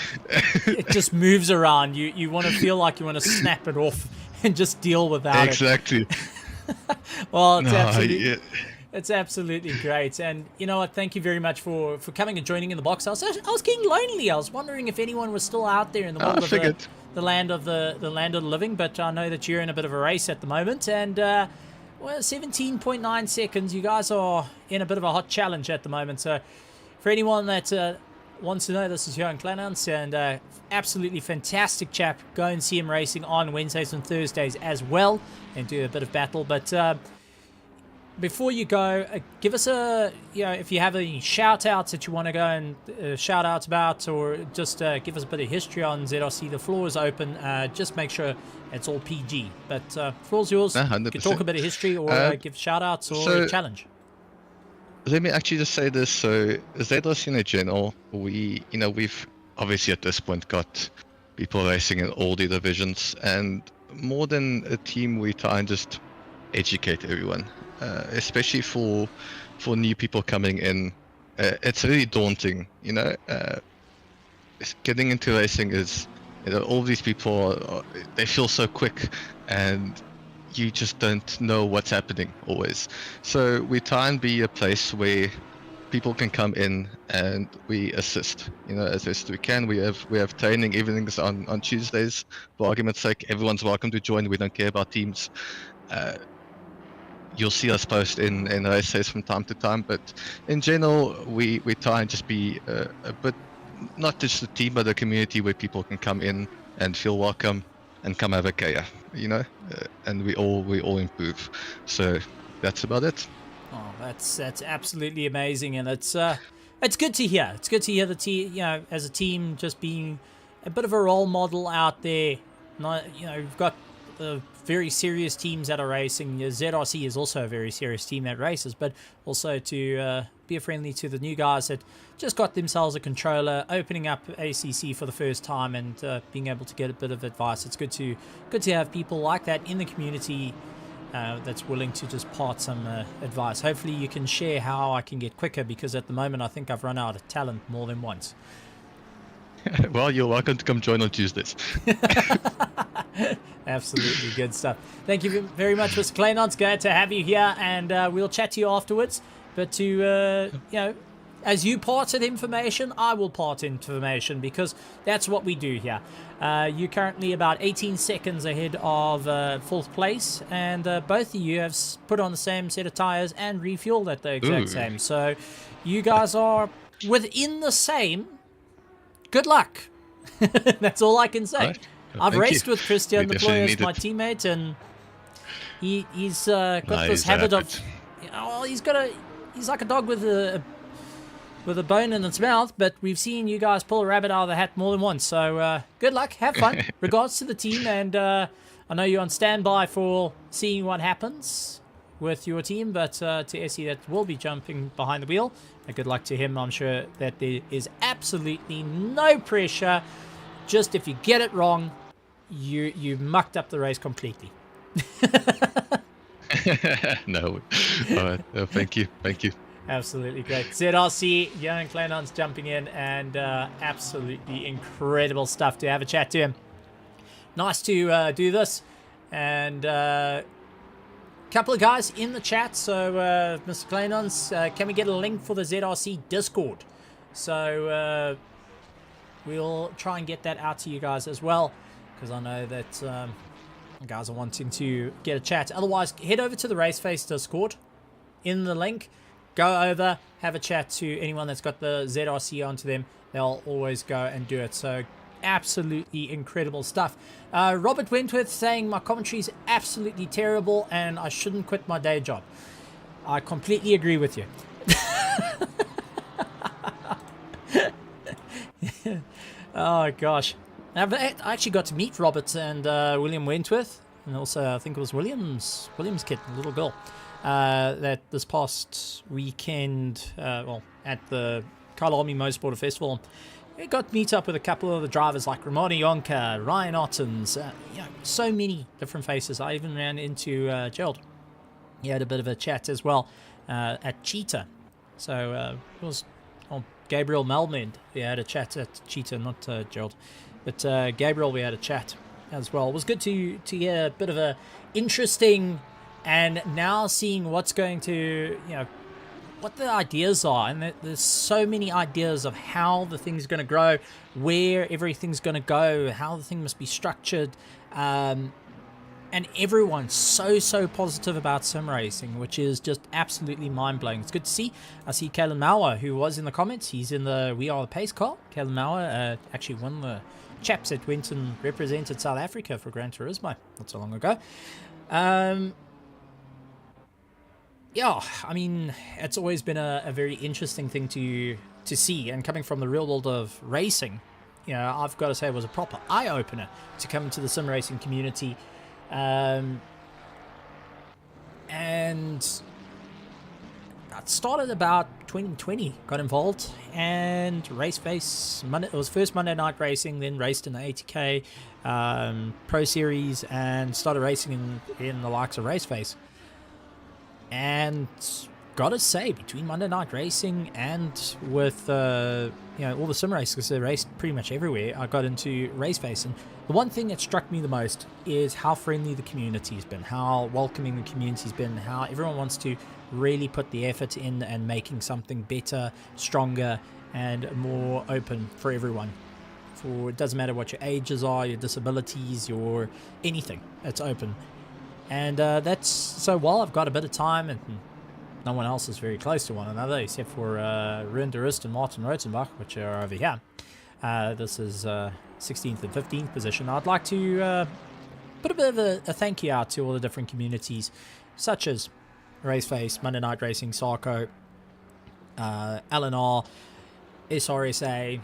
It just moves around. You want to feel like you want to snap it off and just deal without exactly. Well, it's absolutely great. And you know what? Thank you very much for coming and joining in the box. I was getting lonely. I was wondering if anyone was still out there in the world of the land of the land of the living. But I know that you're in a bit of a race at the moment. And 17.9 seconds. You guys are in a bit of a hot challenge at the moment. So for anyone that wants to know, this is Johan Kleinans, and absolutely fantastic chap. Go and see him racing on Wednesdays and Thursdays as well, and do a bit of battle. But before you go, give us if you have any shout outs that you want to go and shout outs about, or just give us a bit of history on ZRC. The floor is open. Just make sure it's all PG. But the floor's yours. 100%. You can talk a bit of history, or give shout outs, or a challenge. Let me actually just say this. So ZRC in general, we've obviously at this point got people racing in all the divisions, and more than a team, we try and just educate everyone. Especially for new people coming in, it's really daunting. Getting into racing is, all these people they feel so quick, and you just don't know what's happening always. So we try and be a place where people can come in and we assist. As best we can. We have training evenings on Tuesdays. For argument's sake, everyone's welcome to join. We don't care about teams. You'll see us post in RaceFace from time to time, but in general, we try and just be a bit, not just a team, but a community where people can come in and feel welcome and come have a kaya, and we all improve. So that's about it. Oh, that's absolutely amazing, and it's good to hear. It's good to hear the team, as a team, just being a bit of a role model out there. We've got the very serious teams that are racing. ZRC is also a very serious team that races, but also to be friendly to the new guys that just got themselves a controller, opening up ACC for the first time, and being able to get a bit of advice. It's good to have people like that in the community that's willing to just part some advice. Hopefully you can share how I can get quicker, because at the moment I think I've run out of talent more than once. Well, you're welcome to come join on Tuesdays. Absolutely good stuff. Thank you very much, Mr. Kleinans. Glad to have you here, and we'll chat to you afterwards. But to as you parted information, I will part information, because that's what we do here. You're currently about 18 seconds ahead of 4th place, and both of you have put on the same set of tires and refueled at the exact same. So you guys are within the same. Good luck. That's all I can say. Right. I've Thank raced you. with Christian We Deploy as definitely my need teammate, and He's got this habit of, he's like a dog with a bone in its mouth, but we've seen you guys pull a rabbit out of the hat more than once. So good luck, have fun. Regards to the team, and I know you're on standby for seeing what happens with your team, but to Essie that will be jumping behind the wheel, good luck to him. I'm sure that there is absolutely no pressure. Just if you get it wrong, you mucked up the race completely. No. All right. Oh, thank you. Absolutely great. ZRC, Johan Kleinon's jumping in, and absolutely incredible stuff to have a chat to him. Nice to do this, and couple of guys in the chat. So Mr. Kleinons, can we get a link for the ZRC Discord? So we'll try and get that out to you guys as well, because I know that guys are wanting to get a chat. Otherwise, head over to the RaceFace Discord in the link. Go over, have a chat to anyone that's got the ZRC onto them. They'll always go and do it. So absolutely incredible stuff. Robert Wentworth saying my commentary is absolutely terrible and I shouldn't quit my day job. I completely agree with you. Oh gosh, I actually got to meet Robert and William Wentworth, and also I think it was William's kid, a little girl, that this past weekend, at the Kyle Army Motorsport Festival. We got to meet up with a couple of the drivers like Ramani Yonka, Ryan Ottens, so many different faces. I even ran into Gerald. He had a bit of a chat as well at Cheetah. So it was Gabriel Malmend. We had a chat at Cheetah, not Gerald. But Gabriel, we had a chat as well. It was good to get a bit of a interesting, and now seeing what's going to, what the ideas are, and there's so many ideas of how the thing's going to grow, where everything's going to go, how the thing must be structured, and everyone's so positive about sim racing, which is just absolutely mind-blowing. It's good to see. I see Kalen Mauer, who was in the comments. He's in the We Are the Pace car. Kalen Mauer actually won the chaps that went and represented South Africa for Gran Turismo not so long ago. Yeah, I mean, it's always been a very interesting thing to see, and coming from the real world of racing, I've got to say it was a proper eye-opener to come into the sim racing community. And I started about 2020, got involved, and RaceFace, it was first Monday Night Racing, then raced in the 80K Pro Series, and started racing in the likes of RaceFace. And gotta say, between Monday Night Racing and with all the sim races, because they raced pretty much everywhere, I got into RaceFace. And the one thing that struck me the most is how friendly the community's been, how welcoming the community's been, how everyone wants to really put the effort in and making something better, stronger, and more open for everyone. For it doesn't matter what your ages are, your disabilities, your anything, it's open. And that's so while I've got a bit of time, and no one else is very close to one another except for Ruin de Rust and Martin Rotenbach, which are over here. This is 16th and 15th position. I'd like to put a bit of a thank you out to all the different communities, such as RaceFace, Monday Night Racing, Sarko, LNR, SRSA,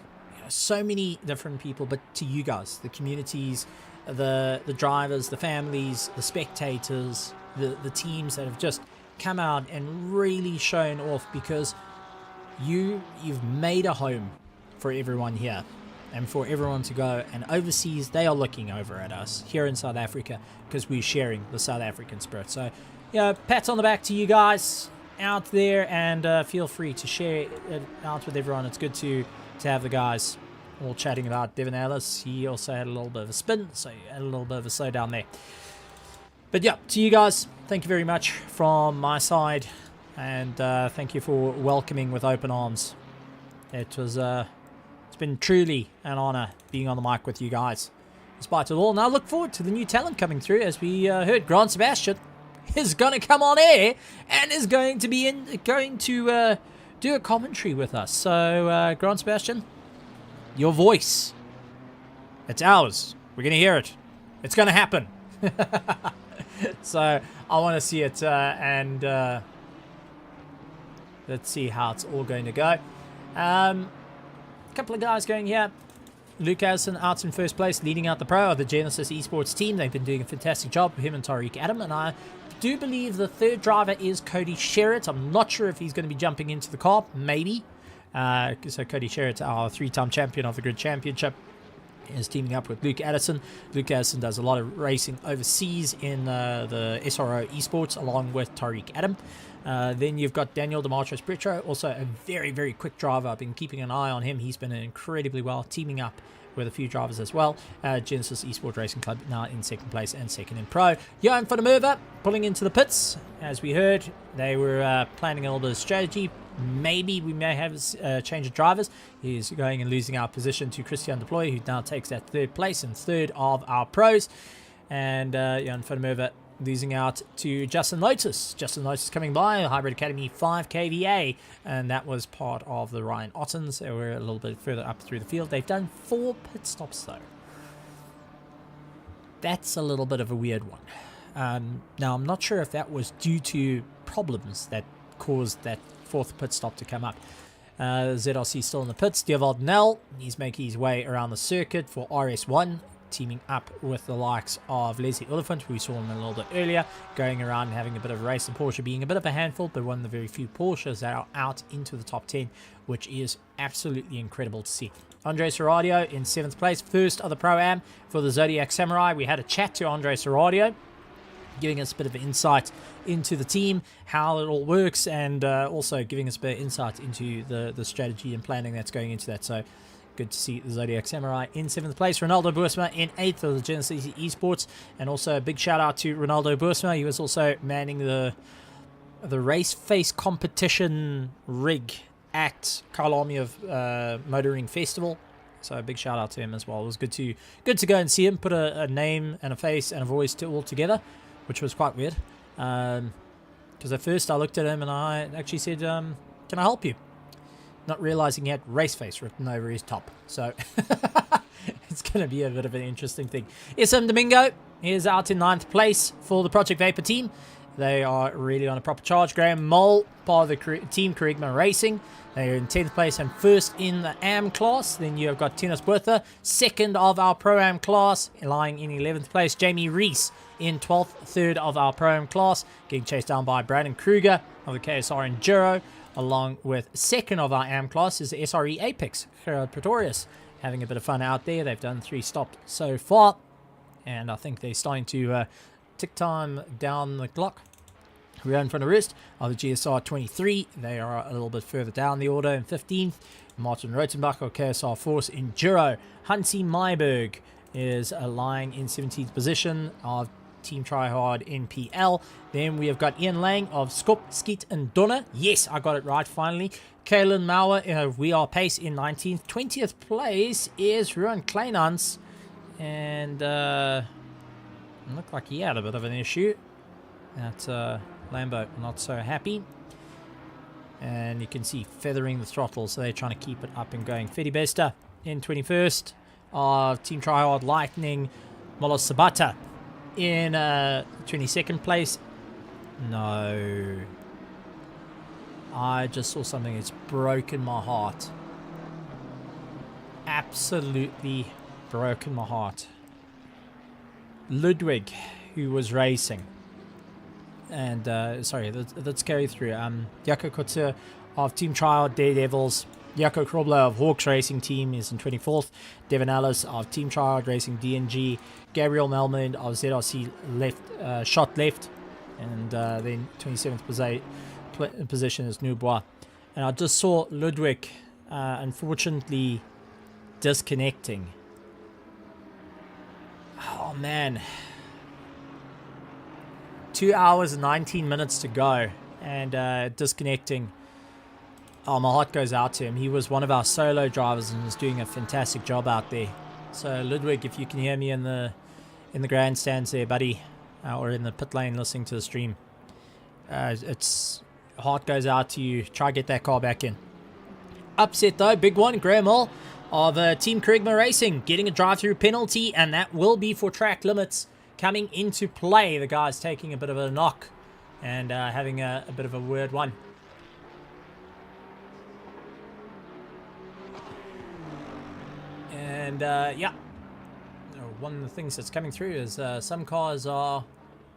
so many different people, but to you guys, the communities, the drivers, the families, the spectators, the teams that have just come out and really shown off, because you've made a home for everyone here, and for everyone to go, and overseas they are looking over at us here in South Africa because we're sharing the South African spirit. So pats on the back to you guys out there, and feel free to share it out with everyone. It's good to have the guys all chatting about Devin Ellis. He also had a little bit of a spin, so he had a little bit of a slowdown there. But yeah, to you guys, thank you very much from my side, and thank you for welcoming with open arms. It was it's been truly an honor being on the mic with you guys, despite it all. And I look forward to the new talent coming through. As we heard, Grant Sebastian is going to come on air and is going to be do a commentary with us. So Grant Sebastian, your voice, it's ours. We're going to hear it. It's going to happen. So I want to see it, and let's see how it's all going to go. A couple of guys going here. Luke Addison out in first place, leading out the pro of the Genesis Esports team. They've been doing a fantastic job, him and Tariq Adam, and I do believe the third driver is Cody Sherritt. I'm not sure if he's going to be jumping into the car, maybe. So Cody Sherritt, our 3-time champion of the Grid Championship, is teaming up with Luke Addison. Luke Addison does a lot of racing overseas in the SRO Esports, along with Tariq Adam. Then you've got Daniel Demetrius Petro, also a very, very quick driver. I've been keeping an eye on him. He's been incredibly well, teaming up with a few drivers as well. Genesis Esports Racing Club now in second place and second in pro. Johan van der Merwe pulling into the pits. As we heard, they were planning a little bit of strategy. Maybe we may have a change of drivers. He's going and losing our position to Christian Deploy, who now takes that third place and third of our pros. And Johan van der Merwe losing out to Justin Lotus. Justin Lotus coming by, Hybrid Academy 5 KVA, and that was part of the Ryan Ottens. They were a little bit further up through the field. They've done 4 pit stops though. That's a little bit of a weird one. Now I'm not sure if that was due to problems that caused that 4th pit stop to come up. ZRC still in the pits. Dewald Nell, he's making his way around the circuit for RS1, teaming up with the likes of Leslie Oliphant, who we saw him a little bit earlier, going around and having a bit of a race, and Porsche being a bit of a handful, but one of the very few Porsches that are out into the top 10, which is absolutely incredible to see. Andre Serradio in 7th place, first of the Pro-Am for the Zodiac Samurai. We had a chat to Andre Serradio, giving us a bit of insight into the team, how it all works, and also giving us a bit of insight into the strategy and planning that's going into that. So good to see the Zodiac Samurai in 7th place. Ronaldo Boersma in 8th of the Genesis Esports. And also a big shout out to Ronaldo Boersma. He was also manning the race face competition rig at Kyalami of Motoring Festival. So a big shout out to him as well. It was good to go and see him put a name and a face and a voice to all together, which was quite weird. Because at first I looked at him and I actually said, can I help you? Not realizing he had RaceFace written over his top. So it's going to be a bit of an interesting thing. SM Domingo is out in 9th place for the Project Vapor team. They are really on a proper charge. Graham Mole, part of the team Kerigma Racing. They are in 10th place and first in the AM class. Then you have got Tinas Bertha, second of our Pro-Am class, lying in 11th place. Jamie Reese in 12th, third of our Pro-Am class, getting chased down by Brandon Kruger of the KSR Enduro. Along with second of our AM class is the SRE Apex, Gerard Pretorius, having a bit of fun out there. They've done 3 stops so far, and I think they're starting to tick time down the clock. We're in front of the rest of the GSR 23. They are a little bit further down the order in 15th. Martin Rotenbach of KSR Force Enduro. Hansi Myberg is lying in 17th position of Team Tryhard in PL. Then we have got Ian Lang of Skop, Skeet and Donna. Yes, I got it right finally. Kaylin Mauer of We Are Pace in 19th. 20th place is Ruan Kleinans. And looked like he had a bit of an issue. That Lambo not so happy. And you can see feathering the throttle, so they're trying to keep it up and going. Fede Besta in 21st of Team Tryhard Lightning. Molos Sabata in 22nd place. No. I just saw something that's broken my heart. Absolutely broken my heart. Ludwig, who was racing. And, sorry, let's carry through. Jaco Couture of Team Trial Daredevils. Jaco Krobler of Hawks Racing Team is in 24th. Devin Ellis of Team Trial Racing DNG. Gabriel Melman of ZRC left, shot left. And then 27th position is Nubois. And I just saw Ludwig, unfortunately, disconnecting. Oh, man. 2 hours and 19 minutes to go. And disconnecting. Oh, my heart goes out to him. He was one of our solo drivers and was doing a fantastic job out there. So, Ludwig, if you can hear me in the grandstands there, buddy, or in the pit lane listening to the stream, it's heart goes out to you. Try get that car back in. Upset though, big one. Graham Hall of Team Kerigma Racing getting a drive-through penalty, and that will be for track limits. coming into play. The guy's taking a bit of a knock and having a bit of a weird one. And yeah, one of the things that's coming through is some cars are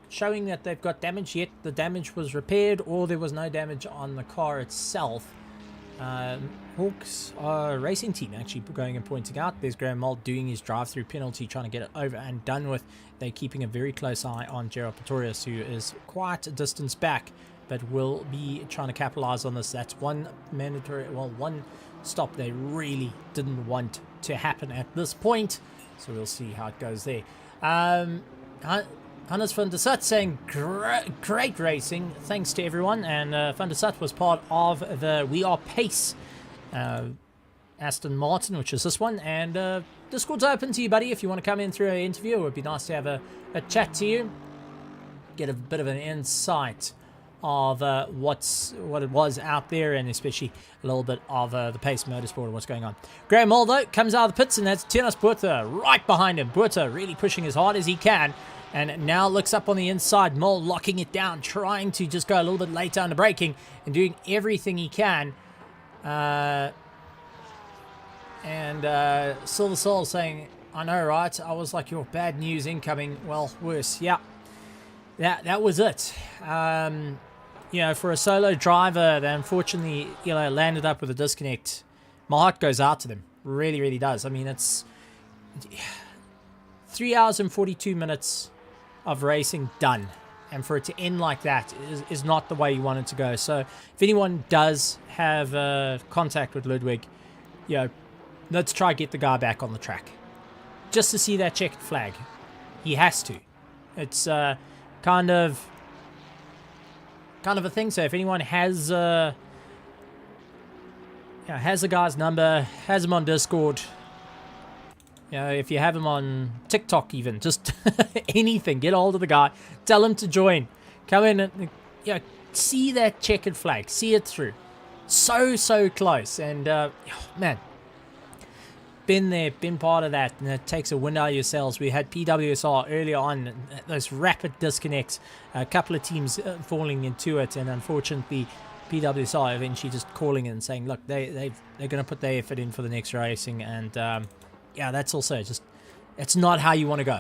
showing that they've got damage, yet the damage was repaired or there was no damage on the car itself. Hawks racing team actually going and pointing out there's Graham Mold doing his drive-through penalty, trying to get it over and done with. They're keeping a very close eye on Gerald Pretorius, who is quite a distance back, but will be trying to capitalize on this. That's one mandatory, well, one stop they really didn't want to happen at this point, so we'll see how it goes there. Hannes van der Sat saying great racing, thanks to everyone, and van der Sat was part of the We Are Pace Aston Martin, which is this one, and Discord's open to you, buddy. If you want to come in through an interview, it would be nice to have a chat to you, get a bit of an insight of what it was out there, and especially a little bit of the Pace Motorsport and what's going on. Graham Moldo comes out of the pits, and that's Tinas Buerta right behind him. Buerta really pushing as hard as he can, and now looks up on the inside. Mole locking it down, trying to just go a little bit later under braking and doing everything he can. Silver Soul saying, I know, right? I was like, your bad news incoming. Well, worse. Yeah, that was it. You know, for a solo driver that unfortunately, you know, landed up with a disconnect, my heart goes out to them. Really, really does. I mean, it's 3 hours and 42 minutes of racing done. And for it to end like that is not the way you want it to go. So if anyone does have contact with Ludwig, you know, let's try to get the guy back on the track. Just to see that checkered flag. He has to. It's kind of a thing. So if anyone has the guy's number, has him on Discord, you know, if you have him on TikTok even, just anything, get a hold of the guy, tell him to join, come in and, you know, see that checkered flag, see it through. So close, and man, been there, been part of that, and it takes a wind out of yourselves. We had PWSR earlier on, those rapid disconnects, a couple of teams falling into it, and unfortunately PWSR eventually just calling in and saying, look, they're going to put their effort in for the next racing, and yeah, that's also just, it's not how you want to go.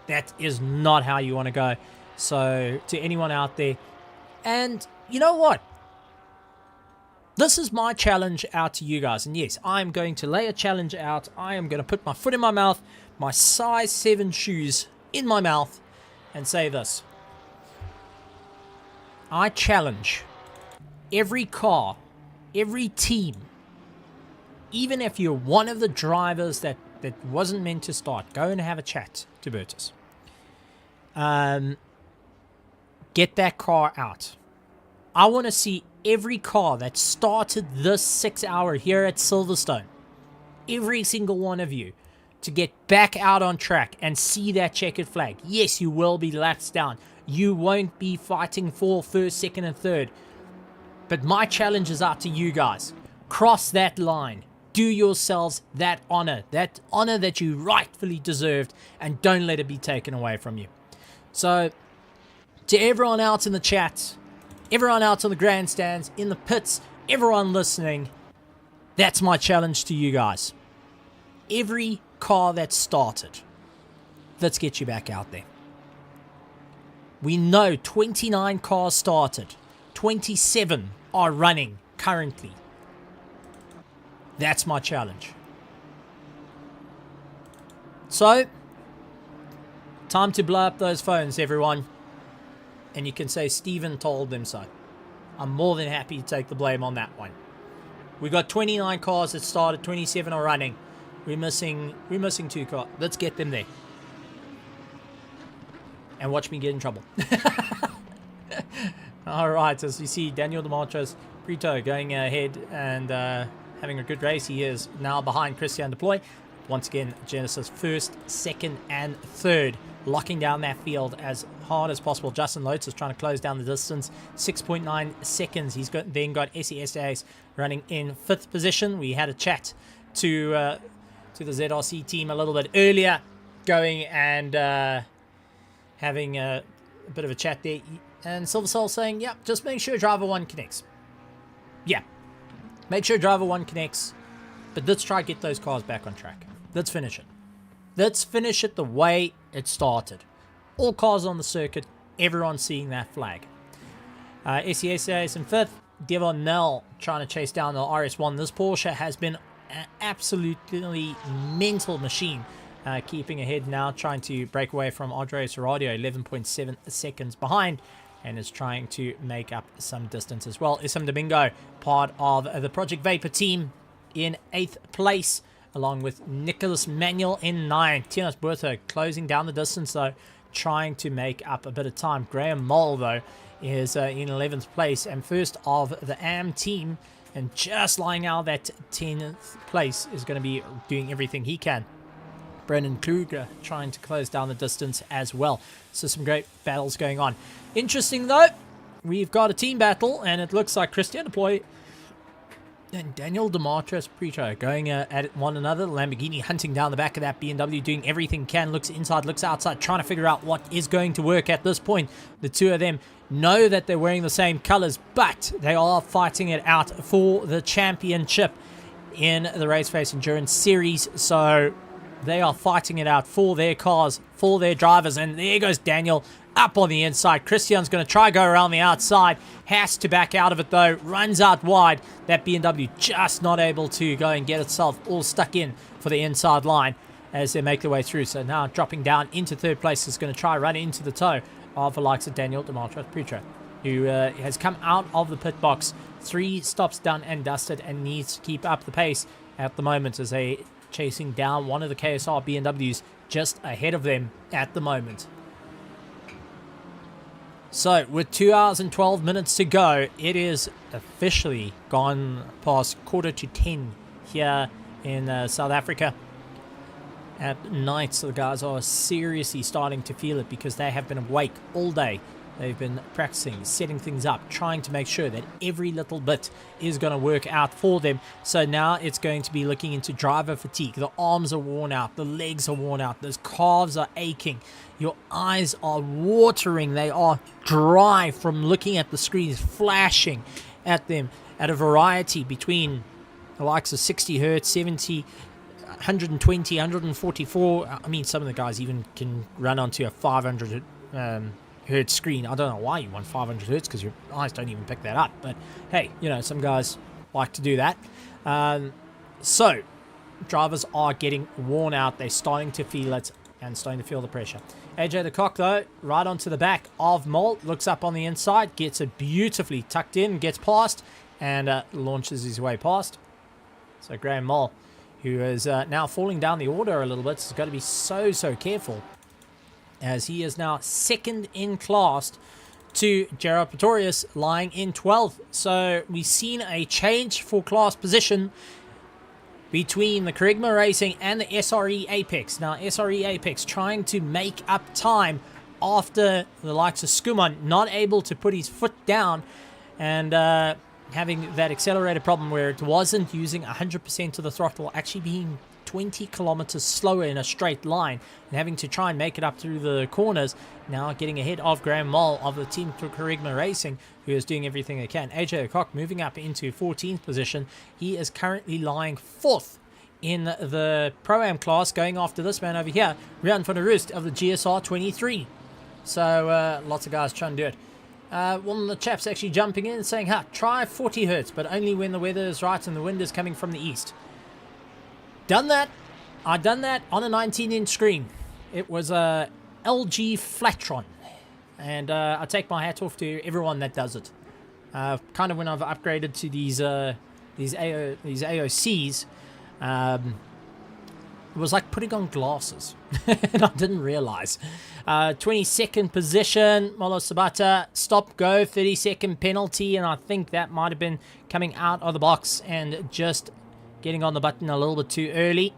That is not how you want to go. So to anyone out there, and you know what? This is my challenge out to you guys. And yes, I'm going to lay a challenge out. I am going to put my foot in my mouth, my size 7 shoes in my mouth, and say this. I challenge every car, every team, even if you're one of the drivers that wasn't meant to start, go and have a chat to Bertus. Get that car out. I want to see every car that started this 6 hour here at Silverstone, every single one of you, to get back out on track and see that checkered flag. Yes, you will be laps down. You won't be fighting for first, second, and third. But my challenge is out to you guys. Cross that line. Do yourselves that honor that you rightfully deserved, and don't let it be taken away from you. So, to everyone else in the chat, everyone else on the grandstands, in the pits, everyone listening, that's my challenge to you guys. Every car that started, let's get you back out there. We know 29 cars started, 27 are running currently. That's my challenge. So, time to blow up those phones, everyone. And you can say Steven told them so. I'm more than happy to take the blame on that one. We got 29 cars that started, 27 are running. We're missing 2 cars. Let's get them there. And watch me get in trouble. Alright, as you see, Daniel Demartros Prito going ahead and having a good race. He is now behind Christian Deploy. Once again, Genesis first, second, and third, locking down that field as hard as possible. Justin Lotes is trying to close down the distance, 6.9 seconds. He's then got SES running in 5th position. We had a chat to the ZRC team a little bit earlier, going and having a bit of a chat there. And Silverstone saying, yep, just make sure driver 1 connects. Yeah, make sure driver 1 connects. But let's try to get those cars back on track. Let's finish it. Let's finish it the way it started. All cars on the circuit, everyone seeing that flag. SESA is in 5th. Devon Nell trying to chase down the RS1. This Porsche has been an absolutely mental machine. Keeping ahead now, trying to break away from Audrey Serradio, 11.7 seconds behind, and is trying to make up some distance as well. Issam Domingo, part of the Project Vapor team, in 8th place, along with Nicholas Manuel in 9th. Tinos Buerto closing down the distance, though, trying to make up a bit of time. Graham Moll, though, is in 11th place and first of the AM team, and just lying out that 10th place is going to be doing everything he can. Brendan Kruger trying to close down the distance as well. So some great battles going on. Interesting though, we've got a team battle, and it looks like Christian Deploy and Daniel Debrief going at one another. Lamborghini hunting down the back of that BMW, doing everything can. Looks inside, looks outside, trying to figure out what is going to work at this point. The two of them know that they're wearing the same colors, but they are fighting it out for the championship in the RaceFace Endurance Series. So they are fighting it out for their cars, for their drivers. And there goes Daniel up on the inside. Christian's going to try go around the outside. Has to back out of it though. Runs out wide. That BMW just not able to go and get itself all stuck in for the inside line as they make their way through. So now dropping down into 3rd place is going to try run into the toe of the likes of Daniel Debrief, who has come out of the pit box. 3 stops done and dusted and needs to keep up the pace at the moment as they chasing down one of the KSR BMWs just ahead of them at the moment. So with 2 hours and 12 minutes to go, it is officially gone past 9:45 here in South Africa at night. So the guys are seriously starting to feel it because they have been awake all day. They've been practicing, setting things up, trying to make sure that every little bit is going to work out for them. So now it's going to be looking into driver fatigue. The arms are worn out. The legs are worn out. Those calves are aching. Your eyes are watering. They are dry from looking at the screens flashing at them at a variety between the likes of 60 hertz, 70, 120, 144. I mean, some of the guys even can run onto a 500 hertz screen. I don't know why you want 500 hertz because your eyes don't even pick that up. But hey, you know, some guys like to do that. So drivers are getting worn out. They're starting to feel it and starting to feel the pressure. AJ the Cock, though, right onto the back of Molt, looks up on the inside, gets it beautifully tucked in, gets past, and launches his way past. So Graham Moll, who is now falling down the order a little bit, has got to be so careful, as he is now 2nd in class to Gerard Pretorius, lying in 12th. So we've seen a change for class position between the Kerygma Racing and the SRE Apex. Now, SRE Apex trying to make up time after the likes of Skuman not able to put his foot down and having that accelerator problem where it wasn't using 100% of the throttle, actually being 20 kilometers slower in a straight line and having to try and make it up through the corners. Now getting ahead of Graham Moll of the team Kerygma Racing, who is doing everything they can. AJ O'Cock moving up into 14th position. He is currently lying 4th in the Pro-Am class, going after this man over here, Rian van der Roost of the GSR 23. So lots of guys trying to do it. One of the chaps actually jumping in and saying, try 40 hertz, but only when the weather is right and the wind is coming from the east. Done that. I've done that on a 19-inch screen. It was a LG Flatron, and I take my hat off to everyone that does it. Kind of when I've upgraded to these AOCs, it was like putting on glasses, and I didn't realize. 22nd position, Molo Sabata, stop go, 30-second penalty, and I think that might have been coming out of the box and just getting on the button a little bit too early.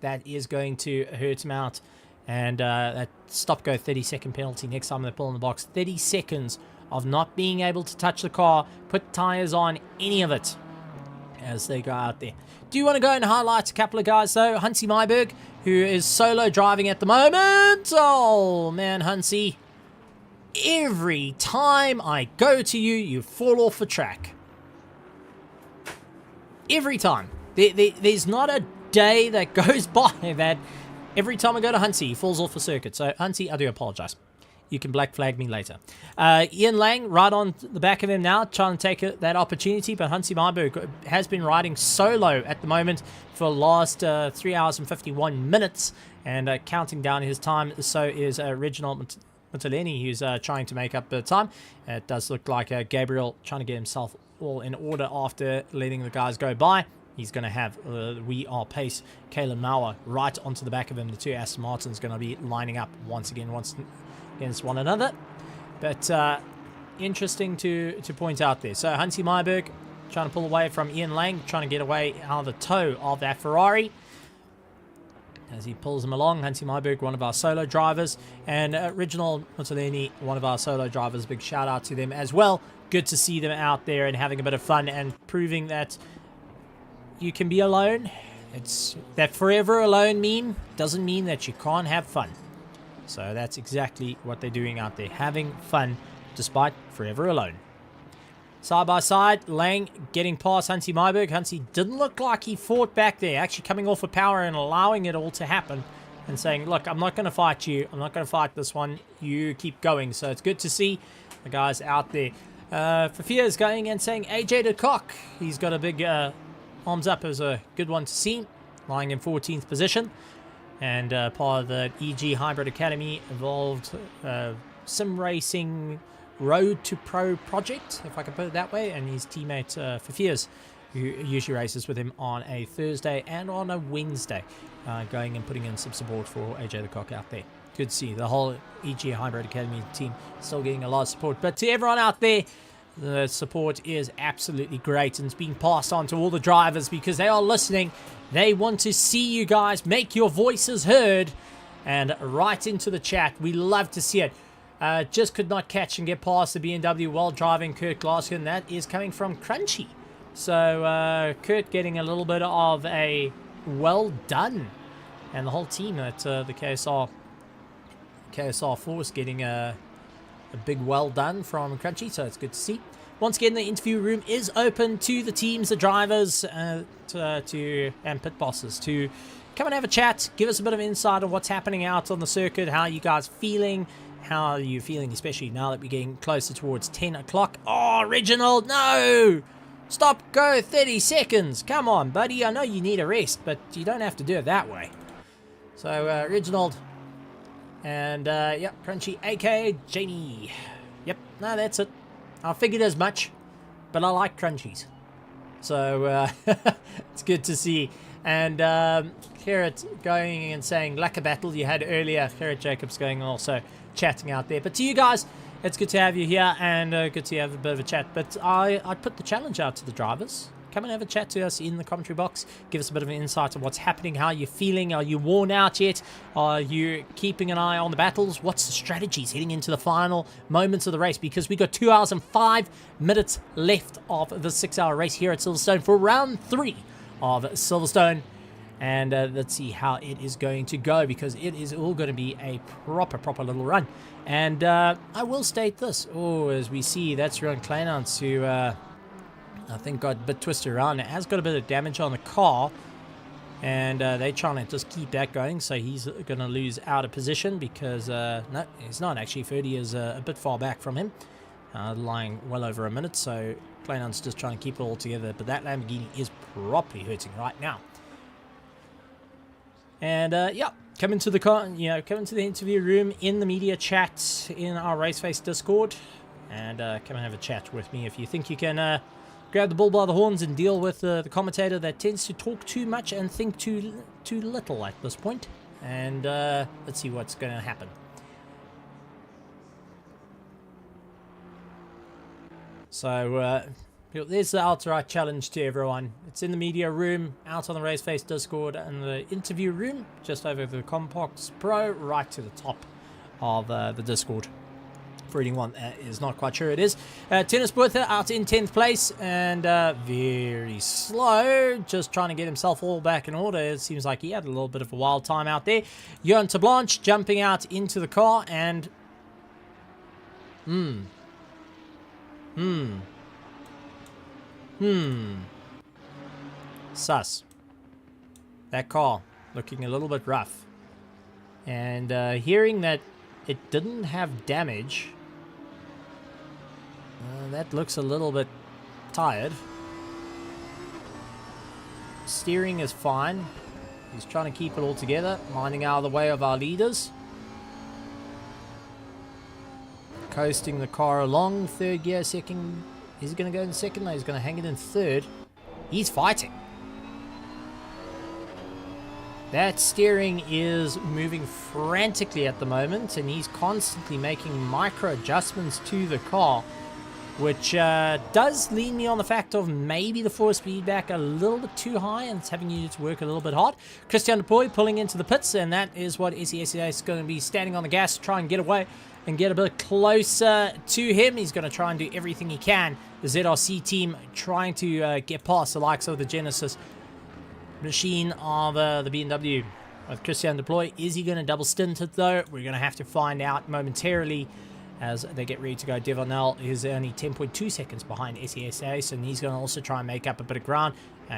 That is going to hurt him out. And that stop-go 30-second penalty next time they pull in the box. 30 seconds of not being able to touch the car, put tyres on, any of it. as they go out there. Do you want to go and highlight a couple of guys, though? Huntsy Myberg, who is solo driving at the moment. Oh, man, Huntsy. Every time I go to you, you fall off the track. Every time. There's not a day that goes by that every time I go to Huntsy, he falls off the circuit. So, Huntsy, I do apologize. You can black flag me later. Ian Lang, right on the back of him now, trying to take that opportunity. But Huntsy Myberg has been riding solo at the moment for the last 3 hours and 51 minutes. And counting down his time, so is Reginald Mutoleni, who's trying to make up the time. It does look like Gabriel trying to get himself all in order after letting the guys go by. He's going to have We Are Pace, Kalen Mauer, right onto the back of him. The two Aston Martins going to be lining up once against one another. But interesting to point out there. So Huntsy Myberg trying to pull away from Ian Lang, trying to get away out of the toe of that Ferrari. As he pulls him along, Huntsy Myberg, one of our solo drivers, and Reginald Mutoleni, one of our solo drivers. Big shout out to them as well. Good to see them out there and having a bit of fun and proving that you can be alone. It's that forever alone meme doesn't mean that you can't have fun. So that's exactly what they're doing out there, having fun despite forever alone. Side by side, Lang getting past Huntsy Myberg. Huntsy didn't look like he fought back there, actually coming off of power and allowing it all to happen and saying, look, I'm not going to fight you. I'm not going to fight this one. You keep going. So it's good to see the guys out there. Fafia is going and saying AJ de Kock. He's got a big arms up as a good one to see, lying in 14th position. And part of the EG Hybrid Academy Evolved Sim Racing Road to Pro project, if I can put it that way. And his teammate Fafias, who usually races with him on a Thursday and on a Wednesday, going and putting in some support for AJ the Cock out there. Good to see the whole EG Hybrid Academy team still getting a lot of support. But to everyone out there, the support is absolutely great, and it's being passed on to all the drivers because they are listening. They want to see you guys make your voices heard and right into the chat. We love to see it. Just could not catch and get past the BMW while driving Kurt Glasgow. That is coming from Crunchy. So Kurt getting a little bit of a well done, and the whole team at the KSR Force getting a big well done from Crunchy, so it's good to see. Once again, the interview room is open to the teams, the drivers, and pit bosses to come and have a chat, give us a bit of insight on what's happening out on the circuit, how you guys feeling, how are you feeling, especially now that we're getting closer towards 10 o'clock. Oh, Reginald, no! Stop, go, 30 seconds. Come on, buddy, I know you need a rest, but you don't have to do it that way. So, Reginald, and, yep, Crunchy, aka Jamie. Yep, no, that's it. I figured as much, but I like Crunchies. So, it's good to see. And, Carrot going and saying, like a battle you had earlier. Carrot Jacobs going and also chatting out there. But to you guys, it's good to have you here and good to have a bit of a chat. But I'd put the challenge out to the drivers. Come and have a chat to us in the commentary box. Give us a bit of an insight on what's happening. How are you feeling? Are you worn out yet? Are you keeping an eye on the battles? What's the strategies heading into the final moments of the race? Because we got 2 hours and 5 minutes left of the 6-hour race here at Silverstone for round 3 of Silverstone. And let's see how it is going to go, because it is all going to be a proper little run. And I will state this. Oh, as we see, that's Ron Kleinans, who I think got a bit twisted around. It has got a bit of damage on the car, and they're trying to just keep that going. So he's going to lose out of position because, no, he's not actually. 30 is a bit far back from him, lying well over a minute. So Kleinans just trying to keep it all together. But that Lamborghini is properly hurting right now. And yeah, come into the interview room in the media chat in our RaceFace Discord, and come and have a chat with me if you think you can grab the bull by the horns and deal with the commentator that tends to talk too much and think too little at this point. And let's see what's going to happen. So there's the outright challenge to everyone. It's in the media room, out on the RaceFace Discord, and the interview room just over the RaceFace.Pro, right to the top of the Discord. operating one is not quite sure it is. Tennis Bertha out in 10th place and very slow, just trying to get himself all back in order. It seems like he had a little bit of a wild time out there. Johan Blanche jumping out into the car and sus. That car looking a little bit rough. And hearing that it didn't have damage, that looks a little bit tired. Steering is fine. He's trying to keep it all together, minding out of the way of our leaders. Coasting the car along, third gear, second. Is he going to go in second? No, he's going to hang it in third. He's fighting. That steering is moving frantically at the moment, and he's constantly making micro adjustments to the car, which does lead me on the fact of maybe the force feedback a little bit too high and it's having you to work a little bit hard. Christian Dupoy pulling into the pits, and that is what SESA is going to be standing on the gas to try and get away and get a bit closer to him. He's going to try and do everything he can. The ZRC team trying to get past the likes of the Genesis machine of the BMW with Christian Deploy. Is he going to double stint it though? We're going to have to find out momentarily as they get ready to go. Devonell is only 10.2 seconds behind SESA, and he's going to also try and make up a bit of ground.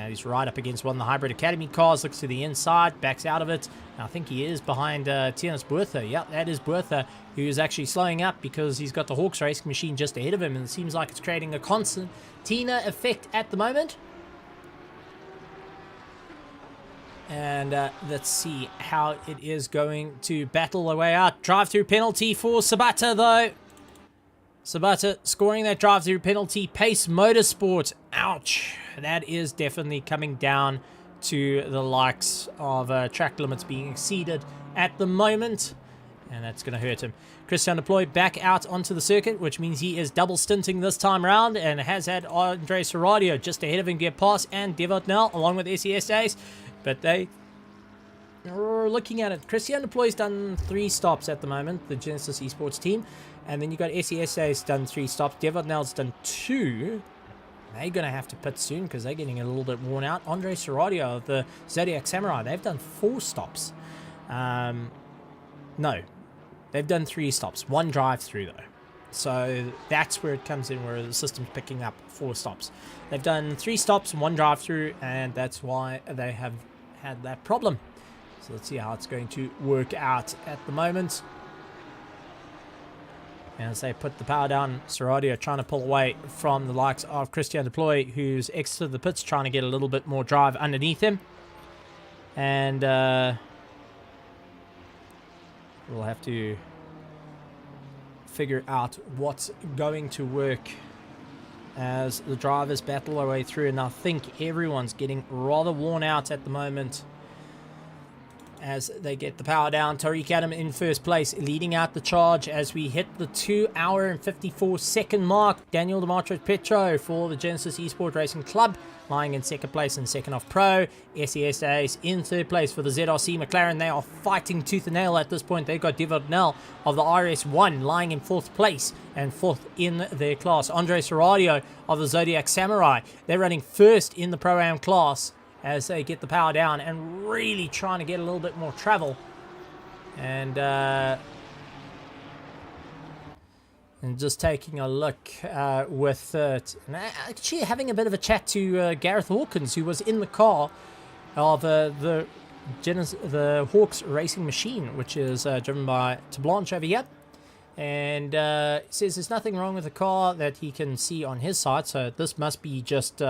He's right up against one of the Hybrid Academy cars, looks to the inside, backs out of it. I think he is behind Tianus Bertha. Yep, that is Bertha, who is actually slowing up because he's got the Hawks racing machine just ahead of him, and it seems like it's creating a constant Tina effect at the moment. And let's see how it is going to battle their way out. Drive-through penalty for Sabata, though. Sabata scoring that drive-through penalty. Pace Motorsport. Ouch. That is definitely coming down to the likes of track limits being exceeded at the moment. And that's going to hurt him. Christian Deploy back out onto the circuit, which means he is double stinting this time round and has had Andre Serradio just ahead of him get past, and Devot now along with SESAs. But they are looking at it. Christian Deploy's done 3 stops at the moment, the Genesis Esports team. And then you got SESA's done 3 stops. Devot now's done 2. They're going to have to pit soon because they're getting a little bit worn out. Andre Serradio of the Zodiac Samurai, they've done 4 stops. No, they've done 3 stops. 1 drive-through, though. So that's where it comes in, where the system's picking up 4 stops. They've done 3 stops, 1 drive-through, and that's why they have had that problem. So let's see how it's going to work out at the moment. And as they put the power down, Serradio trying to pull away from the likes of Christian Deploy, who's exited the pits, trying to get a little bit more drive underneath him. And we'll have to figure out what's going to work as the drivers battle their way through. And I think everyone's getting rather worn out at the moment as they get the power down. Tariq Adam in first place, leading out the charge as we hit the 2 hour and 54 second mark. Daniel Demetrius Petro for the Genesis Esport Racing Club lying in second place and second off Pro. SESA is in third place for the ZRC McLaren. They are fighting tooth and nail at this point. They've got Devot Nell of the RS1 lying in 4th place and 4th in their class. Andre Serradio of the Zodiac Samurai, they're running first in the Pro-Am class as they get the power down and really trying to get a little bit more travel. And just taking a look with actually having a bit of a chat to Gareth Hawkins, who was in the car of the Hawks racing machine, which is driven by Blanche over here. And says there's nothing wrong with the car that he can see on his side, so this must be just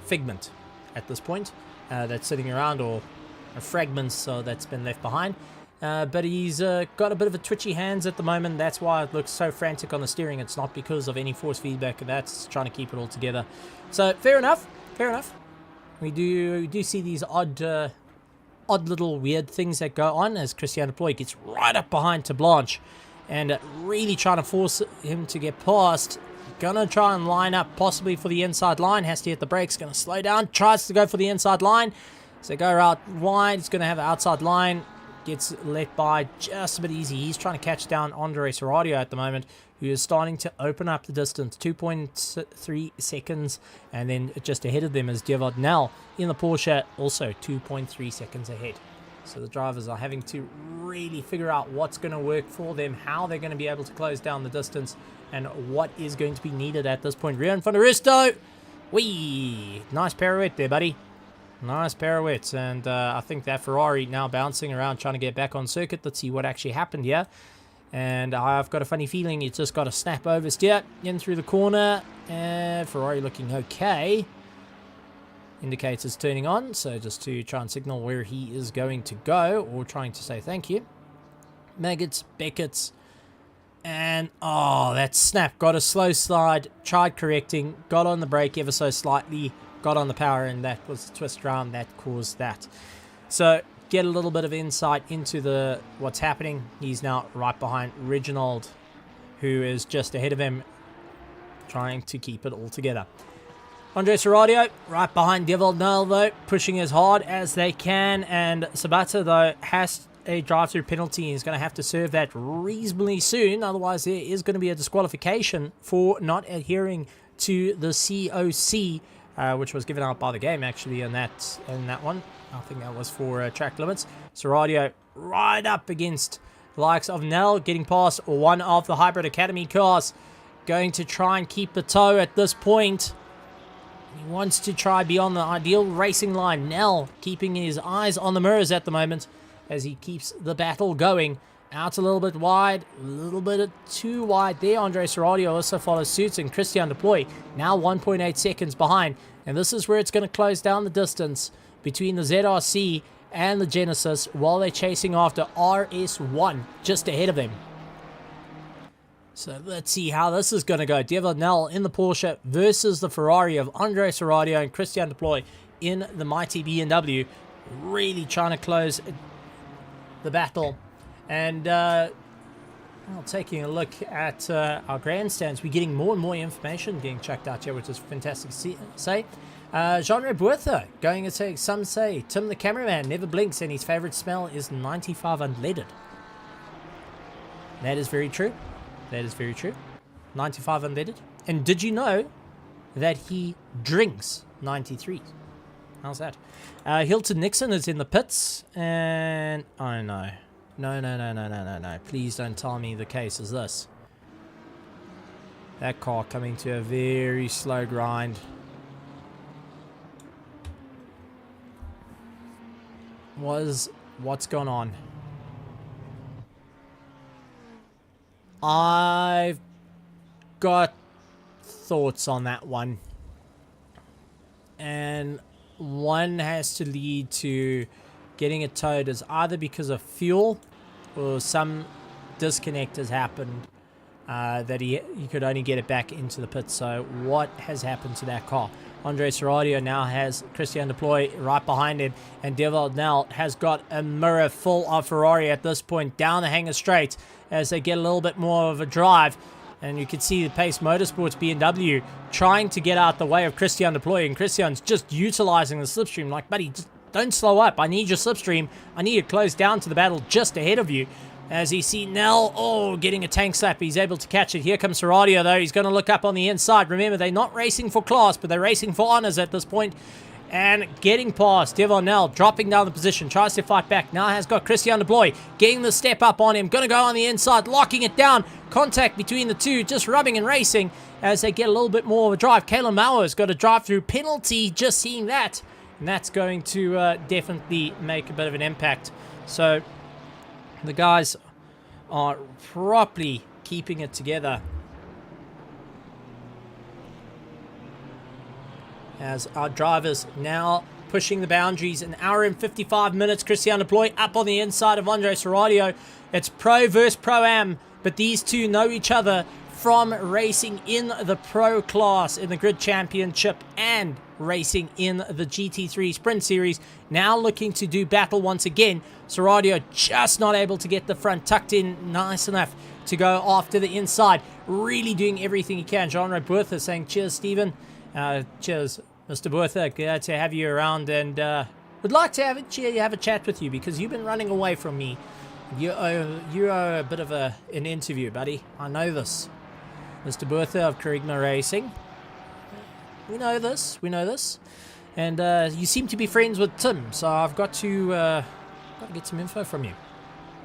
figment at this point that's sitting around, or fragments that's been left behind. But he's got a bit of a twitchy hands at the moment. That's why it looks so frantic on the steering. It's not because of any force feedback. That's trying to keep it all together. So fair enough. Fair enough. We do see these odd little weird things that go on as Christian Deploy gets right up behind to Blanche and really trying to force him to get past. Gonna try and line up possibly for the inside line. Has to hit the brakes. Gonna slow down. Tries to go for the inside line. So go out wide. It's gonna have an outside line. gets let by just a bit easy. He's trying to catch down Andre Serradio at the moment, who is starting to open up the distance. 2.3 seconds, and then just ahead of them is Devod Nell in the Porsche, also 2.3 seconds ahead. So the drivers are having to really figure out what's going to work for them, how they're going to be able to close down the distance, and what is going to be needed at this point. Rian van der Risto! Whee! Nice pirouette there, buddy. Nice pirouettes, and I think that Ferrari now bouncing around trying to get back on circuit. Let's see what actually happened here. And I've got a funny feeling it's just got a snap oversteer in through the corner. And Ferrari looking okay. Indicators turning on, so just to try and signal where he is going to go, or trying to say thank you. Maggots, Beckett's, and oh, that snap. Got a slow slide, tried correcting, got on the brake ever so slightly, got on the power, and that was the twist around that caused that. So get a little bit of insight into what's happening. He's now right behind Reginald, who is just ahead of him, trying to keep it all together. Andre Serradio right behind Devil Null, though, pushing as hard as they can, and Sabata, though, has a drive-through penalty. He's going to have to serve that reasonably soon, otherwise there is going to be a disqualification for not adhering to the COC, which was given out by the game, actually, in that one. I think that was for track limits. Serradio right up against the likes of Nell, getting past one of the Hybrid Academy cars, going to try and keep the tow at this point. He wants to try beyond the ideal racing line. Nell keeping his eyes on the mirrors at the moment as he keeps the battle going. Out a little bit wide, a little bit too wide there. Andre Serradio also follows suit, and Christian Deploy now 1.8 seconds behind. And this is where it's going to close down the distance between the ZRC and the Genesis while they're chasing after RS1 just ahead of them. So let's see how this is going to go. Devon Nell in the Porsche versus the Ferrari of Andre Serradio and Christian Deploy in the mighty BMW. Really trying to close the battle. And taking a look at our grandstands, we're getting more and more information getting checked out here, which is fantastic to say. Jean-Ray Buertha going to take, some say, Tim the cameraman never blinks and his favorite smell is 95 unleaded. That is very true. That is very true. 95 unleaded. And did you know that he drinks 93s? How's that? Hilton Nixon is in the pits. And, oh no. No. Please don't tell me the case is this. That car coming to a very slow grind. What's going on? I've got thoughts on that one. And one has to lead to getting it towed as either because of fuel or some disconnect has happened that he could only get it back into the pit. So what has happened to that car? Andre Serradio now has Christian Deploy right behind him, and Devil now has got a mirror full of Ferrari at this point down the hanger straight as they get a little bit more of a drive. And you can see the Pace Motorsports BMW trying to get out the way of Christian Deploy, and Christian's just utilizing the slipstream like, buddy, just don't slow up. I need your slipstream. I need to close down to the battle just ahead of you. As you see Nell, getting a tank slap. He's able to catch it. Here comes Serradio, though. He's going to look up on the inside. Remember, they're not racing for class, but they're racing for honors at this point. And getting past Devon Nell, dropping down the position, tries to fight back. Now has got Christian Deploy, getting the step up on him. Going to go on the inside, locking it down. Contact between the two, just rubbing and racing as they get a little bit more of a drive. Kayla Mauer's got a drive-through penalty, just seeing that. And that's going to definitely make a bit of an impact. So the guys are properly keeping it together as our drivers now pushing the boundaries. An hour and 55 minutes. Christian Deploy up on the inside of Andre Serradio. It's Pro versus Pro-Am, but these two know each other from racing in the Pro class in the Grid Championship and racing in the GT3 Sprint Series. Now looking to do battle once again. Serradio just not able to get the front tucked in nice enough to go after the inside. Really doing everything he can. Jean-Ray Buertha saying, cheers, Stephen. Cheers, Mr. Buertha. Glad to have you around. And would like to have a chat with you because you've been running away from me. You owe a bit of an interview, buddy. I know this. Mr. Bertha of Kerigma Racing. We know this. And you seem to be friends with Tim, so I've got to get some info from you.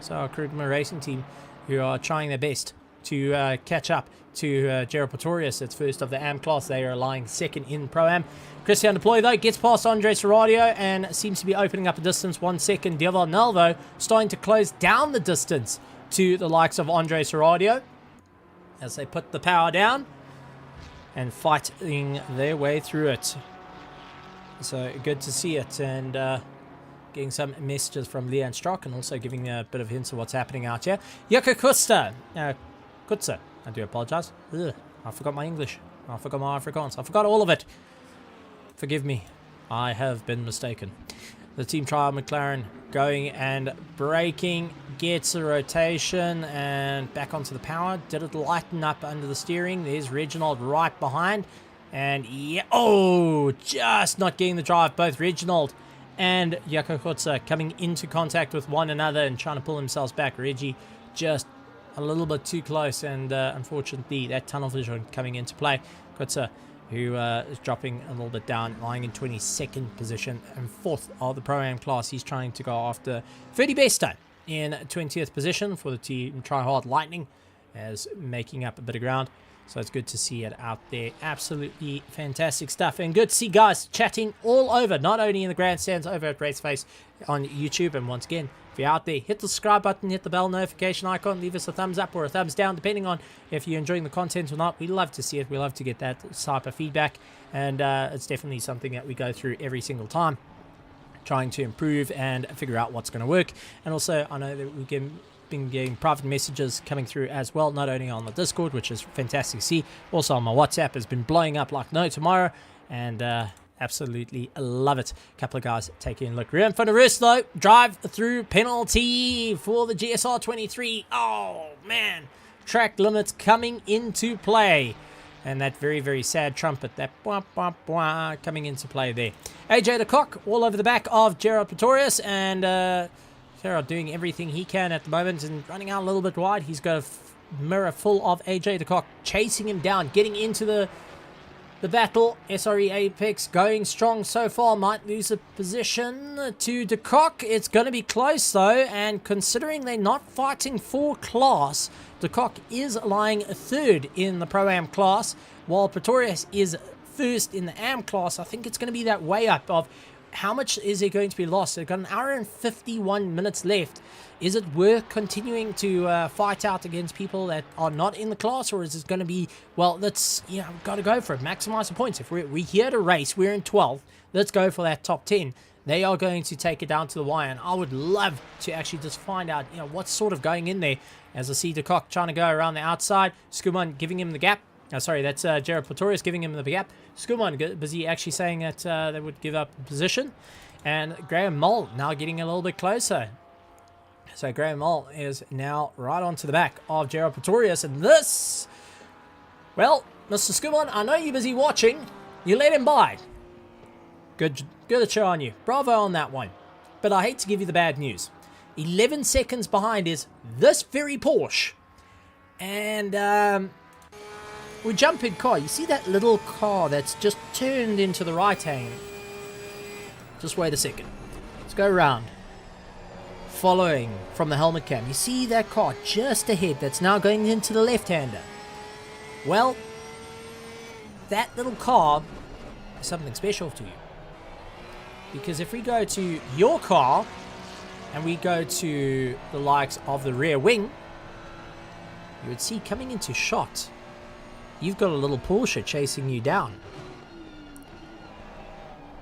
So our Kerigma Racing team, who are trying their best to catch up to Gerald Pretorius. It's first of the AM class. They are lying second in Pro-Am. Christian Deploy, though, gets past Andre Serradio and seems to be opening up a distance. 1 second. Diaval, though, starting to close down the distance to the likes of Andre Serradio as they put the power down and fighting their way through it. So good to see it, and getting some messages from Leanne Strock and also giving a bit of hints of what's happening out here. Jukka Kutsa, I do apologize. Ugh, I forgot my English. I forgot my Afrikaans. I forgot all of it. Forgive me. I have been mistaken. The team trial McLaren going and braking, gets a rotation and back onto the power. Did it lighten up under the steering? There's Reginald right behind. And yeah, oh, just not getting the drive. Both Reginald and Jukka Kutsa coming into contact with one another and trying to pull themselves back. Reggie just a little bit too close, and unfortunately that tunnel vision coming into play. Kutsa, who is dropping a little bit down, lying in 22nd position and 4th of the Pro-Am class. He's trying to go after Ferdy Besta in 20th position for the team Try Hard Lightning, as making up a bit of ground. So it's good to see it out there. Absolutely fantastic stuff. And good to see guys chatting all over, not only in the grandstands over at RaceFace on YouTube. And once again, if you're out there, hit the subscribe button, hit the bell notification icon, leave us a thumbs up or a thumbs down, depending on if you're enjoying the content or not. We love to see it. We love to get that type of feedback. And it's definitely something that we go through every single time, trying to improve and figure out what's going to work. And also, I know that we can been getting private messages coming through as well, not only on the Discord, which is fantastic to see, also on my WhatsApp has been blowing up like no tomorrow, and absolutely love it. A couple of guys taking a look. Rian van der Rust, though, drive through penalty for the GSR 23. Oh man, track limits coming into play, and that very, very sad trumpet, that bwah, bwah, bwah, coming into play there. AJ the Cock all over the back of Gerald Pretorius, and Gerald doing everything he can at the moment and running out a little bit wide. He's got a mirror full of AJ the Cock chasing him down, getting into the battle. SRE Apex going strong so far. Might lose a position to De Kock. It's going to be close though, and considering they're not fighting for class, De Kock is lying third in the Pro-Am class, while Pretorius is first in the Am class. I think it's going to be that way up of how much is it going to be lost? They've got an hour and 51 minutes left. Is it worth continuing to fight out against people that are not in the class, or is it going to be, well, let's, got to go for it, maximize the points. If we're here to race, we're in 12th, let's go for that top 10. They are going to take it down to the wire, and I would love to actually just find out, what's sort of going in there. As I see De Kock trying to go around the outside, Skuman giving him the gap. Sorry, that's Gerald Pretorius giving him the gap. Skuman busy actually saying that they would give up the position. And Graham Moll now getting a little bit closer. So Graham Moll is now right onto the back of Gerald Pretorius. And this, well, Mr. Skuman, I know you're busy watching. You let him by. Good show on you. Bravo on that one. But I hate to give you the bad news. 11 seconds behind is this very Porsche. And we jump in car. You see that little car that's just turned into the right hand? Just wait a second. Let's go around. Following from the helmet cam. You see that car just ahead that's now going into the left-hander? Well, that little car is something special to you. Because if we go to your car and we go to the likes of the rear wing, you would see coming into shot, you've got a little Porsche chasing you down.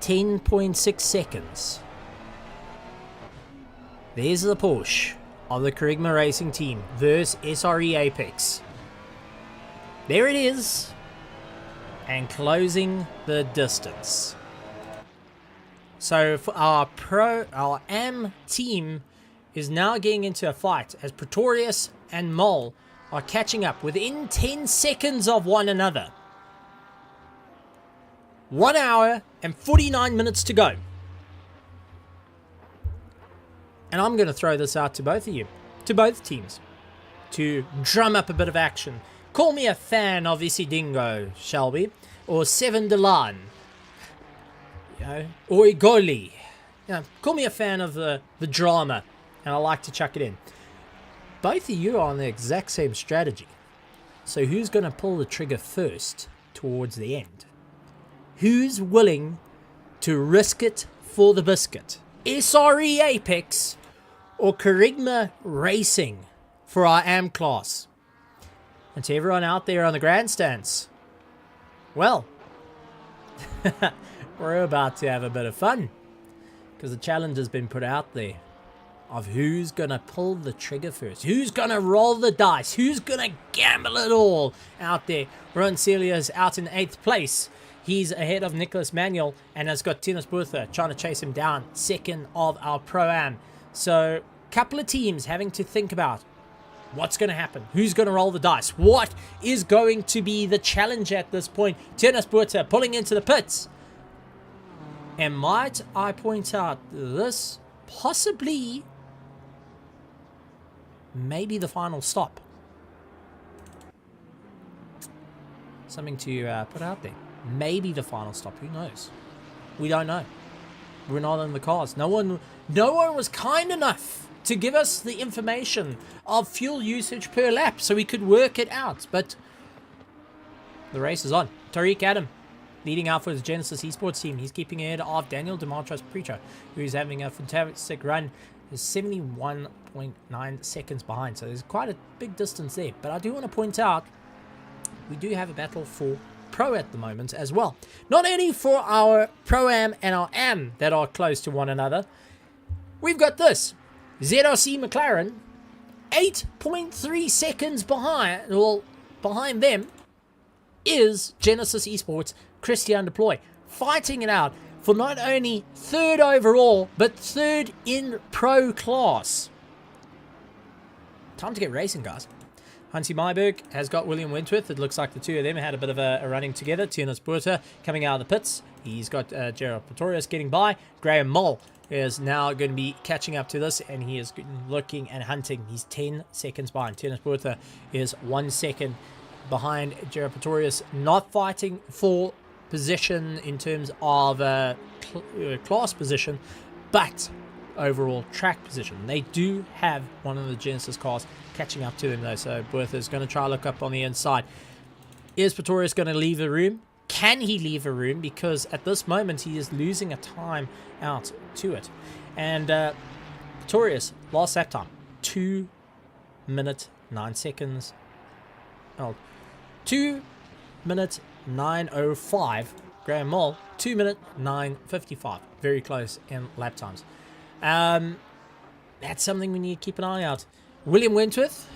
10.6 seconds. There's the Porsche of the Kerigma Racing Team versus SRE Apex. There it is. And closing the distance. So for our AM team is now getting into a fight as Pretorius and Mole are catching up within 10 seconds of one another. 1 hour and 49 minutes to go. And I'm going to throw this out to both of you, to both teams, to drum up a bit of action. Call me a fan of Isidingo, Shelby, or Seven Delan, or Igoli. Call me a fan of the drama, and I like to chuck it in. Both of you are on the exact same strategy. So who's going to pull the trigger first towards the end? Who's willing to risk it for the biscuit? SRE Apex or Kerygma Racing for our AM class? And to everyone out there on the grandstands, well, we're about to have a bit of fun, because the challenge has been put out there of who's going to pull the trigger first, who's going to roll the dice, who's going to gamble it all out there. Ron Celia's out in 8th place. He's ahead of Nicholas Manuel and has got Tennis Bertha trying to chase him down, second of our Pro-Am. So, couple of teams having to think about what's going to happen, who's going to roll the dice, what is going to be the challenge at this point. Tennis Bertha pulling into the pits. And might I point out, this possibly maybe the final stop. Something to put out there. Maybe the final stop. Who knows? We don't know. We're not in the cars. No one was kind enough to give us the information of fuel usage per lap so we could work it out. But the race is on. Tariq Adam leading out for his Genesis Esports team. He's keeping ahead of Daniel Demartros Preacher, who's having a fantastic run. Is 71.9 seconds behind. So there's quite a big distance there. But I do want to point out, we do have a battle for Pro at the moment as well. Not only for our Pro-Am and our Am that are close to one another, we've got this. ZRC McLaren, 8.3 seconds behind. Well, behind them is Genesis Esports Christian Deploy, fighting it out for not only 3rd overall, but 3rd in Pro class. Time to get racing, guys. Hunty Myberg has got William Wentworth. It looks like the two of them had a bit of a running together. Tiernas Puerta coming out of the pits. He's got Gerard Pretorius getting by. Graham Moll is now going to be catching up to this, and he is looking and hunting. He's 10 seconds behind. Tiernas Puerta is 1 second behind Gerard Pretorius, not fighting for position in terms of class position, but overall track position. They do have one of the Genesis cars catching up to them though, so Bertha is going to try to look up on the inside. Is Pretorius going to leave the room? Can he leave a room? Because at this moment he is losing a time out to it. And Pretorius, last lap time, 2 minutes 9 seconds. Oh, 2 minutes 9:05. Graham Moll, 2 minute 9:55. Very close in lap times. That's something we need to keep an eye out. William Wentworth,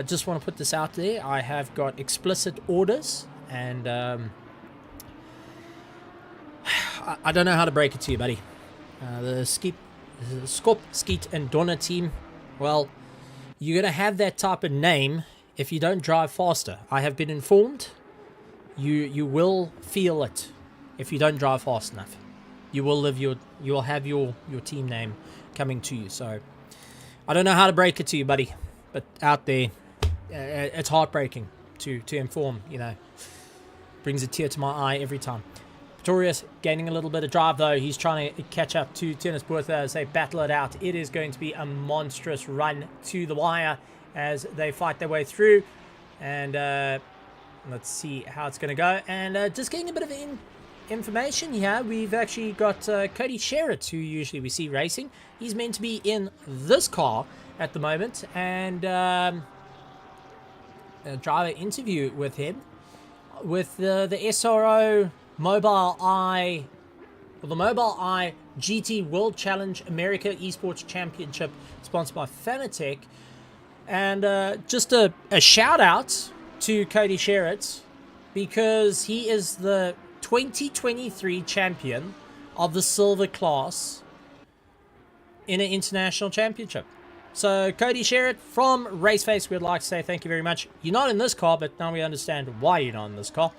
just want to put this out there. I have got explicit orders, and I don't know how to break it to you, buddy. The Skop, Skeet, and Donna team, well, you're going to have that type of name if you don't drive faster. I have been informed. You will feel it if you don't drive fast enough. You will have your team name coming to you. So I don't know how to break it to you, buddy, but out there, it's heartbreaking to inform. You know, brings a tear to my eye every time. Pretorius gaining a little bit of drive though. He's trying to catch up to Tennis Bertha as they battle it out. It is going to be a monstrous run to the wire as they fight their way through. And let's see how it's going to go. And just getting a bit of information here. We've actually got Cody Sherritt, who usually we see racing. He's meant to be in this car at the moment. And a driver interview with him with the SRO Mobile Eye, or the Mobile Eye GT World Challenge America Esports Championship, sponsored by Fanatec. And just a shout out to Cody Sherritt, because he is the 2023 champion of the silver class in an international championship. So Cody Sherritt from RaceFace, we'd like to say thank you very much. You're not in this car, but now we understand why you're not in this car.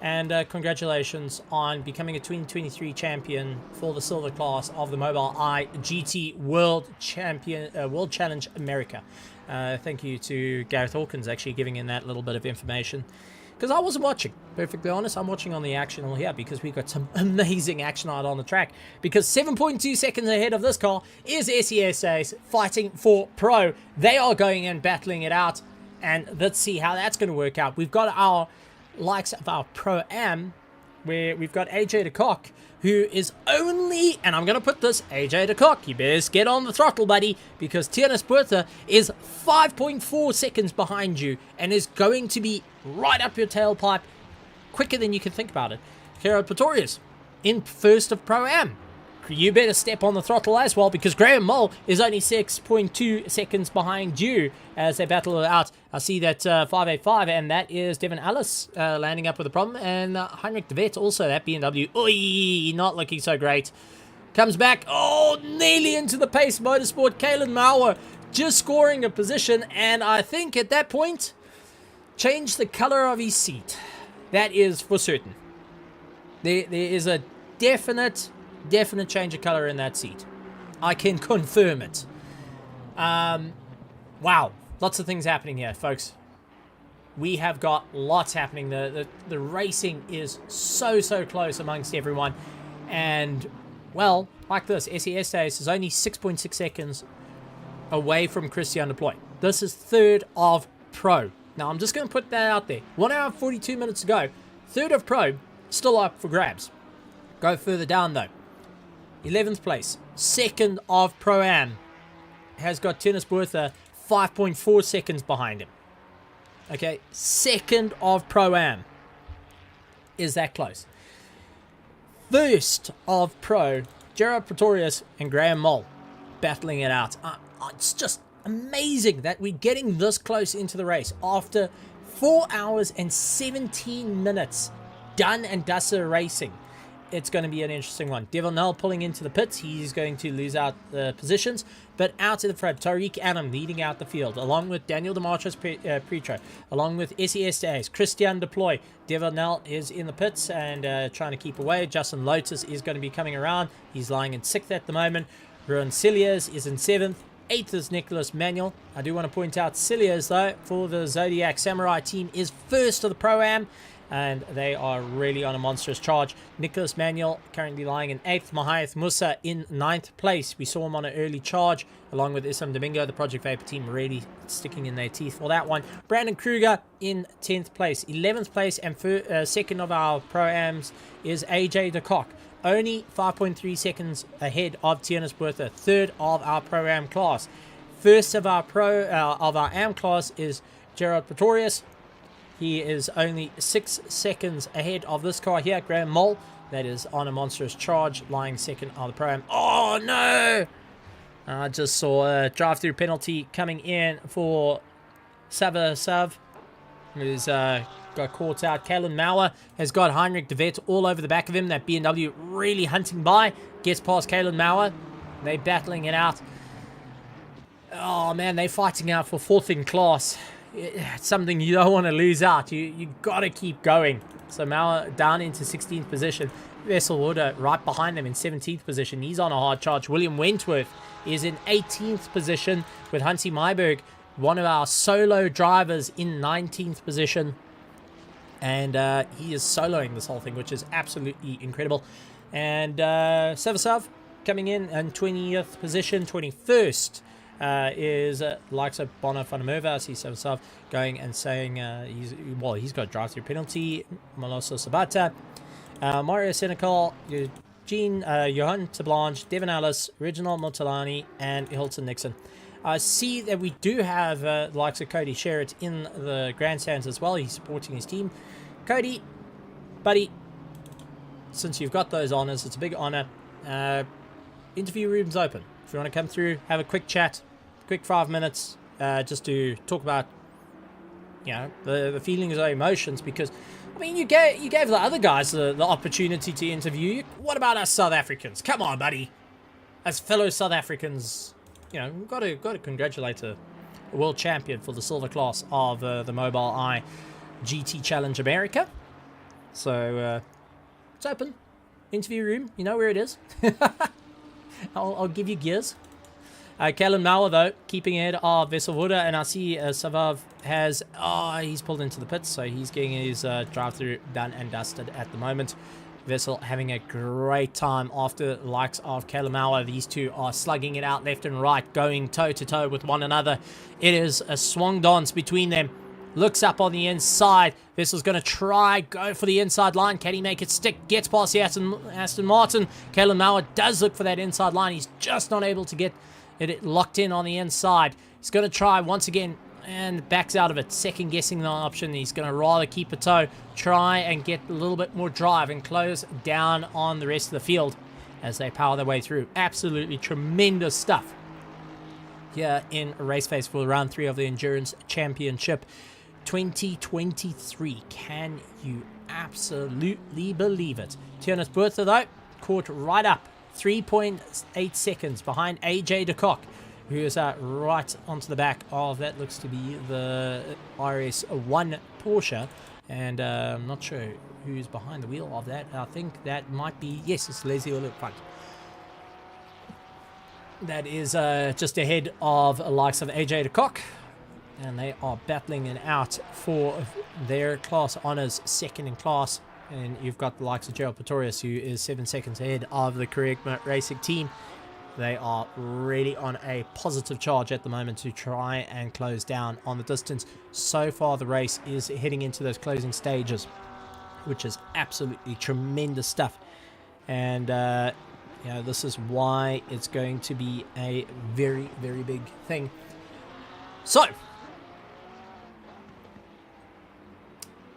And congratulations on becoming a 2023 champion for the silver class of the Mobile Eye GT World Challenge America. Thank you to Gareth Hawkins actually giving in that little bit of information. Because I wasn't watching, perfectly honest. I'm watching on the action all here because we've got some amazing action out on the track. Because 7.2 seconds ahead of this car is SESA's Fighting for Pro. They are going and battling it out. And let's see how that's going to work out. We've got our likes of our Pro-Am, where we've got AJ de Kock, who is only, and I'm going to put this, AJ de Kock, you best get on the throttle, buddy, because Tiernas Puerta is 5.4 seconds behind you and is going to be right up your tailpipe quicker than you can think about it. Gerard Pretorius in first of Pro-Am. You better step on the throttle as well, because Graham Mole is only 6.2 seconds behind you as they battle it out. I see that 585, and that is Devin Ellis landing up with a problem, and Heinrich de Wet also, that BMW. Oy, not looking so great. Comes back, oh, nearly into the Pace Motorsport. Kalen Mauer just scoring a position, and I think at that point, changed the color of his seat. That is for certain. There is a definite change of color in that seat. I can confirm it. Wow, lots of things happening here, folks. We have got lots happening. The racing is so close amongst everyone. And, well, like this, SES Days is only 6.6 seconds away from Christian Deploy. This is third of Pro. Now, I'm just going to put that out there. 1 hour and 42 minutes to go. Third of Pro, still up for grabs. Go further down, though. 11th place, second of Pro-Am, has got Tiernas Puerta 5.4 seconds behind him. Okay, second of Pro-Am is that close. First of Pro, Gerard Pretorius and Graham Mole battling it out. It's just amazing that we're getting this close into the race after 4 hours and 17 minutes done and dusted racing. It's going to be an interesting one. Devonell pulling into the pits. He's going to lose out the positions. But out of the front, Tariq Adam leading out the field, along with Daniel Demartris Pretro, along with SES Days, Christian Deploy. Devonell is in the pits and trying to keep away. Justin Lotus is going to be coming around. He's lying in 6th at the moment. Ruan Cilliers is in 7th. 8th is Nicholas Manuel. I do want to point out Cilliers, though, for the Zodiac Samurai team, is first of the Pro-Am. And they are really on a monstrous charge. Nicholas Manuel currently lying in 8th. Mahath Musa in 9th place. We saw him on an early charge, along with Isam Domingo. The Project Vapor team really sticking in their teeth for that one. Brandon Kruger in 10th place. 11th place and second of our Pro-Ams is AJ de Kock. Only 5.3 seconds ahead of Tiernas Puerta. Third of our Pro-Am class. First of our Am class is Gerard Pretorius. He is only 6 seconds ahead of this car here, Graham Mole. That is on a monstrous charge, lying second on the Pro-Am. Oh, no! I just saw a drive-through penalty coming in for Sav, who's got caught out. Kalen Mauer has got Heinrich de Wet all over the back of him. That BMW really hunting by. Gets past Kalen Mauer. They're battling it out. Oh, man, they're fighting out for 4th in class. It's something you don't want to lose out. You got to keep going. So Mauer down into 16th position. Vesselwood right behind them in 17th position. He's on a hard charge. William Wentworth is in 18th position with Hansi Myberg, one of our solo drivers, in 19th position. And he is soloing this whole thing, which is absolutely incredible. And Sevasav coming in 20th position. 21st is likes of Bono Funamova. I see Sevasav going and saying he's got a drive-through penalty. Maloso Sabata, Mario Senecal, Eugene, Johan Tablanche, Devin Ellis, Reginald Motalani, and Hilton Nixon. I see that we do have the likes of Cody Sherritt in the grandstands as well. He's supporting his team. Cody, buddy, since you've got those honors, it's a big honor. Interview room's open. If you want to come through, have a quick chat, quick 5 minutes, just to talk about, the feelings or emotions. Because, I mean, you gave the other guys the opportunity to interview you. What about us South Africans? Come on, buddy. As fellow South Africans, we've got to congratulate a world champion for the silver class of the Mobile Eye GT Challenge America. So, it's open. Interview room, you know where it is. I'll give you gears. Callum Mauer, though, keeping ahead of Vesselwoda, and I see Savav has... Oh, he's pulled into the pits, so he's getting his drive-through done and dusted at the moment. Vessel having a great time after the likes of Callum Mauer. These two are slugging it out left and right, going toe-to-toe with one another. It is a swung dance between them. Looks up on the inside. Vessel's going to go for the inside line. Can he make it stick? Gets past the Aston Martin. Callum Mauer does look for that inside line. He's just not able to get it locked in on the inside. He's going to try once again and backs out of it, second guessing the option. He's going to rather keep a toe, try and get a little bit more drive and close down on the rest of the field as they power their way through. Absolutely tremendous stuff here in RaceFace for round 3 of the Endurance Championship 2023. Can you absolutely believe it? Tierna's Bertha, though, caught right up 3.8 seconds behind AJ de Kock, who is right onto the back of that looks to be the RS1 Porsche, and I'm not sure who's behind the wheel of that. I think that might be, yes, it's Leslie Oliphant. That is just ahead of the likes of AJ de Kock, and they are battling it out for their class honors, second in class. And you've got the likes of Gerald Pretorius, who is 7 seconds ahead of the Correctma Racing team. They are really on a positive charge at the moment to try and close down on the distance. So far, the race is heading into those closing stages, which is absolutely tremendous stuff. And, you know, this is why it's going to be a very, very big thing. So,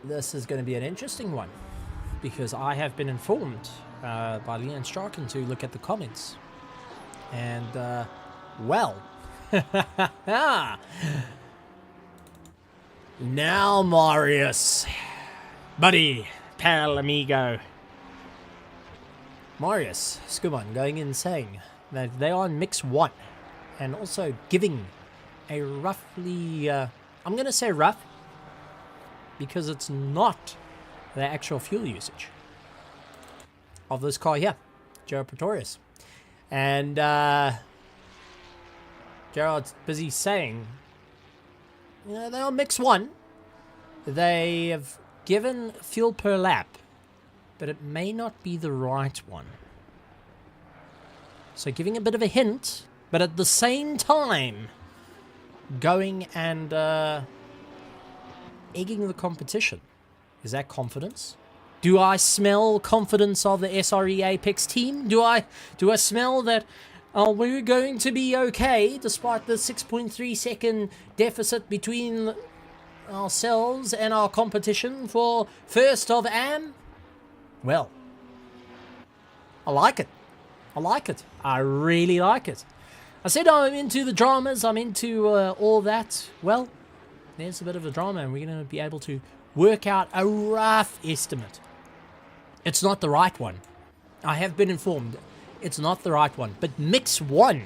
this is going to be an interesting one, because I have been informed by Leon Strachan to look at the comments. And, well, now Marius, buddy, pal, amigo, Marius Skuban going in saying that they are in mix 1, and also giving a roughly, I'm going to say rough, because it's not the actual fuel usage of this car here, Gerald Pretorius. And Gerald's busy saying, you know, they're on mix 1. They have given fuel per lap, but it may not be the right one. So giving a bit of a hint, but at the same time going and egging the competition. Is that confidence? Do I smell confidence of the SRE Apex team? Do I smell that we're going to be okay despite the 6.3 second deficit between ourselves and our competition for first of AM? Well, I like it. I like it. I really like it. I said I'm into the dramas. I'm into all that. Well, there's a bit of a drama, and we're going to be able to work out a rough estimate. It's not the right one. I have been informed. It's not the right one. But mix 1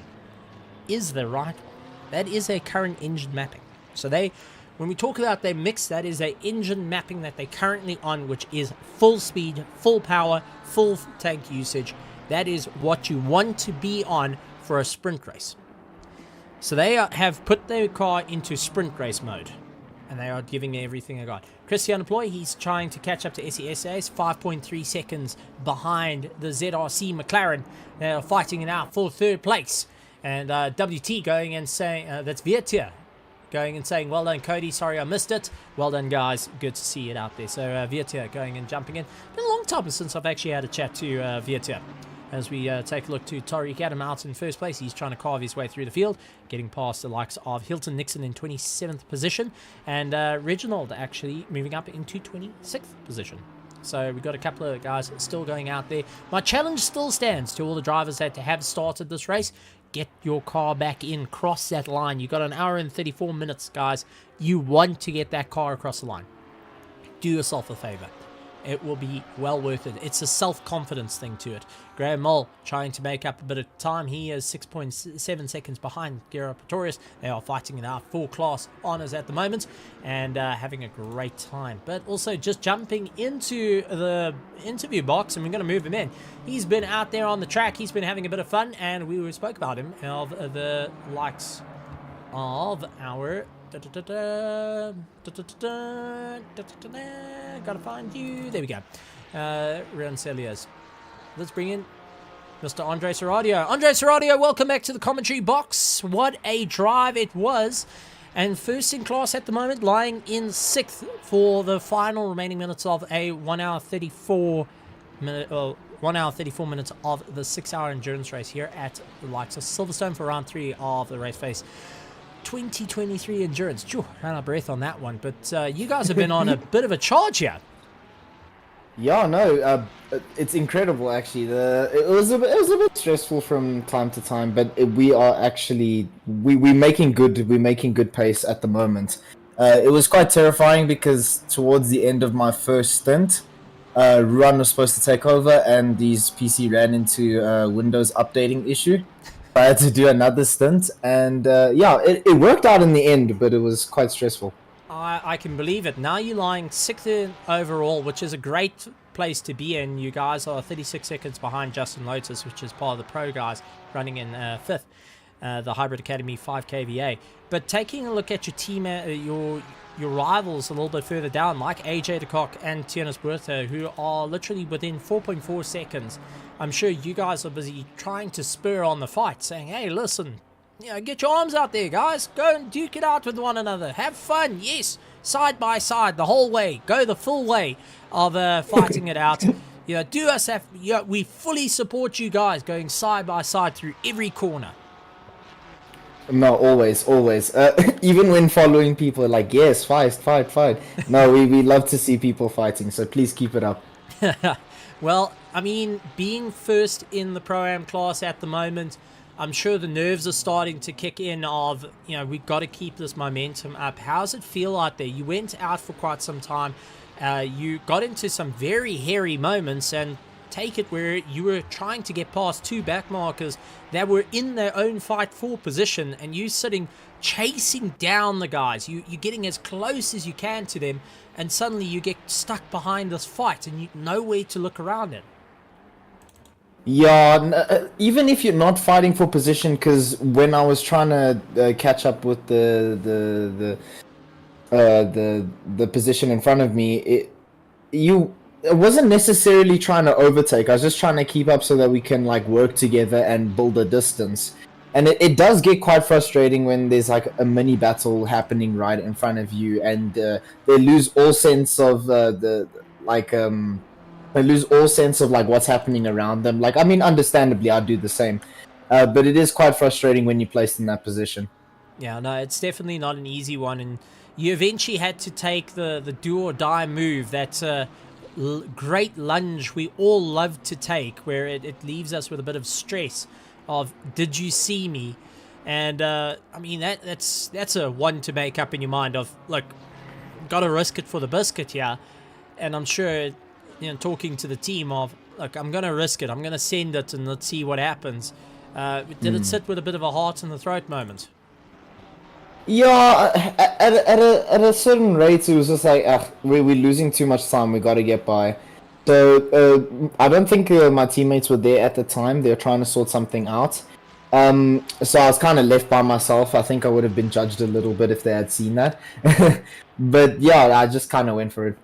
is the right one. That is a current engine mapping. So when we talk about their mix, that is a engine mapping that they're currently on, which is full speed, full power, full tank usage. That is what you want to be on for a sprint race. So they have put their car into sprint race mode, and they are giving everything they got. Christian Ploy, he's trying to catch up to SESA's 5.3 seconds behind the ZRC McLaren. They're fighting it out for third place. And WT going and saying, that's Vietia, going and saying, well done, Cody. Sorry I missed it. Well done, guys. Good to see it out there. So Vietia going and jumping in. Been a long time since I've actually had a chat to Vietia. As we take a look to Tariq Adam out in first place. He's trying to carve his way through the field, getting past the likes of Hilton Nixon in 27th position, and Reginald actually moving up into 26th position. So we've got a couple of guys still going out there. My challenge still stands to all the drivers that have started this race. Get your car back in, cross that line. You've got an hour and 34 minutes, guys. You want to get that car across the line. Do yourself a favor. it will be well worth it. It's a self-confidence thing to it. Graham Mole trying to make up a bit of time. He is 6.7 seconds behind Gera Pretorius. They are fighting it out for class honors at the moment and having a great time. But also just jumping into the interview box, and we're going to move him in. He's been out there on the track. He's been having a bit of fun, and we spoke about him of the likes of our... Gotta find you. There we go. Roncelius. Let's bring in Mr. Andre Serradio. Andre Serradio, welcome back to the commentary box. What a drive it was. And first in class at the moment, lying in 6th for the final remaining minutes of a 1 hour 34 minutes of the 6-hour endurance race here at the likes of Silverstone for round 3 of the RaceFace 2023 endurance. Phew, ran out of breath on that one, but you guys have been on a bit of a charge here. Yeah, no, it's incredible actually. It was a bit stressful from time to time, but we are actually we're making good pace at the moment. It was quite terrifying because towards the end of my first stint, Ruan was supposed to take over, and these PC ran into a Windows updating issue. I had to do another stint, and yeah, it worked out in the end, but it was quite stressful. I can believe it. Now you're lying 6th in overall, which is a great place to be in. You guys are 36 seconds behind Justin Lotus, which is part of the pro guys, running in 5th, the Hybrid Academy 5KVA. But taking a look at your team, your rivals a little bit further down, like AJ DeCock and Tiernas Buerta, who are literally within 4.4 seconds. I'm sure you guys are busy trying to spur on the fight, saying, hey, listen, get your arms out there, guys. Go and duke it out with one another. Have fun, yes, side by side the whole way. Go the full way of fighting it out. We fully support you guys going side by side through every corner. No, always. Even when following people, like, yes, fight. No, we love to see people fighting, so please keep it up. Well, I mean, being first in the Pro-Am class at the moment, I'm sure the nerves are starting to kick in of, we've got to keep this momentum up. How does it feel out there? You went out for quite some time. You got into some very hairy moments, and take it where you were trying to get past 2 backmarkers that were in their own fight for position, and you sitting chasing down the guys. You're getting as close as you can to them, and suddenly you get stuck behind this fight and you know where to look around it. Yeah, even if you're not fighting for position, because when I was trying to catch up with the position in front of me, it wasn't necessarily trying to overtake. I was just trying to keep up so that we can work together and build a distance. And it does get quite frustrating when there's a mini battle happening right in front of you, and they lose all sense of they lose all sense of what's happening around them. I mean, understandably, I do the same, but it is quite frustrating when you're placed in that position. Yeah, no, it's definitely not an easy one, and you eventually had to take the do or die move. That's great lunge we all love to take, where it leaves us with a bit of stress of, did you see me? And I mean, that's a one to make up in your mind of, look, gotta risk it for the biscuit here. And I'm sure, talking to the team of, look, I'm gonna risk it, I'm gonna send it, and let's see what happens. Did it sit with a bit of a heart in the throat moment? Yeah, at a certain rate, it was just we're losing too much time. We got to get by. So I don't think my teammates were there at the time. They were trying to sort something out. So I was kind of left by myself. I think I would have been judged a little bit if they had seen that. But yeah, I just kind of went for it.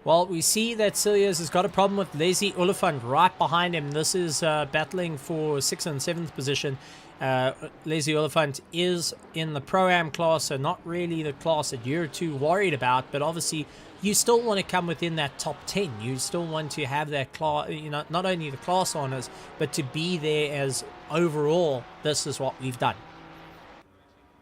Well, we see that Silius has got a problem with Lazy Oliphant right behind him. This is battling for 6th and 7th position. Lazy Oliphant is in the Pro-Am class, so not really the class that you're too worried about, but obviously you still want to come within that top 10. You still want to have that class, not only the class honors, but to be there as overall, this is what we've done.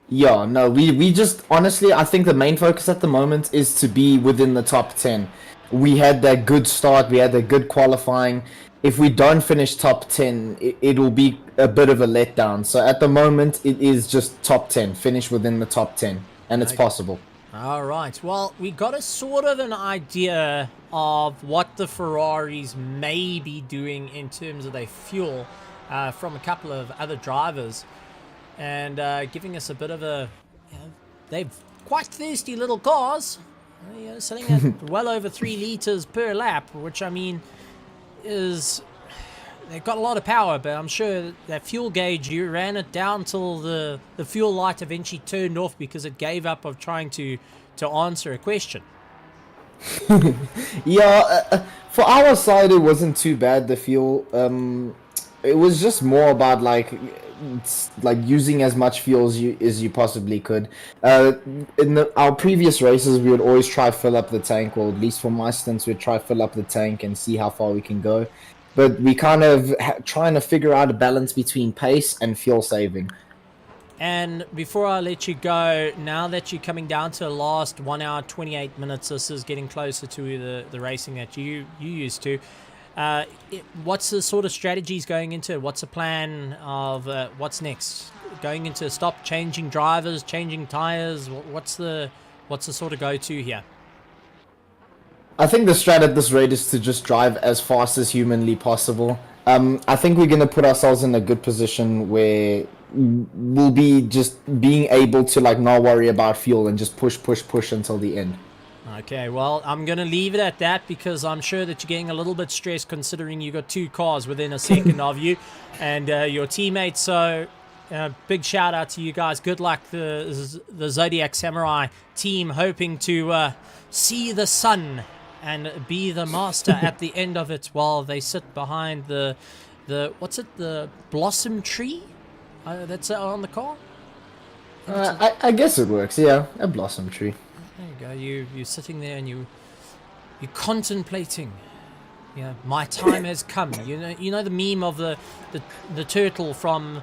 Yeah, no, we just, honestly, I think the main focus at the moment is to be within the top 10. We had that good start, we had that good qualifying. If we don't finish top 10, it will be a bit of a letdown. So at the moment, it is just top 10, finish within the top 10, and it's possible. All right. Well, we got a sort of an idea of what the Ferraris may be doing in terms of their fuel from a couple of other drivers, and giving us a bit of a. They've quite thirsty little cars, sitting at well over 3 liters per lap, which I mean is. They've got a lot of power, but I'm sure that fuel gauge, you ran it down till the fuel light eventually turned off because it gave up of trying to answer a question. Yeah, for our side, it wasn't too bad, the fuel. It was just more about like using as much fuel as you possibly could. In our previous races, we would always try fill up the tank, or at least for my stints, we'd try fill up the tank and see how far we can go. But we kind of trying to figure out a balance between pace and fuel saving. And before I let you go, now that you're coming down to the last 1 hour, 28 minutes, this is getting closer to the racing that you used to. What's the sort of strategies going into it? What's the plan of what's next? Going into stop, changing drivers, changing tires? What's the sort of go-to here? I think the strat at this rate is to just drive as fast as humanly possible. I think we're going to put ourselves in a good position where we'll be just being able to like not worry about fuel and just push until the end. Okay, well, I'm going to leave it at that because I'm sure that you're getting a little bit stressed considering you got 2 cars within a second of you and your teammates. So big shout out to you guys. Good luck, the Zodiac Samurai team, hoping to see the sun and be the master at the end of it while they sit behind the what's it, the blossom tree that's on the car? I guess it works, yeah, a blossom tree. There you go, you're sitting there and you're contemplating. Yeah, my time has come. You know the meme of the turtle from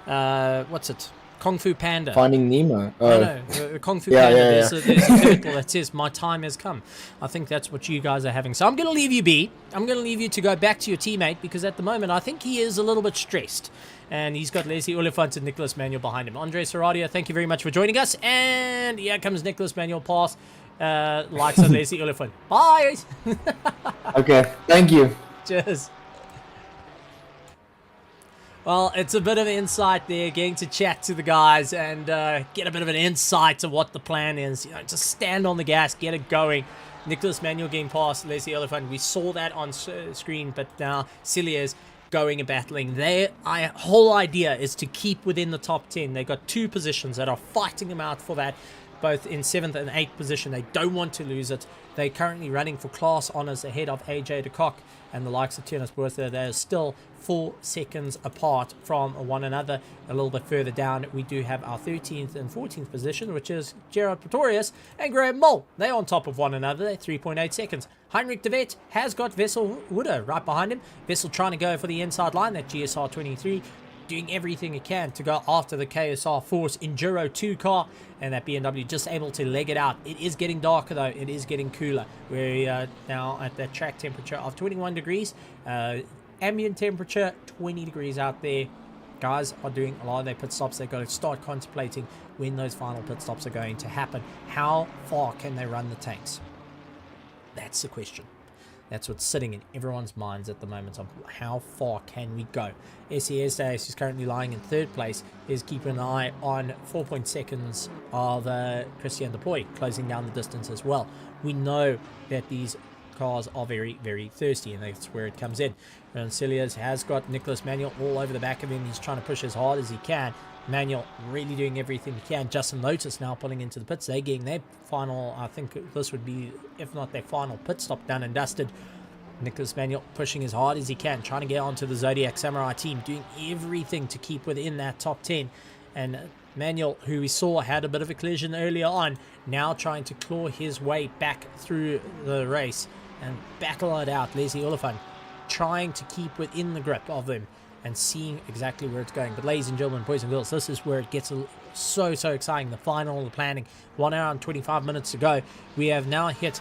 what's it, Kung Fu Panda. Finding Nemo. No, Kung Fu Panda. There's a turtle that says, "My time has come." I think that's what you guys are having. So I'm going to leave you be. I'm going to leave you to go back to your teammate because at the moment I think he is a little bit stressed. And he's got Leslie Oliphant and Nicholas Manuel behind him. Andres Saradia, thank you very much for joining us. And here comes Nicholas Manuel past likes of Leslie Oliphant. Bye! Okay, thank you. Cheers. Well, it's a bit of insight there, getting to chat to the guys and get a bit of an insight to what the plan is. Just stand on the gas, get it going. Nicholas Manuel getting past Leslie Oliphant. We saw that on screen, but now Celia's going and battling. Their whole idea is to keep within the top 10. They've got 2 positions that are fighting them out for that, both in 7th and 8th position. They don't want to lose it. They're currently running for class honours ahead of AJ de Kock and the likes of Tennis Bertha. They're still 4 seconds apart from one another. A little bit further down, we do have our 13th and 14th position, which is Gerard Pretorius and Graham Mole. They're on top of one another. They're 3.8 seconds. Heinrich de Vet has got Vessel Wooder right behind him. Vessel trying to go for the inside line, that GSR 23. Doing everything it can to go after the KSR Force Enduro 2 car, and that BMW just able to leg it out. It is getting darker though, it is getting cooler. We're now at that track temperature of 21 degrees, ambient temperature 20 degrees out there. Guys are doing a lot of their pit stops. They've got to start contemplating when those final pit stops are going to happen. How far can they run the tanks? That's the question. That's what's sitting in everyone's minds at the moment of how far can we go. SES Days, who's currently lying in 3rd place, is keeping an eye on 4 seconds of Christian Depoy, closing down the distance as well. We know that these cars are very, very thirsty, and that's where it comes in. Rancelius has got Nicholas Manuel all over the back of him. He's trying to push as hard as he can. Manuel really doing everything he can. Justin Lotus now pulling into the pits. They're getting their final, I think this would be, if not their final pit stop, done and dusted. Nicholas Manuel pushing as hard as he can, trying to get onto the Zodiac Samurai team, doing everything to keep within that top 10. And Manuel, who we saw had a bit of a collision earlier on, now trying to claw his way back through the race and battle it out. Leslie Oliphant trying to keep within the grip of him and seeing exactly where it's going. But ladies and gentlemen, boys and girls, this is where it gets so exciting. The final, the planning. 1 hour and 25 minutes to go. We have now hit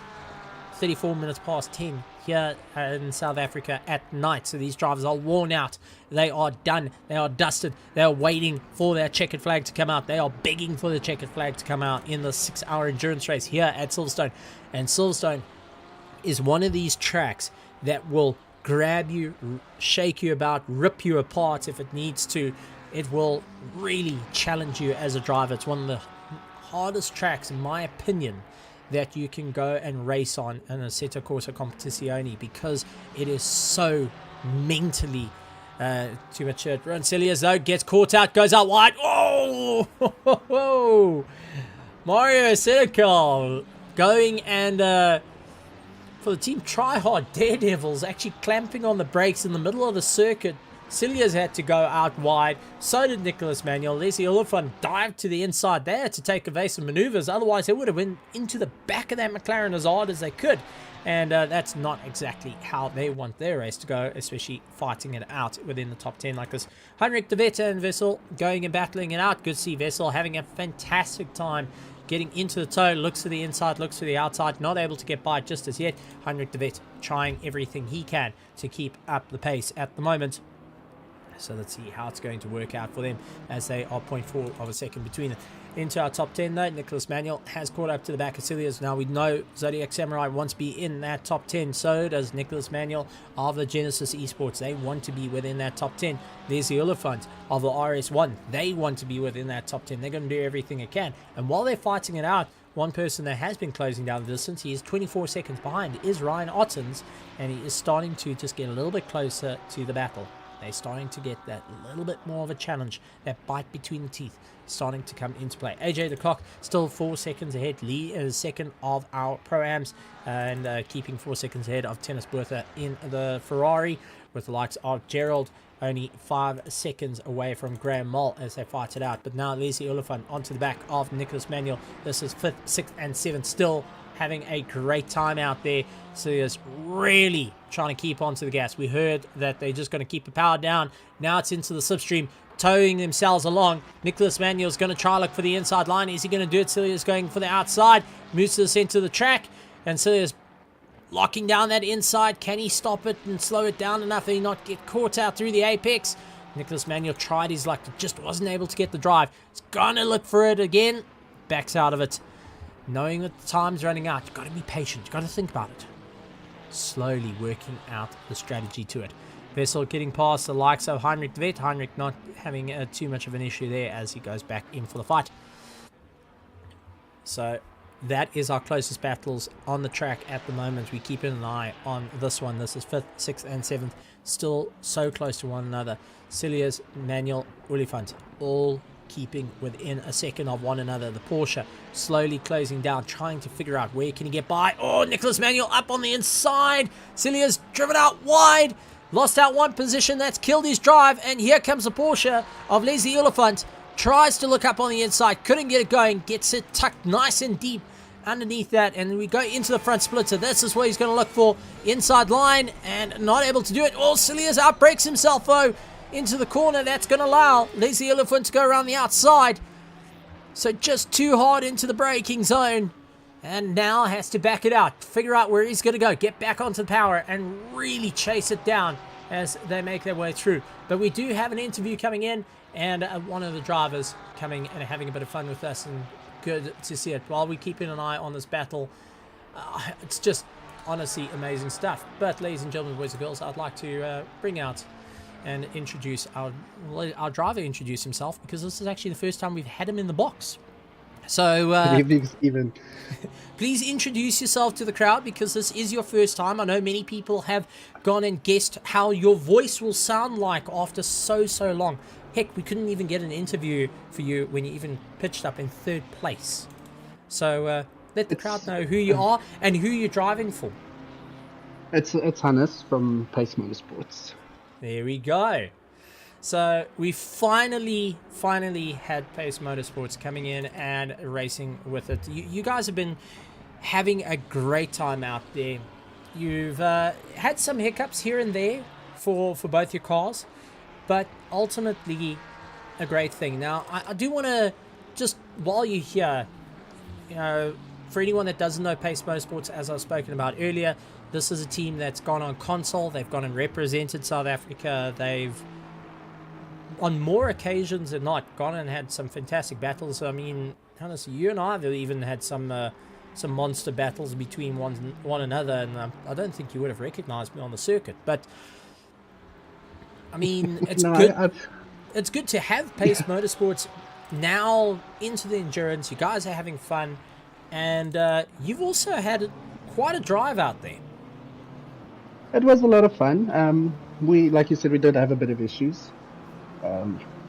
34 minutes past 10 here in South Africa at night. So these drivers are worn out. They are done. They are dusted. They are waiting for their checkered flag to come out. They are begging for the checkered flag to come out in the 6-hour endurance race here at Silverstone. And Silverstone is one of these tracks that will grab you, shake you about, rip you apart if it needs to. It will really challenge you as a driver. It's one of the hardest tracks, in my opinion, that you can go and race on in a Assetto Corsa Competizione, because it is so mentally too much. Roncelius though gets caught out, goes out wide. Oh, Mario Assetto going and for the team Tryhard Daredevils actually clamping on the brakes in the middle of the circuit. Cilia's had to go out wide. So did Nicholas Manuel. Leslie Oliphant dived to the inside there to take evasive maneuvers. Otherwise, they would have went into the back of that McLaren as hard as they could. And that's not exactly how they want their race to go, especially fighting it out within the top 10 like this. Heinrich de Wette and Wessel going and battling it out. Good to see Wessel having a fantastic time getting into the toe. Looks to the inside, looks to the outside. Not able to get by just as yet. Heinrich de Wette trying everything he can to keep up the pace at the moment. So let's see how it's going to work out for them as they are 0.4 of a second between them. Into our top 10 though, Nicholas Manuel has caught up to the back of Cilia's. Now we know Zodiac Samurai wants to be in that top 10. So does Nicholas Manuel of the Genesis Esports. They want to be within that top 10. There's the Oliphant of the RS1. They want to be within that top 10. They're going to do everything they can. And while they're fighting it out, one person that has been closing down the distance, he is 24 seconds behind, is Ryan Ottens. And he is starting to just get a little bit closer to the battle. They're starting to get that little bit more of a challenge, that bite between the teeth, starting to come into play. AJ the Clock still 4 seconds ahead. Lee is second of our Pro-Ams and keeping 4 seconds ahead of Tennis Bertha in the Ferrari, with the likes of Gerald only 5 seconds away from Graham Mull as they fight it out. But now Leslie Oliphant onto the back of Nicholas Manuel. This is 5th, 6th and 7th, still having a great time out there. So he's really trying to keep onto the gas. We heard that they're just going to keep the power down. Now it's into the slipstream, towing themselves along. Nicholas Manuel's going to try look for the inside line. Is he going to do it? Cilia's going for the outside, moves to the center of the track, and Cilia's locking down that inside. Can he stop it and slow it down enough that he not get caught out through the apex? Nicholas Manuel tried his luck, just wasn't able to get the drive. He's going to look for it again, backs out of it. Knowing that the time's running out, you've got to be patient. You've got to think about it. Slowly working out the strategy to it. Wessel getting past the likes of Heinrich de Wette. Heinrich not having too much of an issue there as he goes back in for the fight. So that is our closest battles on the track at the moment. We keep an eye on this one. This is 5th, 6th and 7th. Still so close to one another. Cilia's, Manuel, Oliphant, all keeping within a second of one another. The Porsche slowly closing down, trying to figure out where can he get by. Oh, Nicholas Manuel up on the inside. Cilia's driven out wide, lost out one position. That's killed his drive, and here comes the Porsche of Leslie Oliphant. Tries to look up on the inside, couldn't get it going, gets it tucked nice and deep underneath that, and we go into the front splitter. This is what he's going to look for. Inside line, and not able to do it. Oh, Cilia's outbrakes himself though into the corner. That's going to allow Leslie Oliphant to go around the outside. So just too hard into the braking zone, and now has to back it out, figure out where he's going to go, get back onto the power and really chase it down as they make their way through. But we do have an interview coming in, and one of the drivers coming and having a bit of fun with us, and good to see it while we keep an eye on this battle. It's just honestly amazing stuff. But ladies and gentlemen, boys and girls, I'd like to bring out and introduce our driver, introduce himself, because this is actually the first time we've had him in the box. So good evening, Stephen. Please introduce yourself to the crowd, because this is your first time. I know many people have gone and guessed how your voice will sound like after so long. Heck, we couldn't even get an interview for you when you even pitched up in 3rd place. So let the crowd know who you are and who you're driving for. It's Hannes from Pace Motorsports. There we go. So we finally had Pace Motorsports coming in and racing with it. You guys have been having a great time out there. You've had some hiccups here and there for both your cars, but ultimately a great thing. Now, I do want to, just while you're here, for anyone that doesn't know Pace Motorsports, as I've spoken about earlier, this is a team that's gone on console. They've gone and represented South Africa. They've, on more occasions than not, gone and had some fantastic battles. I mean, honestly, you and I have even had some monster battles between one another, and I don't think you would have recognized me on the circuit. But I mean, it's No, good. It's good to have Pace Motorsports now into the endurance. You guys are having fun, and you've also had quite a drive out there. It was a lot of fun. We, like you said, we did have a bit of issues.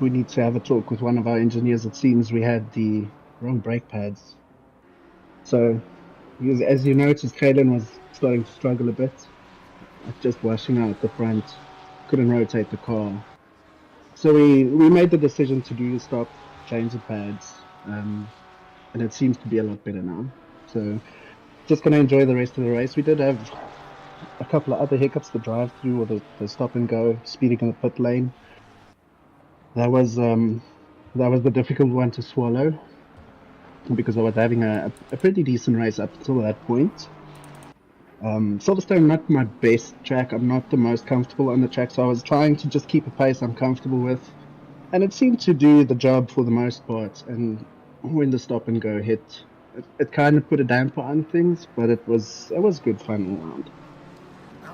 We need to have a talk with one of our engineers. It seems we had the wrong brake pads. So, as you noticed, Kaylen was starting to struggle a bit. Just washing out the front, couldn't rotate the car. So we made the decision to do the stop, change the pads, and it seems to be a lot better now. So, just going to enjoy the rest of the race. We did have a couple of other hiccups, the drive-through or the stop and go, speeding in the pit lane. That was the difficult one to swallow, because I was having a pretty decent race up until that point. Silverstone, not my best track. I'm not the most comfortable on the track, so I was trying to just keep a pace I'm comfortable with, and it seemed to do the job for the most part. And when the stop and go hit, it kind of put a damper on things, but it was good fun all around.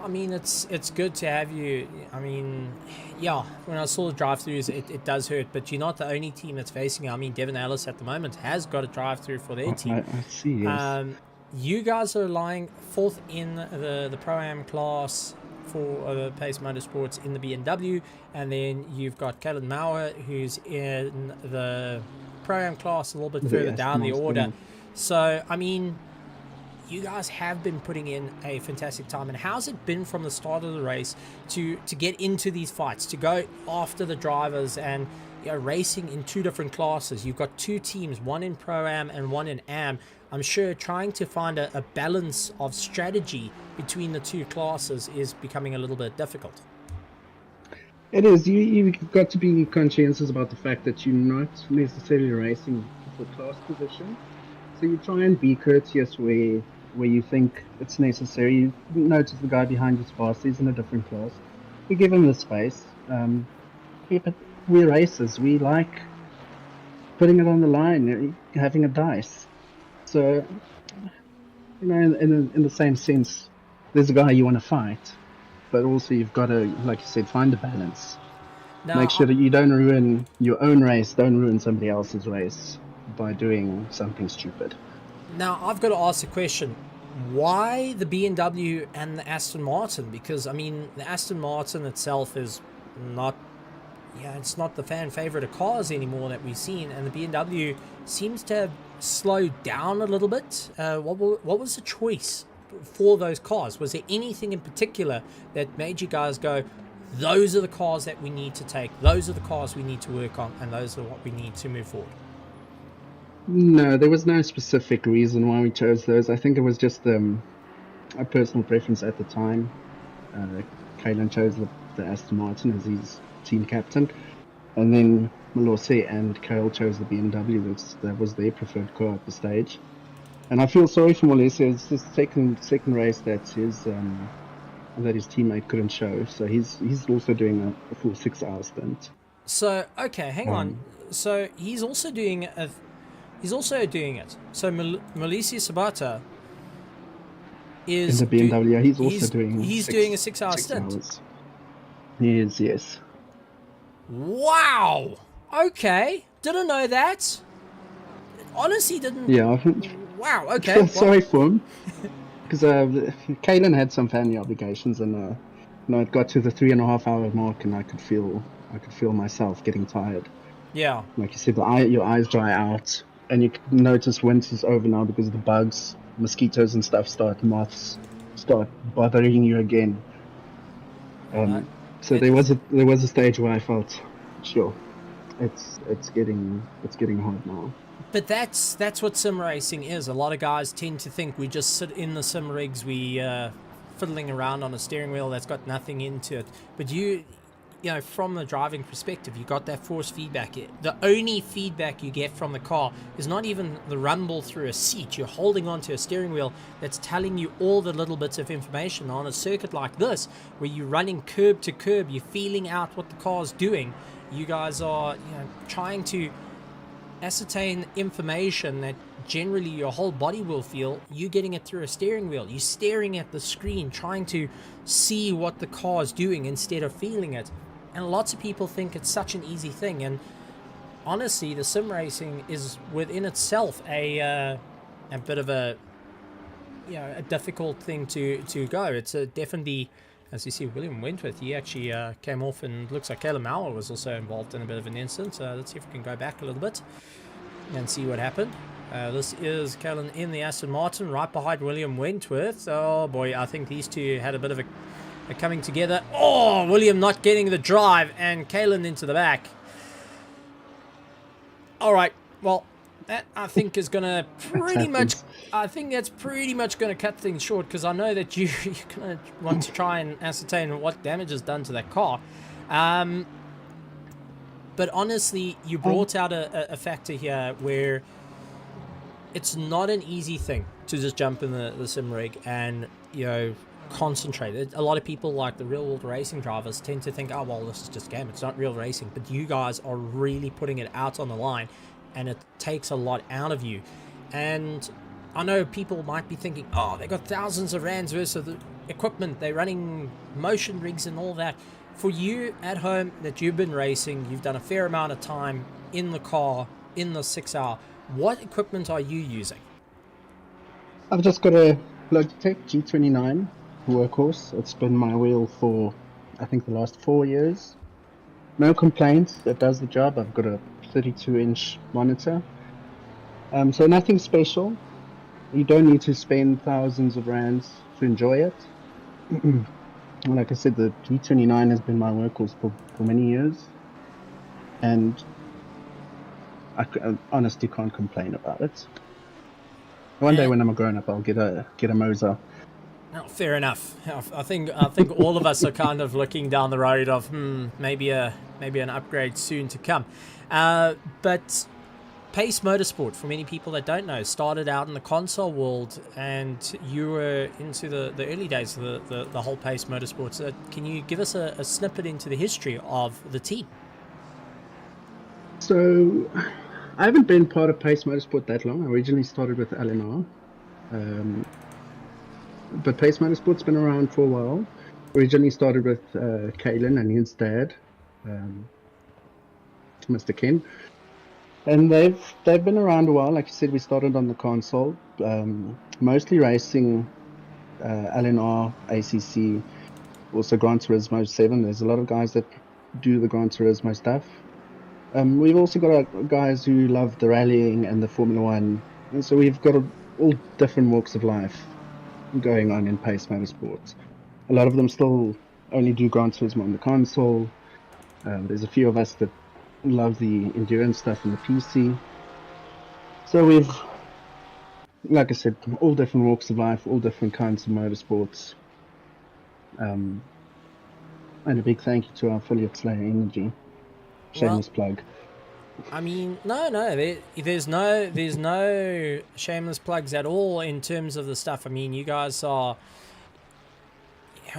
I mean, it's good to have you. I mean, yeah, when I saw the drive-throughs, it does hurt, but you're not the only team that's facing it. I mean, Devon Ellis at the moment has got a drive-through for their team. I see, yes. You guys are lying fourth in the Pro-Am class for the Pace Motorsports in the BMW, and then you've got Kalen Mauer, who's in the Pro-Am class a little bit further down the order. So, I mean, you guys have been putting in a fantastic time, and how's it been from the start of the race to get into these fights, to go after the drivers, and racing in two different classes? You've got two teams, one in Pro-Am and one in Am. I'm sure trying to find a balance of strategy between the two classes is becoming a little bit difficult. It is. You've got to be conscientious about the fact that you're not necessarily racing for class position. So you try and be courteous where you think it's necessary. You notice the guy behind you fast, he's in a different class. You give him the space. But we're racers. We like putting it on the line, having a dice. So, in the same sense, there's a guy you want to fight, but also you've got to, like you said, find a balance. Now, make sure that you don't ruin your own race, don't ruin somebody else's race by doing something stupid. Now, I've got to ask the question, why the BMW and the Aston Martin? Because, I mean, the Aston Martin itself is not, it's not the fan favorite of cars anymore that we've seen, and the BMW seems to have slowed down a little bit. What was the choice for those cars? Was there anything in particular that made you guys go, those are the cars that we need to take, those are the cars we need to work on, and those are what we need to move forward? No, there was no specific reason why we chose those. I think it was just a personal preference at the time. Kaylen chose the Aston Martin as his team captain, and then Malose and Kale chose the BMW. That was their preferred car at the stage. And I feel sorry for Malose. It's his second race that his teammate couldn't show, so he's also doing a full 6-hour stint. So okay, hang on. So he's also doing it. So Malise Sabata is in the BMW. He's also doing a 6-hour stint. Hours. He is, yes. Wow. Okay. Didn't know that. Honestly, didn't. Yeah. Wow. Okay. Sorry for him, because Kaylen had some family obligations, and it got to the 3.5-hour mark, and I could feel myself getting tired. Yeah. Like you said, your eyes dry out, and you can notice winter's over now because the bugs, mosquitoes, and stuff moths start bothering you again. So there was a stage where I felt, sure, it's getting hard now. But that's what sim racing is. A lot of guys tend to think we just sit in the sim rigs, we fiddling around on a steering wheel that's got nothing into it. But you know, from the driving perspective, you got that force feedback. The only feedback you get from the car is not even the rumble through a seat. You're holding onto a steering wheel that's telling you all the little bits of information. On a circuit like this, where you're running curb to curb, you're feeling out what the car's doing. You guys are, you know, trying to ascertain information that generally your whole body will feel. You getting it through a steering wheel. You're staring at the screen, trying to see what the car is doing instead of feeling it. And lots of people think it's such an easy thing. And honestly, the sim racing is within itself a bit of a, you know, a difficult thing to go. It's a definitely, as you see, William Wentworth, he actually came off, and looks like Caleb Mauer was also involved in a bit of an incident. Let's see if we can go back a little bit and see what happened. This is Callan in the Aston Martin, right behind William Wentworth. Oh boy, I think these two had a bit of a coming together. Oh, William not getting the drive, and Callan into the back. All right, well, that I think is going to pretty much, I think that's pretty much going to cut things short, because I know that you're going to want to try and ascertain what damage is done to that car. But honestly, you brought out a factor here where it's not an easy thing to just jump in the sim rig and, you know, concentrate. A lot of people, like the real world racing drivers, tend to think, oh, well, this is just a game, it's not real racing. But you guys are really putting it out on the line, and it takes a lot out of you. And I know people might be thinking, oh, they got thousands of rands worth of the equipment, they're running motion rigs and all that. For you at home that you've been racing, you've done a fair amount of time in the car, in the 6 hour, what equipment are you using? I've just got a Logitech G29 workhorse. It's been my wheel for, I think, the last 4 years. No complaints, it does the job. I've got a 32-inch monitor. So nothing special. You don't need to spend thousands of rands to enjoy it. Like I said, the G29 has been my workhorse for many years. And I honestly can't complain about it. One day when I'm a grown-up, I'll get a Moser. No, fair enough. I think all of us are kind of looking down the road of maybe an upgrade soon to come. But Pace Motorsport, for many people that don't know, started out in the console world, and you were into the early days of the whole Pace Motorsport. So can you give us a snippet into the history of the team? So I haven't been part of Pace Motorsport that long. I originally started with LNR. But Pace Motorsport's been around for a while. Originally started with Kalen and his dad, Mr. Ken. And they've been around a while. Like you said, we started on the console, mostly racing LNR, ACC, also Gran Turismo 7. There's a lot of guys that do the Gran Turismo stuff. We've also got guys who love the rallying and the Formula One. And so we've got all different walks of life going on in Pace Motorsports. A lot of them still only do Gran Turismo on the console. There's a few of us that love the endurance stuff in the PC. So we've, like I said, all different walks of life, all different kinds of motorsports. And a big thank you to our affiliate Slayer Energy. Shameless plug. I mean, no, there's no shameless plugs at all in terms of the stuff. I mean, you guys are,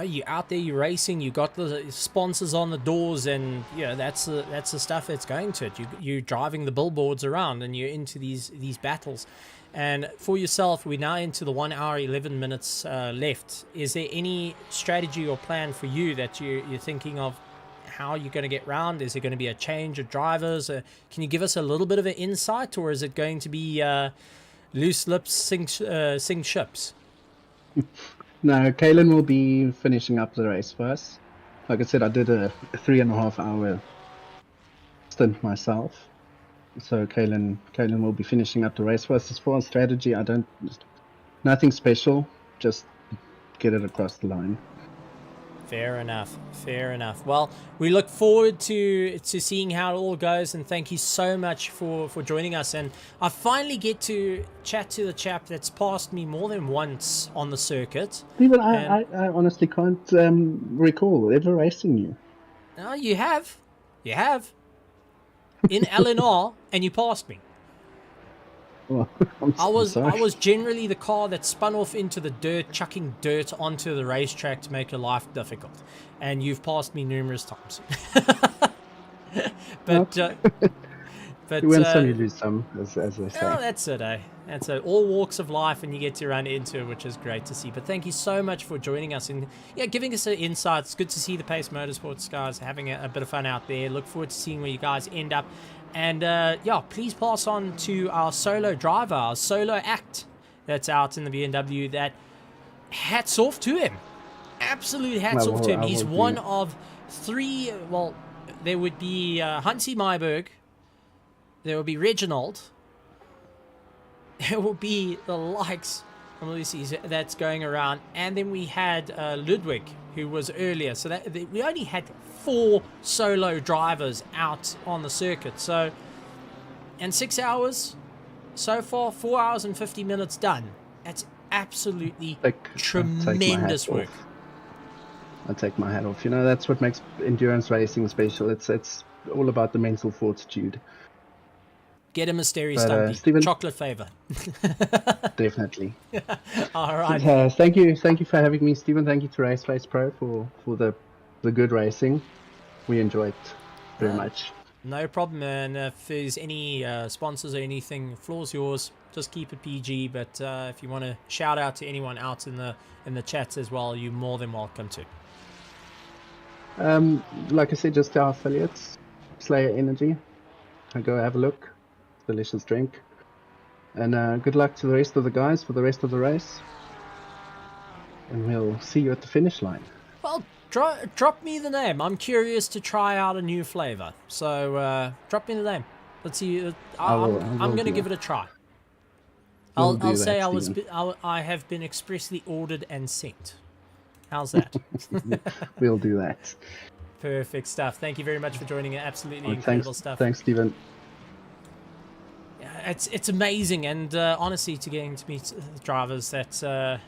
you out there, you're racing, you got the sponsors on the doors, and that's the stuff that's going to it. You're driving the billboards around, and you're into these battles. And for yourself, we're now into the 1 hour 11 minutes left. Is there any strategy or plan for you that you're thinking of? How you're going to get round? Is it going to be a change of drivers? Can you give us a little bit of an insight, or is it going to be loose lips sink ships? No, Kalen will be finishing up the race first. Like I said, I did a 3.5 hour stint myself. So Kalen will be finishing up the race first. As far as strategy, nothing special, just get it across the line. Fair enough. Well, we look forward to seeing how it all goes, and thank you so much for joining us. And I finally get to chat to the chap that's passed me more than once on the circuit. Even I honestly can't recall ever racing you. No, you have. You have. In LNR, and you passed me. Well, I'm sorry. I was generally the car that spun off into the dirt, chucking dirt onto the racetrack to make your life difficult. And you've passed me numerous times. but You win some, you lose some, as they say. oh, that's it, eh? That's it. All walks of life, and you get to run into it, which is great to see. But thank you so much for joining us and giving us an insight. It's good to see the Pace Motorsports guys having a bit of fun out there. Look forward to seeing where you guys end up. And please pass on to our solo driver, our solo act that's out in the BMW. That hats off to him. Absolute hats off to him. He's one of three. Well, there would be Hansi Myberg. There will be Reginald. There will be the likes of Ulysses that's going around. And then we had Ludwig, who was earlier. So we only had 4 solo drivers out on the circuit. So, and 6 hours so far, 4 hours and 50 minutes done. That's absolutely tremendous work. I take my hat off. You know, that's what makes endurance racing special. It's all about the mental fortitude. Get him a Mystery Stumpy. Stephen, chocolate flavor. Definitely. All right. Thank you for having me, Stephen. Thank you to RaceFace.Pro for the good racing. We enjoy it very much. No problem. And if there's any sponsors or anything, floor's yours. Just keep it PG. But if you want to shout out to anyone out in the chats as well, you're more than welcome to. Like I said, just our affiliates, Slayer Energy. Go have a look. Delicious drink. And good luck to the rest of the guys for the rest of the race. And we'll see you at the finish line. Well, drop me the name. I'm curious to try out a new flavor. So drop me the name. Let's see. I'm going to give it a try. I'll say I have been expressly ordered and sent. How's that? We'll do that. Perfect stuff. Thank you very much for joining it. Absolutely incredible stuff. Thanks, Stephen. It's amazing, and honestly, to getting to meet drivers that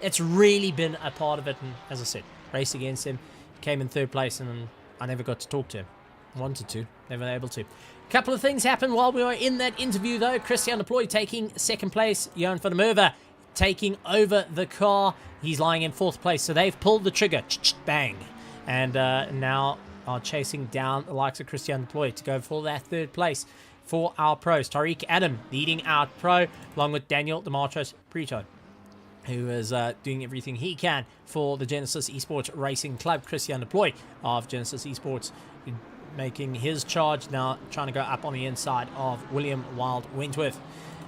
it's really been a part of it. And as I said, raced against him, came in 3rd place, and I never got to talk to him. Wanted to, never able to. A couple of things happened while we were in that interview, though. Christian Deploy taking 2nd place, Johan van der Merwe taking over the car. He's lying in 4th place, so they've pulled the trigger, bang, and now are chasing down the likes of Christian Deploy to go for that 3rd place. For our pros, Tariq Adam leading out pro, along with Daniel Demartros Prito, who is doing everything he can for the Genesis Esports Racing Club. Christian Deploy of Genesis Esports making his charge now, trying to go up on the inside of William Wild Wentworth.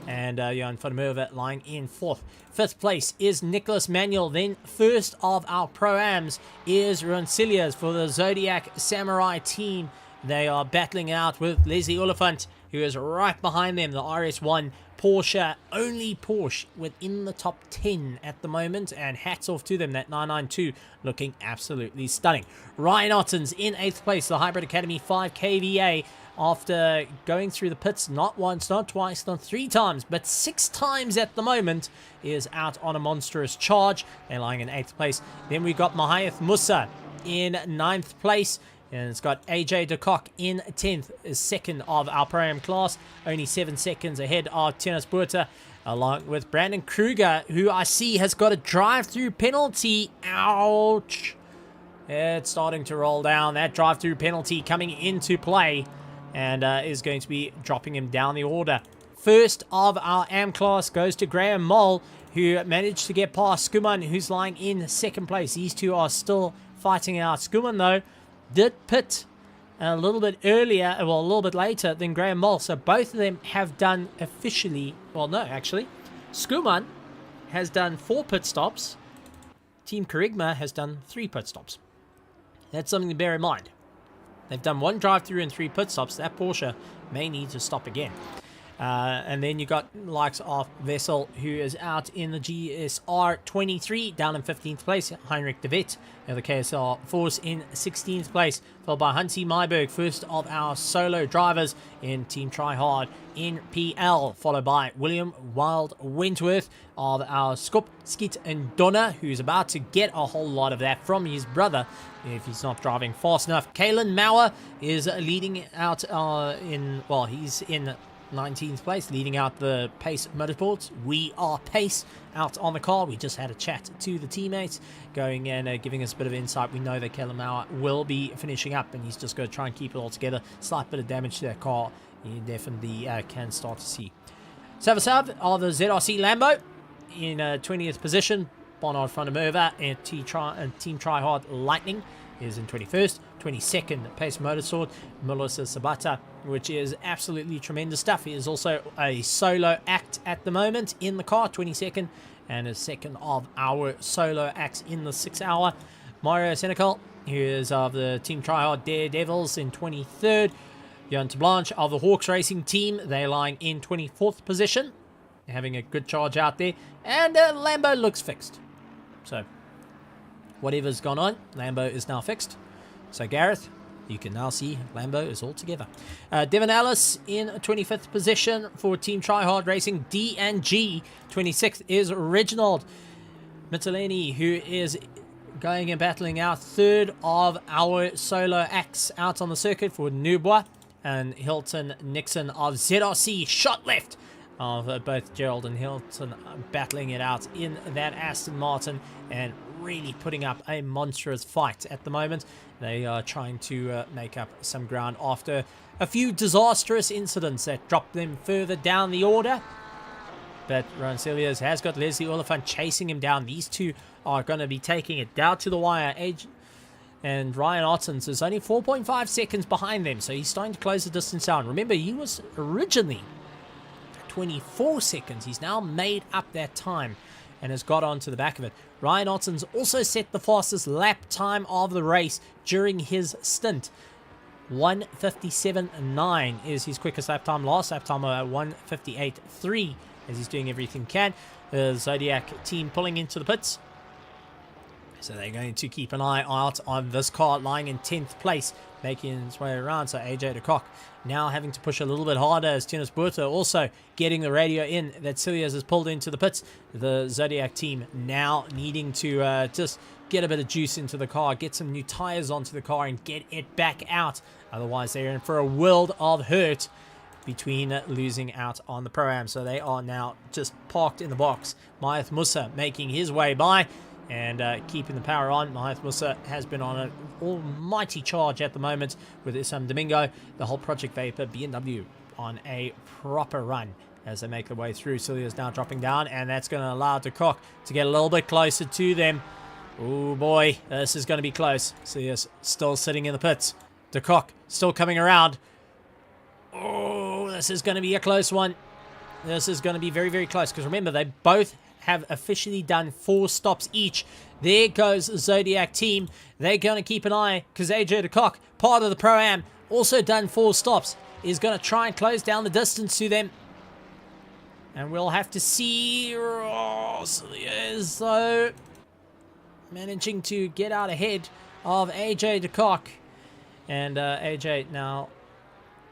And Johan van der Merwe lying in 4th. 5th place is Nicholas Manuel. Then 1st of our Pro-Ams is Roncillas for the Zodiac Samurai team. They are battling out with Leslie Oliphant, who is right behind them, the RS1 Porsche, only Porsche within the top 10 at the moment, and hats off to them, that 992 looking absolutely stunning. Ryan Ottens in 8th place, the Hybrid Academy 5 KVA, after going through the pits not once, not twice, not 3 times, but 6 times at the moment, is out on a monstrous charge. They're lying in 8th place. Then we got Mahath Musa in 9th place. And it's got AJ DeCock in 10th, is 2nd of our Pro-Am class, only 7 seconds ahead of Tennis Buerta, along with Brandon Kruger, who I see has got a drive-through penalty. Ouch. It's starting to roll down. That drive-through penalty coming into play, and is going to be dropping him down the order. 1st of our AM class goes to Graham Moll, who managed to get past Skuman, who's lying in 2nd place. These two are still fighting out. Skuman, though, did pit a little bit earlier, well, a little bit later than Graham Moll. So both of them have done officially, well, no, actually. Skuman has done 4 pit stops. Team Kerygma has done 3 pit stops. That's something to bear in mind. They've done 1 drive-through and 3 pit stops. That Porsche may need to stop again. And then you got likes of Vessel, who is out in the GSR 23, down in 15th place. Heinrich de Wet of the KSR Force in 16th place, followed by Hunty Myberg, first of our solo drivers in Team Tryhard in PL, followed by William Wild Wentworth of our Scoop, Skit and Donna, who's about to get a whole lot of that from his brother if he's not driving fast enough. Kalen Mauer is leading out he's in 19th place, leading out the Pace Motorsports. We are Pace out on the car. We just had a chat to the teammates, going and giving us a bit of insight. We know that Kellen Mauer will be finishing up, and he's just going to try and keep it all together. Slight bit of damage to that car, you definitely can start to see. Sub of the ZRC Lambo in 20th position. Barnard van der Merwe and Team Tryhard Lightning is in 21st. 22nd, Pace Motorsport, Melissa Sabata, which is absolutely tremendous stuff. He is also a solo act at the moment in the car, 22nd, and is second of our solo acts in the 6 hour. Mario Senecal, who is of the Team Tryhard Daredevils, in 23rd. Jan Blanche of the Hawks Racing team, they're lying in 24th position, having a good charge out there. And Lambo looks fixed. So, whatever's gone on, Lambo is now fixed. So Gareth, you can now see Lambo is all together. Devon Ellis in 25th position for Team Tryhard Racing D&G. 26th is Reginald Mitteleni, who is going and battling out third of our solo acts out on the circuit for Nubwa. And Hilton Nixon of ZRC shot left of both Gerald and Hilton battling it out in that Aston Martin and really putting up a monstrous fight at the moment. They are trying to make up some ground after a few disastrous incidents that dropped them further down the order. But Ron Celias has got Leslie Oliphant chasing him down. These two are going to be taking it down to the wire. And Ryan Ottens is only 4.5 seconds behind them, so he's starting to close the distance down. Remember, he was originally 24 seconds. He's now made up that time and has got onto the back of it. Ryan Ottens also set the fastest lap time of the race during his stint. 1:57.9 is his quickest lap time. Last lap time at 1:58.3, as he's doing everything he can. The Zodiac team pulling into the pits. So they're going to keep an eye out on this car lying in 10th place, making its way around. So AJ de Kock now having to push a little bit harder, as Tunis Burto also getting the radio in that Cilias has pulled into the pits. The Zodiac team now needing to just get a bit of juice into the car, get some new tires onto the car and get it back out. Otherwise they're in for a world of hurt between losing out on the Pro-Am. So they are now just parked in the box. Mayath Musa making his way by and keeping the power on. Mahath Musa has been on an almighty charge at the moment with Isam Domingo. The whole Project Vapor BMW on a proper run as they make their way through. Celia's now dropping down, and that's going to allow De Kock to get a little bit closer to them. Oh boy, this is going to be close. Celia's still sitting in the pits. De Kock still coming around. Oh, this is going to be a close one. This is going to be very, very close, because remember, they both have officially done 4 stops each. There goes the Zodiac team. They're going to keep an eye, because AJ de Kock, part of the Pro-Am, also done 4 stops, is going to try and close down the distance to them. And we'll have to see. Is though managing to get out ahead of AJ de Kock. And AJ now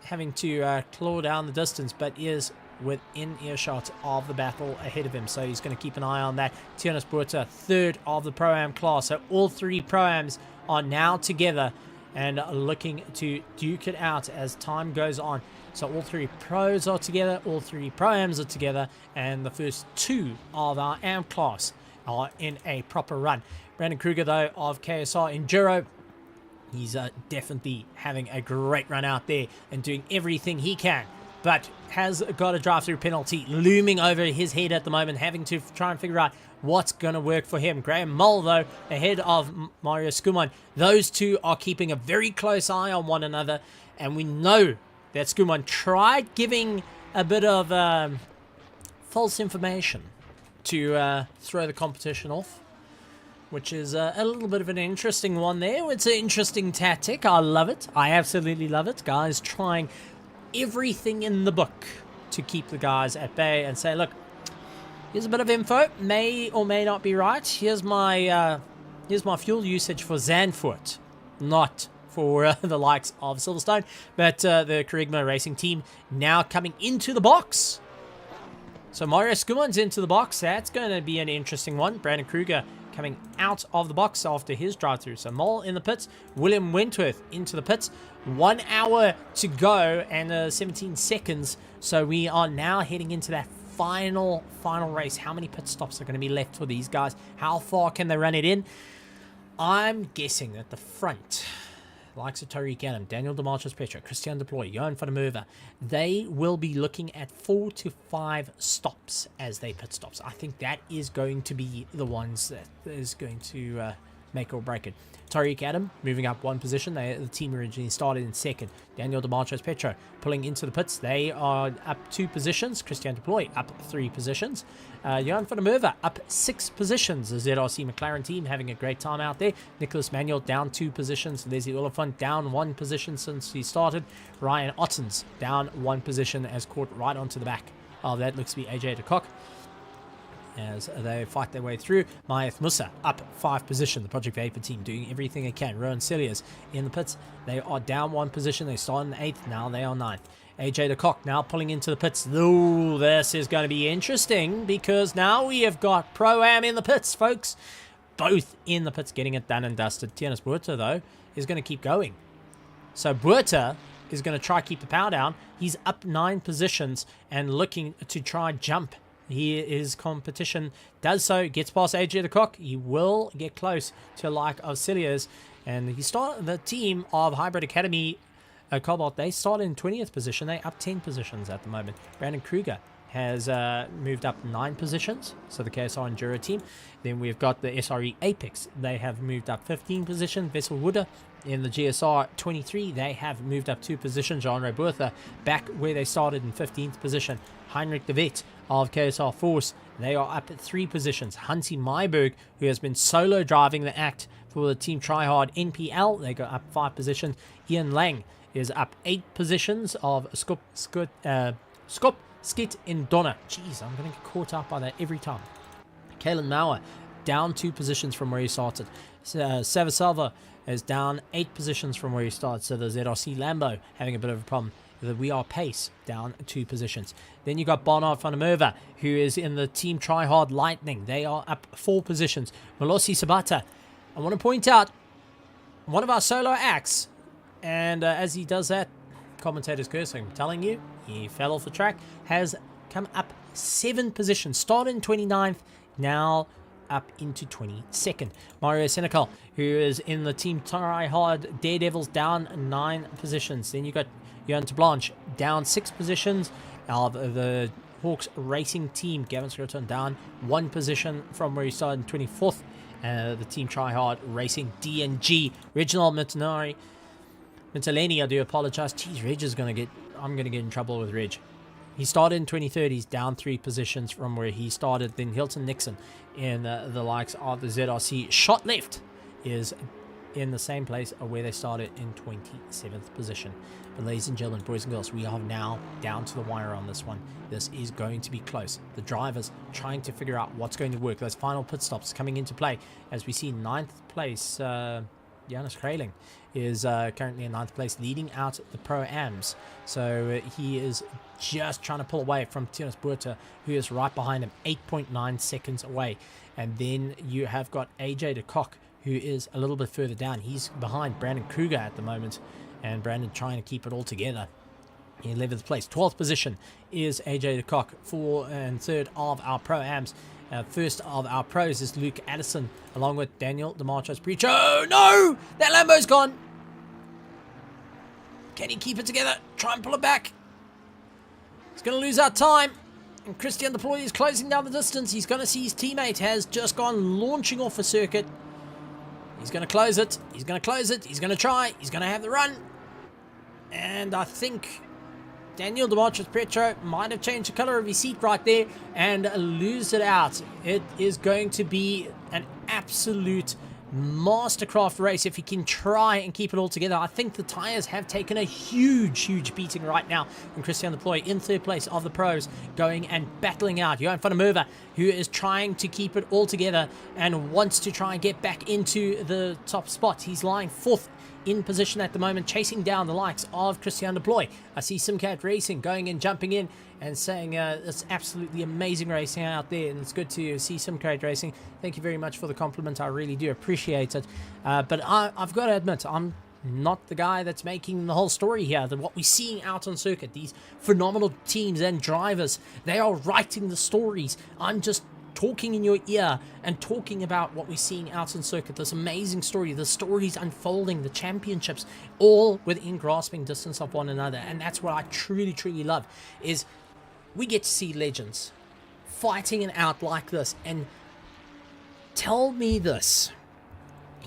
having to claw down the distance, but is within earshot of the battle ahead of him, so he's going to keep an eye on that. Tianis Burta, third of the Pro-Am class, so all 3 Pro-Ams are now together and looking to duke it out as time goes on. So all 3 Pros are together, all 3 Pro-Ams are together, and the first 2 of our Am class are in a proper run. Brandon Kruger, though, of KSR Enduro, he's definitely having a great run out there and doing everything he can, but has got a drive-through penalty looming over his head at the moment, having to try and figure out what's going to work for him. Graham Mull, though, ahead of Mario Skuman. Those 2 are keeping a very close eye on one another, and we know that Skuman tried giving a bit of false information to throw the competition off, which is a little bit of an interesting one there. It's an interesting tactic. I love it. I absolutely love it. Guys trying everything in the book to keep the guys at bay and say, look, here's a bit of info, may or may not be right. Here's my fuel usage for Zandvoort, not for the likes of Silverstone, but the Kerygma Racing team now coming into the box. So Mario Skuman's into the box. That's going to be an interesting one. Brandon Kruger coming out of the box after his drive-through. So Mole in the pits, William Wentworth into the pits. 1 hour to go and 17 seconds. So we are now heading into that final race. How many pit stops are going to be left for these guys? How far can they run it in? I'm guessing that the front, likes of Tariq Adam, Daniel Demarchus-Petro, Christian Deploy, Johan van der Merwe, they will be looking at 4 to 5 stops as they pit stops. I think that is going to be the ones that is going to make or break it. Tariq Adam moving up 1 position. The team originally started in 2nd. Daniel Demarchus-Petro pulling into the pits. They are up 2 positions. Christian Deploy up 3 positions. Johan van der Merwe up 6 positions. The ZRC McLaren team having a great time out there. Nicholas Manuel down 2 positions. Leslie Oliphant down 1 position since he started. Ryan Ottens down 1 position as caught right onto the back. Oh, that looks to be AJ de Kock as they fight their way through. Maeth Musa up 5 position. The Project Vapor team doing everything they can. Rowan Celias in the pits. They are down 1 position. They started in 8th. Now they are 9th. AJ de Kock now pulling into the pits. Ooh, this is going to be interesting because now we have got Pro-Am in the pits, folks. Both in the pits getting it done and dusted. Tianus Buerta, though, is going to keep going. So Buerta is going to try keep the power down. He's up 9 positions and looking to try jump. His competition does so, gets past AJ de Kock. He will get close to like of Cilias. And he started the team of Hybrid Academy Cobalt. They started in 20th position. They up 10 positions at the moment. Brandon Kruger has moved up 9 positions. So the KSR Enduro team. Then we've got the SRE Apex. They have moved up 15 positions. Vessel Wooder in the GSR 23. They have moved up 2 positions. Jean-Ray Bertha back where they started in 15th position. Heinrich de Wet of KSR Force. They are up at 3 positions. Hansi Myberg, who has been solo driving the act for the Team Tryhard NPL. They go up 5 positions. Ian Lang is up 8 positions of Skop, Skit, in Donna. Jeez, I'm going to get caught up by that every time. Kalen Mauer down 2 positions from where he started. Savasalva is down 8 positions from where he started. So the ZRC Lambo having a bit of a problem. The We Are Pace down 2 positions. Then you got Barnard van der Merwe, who is in the Team Tryhard Lightning. They are up 4 positions. Molosi Sabata, I want to point out one of our solo acts, and as he does that, commentator's cursing. I'm telling you, he fell off the track, has come up 7 positions. Started in 29th, now up into 22nd. Mario Senecal, who is in the Team Tryhard Daredevils, down 9 positions. Then you got Johan de Blanche down 6 positions. Of the Hawks Racing team, Gavin Scroton down 1 position from where he started in 24th. The Team Tryhard Racing DNG. Reginald Mitanari. Mitaleni, I do apologize. Geez, Reg is going to get... I'm going to get in trouble with Reg. He started in 23rd. He's down 3 positions from where he started. Then Hilton Nixon in the likes of the ZRC. Shot Left is in the same place where they started in 27th position. But ladies and gentlemen, boys and girls, we are now down to the wire on this one. This is going to be close. The drivers trying to figure out what's going to work. Those final pit stops coming into play as we see 9th place. Janus Kraling is currently in 9th place, leading out the Pro-Ams. So he is just trying to pull away from Tianus Buerta, who is right behind him, 8.9 seconds away. And then you have got AJ de Kock, who is a little bit further down. He's behind Brandon Kruger at the moment, and Brandon trying to keep it all together. In 11th place. 12th position is AJ de Kock. 4th and 3rd of our Pro-Ams. First of our pros is Luke Addison, along with Daniel Demarchus-Petro. Oh, no! That Lambo's gone! Can he keep it together? Try and pull it back. He's going to lose our time. And Christian Deploy is closing down the distance. He's going to see his teammate has just gone launching off a circuit. He's going to close it. He's going to close it. He's going to try. He's going to have the run. And I think Daniel Demarchus-Petro might have changed the color of his seat right there and lose it out. It is going to be an absolute mastercraft race if he can try and keep it all together. I think the tires have taken a huge beating right now, and Christian Deploy in third place of the pros, going and battling out Johan van der Merwe, who is trying to keep it all together and wants to try and get back into the top spot. He's lying fourth in position at the moment, chasing down the likes of Christian Deploy. I see Simcat Racing going and jumping in and saying it's absolutely amazing racing out there, and it's good to see Simcat Racing. Thank you very much for the compliment. I really do appreciate it. But I've got to admit, I'm not the guy that's making the whole story here. What we're seeing out on circuit, these phenomenal teams and drivers, they are writing the stories. I'm just talking in your ear and talking about what we're seeing out on circuit, this amazing story, the stories unfolding, the championships, all within grasping distance of one another. And that's what I truly love, is we get to see legends fighting it out like this. And tell me this,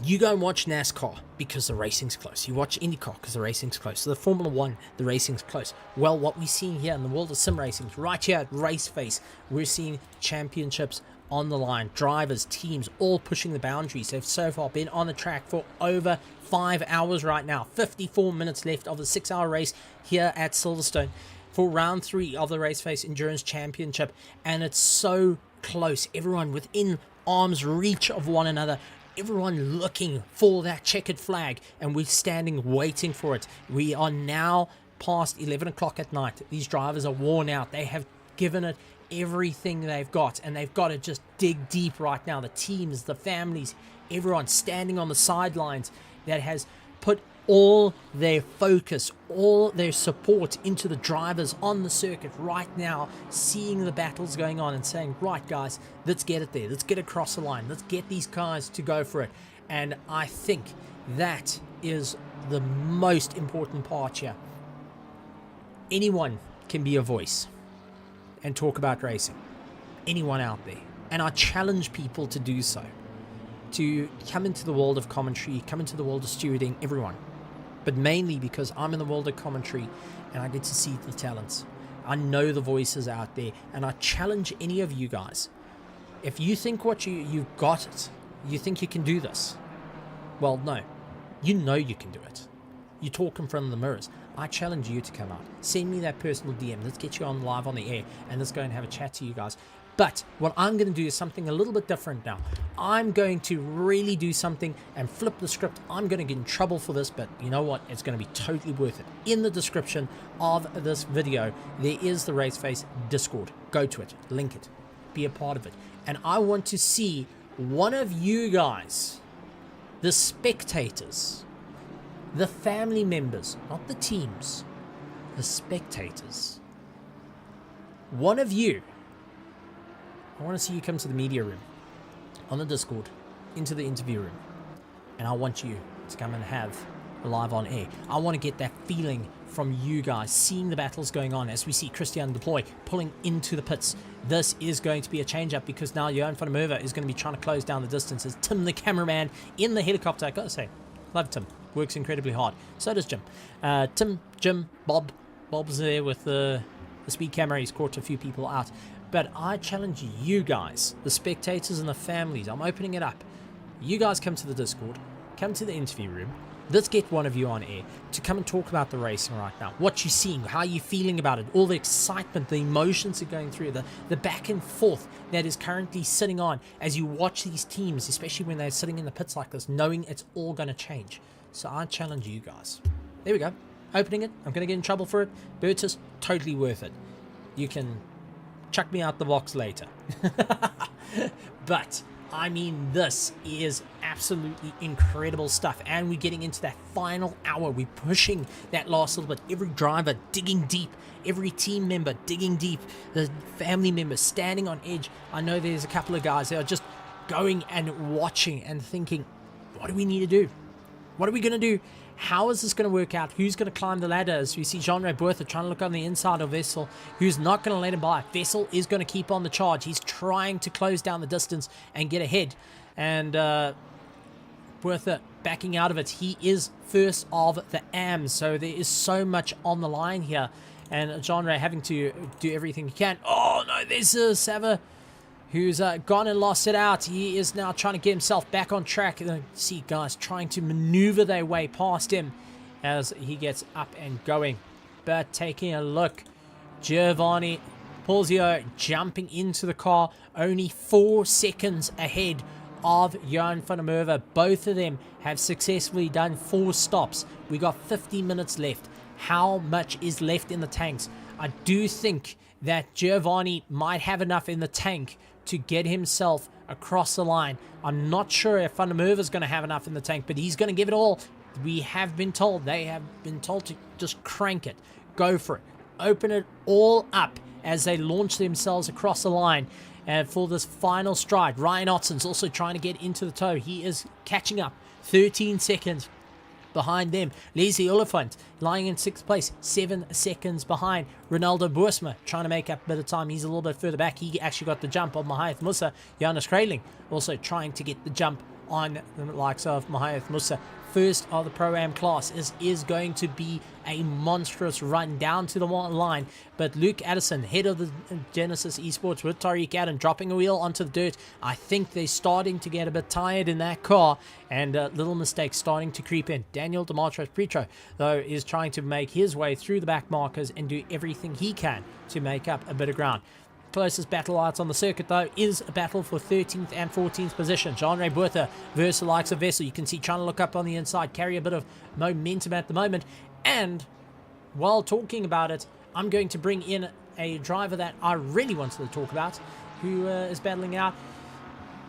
you go and watch NASCAR because the racing's close. You watch IndyCar because the racing's close. The Formula One, the racing's close. Well, what we're seeing here in the world of sim racing, right here at RaceFace, we're seeing championships on the line. Drivers, teams, all pushing the boundaries. They've so far been on the track for over 5 hours right now. 54 minutes left of the 6-hour race here at Silverstone for round 3 of the RaceFace Endurance Championship. And it's so close. Everyone within arm's reach of one another. Everyone looking for that checkered flag, and we're standing waiting for it. We are now past 11 o'clock at night. These drivers are worn out. They have given it everything they've got, and they've got to just dig deep right now. The teams, the families, everyone standing on the sidelines that has put all their focus, all their support into the drivers on the circuit right now, seeing the battles going on and saying, right guys, let's get it there, let's get across the line, let's get these guys to go for it. And I think that is the most important part here. Anyone can be a voice and talk about racing, anyone out there, and I challenge people to do so, to come into the world of commentary, come into the world of stewarding, everyone. But mainly because I'm in the world of commentary and I get to see the talents. I know the voices out there, and I challenge any of you guys. If you think you've got it, you think you can do this, well, no. You know you can do it. You talk in front of the mirrors. I challenge you to come out. Send me that personal DM. Let's get you on live on the air and let's go and have a chat to you guys. But what I'm going to do is something a little bit different now. I'm going to really do something and flip the script. I'm going to get in trouble for this, but you know what? It's going to be totally worth it. In the description of this video, there is the RaceFace Discord. Go to it, link it, be a part of it. And I want to see one of you guys, the spectators, the family members, not the teams, the spectators. One of you, I want to see you come to the media room, on the Discord, into the interview room, and I want you to come and have a live on air. I want to get that feeling from you guys, seeing the battles going on as we see Christian Deploy pulling into the pits. This is going to be a change-up because now Johan van der Merwe is going to be trying to close down the distances. Tim, the cameraman, in the helicopter, I gotta say, love Tim, works incredibly hard. So does Jim. Jim, Bob's there with the speed camera. He's caught a few people out. But I challenge you guys, the spectators and the families, I'm opening it up. You guys come to the Discord, come to the interview room. Let's get one of you on air to come and talk about the racing right now. What you're seeing, how you're feeling about it, all the excitement, the emotions are going through, the back and forth that is currently sitting on as you watch these teams, especially when they're sitting in the pits like this, knowing it's all going to change. So I challenge you guys. There we go. Opening it. I'm going to get in trouble for it. Bertus, totally worth it. You can chuck me out the box later. But I mean, this is absolutely incredible stuff, and we're getting into that final hour. We're pushing that last little bit. Every driver digging deep, every team member digging deep, the family members standing on edge. I know there's a couple of guys that are just going and watching and thinking, what do we need to do? What are we going to do? How is this going to work out? Who's going to climb the ladder? As we see Jean-Ray Bertha trying to look on the inside of Vessel, who's not going to let him by. Vessel is going to keep on the charge. He's trying to close down the distance and get ahead. And Bertha backing out of it. He is first of the AMs, so there is so much on the line here. And Jean-Ray having to do everything he can. Oh, no, there's Sava, who's gone and lost it out. He is now trying to get himself back on track. And you see guys trying to maneuver their way past him as he gets up and going. But taking a look, Giovanni Polzio jumping into the car, only 4 seconds ahead of Johan van der Merwe. Both of them have successfully done 4 stops. We got 50 minutes left. How much is left in the tanks? I do think that Giovanni might have enough in the tank to get himself across the line. I'm not sure if Van der Merwe is going to have enough in the tank, but he's going to give it all. We have been told, they have been told to just crank it, go for it, open it all up as they launch themselves across the line. And for this final stride, Ryan Otten's also trying to get into the toe. He is catching up, 13 seconds behind them. Leslie Oliphant lying in 6th place, 7 seconds behind. Ronaldo Boersma trying to make up a bit of time. He's a little bit further back. He actually got the jump on Mahath Musa. Jonas Kreiling also trying to get the jump on the likes of Mahath Musa. First of the Pro-Am class is going to be a monstrous run down to the line. But Luke Addison, head of the Genesis Esports with Tariq Adam, dropping a wheel onto the dirt. I think they're starting to get a bit tired in that car, and little mistakes starting to creep in. Daniel Demetrios Petro, though, is trying to make his way through the back markers and do everything he can to make up a bit of ground. Closest battle lights on the circuit, though, is a battle for 13th and 14th position. Jean-Ray Buerta versus the likes of Vessel. You can see trying to look up on the inside, carry a bit of momentum at the moment. And while talking about it, I'm going to bring in a driver that I really wanted to talk about, who is battling out.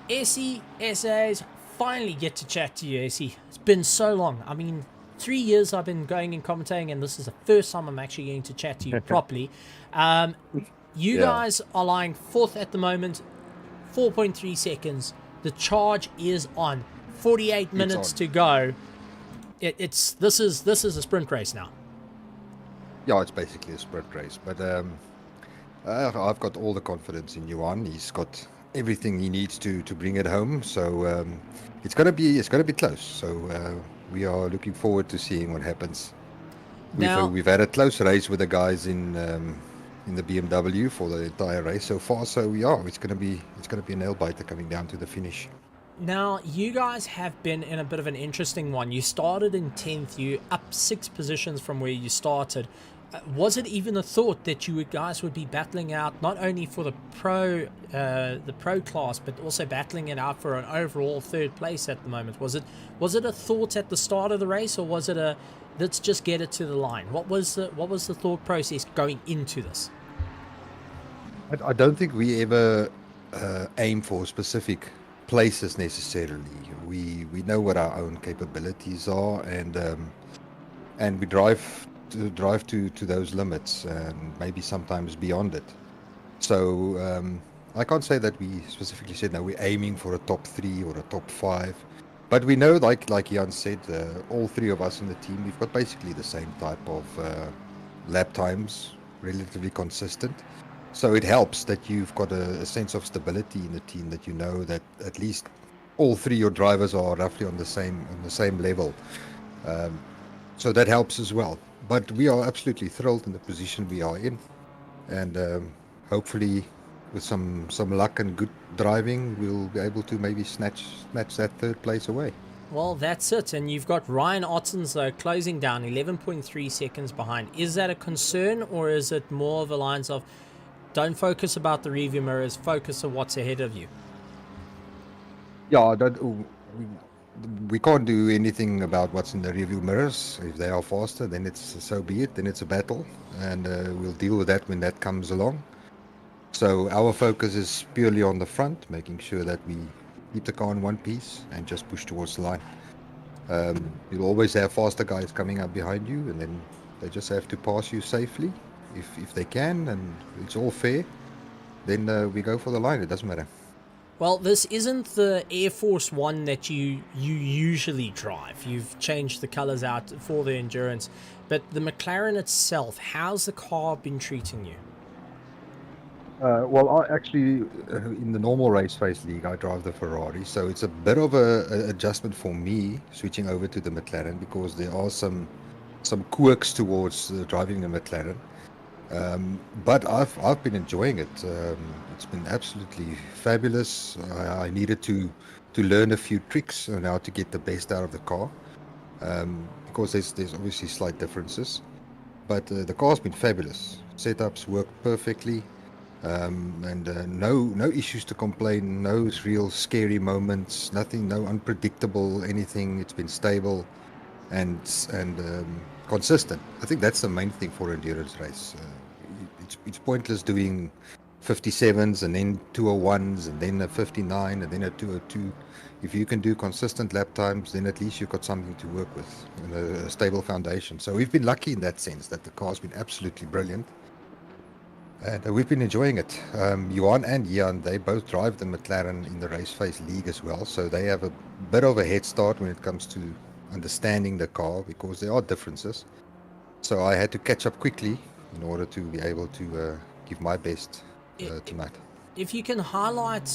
Essie SAs, finally get to chat to you, Essie. It's been so long. I mean, 3 years I've been going and commentating, and this is the first time I'm actually going to chat to you properly. You guys are lying 4th at the moment, 4.3 seconds. The charge is on. 48 minutes to go. This is a sprint race now. Yeah, it's basically a sprint race. But I've got all the confidence in Johan. He's got everything he needs to bring it home. So it's gonna be close. So we are looking forward to seeing what happens. We've had a close race with the guys in the BMW for the entire race so far. So yeah, it's gonna be a nail biter coming down to the finish. Now, you guys have been in a bit of an interesting one. You started in 10th, you up 6 positions from where you started. Was it even a thought that you guys would be battling out not only for the pro class, but also battling it out for an overall 3rd place at the moment? Was it a thought at the start of the race, or was it a let's just get it to the line? What was the thought process going into this? I don't think we ever aim for specific places necessarily. We know what our own capabilities are, and we drive to those limits, and maybe sometimes beyond it. So I can't say that we specifically said, no, we're aiming for a top 3 or a top 5. But we know, like Jan said, all 3 of us in the team, we've got basically the same type of lap times, relatively consistent. So it helps that you've got a sense of stability in the team, that you know that at least all 3 of your drivers are roughly on the same level. So that helps as well. But we are absolutely thrilled in the position we are in, and hopefully, with some luck and good driving, we'll be able to maybe snatch that 3rd place away. Well, that's it. And you've got Ryan Ottens, though, closing down 11.3 seconds behind. Is that a concern, or is it more of the lines of don't focus about the rearview mirrors, focus on what's ahead of you? Yeah, we can't do anything about what's in the rearview mirrors. If they are faster, then so be it. Then it's a battle, and we'll deal with that when that comes along. So our focus is purely on the front, making sure that we keep the car in one piece and just push towards the line. You'll always have faster guys coming up behind you, and then they just have to pass you safely if they can, and it's all fair. Then we go for the line. It doesn't matter. Well, this isn't the Air Force One that you usually drive. You've changed the colors out for the endurance, but the McLaren itself, how's the car been treating you? Well, I actually, in the normal RaceFace League, I drive the Ferrari, so it's a bit of a adjustment for me switching over to the McLaren, because there are some quirks towards driving the McLaren. But I've been enjoying it. It's been absolutely fabulous. I needed to learn a few tricks on how to get the best out of the car, because there's obviously slight differences. But the car's been fabulous. Setups work perfectly, and no issues to complain. No real scary moments. Nothing. No unpredictable anything. It's been stable and consistent. I think that's the main thing for endurance race. It's pointless doing 57s and then 201s and then a 59 and then a 202. If you can do consistent lap times, then at least you've got something to work with and a stable foundation. So we've been lucky in that sense that the car's been absolutely brilliant. And we've been enjoying it. Johan and Jan, they both drive the McLaren in the RaceFace League as well. So they have a bit of a head start when it comes to understanding the car, because there are differences. So I had to catch up quickly in order to be able to give my best tonight. If you can highlight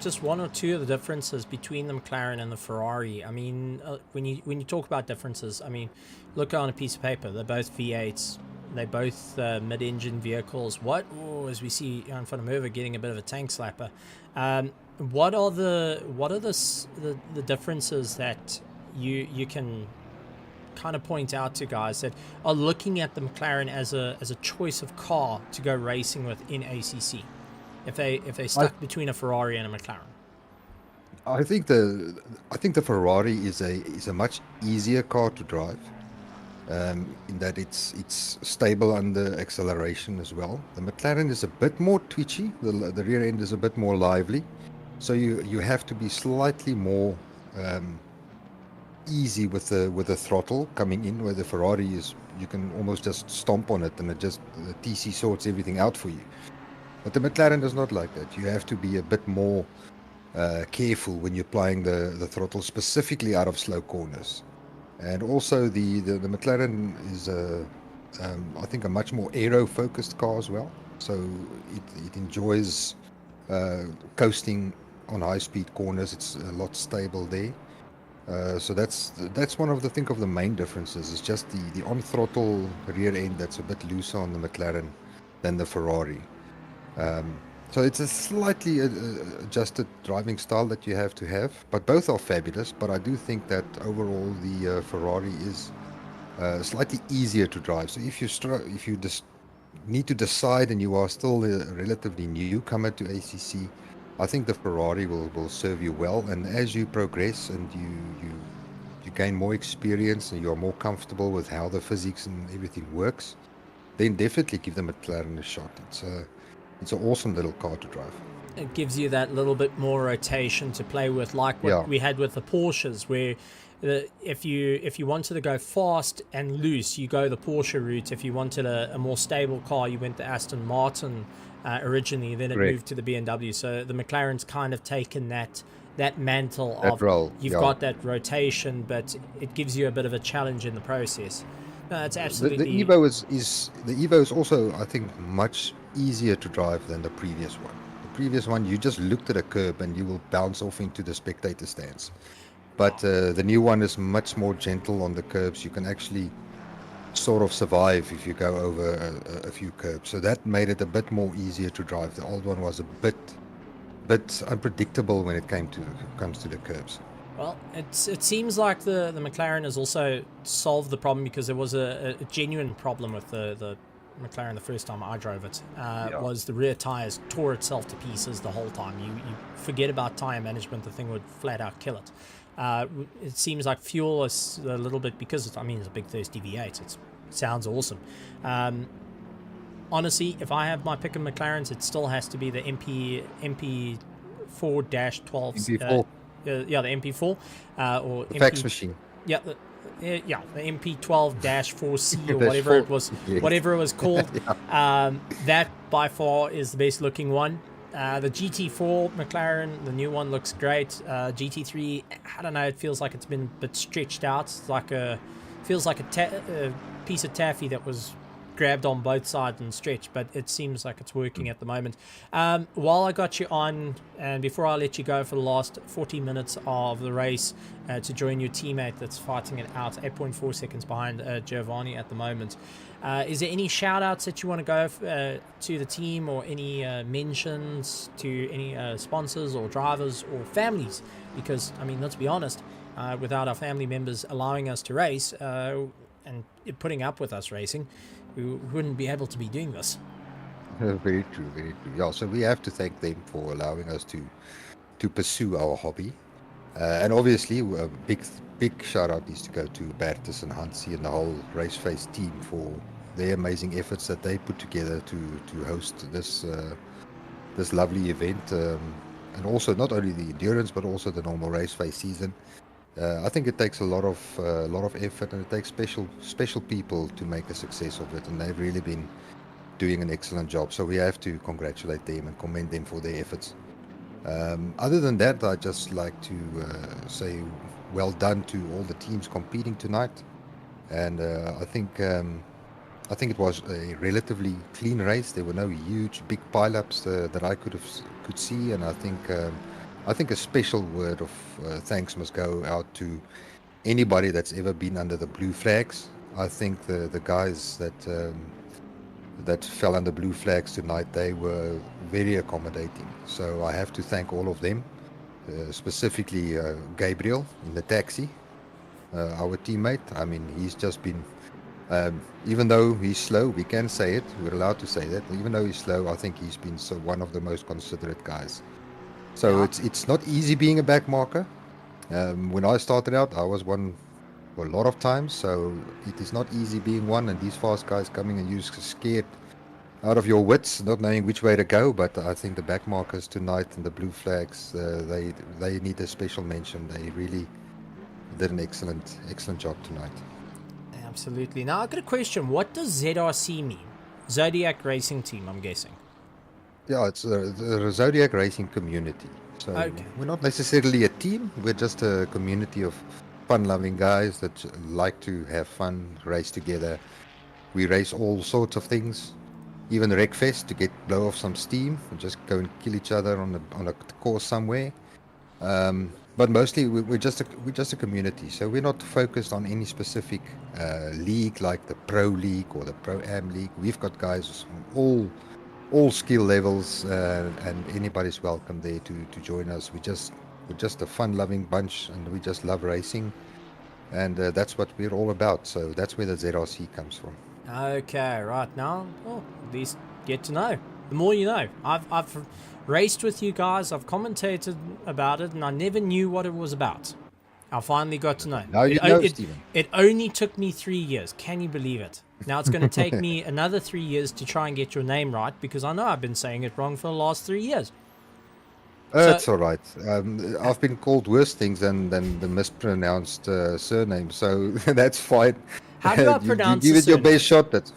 just one or two of the differences between the McLaren and the Ferrari. I mean, when you talk about differences, I mean, look on a piece of paper. They're both V8s. They're both mid-engine vehicles. As we see in front of Merva getting a bit of a tank slapper. What are the differences that you can kind of point out to guys that are looking at the McLaren as a choice of car to go racing with in ACC, if they stuck between a Ferrari and a McLaren? I think the Ferrari is a much easier car to drive, in that it's stable under acceleration as well. The McLaren is a bit more twitchy. The rear end is a bit more lively, so you have to be slightly more easy with the throttle coming in, where the Ferrari is, you can almost just stomp on it and the TC sorts everything out for you. But the McLaren is not like that. You have to be a bit more careful when you're applying the throttle, specifically out of slow corners. And also the McLaren is I think a much more aero focused car as well, so it enjoys coasting on high speed corners. It's a lot stable there. So that's one of the main differences. It's just the on throttle rear end that's a bit looser on the McLaren than the Ferrari. So it's a slightly adjusted driving style that you have to have, but both are fabulous. But I do think that overall the Ferrari is slightly easier to drive. So if you just need to decide and you are still a relatively newcomer to ACC, I think the Ferrari will serve you well. And as you progress and you gain more experience and you are more comfortable with how the physics and everything works, then definitely give the McLaren a shot. It's an awesome little car to drive. It gives you that little bit more rotation to play with, like what we had with the Porsches, where if you wanted to go fast and loose, you go the Porsche route. If you wanted a more stable car, you went the Aston Martin originally, then it moved to the BMW. So the McLaren's kind of taken that mantle of role. You've got that rotation, but it gives you a bit of a challenge in the process. No, it's absolutely. The Evo is also, I think, much easier to drive than the previous one. The previous one, you just looked at a curb and you will bounce off into the spectator stands. But the new one is much more gentle on the curbs. You can actually sort of survive if you go over a few curbs. So that made it a bit more easier to drive. The old one was a bit unpredictable when it comes to the curbs. Well, it seems like the McLaren has also solved the problem, because there was a genuine problem with the McLaren the first time I drove it. Was the rear tires tore itself to pieces the whole time. You forget about tire management, the thing would flat out kill it. It seems like fuel is a little bit, because it's a big thirsty V8. It sounds awesome. Honestly, if I have my pick of McLarens, it still has to be the MP4-12. MP4. The MP4 or the fax machine. Yeah, the MP12-4C or whatever it was called. That by far is the best looking one. The GT4 McLaren, the new one, looks great. GT3, I don't know, it feels like it's been a bit stretched out. It's like feels like a piece of taffy that was grabbed on both sides and stretched, but it seems like it's working at the moment. While I got you on, and before I let you go for the last 40 minutes of the race to join your teammate that's fighting it out, 8.4 seconds behind Giovanni at the moment, is there any shout outs that you want to go to the team, or any mentions to any sponsors or drivers or families? Because, I mean, let's be honest, without our family members allowing us to race and putting up with us racing, we wouldn't be able to be doing this. Very true, very true. Yeah, so we have to thank them for allowing us to pursue our hobby. And obviously, a big shout out needs to go to Bertus and Hansi and the whole RaceFace team for their amazing efforts that they put together to host this lovely event. And also not only the endurance, but also the normal RaceFace season. I think it takes a lot of effort, and it takes special people to make a success of it, and they've really been doing an excellent job. So we have to congratulate them and commend them for their efforts. Other than that, I'd just like to say well done to all the teams competing tonight, and I think it was a relatively clean race. There were no huge big pileups that I could see, and I think a special word of thanks must go out to anybody that's ever been under the blue flags. I think the guys that fell under blue flags tonight, they were very accommodating. So I have to thank all of them, specifically Gabriel in the taxi, our teammate. I mean, he's just been, even though he's slow, we can say it, we're allowed to say that, even though he's slow, I think he's been one of the most considerate guys. So it's not easy being a back marker. When I started out, I was one for a lot of times, so it is not easy being one, and these fast guys coming and you're scared out of your wits, not knowing which way to go. But I think the back markers tonight and the blue flags, they need a special mention. They really did an excellent job tonight. Absolutely. Now I've got a question. What does ZRC mean? Zodiac Racing Team, I'm guessing. Yeah, it's the Zodiac Racing community. So okay. We're not necessarily a team. We're just a community of fun-loving guys that like to have fun, race together. We race all sorts of things, even Wreckfest to blow off some steam, and just go and kill each other on a course somewhere. But mostly we're just a community. So we're not focused on any specific league like the Pro League or the Pro Am League. We've got guys from all skill levels, and anybody's welcome there to join us. We're just a fun-loving bunch, and we just love racing, and that's what we're all about. So that's where the ZRC comes from. Okay, right now, at least get to know. The more you know. I've raced with you guys, I've commentated about it, and I never knew what it was about. I finally got to know. Now you know, Stephen. It only took me 3 years. Can you believe it? Now it's going to take me another 3 years to try and get your name right, because I know I've been saying it wrong for the last 3 years. That's all right. I've been called worse things than the mispronounced surname, so that's fine. How do I pronounce you give it your best shot.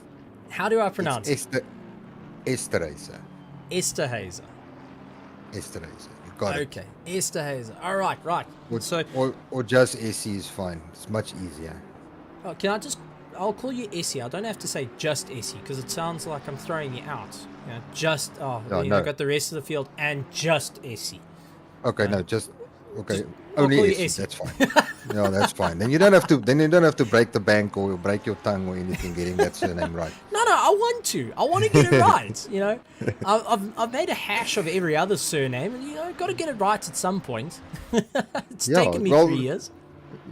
How do I pronounce it? Esterhazy. Esterhazy. Esterhazy. You got it. Okay, Esterhazy. All right. Or just Essie is fine. It's much easier. Oh, I'll call you Essie. I don't have to say just Essie, because it sounds like I'm throwing you out. You know, no. got the rest of the field and just Essie. Okay, I'll only call you Essie. Essie. That's fine. No, that's fine. Then you don't have to break the bank or break your tongue or anything getting that surname right. No, I want to get it right. You know, I've made a hash of every other surname, and got to get it right at some point. It's taken me 3 years.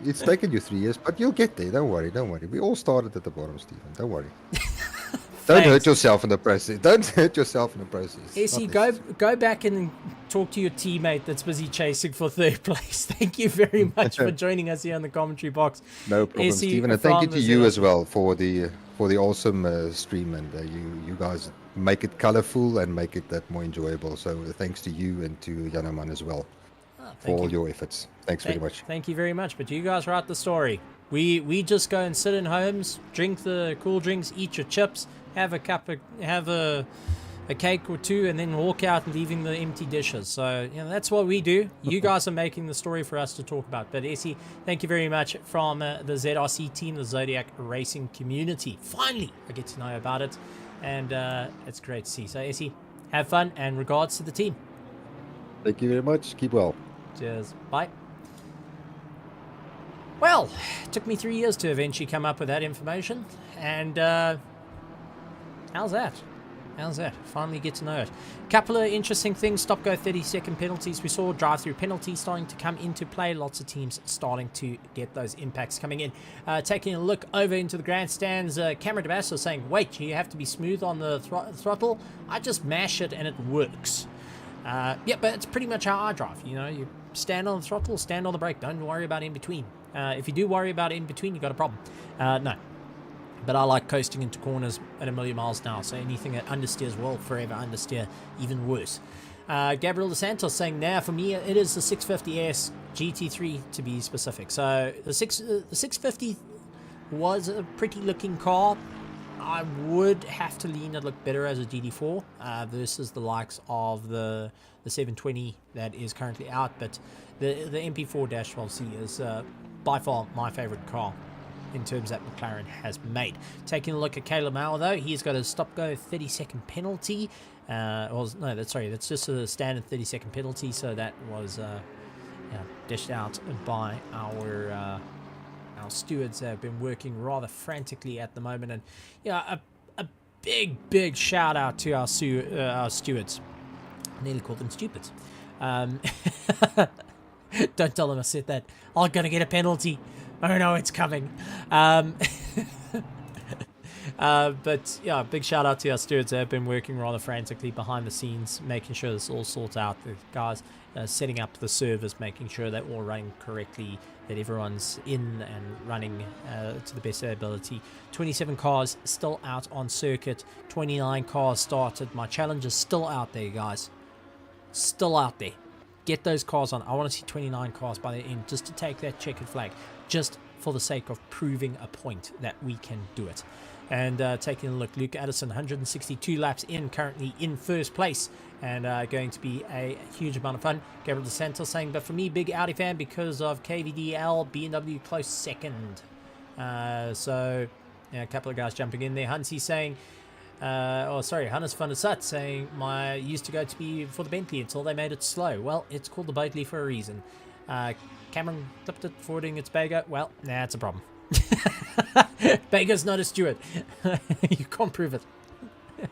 It's taken you 3 years, but you'll get there. Don't worry. We all started at the bottom, Stephen. Don't worry. Don't hurt yourself in the process. Essie, go back and talk to your teammate that's busy chasing for third place. Thank you very much for joining us here in the commentary box. No problem, Essie, Stephen, and thank you to you as well for the awesome stream, and you guys make it colorful and make it that more enjoyable. So thanks to you and to Yanaman as well for all your efforts. Thanks very much. Thank you very much. But you guys write the story. We just go and sit in homes, drink the cool drinks, eat your chips, have a a cake or two and then walk out leaving the empty dishes. So, that's what we do. You guys are making the story for us to talk about. But Essie, thank you very much from the ZRC team, the Zodiac Racing community. Finally, I get to know about it, and it's great to see. So, Essie, have fun, and regards to the team. Thank you very much. Keep well. Cheers. Bye. Well, it took me 3 years to eventually come up with that information, and how's that? How's that? Finally get to know it. Couple of interesting things. Stop-go 30-second penalties. We saw drive-through penalties starting to come into play. Lots of teams starting to get those impacts coming in. Taking a look over into the grandstands, Cameron DeBasso saying, wait, you have to be smooth on the throttle. I just mash it and it works. Yeah, but it's pretty much how I drive. You stand on the throttle, stand on the brake. Don't worry about in between. If you do worry about in between, you got a problem. No. But I like coasting into corners at 1,000,000 miles an hour, so anything that understeers will forever understeer, even worse. Gabriel Dos Santos saying, now for me it is the 650S GT3 to be specific. So the 650 was a pretty looking car. I would have to lean it look better as a GT4 versus the likes of the 720 that is currently out, but the MP4-12C is by far my favorite car in terms that McLaren has made. Taking a look at Caleb Mauer, though, he's got a stop-go 30-second penalty. That's just a standard 30-second penalty, so that was dished out by our stewards that have been working rather frantically at the moment. And a big shout out to our stewards. I nearly called them stupids. Don't tell them I said that. I'm gonna get a penalty. Oh no, it's coming. But yeah, big shout out to our stewards that have been working rather frantically behind the scenes, making sure this all sorts out. The guys setting up the servers, making sure that all running correctly, that everyone's in and running to the best of their ability. 27 cars still out on circuit. 29 cars started. My challenge is still out there, guys. Still out there. Get those cars on. I want to see 29 cars by the end, just to take that checkered flag, just for the sake of proving a point that we can do it. And taking a look, Luke Addison, 162 laps in, currently in first place, and going to be a huge amount of fun. Gabriel Dos Santos saying, but for me, big Audi fan because of KVDL, BMW close second. So yeah, a couple of guys jumping in there. Hansi saying, Hannes van der Sat saying, my used to go to be for the Bentley until they made it slow. Well, it's called the Bentley for a reason. Cameron flipped it, forwarding its Bega. Well, that's a problem. Bega's not a steward. You can't prove it.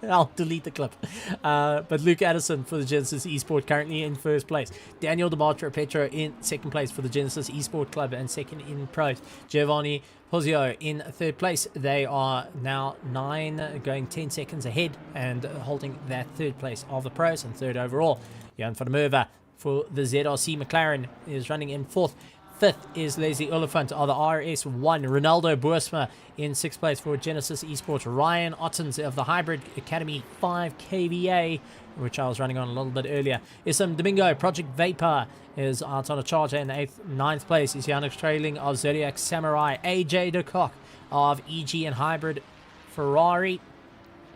I'll delete the clip. But Luke Addison for the Genesis Esport currently in first place. Daniel DiMartro Petro in second place for the Genesis Esport Club and second in pros. Giovanni Hosio in third place. They are now 9, going 10 seconds ahead and holding that third place of the pros and third overall. Jan van der Merwe for the ZRC McLaren is running in fourth. Fifth is Leslie Oliphant of the RS1. Ronaldo Boersma in sixth place for Genesis Esports. Ryan Ottens of the Hybrid Academy 5 KVA, which I was running on a little bit earlier. Isam Domingo, Project Vapor, is out on a charger in the ninth place. Is Yannick trailing of Zodiac Samurai. AJ de Kock of EG and Hybrid Ferrari,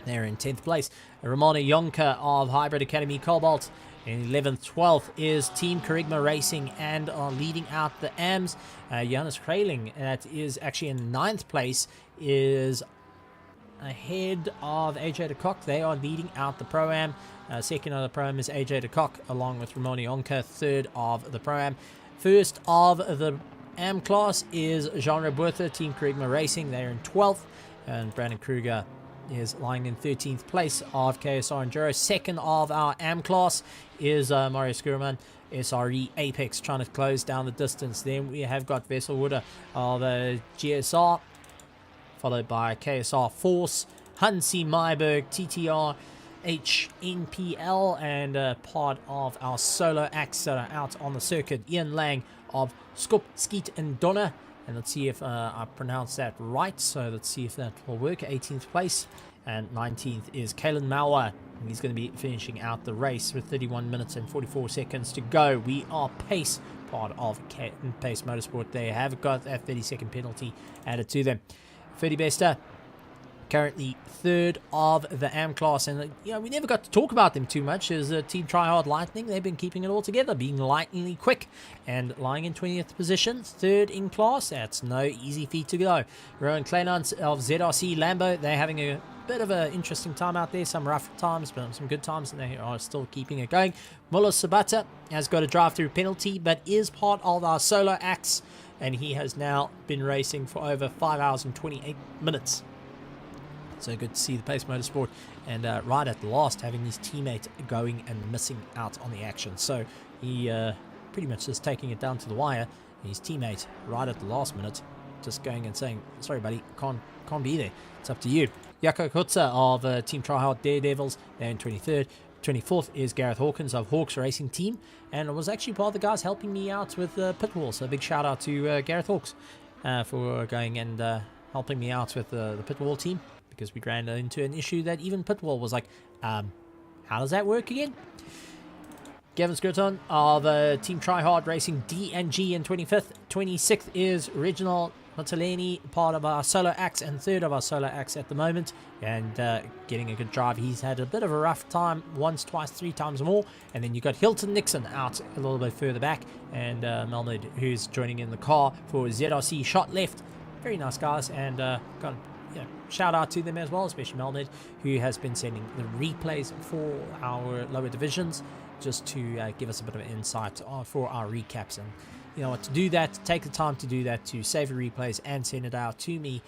they're in 10th place. Ramona Yonka of Hybrid Academy Cobalt. In 11th, 12th is Team Kerygma Racing and are leading out the AMs. Jonas Krailing, that is actually in 9th place, is ahead of AJ de Kock. They are leading out the Pro-Am. Second of the Pro-Am is AJ de Kock, along with Ramona Yonka, third of the Pro-Am. First of the AM class is Jean Roberta, Team Kerygma Racing. They're in 12th. And Brandon Kruger is lying in 13th place of KSR Enduro. Second of our AM class is Mario Skurman, SRE Apex, trying to close down the distance. Then we have got Vessel Wooder of GSR, followed by KSR Force, Hansi Myberg, TTR, HNPL, and part of our solo acts that are out on the circuit, Ian Lang of Skop, Skeet and Donna. And let's see if I pronounce that right. So let's see if that will work. 18th place. And 19th is Kalen Mauer. He's going to be finishing out the race with 31 minutes and 44 seconds to go. We are Pace, part of Pace Motorsport. They have got that 30-second penalty added to them. 30 Bester currently third of the AM class, and we never got to talk about them too much. As Team Tryhard Lightning, they've been keeping it all together, being lightningly quick and lying in 20th position, third in class. That's no easy feat to go. Rowan Kleinans of ZRC Lambo, they're having a bit of an interesting time out there, some rough times but some good times, and they are still keeping it going. Muller Sabata has got a drive-through penalty but is part of our solo acts, and he has now been racing for over 5 hours and 28 minutes. So good to see the Pace Motorsport, and right at the last having his teammate going and missing out on the action. So he pretty much just taking it down to the wire, and his teammate right at the last minute just going and saying, sorry buddy, can't be there, it's up to you. Jaco Kutza of Team Tryhard Daredevils, they're in 23rd. 24th is Gareth Hawkins of Hawks Racing Team, and it was actually part of the guys helping me out with Pitwall, so a big shout out to Gareth Hawks for going and helping me out with the Pitwall team, because we ran into an issue that even Pitwall was like, how does that work again? Gavin Skirton of Team Tryhard Racing D&G in 25th. 26th is Reginald Mataleni, part of our solo acts and third of our solo acts at the moment, and getting a good drive. He's had a bit of a rough time, once, twice, 3 times more. And then you got Hilton Nixon out a little bit further back, and Melmid, who's joining in the car for ZRC Shot Left. Very nice guys, and got shout out to them as well, especially Melmid, who has been sending the replays for our lower divisions, just to give us a bit of insight for our recaps. And you know what, to do that, take the time to do that, to save the replays and send it out to me,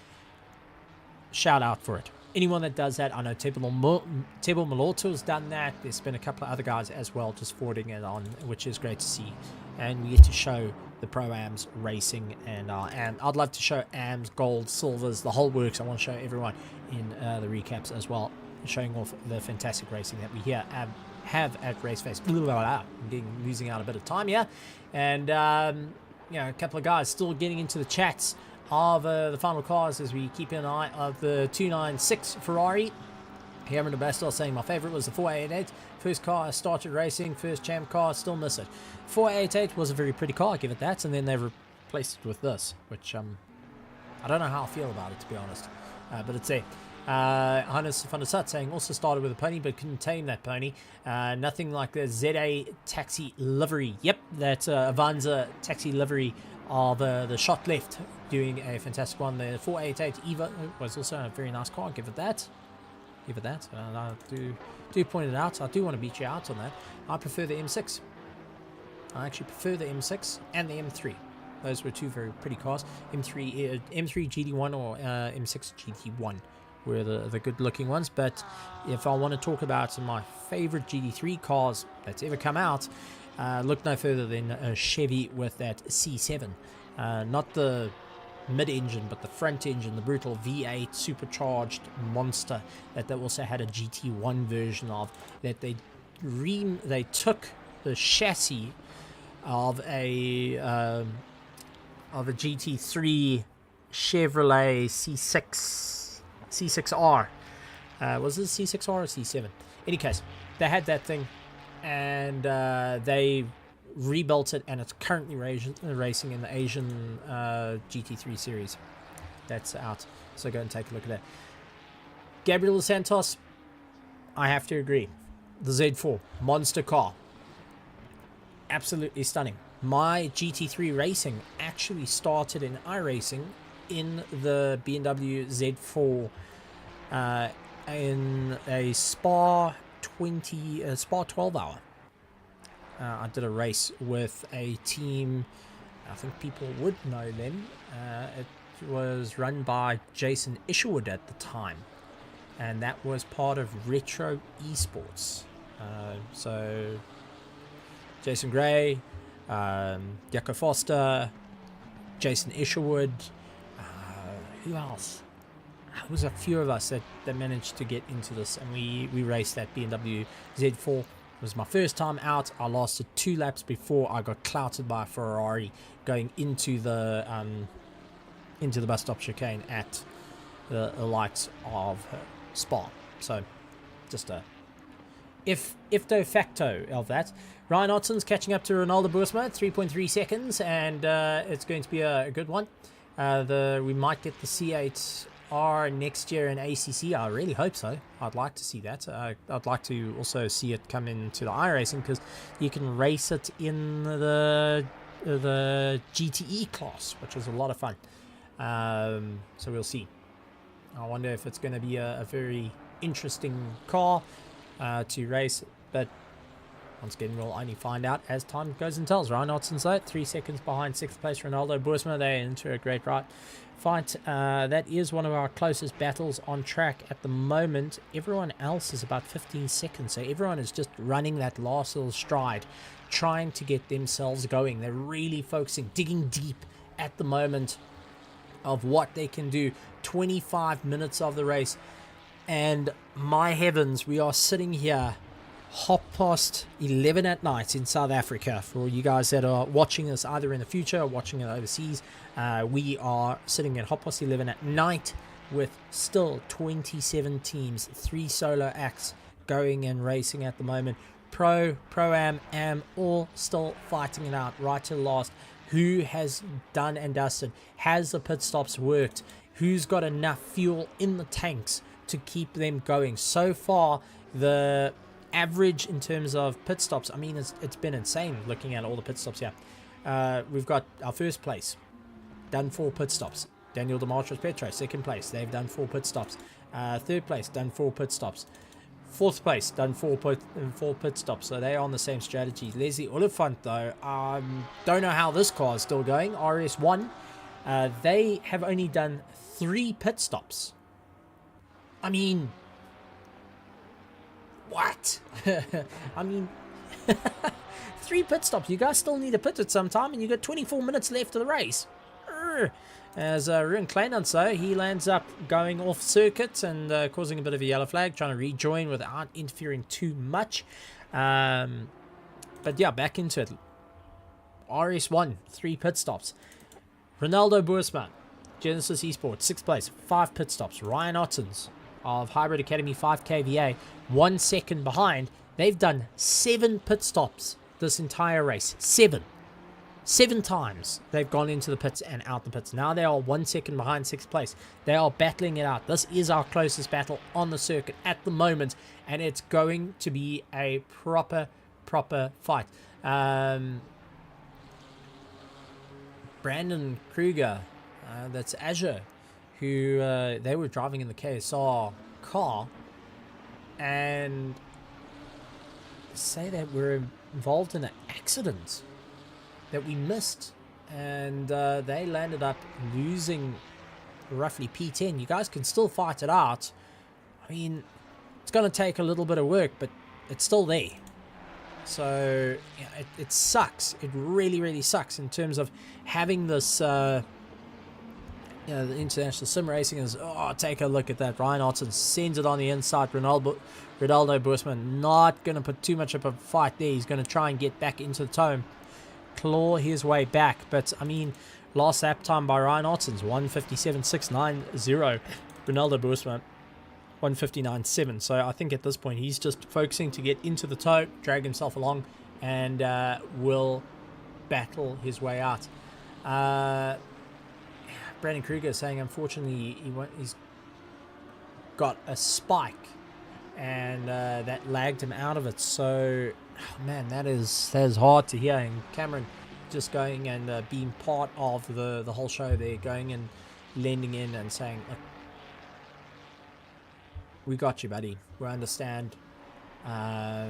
shout out for it. Anyone that does that, I know Tebo Malorto's done that. There's been a couple of other guys as well just forwarding it on, which is great to see. And we get to show the Pro-Ams racing, and I'd love to show AMs, gold, silvers, the whole works. I want to show everyone in the recaps as well, showing off the fantastic racing that we here have at RaceFace. I'm losing out a bit of time here, and a couple of guys still getting into the chats of the final cars as we keep an eye of the 296 Ferrari. Cameron Bastel saying my favorite was the 488. First car I started racing, first champ car, still miss it. 488 was a very pretty car, I give it that, and then they replaced it with this, which I don't know how I feel about it, to be honest, but it's there. Hannes van der Sat saying also started with a pony but couldn't tame that pony. Nothing like the ZA taxi livery. Yep, that's Avanza taxi livery of the Shot Left, doing a fantastic one. The 488 Eva was also a very nice car, give it that. I do point it out. I do want to beat you out on that. I prefer the M6. I actually prefer the M6 and the M3. Those were two very pretty cars. M3 GT1 or M6 GT1 were the good looking ones. But if I want to talk about my favorite GT3 cars that's ever come out, look no further than a Chevy with that C7. Not the mid-engine, but the front engine, the brutal V8 supercharged monster that they also had a GT1 version of, that they took the chassis of a GT3 Chevrolet C6R. Was it C6R or C7? Any case, they had that thing, and they rebuilt it, and it's currently racing in the Asian GT3 series that's out, so go and take a look at that. Gabriel Dos Santos, I have to agree, the Z4 monster car, absolutely stunning. My GT3 racing actually started in iRacing in the BMW Z4 in a Spa 12 hour. I did a race with a team, I think people would know them. It was run by Jason Isherwood at the time, and that was part of Retro Esports. So Jason Gray, Jaco Foster, Jason Isherwood, who else? There was a few of us that managed to get into this, and we raced that BMW Z4. It was my first time out. I lasted 2 laps before I got clouted by a Ferrari going into the bus stop chicane at the lights of Spa. So just a if de facto of that. Ryan Ottsen's catching up to Ronaldo Boersma, 3.3 seconds, and it's going to be a good one. We might get the C8 are next year in ACC. I really hope so. I'd like to see that. I'd like to also see it come into the iRacing, because you can race it in the GTE class, which is a lot of fun. So we'll see. I wonder if it's going to be a very interesting car to race, but once again, we'll only find out as time goes and tells. Ryan Otson's though, 3 seconds behind 6th place Ronaldo Boersma. They're into a great fight. That is one of our closest battles on track at the moment. Everyone else is about 15 seconds, so everyone is just running that last little stride, trying to get themselves going. They're really focusing, digging deep at the moment of what they can do. 25 minutes of the race, and my heavens, we are sitting here 11:30 at night in South Africa. For you guys that are watching this either in the future or watching it overseas, we are sitting at 11:30 at night with still 27 teams, 3 solo acts going and racing at the moment. Pro-Am, all still fighting it out right to the last. Who has done and dusted? Has the pit stops worked? Who's got enough fuel in the tanks to keep them going? So far, the average in terms of pit stops, I mean, it's been insane looking at all the pit stops here. We've got our first place, done 4 pit stops. Daniel Demartris Petro, second place, they've done 4 pit stops. Third place, done 4 pit stops. Fourth place, done 4 pit stops, so they're on the same strategy. Leslie Oliphant, though, don't know how this car is still going. RS1, they have only done 3 pit stops. I mean, what? I mean, 3 pit stops. You guys still need to pit at some time, and you got 24 minutes left of the race. As Ruin Kleinant, so he lands up going off circuit and causing a bit of a yellow flag, trying to rejoin without interfering too much. But yeah, back into it. RS1, 3 pit stops. Ronaldo Boersma, Genesis Esports, 6th place, 5 pit stops. Ryan Ottens of Hybrid Academy 5 KVA, 1 second behind. They've done 7 pit stops this entire race. 7 times they've gone into the pits and out the pits. Now they are 1 second behind 6th place. They are battling it out. This is our closest battle on the circuit at the moment, and it's going to be a proper fight. Brandon Kruger, that's Azure, who they were driving in the KSR car, and say that we're involved in an accident that we missed, and they landed up losing roughly P10. You guys can still fight it out. I mean, it's going to take a little bit of work, but it's still there. So yeah, it sucks. It really sucks in terms of having this the international sim racing is, take a look at that. Ryan Otten sends it on the inside. Ronaldo Boersma not going to put too much of a fight there. He's going to try and get back into the tome, claw his way back. But I mean, last lap time by Ryan Ottens, 1:57.690. Ronaldo Boersma 1:59.7. So I think at this point he's just focusing to get into the toe, drag himself along, and will battle his way out. Brandon Kruger saying unfortunately he's got a spike, and that lagged him out of it. So man, that is hard to hear. And Cameron just going and being part of the whole show there, going and lending in and saying, look, we got you, buddy. We understand. Yeah,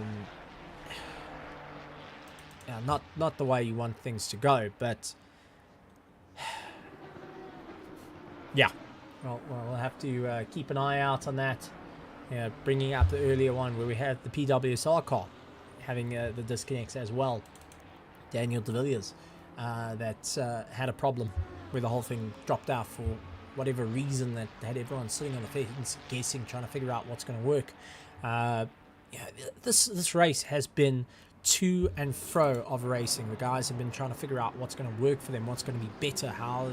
not the way you want things to go, but yeah. Well, we'll have to keep an eye out on that. Bringing up the earlier one where we had the PWSR car having the disconnects as well. Daniel De Villiers that had a problem where the whole thing dropped out for whatever reason, that had everyone sitting on the fence guessing, trying to figure out what's going to work. This race has been to and fro of racing. The guys have been trying to figure out what's going to work for them, what's going to be better, how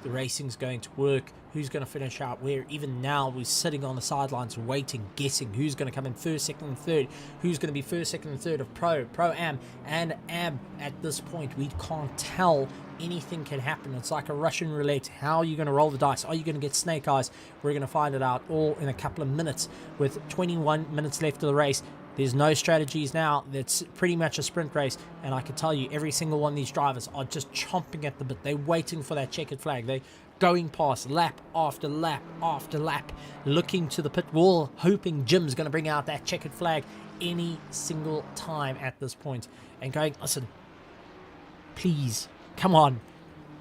the racing's going to work, who's going to finish out where. Even now we're sitting on the sidelines waiting, guessing who's going to come in first, second and third, who's going to be first, second and third of Pro-Am and Am. At this point we can't tell anything can happen. It's like a Russian roulette. How are you going to roll the dice? Are you going to get snake eyes? We're going to find it out all in a couple of minutes. With 21 minutes left of the race, there's no strategies now. It's pretty much a sprint race, and I can tell you every single one of these drivers are just chomping at the bit. They're waiting for that checkered flag. They're going past lap after lap after lap, looking to the pit wall, hoping Jim's going to bring out that checkered flag any single time at this point, and going, listen, please, come on.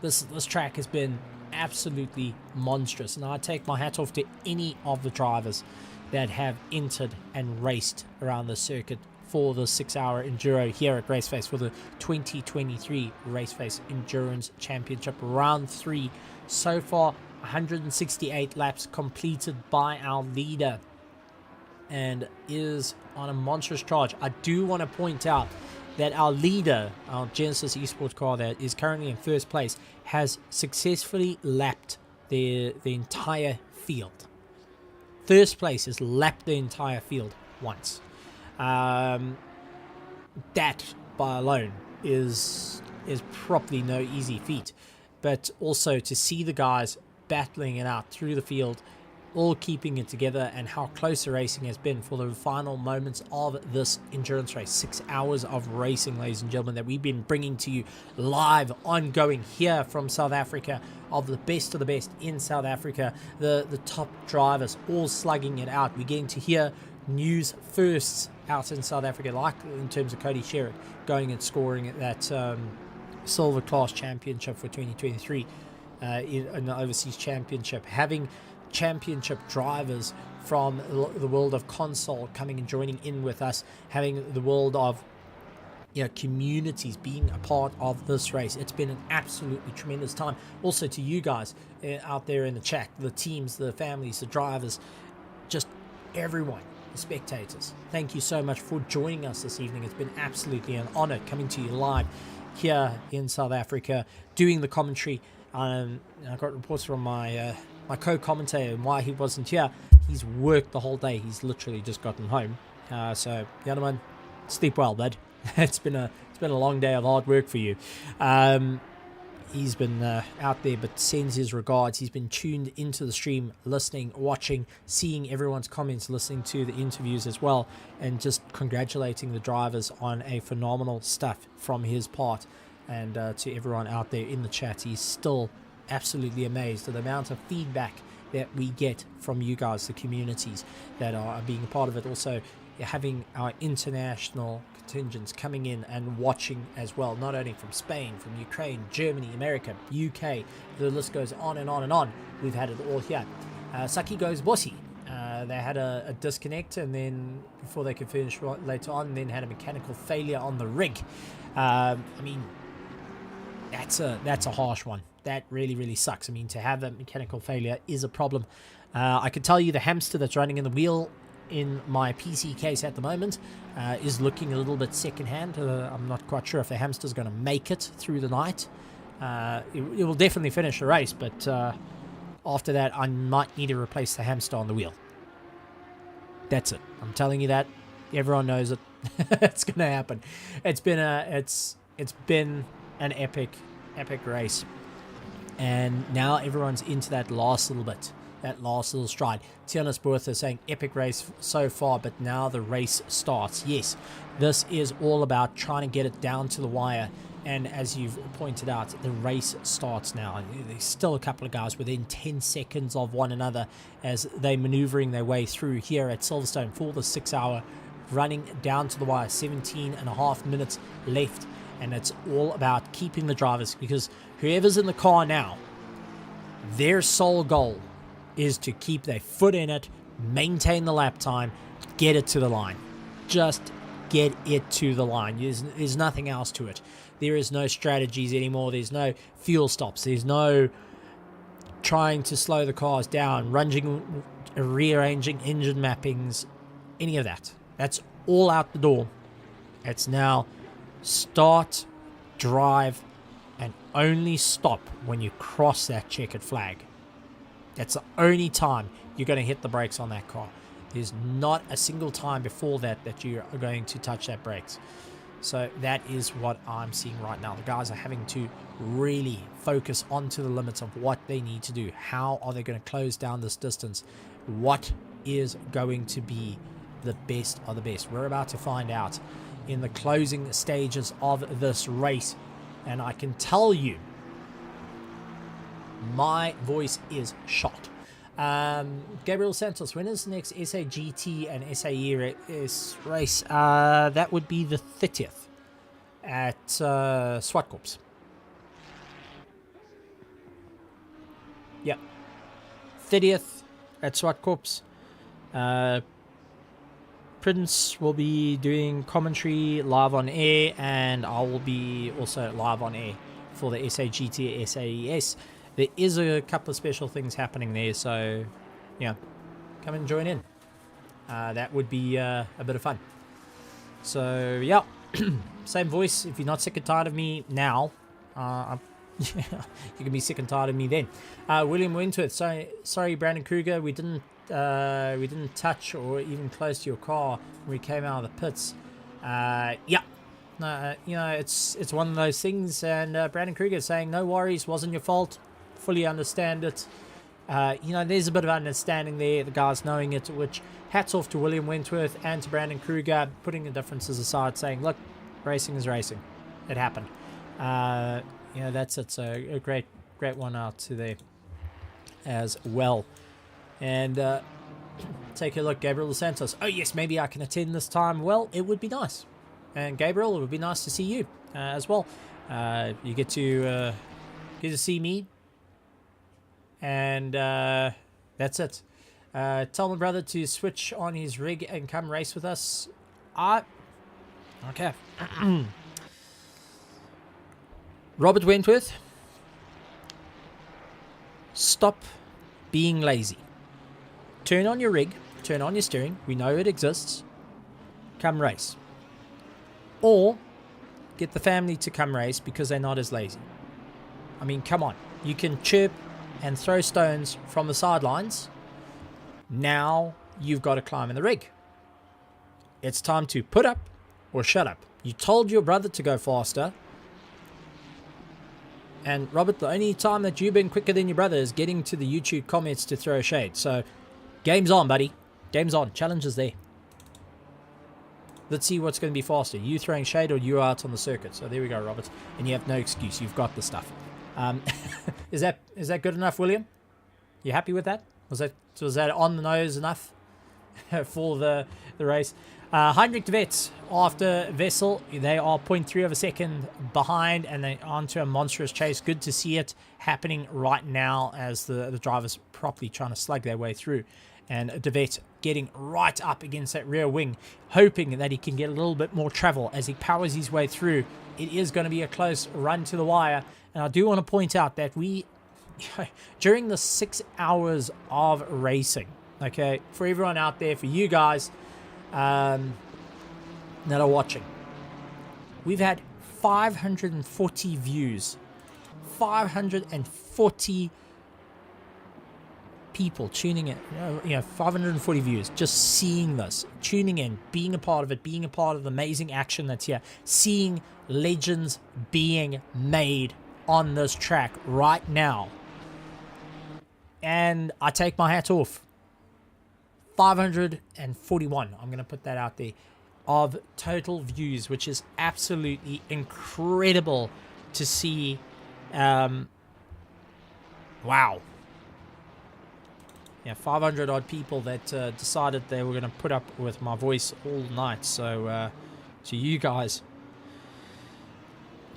This track has been absolutely monstrous, and I take my hat off to any of the drivers that have entered and raced around the circuit for the 6-hour enduro here at RaceFace for the 2023 RaceFace Endurance Championship Round 3. So far, 168 laps completed by our leader, and is on a monstrous charge. I do want to point out that our leader, our Genesis Esports car that is currently in first place, has successfully lapped the entire field. First place has lapped the entire field once. That by alone is probably no easy feat. But also to see the guys battling it out through the field, all keeping it together, and how close the racing has been for the final moments of this endurance race. 6 hours of racing, ladies and gentlemen, that we've been bringing to you live, ongoing here from South Africa, of the best in South Africa, the top drivers all slugging it out. We're getting to hear news firsts out in South Africa, like in terms of Cody Sherritt going and scoring that silver class championship for 2023 in the overseas championship, having championship drivers from the world of console coming and joining in with us, having the world of communities being a part of this race. It's been an absolutely tremendous time. Also to you guys out there in the chat, the teams, the families, the drivers, just everyone, the spectators, thank you so much for joining us this evening. It's been absolutely an honor coming to you live here in South Africa, doing the commentary. I got reports from my co-commentator, and why he wasn't here. He's worked the whole day. He's literally just gotten home. So gentlemen, sleep well, bud. It's been a long day of hard work for you. He's been out there, but sends his regards. He's been tuned into the stream, listening, watching, seeing everyone's comments, listening to the interviews as well, and just congratulating the drivers on a phenomenal stuff from his part. And to everyone out there in the chat, he's still absolutely amazed at the amount of feedback that we get from you guys, the communities that are being a part of it. Also having our international contingents coming in and watching as well, not only from Spain, from Ukraine, Germany, America, UK, the list goes on and on and on. We've had it all here. Saki goes bossy. They had a disconnect, and then before they could finish later on, then had a mechanical failure on the rig. I mean, that's a harsh one. That really sucks. I mean, to have a mechanical failure is a problem. I can tell you the hamster that's running in the wheel in my PC case at the moment is looking a little bit secondhand. I'm not quite sure if the hamster's going to make it through the night. It will definitely finish the race, but after that, I might need to replace the hamster on the wheel. That's it. I'm telling you that. Everyone knows it. It's going to happen. It's been an epic race. And now everyone's into that last little bit, that last little stride. Tiana's Bertha saying epic race so far, but now the race starts. Yes, this is all about trying to get it down to the wire. And as you've pointed out, the race starts now. There's still a couple of guys within 10 seconds of one another as they're maneuvering their way through here at Silverstone for the 6-hour, running down to the wire. 17.5 minutes left. And it's all about keeping the drivers, because whoever's in the car now, their sole goal is to keep their foot in it, maintain the lap time, get it to the line. Just get it to the line. There's nothing else to it. There is no strategies anymore. There's no fuel stops. There's no trying to slow the cars down, rearranging engine mappings, any of that. That's all out the door. It's now start, drive, and only stop when you cross that checkered flag. That's the only time you're going to hit the brakes on that car. There's not a single time before that you are going to touch that brakes. So that is what I'm seeing right now. The guys are having to really focus onto the limits of what they need to do. How are they going to close down this distance? What is going to be the best of the best? We're about to find out in the closing stages of this race. And I can tell you, my voice is shot. Gabriel Santos, when is the next SAGT and SAE race? That would be the 30th at SWAT Corps. Yep. 30th at SWAT Corps. Prince will be doing commentary live on air, and I will be also live on air for the SAGT SAES. There is a couple of special things happening there, so yeah, come and join in. That would be a bit of fun. So yeah, same voice. If you're not sick and tired of me now, you can be sick and tired of me then. William Wentworth, sorry Brandon Kruger, we didn't touch or even close to your car when we came out of the pits. It's one of those things, and Brandon Kruger saying no worries, wasn't your fault. Fully understand it. There's a bit of understanding there, the guys knowing it, which hats off to William Wentworth and to Brandon Kruger, putting the differences aside, saying, look, racing is racing. It happened. That's it. So a great one out to there as well. And take a look, Gabriel Dos Santos. Oh, yes, maybe I can attend this time. Well, it would be nice. And Gabriel, it would be nice to see you as well. You get to see me. And that's it. Tell my brother to switch on his rig and come race with us. Okay. Robert Wentworth, stop being lazy. Turn on your rig, turn on your steering. We know it exists. Come race. Or get the family to come race because they're not as lazy. I mean, come on. You can chirp and throw stones from the sidelines. Now you've got to climb in the rig. It's time to put up or shut up. You told your brother to go faster. And Robert, the only time that you've been quicker than your brother is getting to the YouTube comments to throw shade. So, game's on, buddy. Game's on. Challenge is there. Let's see what's going to be faster. You throwing shade or you out on the circuit. So there we go, Robert. And you have no excuse. You've got the stuff. Is that good enough, William? You happy with that? Was that on the nose enough for the race? Heinrich de Wet after Vessel, they are 0.3 of a second behind, and they onto a monstrous chase. Good to see it happening right now as the drivers properly trying to slug their way through. And de Wet getting right up against that rear wing, hoping that he can get a little bit more travel as he powers his way through. It is going to be a close run to the wire. And I do want to point out that during the 6 hours of racing, okay, for everyone out there, for you guys that are watching, we've had 540 views, 540 people tuning in, 540 views, just seeing this, tuning in, being a part of it, being a part of the amazing action that's here, seeing legends being made on this track right now. And I take my hat off. 541, I'm going to put that out there, of total views, which is absolutely incredible to see. Wow. Yeah, 500 odd people that decided they were going to put up with my voice all night. So to you guys,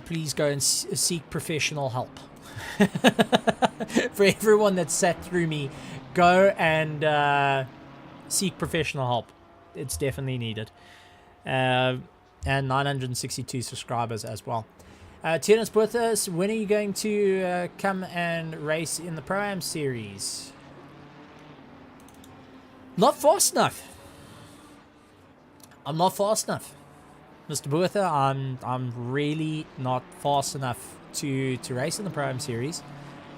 please go and seek professional help. For everyone that sat through me, go and seek professional help. It's definitely needed. And 962 subscribers as well. Tienes Puertas, when are you going to come and race in the Pro-Am series? Not fast enough. I'm not fast enough. Mr. Buertha, I'm really not fast enough to race in the Pro-Am series.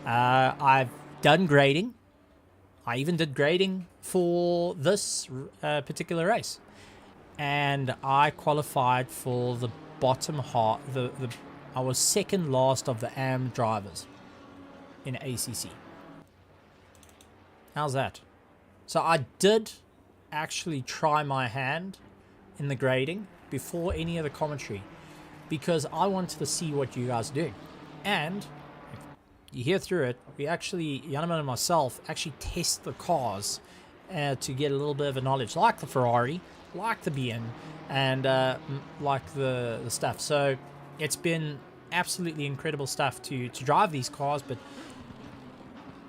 I've done grading. I even did grading for this particular race. And I qualified for the bottom half. I was second last of the AM drivers in ACC. How's that? So I did actually try my hand in the grading before any of the commentary, because I wanted to see what you guys are doing. And you hear through it, we actually, Yanniman and myself, actually test the cars to get a little bit of a knowledge, like the Ferrari, like the BM, and like the stuff. So it's been absolutely incredible stuff to drive these cars. But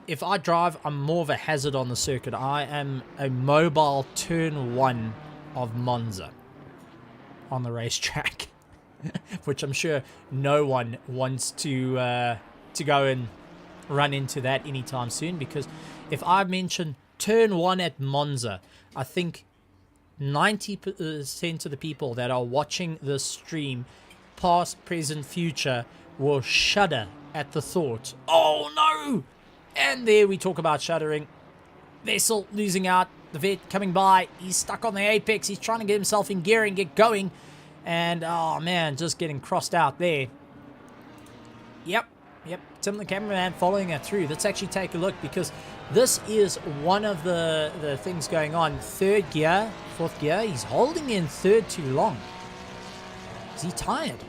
if I drive, I'm more of a hazard on the circuit. I am a mobile turn 1 of Monza on the racetrack, which I'm sure no one wants to go and run into that anytime soon, because if I mention turn 1 at Monza, I think 90% of the people that are watching this stream, past, present, future, will shudder at the thought, oh no! And there we talk about shuddering. Vessel losing out, the vet coming by, he's stuck on the apex, he's trying to get himself in gear and get going, and oh man, just getting crossed out there. Yep, Tim the cameraman following it through. Let's actually take a look, because this is one of the things going on. Third gear, fourth gear, he's holding in third too long. Is he tired?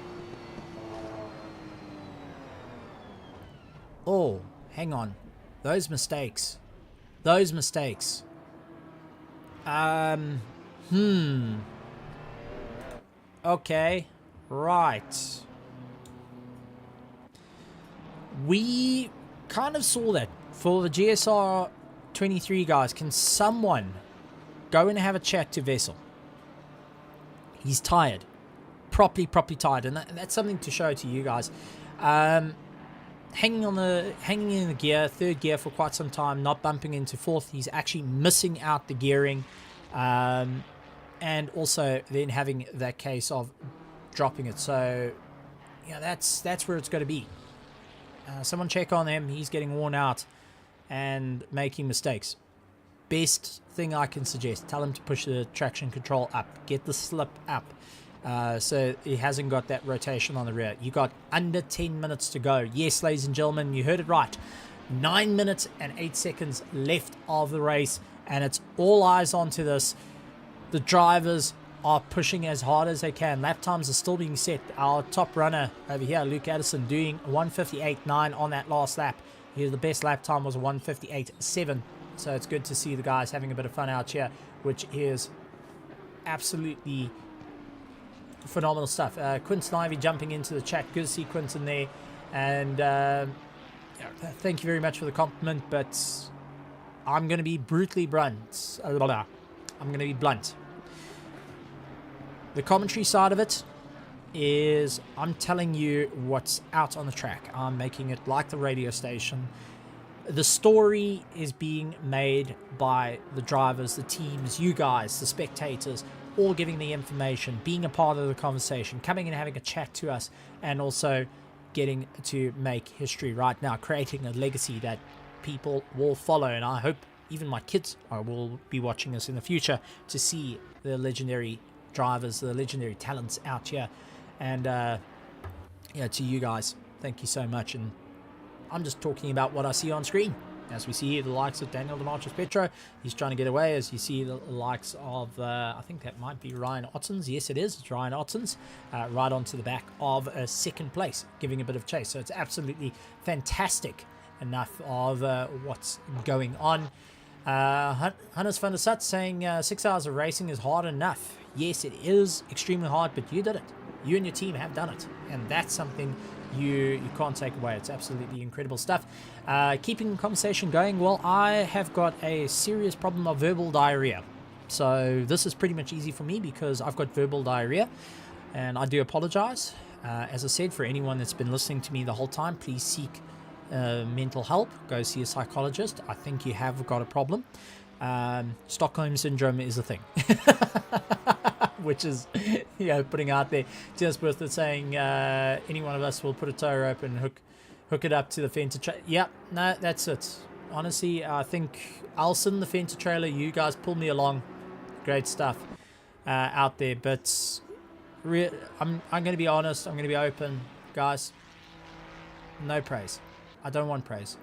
Oh, hang on. Those mistakes. Okay, right. We kind of saw that for the GSR 23 guys. Can someone go and have a chat to Vessel? He's tired, properly tired, and that's something to show to you guys. Hanging in the gear, third gear for quite some time, not bumping into fourth. He's actually missing out the gearing, and also then having that case of dropping it. So yeah, that's where it's going to be. Someone check on him. He's getting worn out and making mistakes. Best thing I can suggest, tell him to push the traction control up, get the slip up, so he hasn't got that rotation on the rear. You got under 10 minutes to go. Yes, ladies and gentlemen, you heard it right. 9 minutes and 8 seconds left of the race, and it's all eyes onto this. The drivers are pushing as hard as they can. Lap times are still being set. Our top runner over here, Luke Addison, doing 1:58.9 on that last lap. The best lap time was 1:58.7. So it's good to see the guys having a bit of fun out here, which is absolutely phenomenal stuff. Quinton Ivy jumping into the chat. Good to see Quinton there. And thank you very much for the compliment, but I'm going to be brutally blunt. I'm going to be blunt. The commentary side of it is I'm telling you what's out on the track. I'm making it like the radio station. The story is being made by the drivers, the teams, you guys, the spectators, all giving the information, being a part of the conversation, coming and having a chat to us, and also getting to make history right now, creating a legacy that people will follow. And I hope even my kids will be watching us in the future to see the legendary drivers, the legendary talents out here. And to you guys, thank you so much. And I'm just talking about what I see on screen. As we see here, the likes of Daniel Petro, he's trying to get away. As you see the likes of, I think that might be Ryan Ottens. Yes, it is. It's Ryan Ottens, right onto the back of second place, giving a bit of chase. So it's absolutely fantastic enough of what's going on. Hannes van der Sat saying 6 hours of racing is hard enough. Yes, it is extremely hard, but you did it. You and your team have done it. And that's something you can't take away. It's absolutely incredible stuff. Keeping the conversation going, well, I have got a serious problem of verbal diarrhea. So this is pretty much easy for me because I've got verbal diarrhea. And I do apologize. As I said, for anyone that's been listening to me the whole time, please seek mental help. Go see a psychologist. I think you have got a problem. Stockholm syndrome is a thing. Which is, putting out there. Just worth it saying any one of us will put a tow rope and hook it up to the Fenter trailer. Yep, no, that's it. Honestly, I think Alson, the Fenter trailer, you guys pull me along. Great stuff out there. But I'm going to be honest. I'm going to be open, guys. No praise. I don't want praise.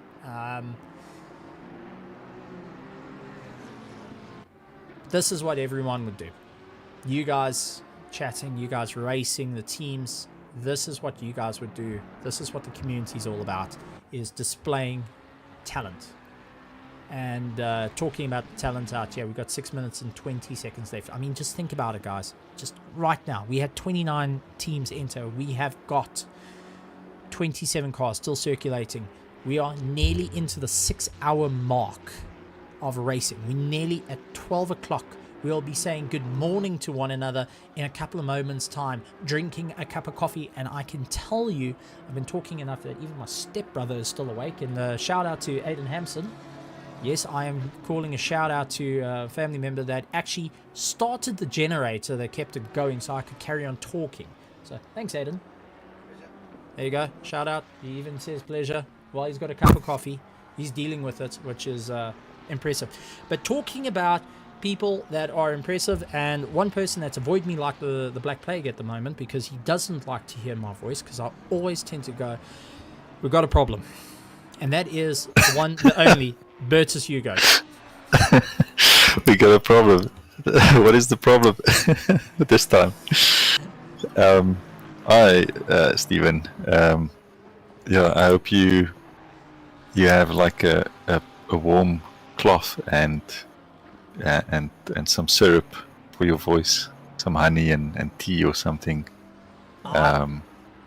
This is what everyone would do. You guys chatting, you guys racing, the teams. This is what you guys would do. This is what the community is all about, is displaying talent. And talking about the talent out here, we've got 6 minutes and 20 seconds left. I mean, just think about it, guys. Just right now, we had 29 teams enter. We have got 27 cars still circulating. We are nearly into the 6-hour mark of racing. We're nearly at 12 o'clock. We'll be saying good morning to one another in a couple of moments' time, drinking a cup of coffee. And I can tell you, I've been talking enough that even my stepbrother is still awake. And shout out to Aiden Hampson. Yes, I am calling a shout out to a family member that actually started the generator that kept it going so I could carry on talking. So thanks, Aiden. There you go. Shout out. He even says pleasure while he's got a cup of coffee. He's dealing with it, which is impressive. But talking about people that are impressive, and one person that's avoided me like the Black Plague at the moment because he doesn't like to hear my voice, because I always tend to go, we've got a problem. And that is the one, the only, Bertus Hugo. We got a problem. What is the problem this time? Hi, Stephen. Yeah, I hope you have like a warm cloth and some syrup for your voice, some honey and tea or something.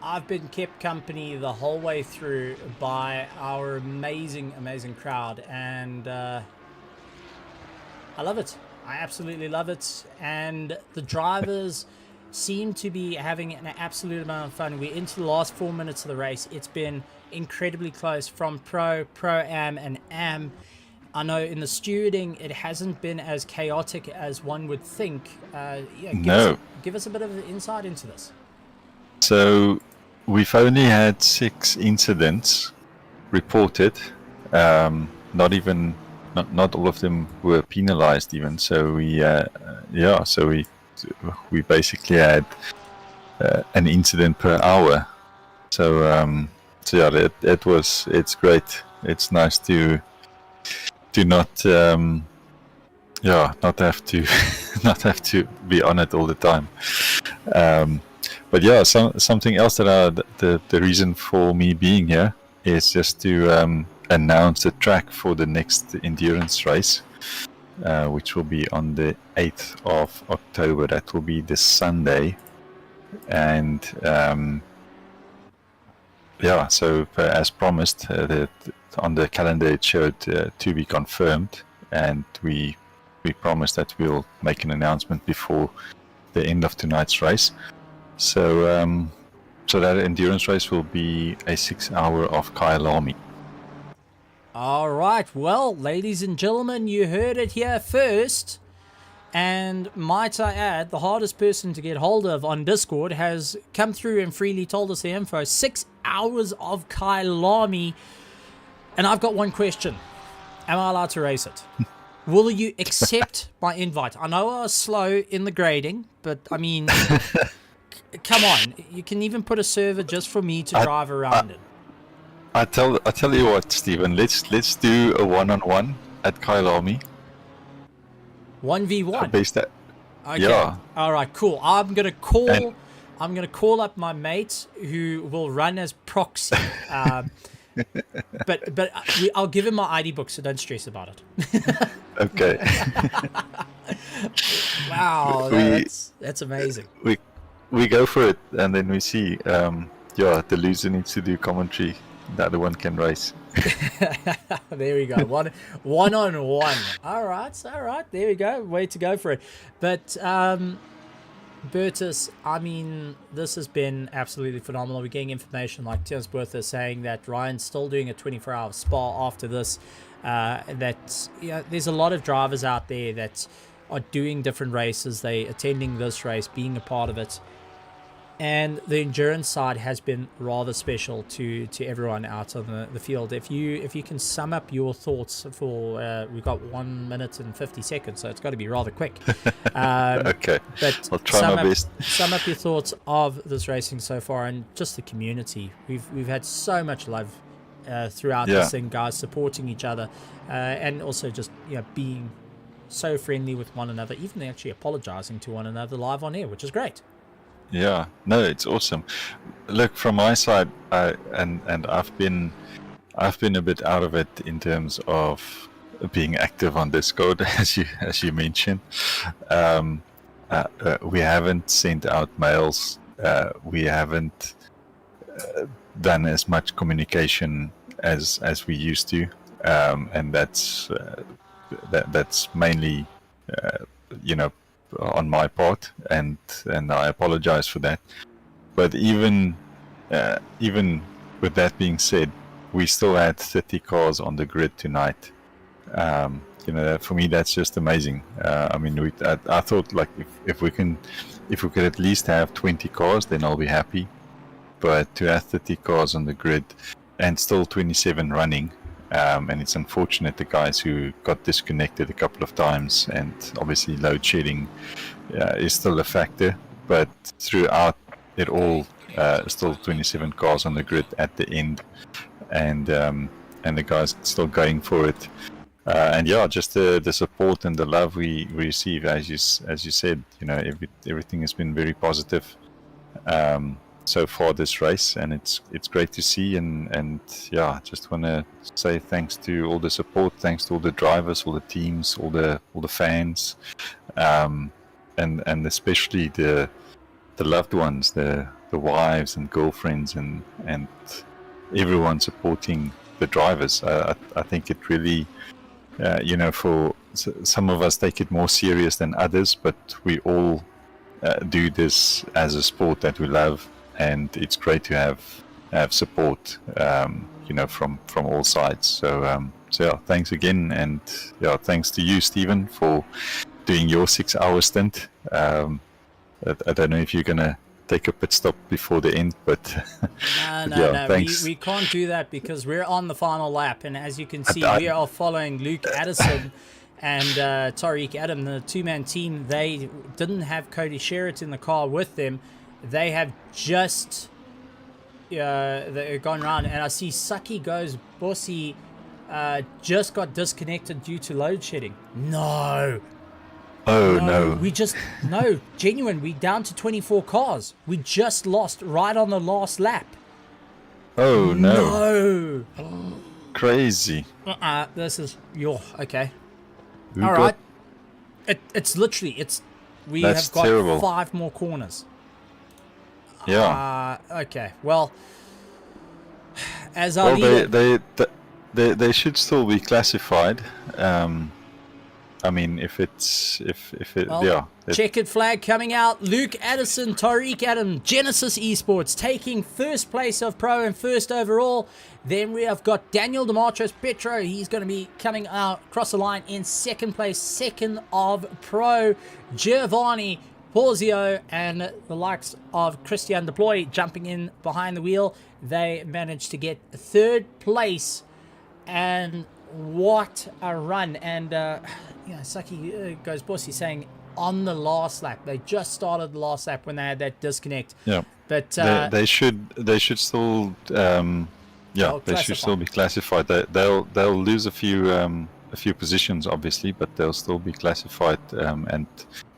I've been kept company the whole way through by our amazing crowd, and I love it. I absolutely love it. And the drivers seem to be having an absolute amount of fun. We're into the last 4 minutes of the race. It's been incredibly close from Pro-Am, and Am. I know in the stewarding it hasn't been as chaotic as one would think. Give us a bit of insight into this. So we've only had 6 incidents reported. Not all of them were penalized even. So we basically had an incident per hour. It's great. It's nice to not have to be on it all the time. But yeah, something else that the reason for me being here is just to announce the track for the next endurance race, which will be on the 8th of October. That will be this Sunday. And so as promised, on the calendar it showed to be confirmed, and we promised that we'll make an announcement before the end of tonight's race. So that endurance race will be a 6-hour of Kyalami. All right, well, ladies and gentlemen, you heard it here first. And might I add, the hardest person to get hold of on Discord has come through and freely told us the info. 6 hours of Kyalami. And I've got one question. Am I allowed to race it? Will you accept my invite? I know I was slow in the grading, but I mean, come on. You can even put a server just for me to drive around it. I tell you what, Stephen. Let's do a 1-on-1 at Kyalami. 1v1. Based that. Okay. Yeah. All right. Cool. I'm gonna call up my mate who will run as proxy. But I'll give him my ID book, so don't stress about it. Okay. Wow, that's amazing. We go for it, and then we see. The loser needs to do commentary. The other one can race. There we go. One on one. All right. There we go. Way to go for it. But Bertus, I mean, this has been absolutely phenomenal. We're getting information like Tim Worth is saying that Ryan's still doing a 24-hour spa after this. There's a lot of drivers out there that are doing different races. They attending this race, being a part of it. And the endurance side has been rather special to everyone out on the field. If you can sum up your thoughts for we've got 1 minute and 50 seconds, so it's got to be rather quick. Okay, but I'll try my best. Sum up your thoughts of this racing so far and just the community. We've had so much love throughout this thing, guys supporting each other, and also just being so friendly with one another, even actually apologizing to one another live on air, which is great. Yeah, no, it's awesome. Look, from my side, and I've been a bit out of it in terms of being active on Discord, as you mentioned. We haven't sent out mails. We haven't done as much communication as we used to, and that's mainly, on my part, and I apologize for that. But even with that being said, we still had 30 cars on the grid tonight. For me, that's just amazing. I thought, like, if we could at least have 20 cars, then I'll be happy. But to have 30 cars on the grid and still 27 running, and it's unfortunate the guys who got disconnected a couple of times, and obviously load shedding is still a factor. But throughout it all, still 27 cars on the grid at the end, and the guys still going for it. And just the support and the love we receive, as you said, everything has been very positive so far this race, and it's great to see. And just want to say thanks to all the support, thanks to all the drivers, all the teams, all the fans, and especially the loved ones, the wives and girlfriends, and everyone supporting the drivers. I think it really, for some of us take it more serious than others, but we all do this as a sport that we love, and it's great to have support, from all sides. So thanks again, and thanks to you, Stephen, for doing your 6-hour stint. I don't know if you're gonna take a pit stop before the end, but no, thanks. we can't do that because we're on the final lap, and as you can see, we are following Luke Addison and Tariq Adam, the two-man team. They didn't have Cody Sherritt in the car with them. They have just gone around, and I see Saki Goes Bossy just got disconnected due to load shedding. No. Oh no. Genuine. We down to 24 cars. We just lost right on the last lap. Oh no. Crazy. This is okay. Who All got- right. It's literally we That's have got terrible. 5 more corners. Yeah. Okay. Well, as our leader, they should still be classified. checkered flag coming out. Luke Addison, Tariq Adam, Genesis Esports taking first place of Pro and first overall. Then we have got Daniel Demartros Petro. He's going to be coming out across the line in second place, second of Pro. Giovanni Porzio and the likes of Christian Deploy jumping in behind the wheel. They managed to get third place, and what a run. And Saki Goes Bossy saying on the last lap, they just started the last lap when they had that disconnect. Yeah, but they should still they should still be classified. They'll lose a few positions, obviously, but they'll still be classified, and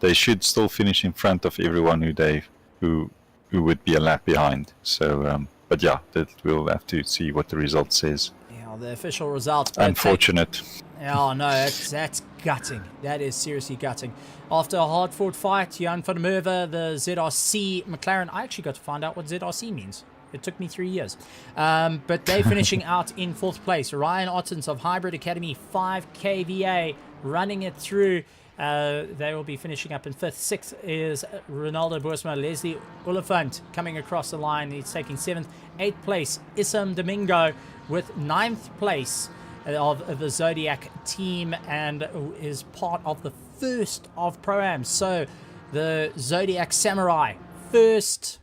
they should still finish in front of everyone who would be a lap behind. So we'll have to see what the result says. The official results. Unfortunate. Oh no, that's gutting. That is seriously gutting. After a hard-fought fight, Jan van der Merwe, the ZRC McLaren. I actually got to find out what ZRC means. It took me 3 years. But they're finishing out in 4th place. Ryan Ottens of Hybrid Academy 5 kVA running it through. They will be finishing up in 5th. 6th is Ronaldo Boersma. Leslie Oliphant coming across the line. He's taking 7th. 8th place, Issam Domingo with 9th place of the Zodiac team, and is part of the first of Pro-Am. So the Zodiac Samurai, first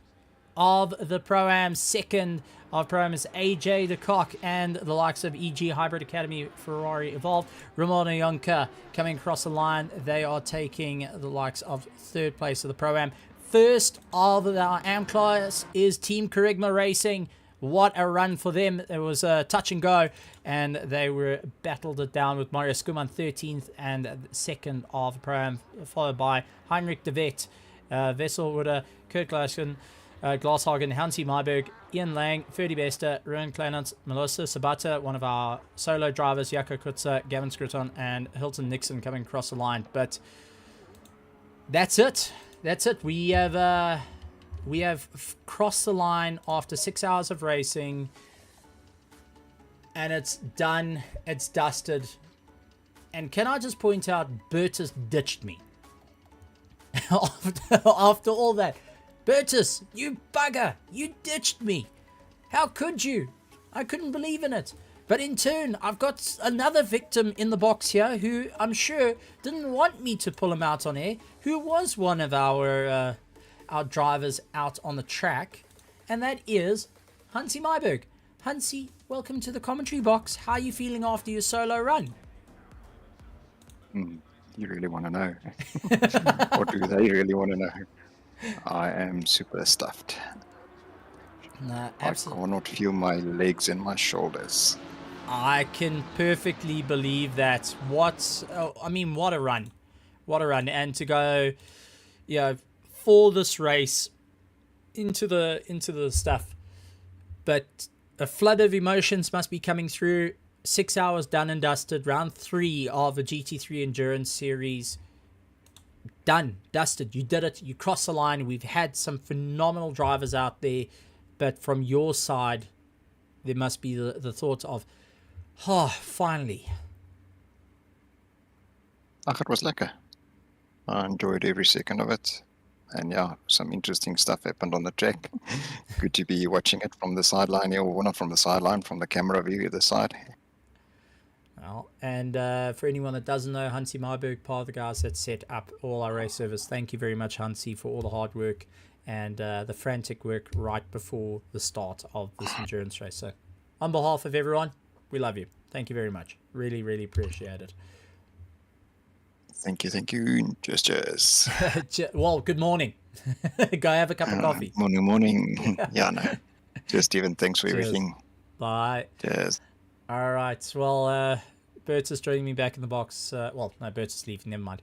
of the Pro-Am. Second of Pro-Am is AJ de Kock and the likes of EG Hybrid Academy, Ferrari Evolved. Ramona Yonka coming across the line. They are taking the likes of third place of the Pro-Am. First of our AM class is Team Kerygma Racing. What a run for them. It was a touch and go, and they were battled it down with Mario Skuman 13th and second of the Pro-Am, followed by Heinrich de Wet, Wesselwoode, Kurt Glasson, Glashagen, Hansi Myberg, Ian Lang, Ferdy Bester, Ruan Kleinans, Melissa Sabata, one of our solo drivers, Jaco Kutzer, Gavin Scruton, and Hilton Nixon coming across the line. But that's it. That's it. We have crossed the line after 6 hours of racing, and it's done. It's dusted. And can I just point out, Bertus ditched me after all that. Bertus, you bugger, you ditched me. How could you? I couldn't believe in it. But in turn, I've got another victim in the box here who I'm sure didn't want me to pull him out on air, who was one of our drivers out on the track, and that is Hansi Myberg. Hansi, welcome to the commentary box. How are you feeling after your solo run? You really want to know? Or do they really want to know? I am super stuffed. I cannot feel my legs and my shoulders. I can perfectly believe that. What a run. What a run. And to go, for this race into the stuff. But a flood of emotions must be coming through. 6 hours done and dusted. Round 3 of the GT3 Endurance Series. Done, dusted. You did it. You crossed the line. We've had some phenomenal drivers out there, but from your side, there must be the thought of, finally. It was lekker. I enjoyed every second of it, and some interesting stuff happened on the track. Good to be watching it from the sideline, or not from the sideline, from the camera view of the side. Well, and for anyone that doesn't know, Hansi Myberg, part of the guys that set up all our race service. Thank you very much, Hansi, for all the hard work and the frantic work right before the start of this endurance race. So, on behalf of everyone, we love you. Thank you very much. Really, really appreciate it. Thank you. Cheers. Well, good morning. Go have a cup of coffee. Morning. Just even thanks for everything. Bye. Cheers. All right. Well, Bert's is joining me back in the box. Well, no, Bert's is leaving. Never mind.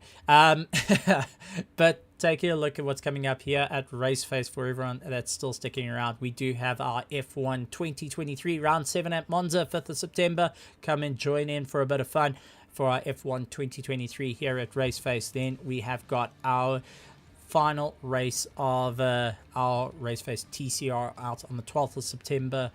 But take a look at what's coming up here at RaceFace for everyone that's still sticking around. We do have our F1 2023 Round 7 at Monza, 5th of September. Come and join in for a bit of fun for our F1 2023 here at RaceFace. Then we have got our final race of our RaceFace TCR out on the 12th of September.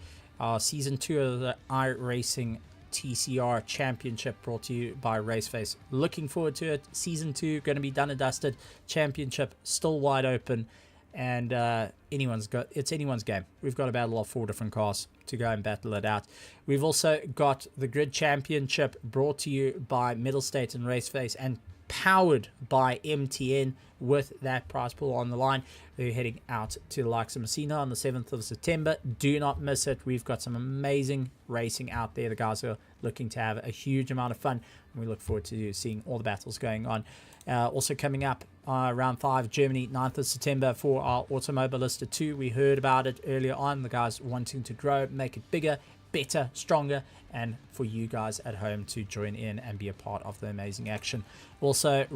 Season 2 of the iRacing TCR Championship brought to you by RaceFace. Looking forward to it. Season 2 going to be done and dusted. Championship still wide open, and it's anyone's game. We've got to battle off 4 different cars to go and battle it out. We've also got the Grid Championship brought to you by Middle State and RaceFace and powered by MTN with that prize pool on the line. We're heading out to the likes of Messina on the 7th of September. Do not miss it. We've got some amazing racing out there. The guys are looking to have a huge amount of fun, and we look forward to seeing all the battles going on. Also coming up, round 5, Germany, 9th of September for our Automobilista 2. We heard about it earlier on. The guys wanting to grow, make it bigger, better, stronger, and for you guys at home to join in and be a part of the amazing action. Also,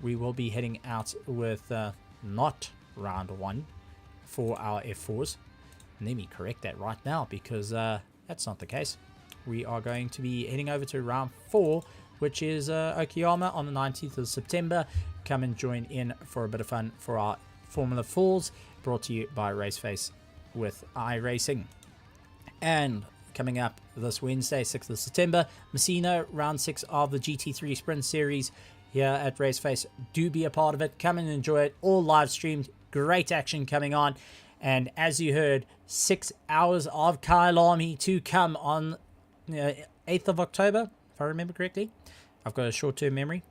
we will be heading out with not round 1 for our F4s. Let me correct that right now, because that's not the case. We are going to be heading over to round 4, which is Okayama on the 19th of September. Come and join in for a bit of fun for our Formula 4s, brought to you by RaceFace with iRacing. And coming up this Wednesday, 6th of September, Messina, round 6 of the GT3 Sprint Series here at RaceFace. Do be a part of it. Come and enjoy it. All live streamed. Great action coming on. And as you heard, 6 hours of Kyle Army to come on 8th of October, if I remember correctly. I've got a short-term memory.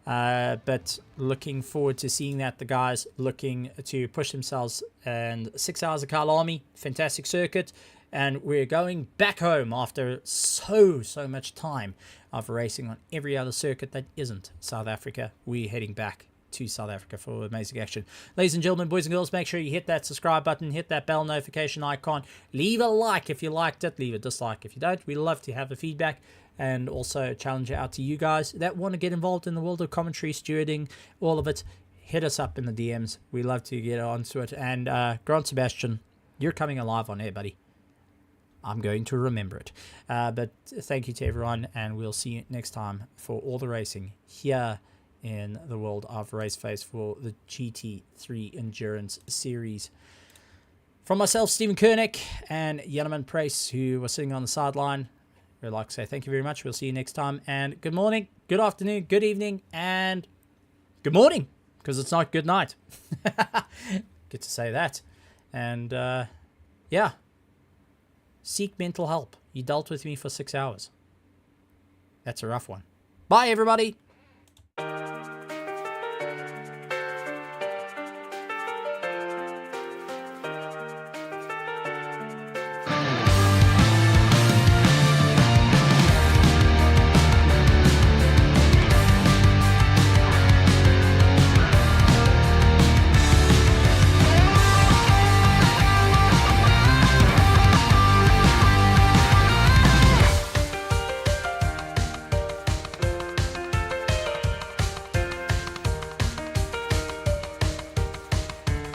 But looking forward to seeing that. The guys looking to push themselves, and 6 hours of Kyle Army, fantastic circuit. And we're going back home after so much time of racing on every other circuit that isn't South Africa. We're heading back to South Africa for amazing action. Ladies and gentlemen, boys and girls, make sure you hit that subscribe button, hit that bell notification icon, leave a like if you liked it, leave a dislike if you don't. We love to have the feedback, and also challenge it out to you guys that want to get involved in the world of commentary, stewarding, all of it. Hit us up in the DMs. We love to get onto it. And Grant Sebastian, you're coming alive on air, buddy. I'm going to remember it. But thank you to everyone, and we'll see you next time for all the racing here in the world of RaceFace for the GT3 Endurance Series. From myself, Stephen Koenig, and Jenneman Price, who was sitting on the sideline, we'd like to say thank you very much. We'll see you next time, and good morning, good afternoon, good evening, and good morning, because it's not good night. Get to say that. And yeah, seek mental help. You dealt with me for 6 hours. That's a rough one. Bye, everybody.